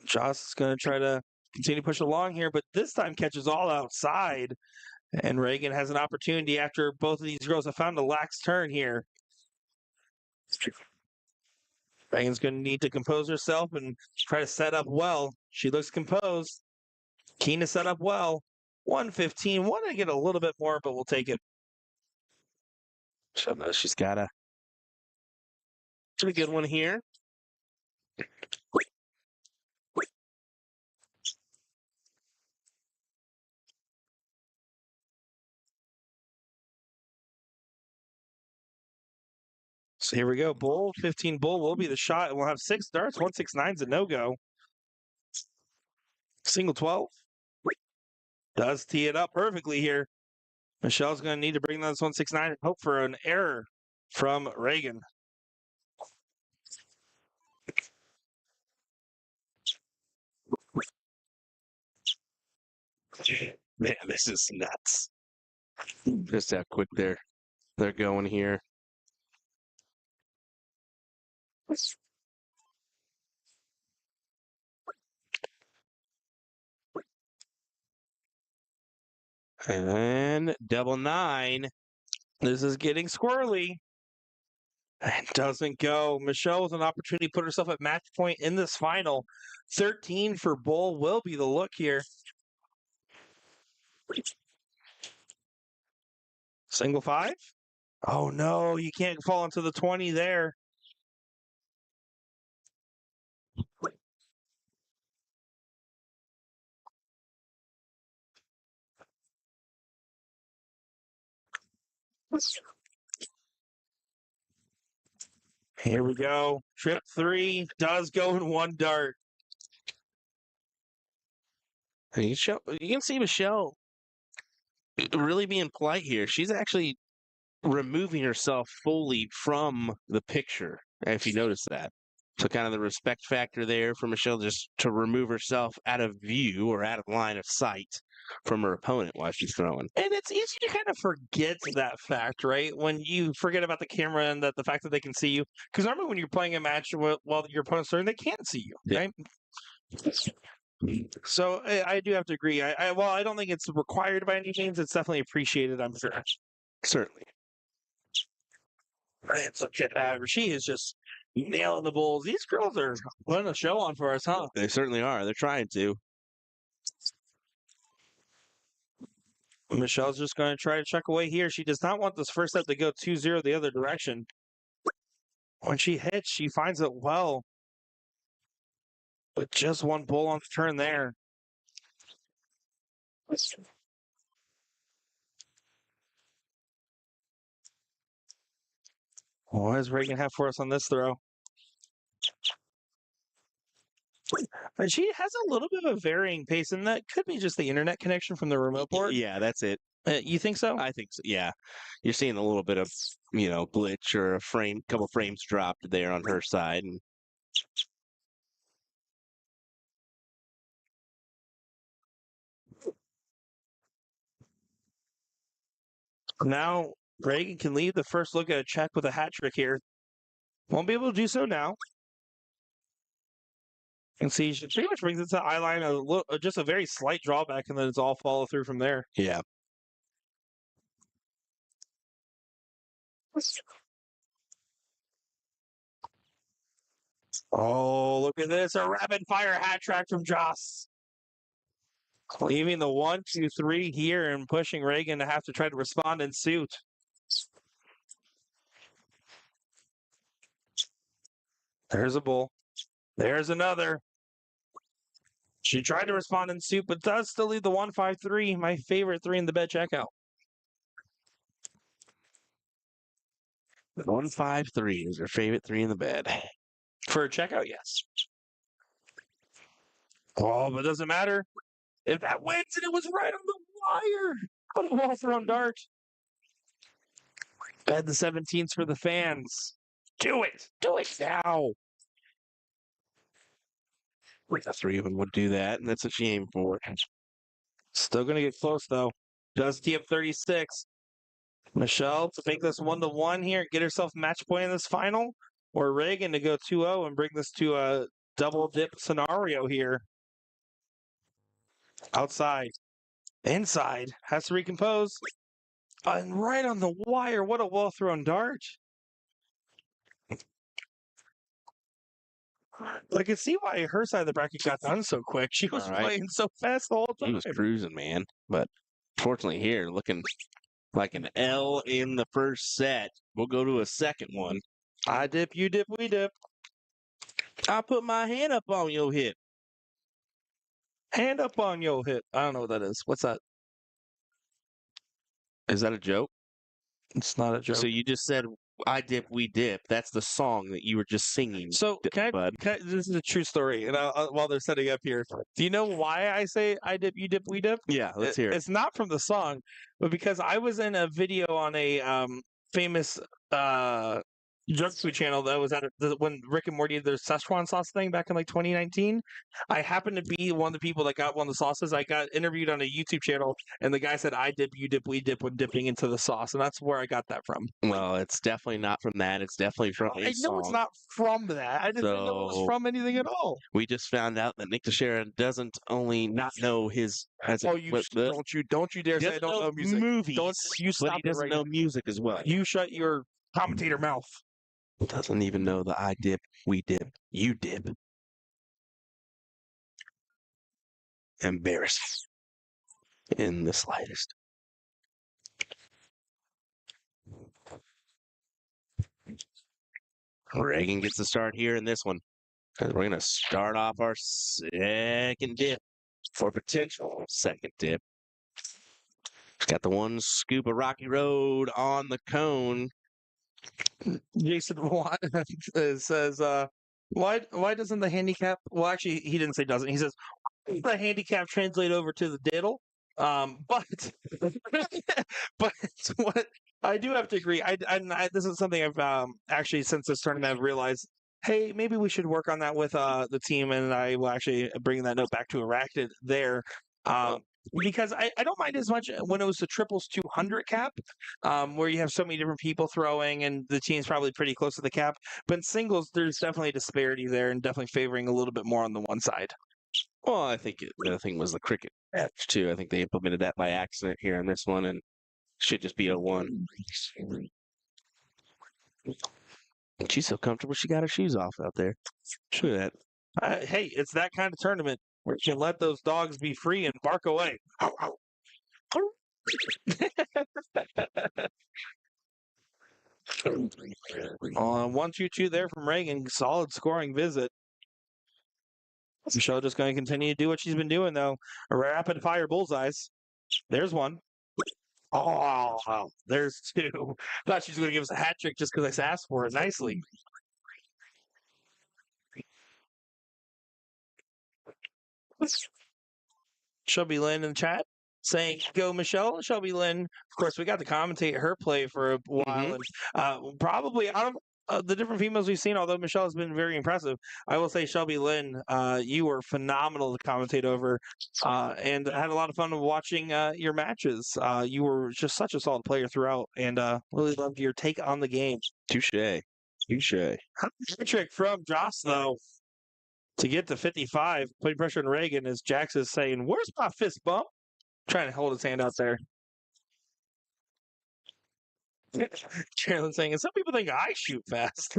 B: Joss is going to try to continue to push along here, but this time catches all outside. And Reagan has an opportunity after both of these girls have found a lax turn here. Reagan's going to need to compose herself and try to set up well. She looks composed. Keen to set up well. 115. Want to get a little bit more, but we'll take it.
C: So she's got a pretty good one here.
B: So here we go. Bull, 15 bull will be the shot. And we'll have 6 darts. 169's a no-go. Single 12. Does tee it up perfectly here. Michelle's going to need to bring down this 169 and hope for an error from Reagan.
C: Man, this is nuts. Just how quick they're going here. And double 9.
B: This is getting squirrely. And doesn't go. Michelle with an opportunity to put herself at match point in this final. 13 for bull will be the look here. Single 5? Oh no, you can't fall into the 20 there. Here we go. Trip 3 does go in 1 dart.
C: You can see Michelle really being polite here. She's actually removing herself fully from the picture, if you notice that. So kind of the respect factor there for Michelle, just to remove herself out of view or out of line of sight from her opponent while she's throwing.
B: And it's easy to kind of forget that fact, right? When you forget about the camera and that the fact that they can see you. Because normally when you're playing a match while your opponent's throwing, they can't see you, right? So I do have to agree. Well, I don't think it's required by any means. It's definitely appreciated, I'm sure.
C: Certainly.
B: Let's look at that. She is just nailing the bulls. These girls are putting a show on for us, huh?
C: They certainly are. They're trying to.
B: Michelle's just going to try to check away here. She does not want this first set to go 2-0 the other direction. When she hits, she finds it well. But just 1 bull on the turn there. What does Reagan have for us on this throw? And she has a little bit of a varying pace, and that could be just the internet connection from the remote board.
C: Yeah, that's it.
B: You think so?
C: I think so. Yeah, you're seeing a little bit of glitch or a couple frames dropped there on her side, and
B: Now Reagan can leave the first look at a check with a hat trick here. Won't be able to do so now. And see, she pretty much brings it to the eye line, just a very slight drawback, and then it's all follow through from there.
C: yeah.
B: Oh, look at this. A rapid fire hat trick from Joss. Leaving the 1, 2, 3 here and pushing Reagan to have to try to respond in suit. There's a bull. There's another. She tried to respond in suit, but does still leave the 1-5-3, my favorite 3 in the bed checkout.
C: 1-5-3 is her favorite 3 in the bed.
B: For a checkout, yes. Oh, but it doesn't matter. If that wins, and it was right on the wire. What a well thrown dart. Bed the 17s for the fans. Do it. Do it now.
C: The 3 of them would do that, and that's what she aimed for.
B: Still going to get close, though. Does tee up 36. Michelle to make this 1-1 here, get herself match point in this final, or Reagan to go 2-0 and bring this to a double dip scenario here. Outside. Inside. Has to recompose. And right on the wire. What a well thrown dart. I can see why her side of the bracket got done so quick. She was playing so fast the whole
C: He
B: time.
C: was cruising, man. But fortunately here, looking like an L in the first set. We'll go to a second one.
B: I dip, you dip, we dip.
C: I put my hand up on your hip.
B: Hand up on your hip. I don't know what that is. What's that?
C: Is that a joke?
B: It's not a joke.
C: So you just said, I dip, we dip. That's the song that you were just singing.
B: So
C: bud.
B: This is a true story. And while they're setting up here, do you know why I say I dip, you dip, we dip?
C: Yeah, let's hear it.
B: It's not from the song, but because I was in a video on a famous junk food channel that was when Rick and Morty did their Szechuan sauce thing back in like 2019. I happened to be one of the people that got one of the sauces. I got interviewed on a YouTube channel, and the guy said, I dip, you dip, we dip when dipping into the sauce. And that's where I got that from.
C: Well, it's definitely not from that. It's definitely from a
B: I know it's not from that. I didn't know it was from anything at all.
C: We just found out that Nick Teixeira doesn't only not know his...
B: don't you dare say I don't know music.
C: Movies,
B: Don't you stop
C: but he doesn't know music as well.
B: You shut your commentator mouth.
C: Doesn't even know the I dip, we dip, you dip. Embarrassing. In the slightest. Reagan gets the start here in this one. We're going to start off our second dip for potential second dip. Got the one scoop of Rocky Road on the cone.
B: Jason says, why doesn't the handicap? Well, actually, he didn't say doesn't. He says the handicap translate over to the diddle. But what I do have to agree. This is something I've actually since this tournament I've realized. Hey, maybe we should work on that with the team, and I will actually bring that note back to Arachnid there. Because I don't mind as much when it was the triples 200 cap, where you have so many different people throwing and the team's probably pretty close to the cap. But in singles, there's definitely a disparity there and definitely favoring a little bit more on the one side.
C: Well, I think the other thing was the cricket match, too. I think they implemented that by accident here on this one, and should just be a 1. And she's so comfortable, she got her shoes off out there. Look at that.
B: Hey, it's that kind of tournament where you can let those dogs be free and bark away. 1-2-2 there from Reagan. Solid scoring visit. Michelle just going to continue to do what she's been doing, though. A rapid fire bullseyes. There's one. Oh, there's 2. Thought she was going to give us a hat trick just because I asked for it nicely. Chubby Lynn in the chat saying, go Michelle. Shelby Lynn, of course, we got to commentate her play for a while. And probably out of the different females we've seen, although Michelle has been very impressive, I will say, Shelby Lynn, you were phenomenal to commentate over, and I had a lot of fun watching your matches. You were just such a solid player throughout, and really loved your take on the game.
C: Touche.
B: Trick from Joss, though, to get to 55, putting pressure on Reagan as Jax is saying, where's my fist bump? Trying to hold his hand out there. Carolyn saying, and some people think I shoot fast.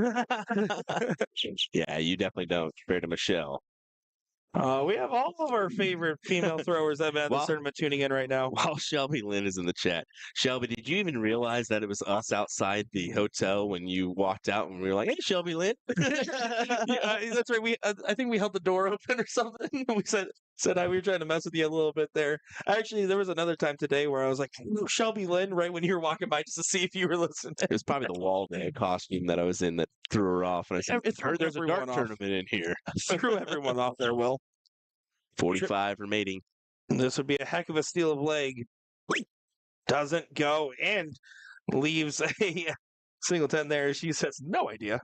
C: Yeah, you definitely don't compared to Michelle.
B: We have all of our favorite female throwers that have been at the
C: Well-
B: tournament tuning in right now.
C: While Shelby Lynn is in the chat, Shelby, did you even realize that it was us outside the hotel when you walked out and we were like, "Hey, Shelby Lynn"?
B: Yeah, that's right. We I think we held the door open or something. We said hi. We were trying to mess with you a little bit there. Actually, there was another time today where I was like, "Ooh, Shelby Lynn," right when you were walking by just to see if you were listening.
C: It was probably the Walden costume that I was in that threw her off, and I said,
B: It threw
C: "Heard there's a dart
B: everyone off.
C: tournament in here."
B: Threw everyone off there, Will.
C: 45 remaining.
B: This would be a heck of a steal of leg. Doesn't go and leaves a singleton there. She says, no idea.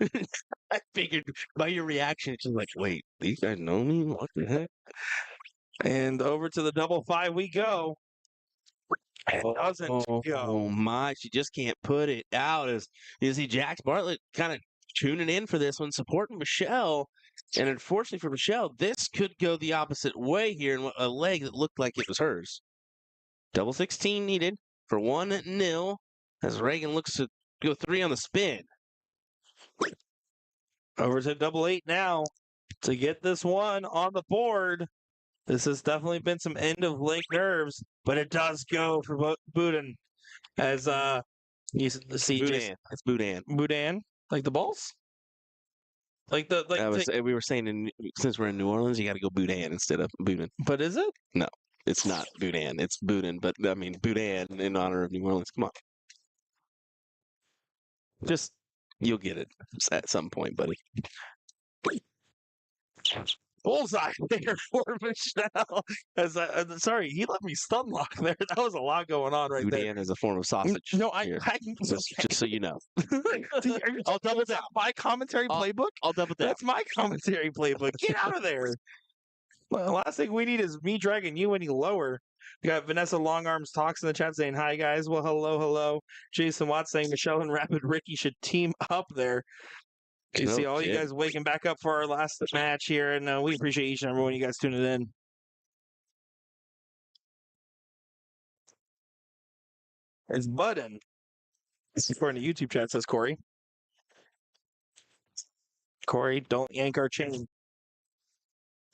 C: I figured by your reaction, she's like, "Wait, these guys know me? What the heck?"
B: And over to the double five we go. It doesn't
C: Oh
B: go.
C: my! She just can't put it out. As you see, Jax Bartlett kind of tuning in for this one, supporting Michelle. And unfortunately for Michelle, this could go the opposite way here, and a leg that looked like it was hers. Double 16 needed for 1-0 as Reagan looks to go 3 on the spin.
B: Over to double eight now to get this one on the board. This has definitely been some end of leg nerves, but it does go for Boudin. As you see
C: Boudin. It's Boudin.
B: Boudin, like the balls? Like the like
C: we were saying, since we're in New Orleans, you got to go Boudin instead of Boudin.
B: but is it?
C: It's not Boudin. It's Boudin. But I mean, Boudin in honor of New Orleans. Come on. Just, you'll get it at some point, buddy.
B: Bullseye there for Michelle. As sorry, he let me stun lock there. That was a lot going on right there.
C: Boudin is a form of sausage.
B: No,
C: here. Just so you know.
B: I'll double down. My commentary playbook?
C: I'll double down.
B: That's my commentary playbook. Get out of there. Well, last thing we need is me dragging you any lower. We got Vanessa Longarms Talks in the chat saying, hi, guys. Well, hello. Jason Watts saying Michelle and Rapid Ricky should team up there. You see all you guys waking back up for our last match here, and we appreciate each and every one of you guys tuning in. It's Budden. This is according to YouTube chat, says Corey. Corey, don't yank our chain.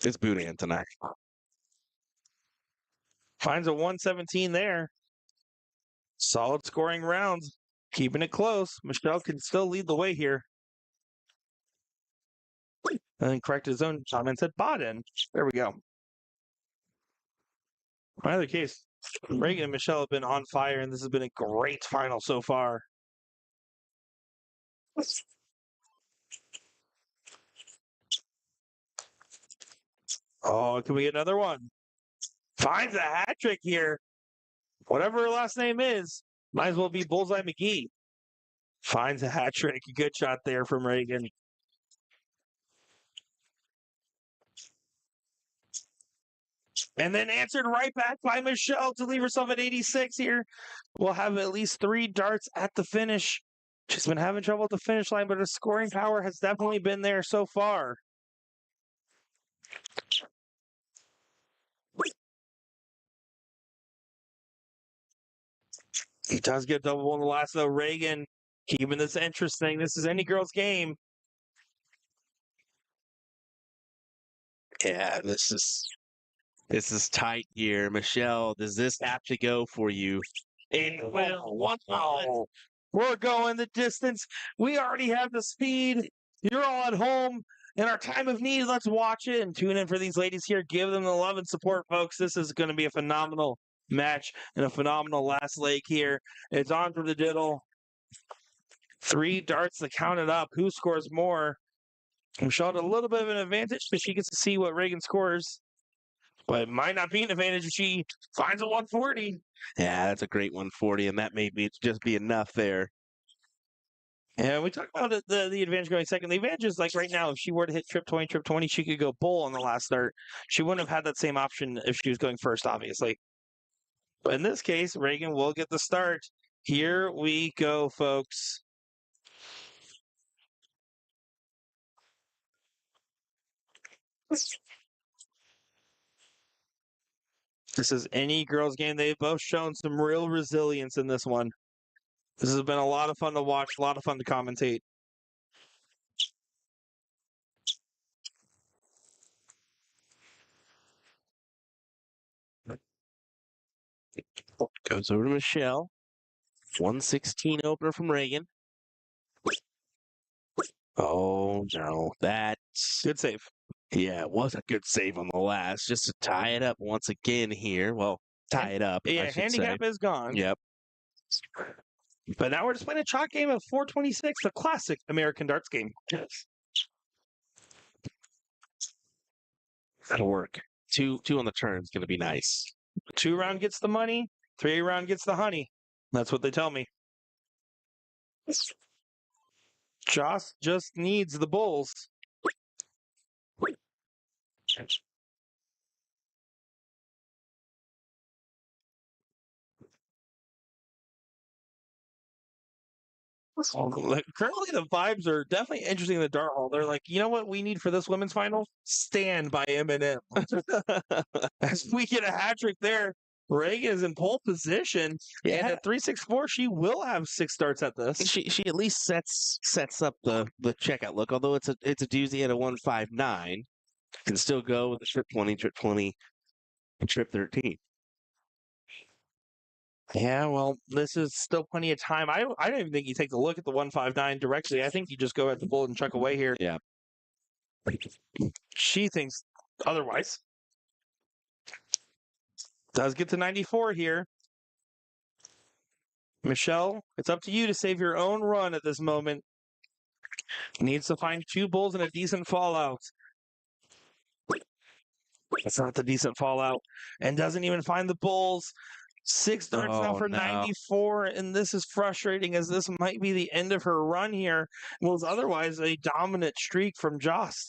C: It's Boudin tonight.
B: Finds a 117 there. Solid scoring rounds. Keeping it close. Michelle can still lead the way here. And then corrected his own comment, said Baden. There we go. In either case, Reagan and Michelle have been on fire, and this has been a great final so far. Oh, can we get another one? Finds a hat trick here. Whatever her last name is, might as well be Bullseye McGee. Finds a hat trick. Good shot there from Reagan. And then answered right back by Michelle to leave herself at 86 here. We'll have at least 3 darts at the finish. She's been having trouble at the finish line, but her scoring power has definitely been there so far. He does get double on the last, though. Reagan keeping this interesting. This is any girl's game.
C: Yeah, this is tight here. Michelle, does this have to go for you?
B: It will. Wow. We're going the distance. We already have the speed. You're all at home. In our time of need, let's watch it and tune in for these ladies here. Give them the love and support, folks. This is going to be a phenomenal match and a phenomenal last leg here. It's on for the diddle. 3 darts to count it up. Who scores more? Michelle had a little bit of an advantage, but she gets to see what Reagan scores. But it might not be an advantage if she finds a 140.
C: Yeah, that's a great 140, and that may just be enough there.
B: And we talked about the advantage going second. The advantage is like right now, if she were to hit trip 20, she could go bull on the last start. She wouldn't have had that same option if she was going first, obviously. But in this case, Reagan will get the start. Here we go, folks. This is any girls' game. They've both shown some real resilience in this one. This has been a lot of fun to watch, a lot of fun to commentate.
C: Goes over to Michelle. 116 opener from Reagan. Oh, no. That's
B: Good save.
C: Yeah, it was a good save on the last, just to tie it up once again here. Well, tie it up, I
B: Yeah,
C: should say.
B: handicap is gone.
C: Yep.
B: But now we're just playing a chalk game of 426, the classic American darts game.
C: That'll work. Two on the turn is going to be nice.
B: 2 round gets the money, 3 round gets the honey. That's what they tell me. Joss just needs the bulls. Currently, the vibes are definitely interesting in the dart hall. They're like, you know what we need for this women's final? Stand by Eminem. As we get a hat trick there, Reagan is in pole position.
C: Yeah.
B: And at 364, she will have 6 starts at this.
C: She at least sets up the checkout look, although it's a doozy at a 159. Can still go with a trip 20, and trip 13.
B: Yeah, well, this is still plenty of time. I don't even think you take a look at the 159 directly. I think you just go at the bull and chuck away here.
C: Yeah.
B: She thinks otherwise. Does get to 94 here. Michelle, it's up to you to save your own run at this moment. Needs to find 2 bulls and a decent fallout. That's not the decent fallout. And doesn't even find the bulls. 6 darts now for 94, and this is frustrating as this might be the end of her run here. Was otherwise a dominant streak from Joss.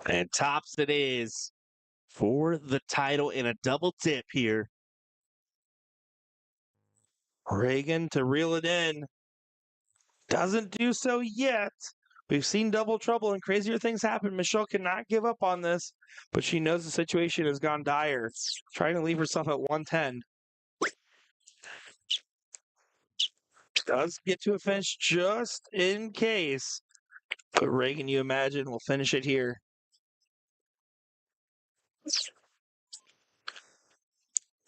C: And tops it is for the title in a double dip here.
B: Reagan to reel it in. Doesn't do so yet. We've seen double trouble and crazier things happen. Michelle cannot give up on this, but she knows the situation has gone dire. Trying to leave herself at 110. Does get to a finish just in case. But Reagan, you imagine, will finish it here.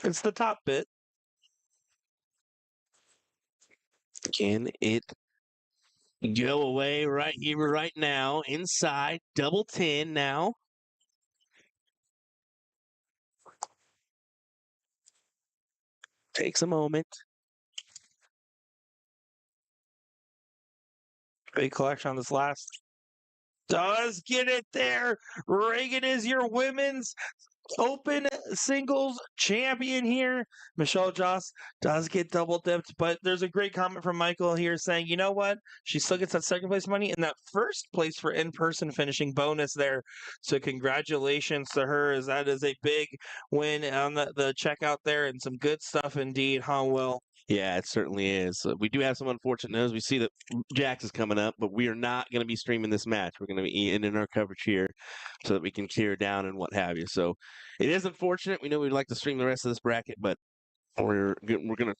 B: It's the top bit.
C: Can it go away right here, right now? Inside, double 10 now. Takes a moment.
B: Big collection on this last. Does get it there. Reagan is your women's open singles champion here. Michelle Joss does get double dipped, but there's a great comment from Michael here saying, you know what? She still gets that second place money and that first place for in-person finishing bonus there. So congratulations to her, as that is a big win on the checkout there and some good stuff indeed, huh, Will?
C: Yeah, it certainly is. We do have some unfortunate news. We see that Jax is coming up, but we are not going to be streaming this match. We're going to be ending our coverage here so that we can clear down and what have you. So it is unfortunate. We know we'd like to stream the rest of this bracket, but we're going to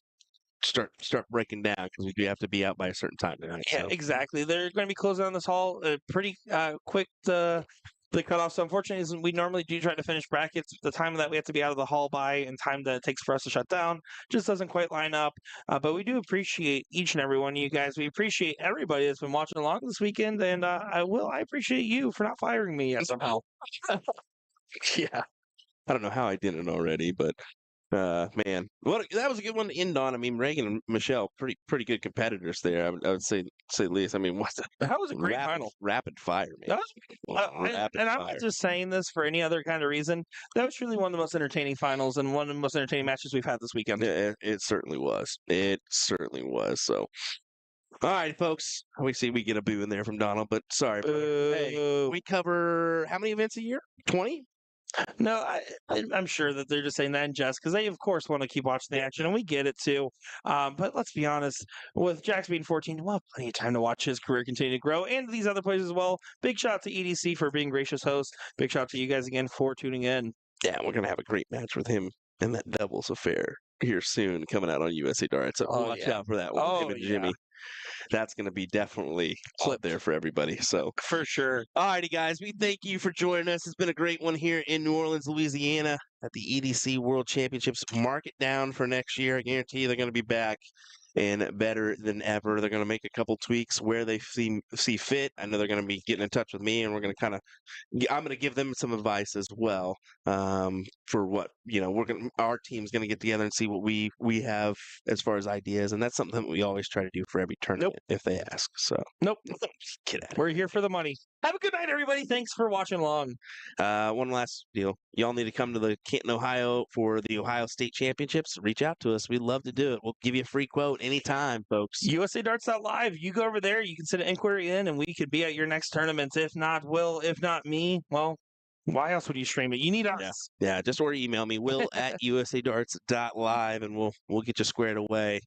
C: start breaking down because we do have to be out by a certain time tonight.
B: Yeah,
C: so.
B: exactly. They're going to be closing on this hall pretty quick. The cutoff. So unfortunately, we normally do try to finish brackets. The time that we have to be out of the hall by and time that it takes for us to shut down just doesn't quite line up. But we do appreciate each and every one of you guys. We appreciate everybody that's been watching along this weekend, and I appreciate you for not firing me yet somehow.
C: Yeah, I don't know how I didn't already, but Man, that was a good one to end on. I mean, Reagan and Michelle, pretty good competitors there. I would say the least. I mean, what's
B: That was a great final.
C: rapid fire, man.
B: That was, and I'm not just saying this for any other kind of reason. That was truly one of the most entertaining finals and one of the most entertaining matches we've had this weekend.
C: It certainly was. It certainly was. So, all right, folks. We see we get a boo in there from Donald, but sorry. Brother. Hey, we cover how many events a year? 20?
B: No, I'm sure that they're just saying that in jest because they, of course, want to keep watching the action, and we get it too. But let's be honest, with Jax being 14, we'll have plenty of time to watch his career continue to grow, and these other players as well. Big shout out to EDC for being gracious host. Big shout out to you guys again for tuning in.
C: Yeah, we're gonna have a great match with him and that doubles affair here soon, coming out on USA Darts. So watch out for that one, him and Jimmy. That's going to be definitely up there for everybody. So
B: for sure.
C: All righty, guys. We thank you for joining us. It's been a great one here in New Orleans, Louisiana at the EDC World Championships. Mark it down for next year. I guarantee you they're going to be back and better than ever. They're going to make a couple tweaks where they see fit. I know they're going to be getting in touch with me, and we're going to I'm going to give them some advice as well for what our team's going to get together and see what we have as far as ideas, and that's something that we always try to do for every tournament if they ask. So
B: nope,
C: get at
B: We're here for the money. Have a good night, everybody. Thanks for watching along.
C: One last deal. Y'all need to come to the Canton, Ohio for the Ohio State Championships. Reach out to us. We'd love to do it. We'll give you a free quote anytime, folks.
B: USAdarts.live. You go over there. You can send an inquiry in, and we could be at your next tournament. If not Will, if not me, well, why else would you stream it? You need us.
C: Yeah, just or email me, will@usadarts.live, and we'll get you squared away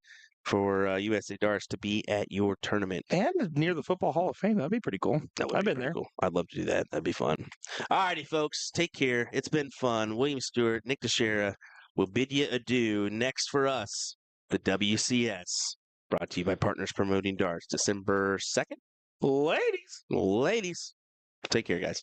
C: for USA Darts to be at your tournament.
B: And near the Football Hall of Fame. That'd be pretty cool. I've been there.
C: Cool. I'd love to do that. That'd be fun. All righty, folks. Take care. It's been fun. William Stewart, Nick Teixeira will bid you adieu. Next for us, the WCS. Brought to you by Partners Promoting Darts. December 2nd.
B: Ladies.
C: Take care, guys.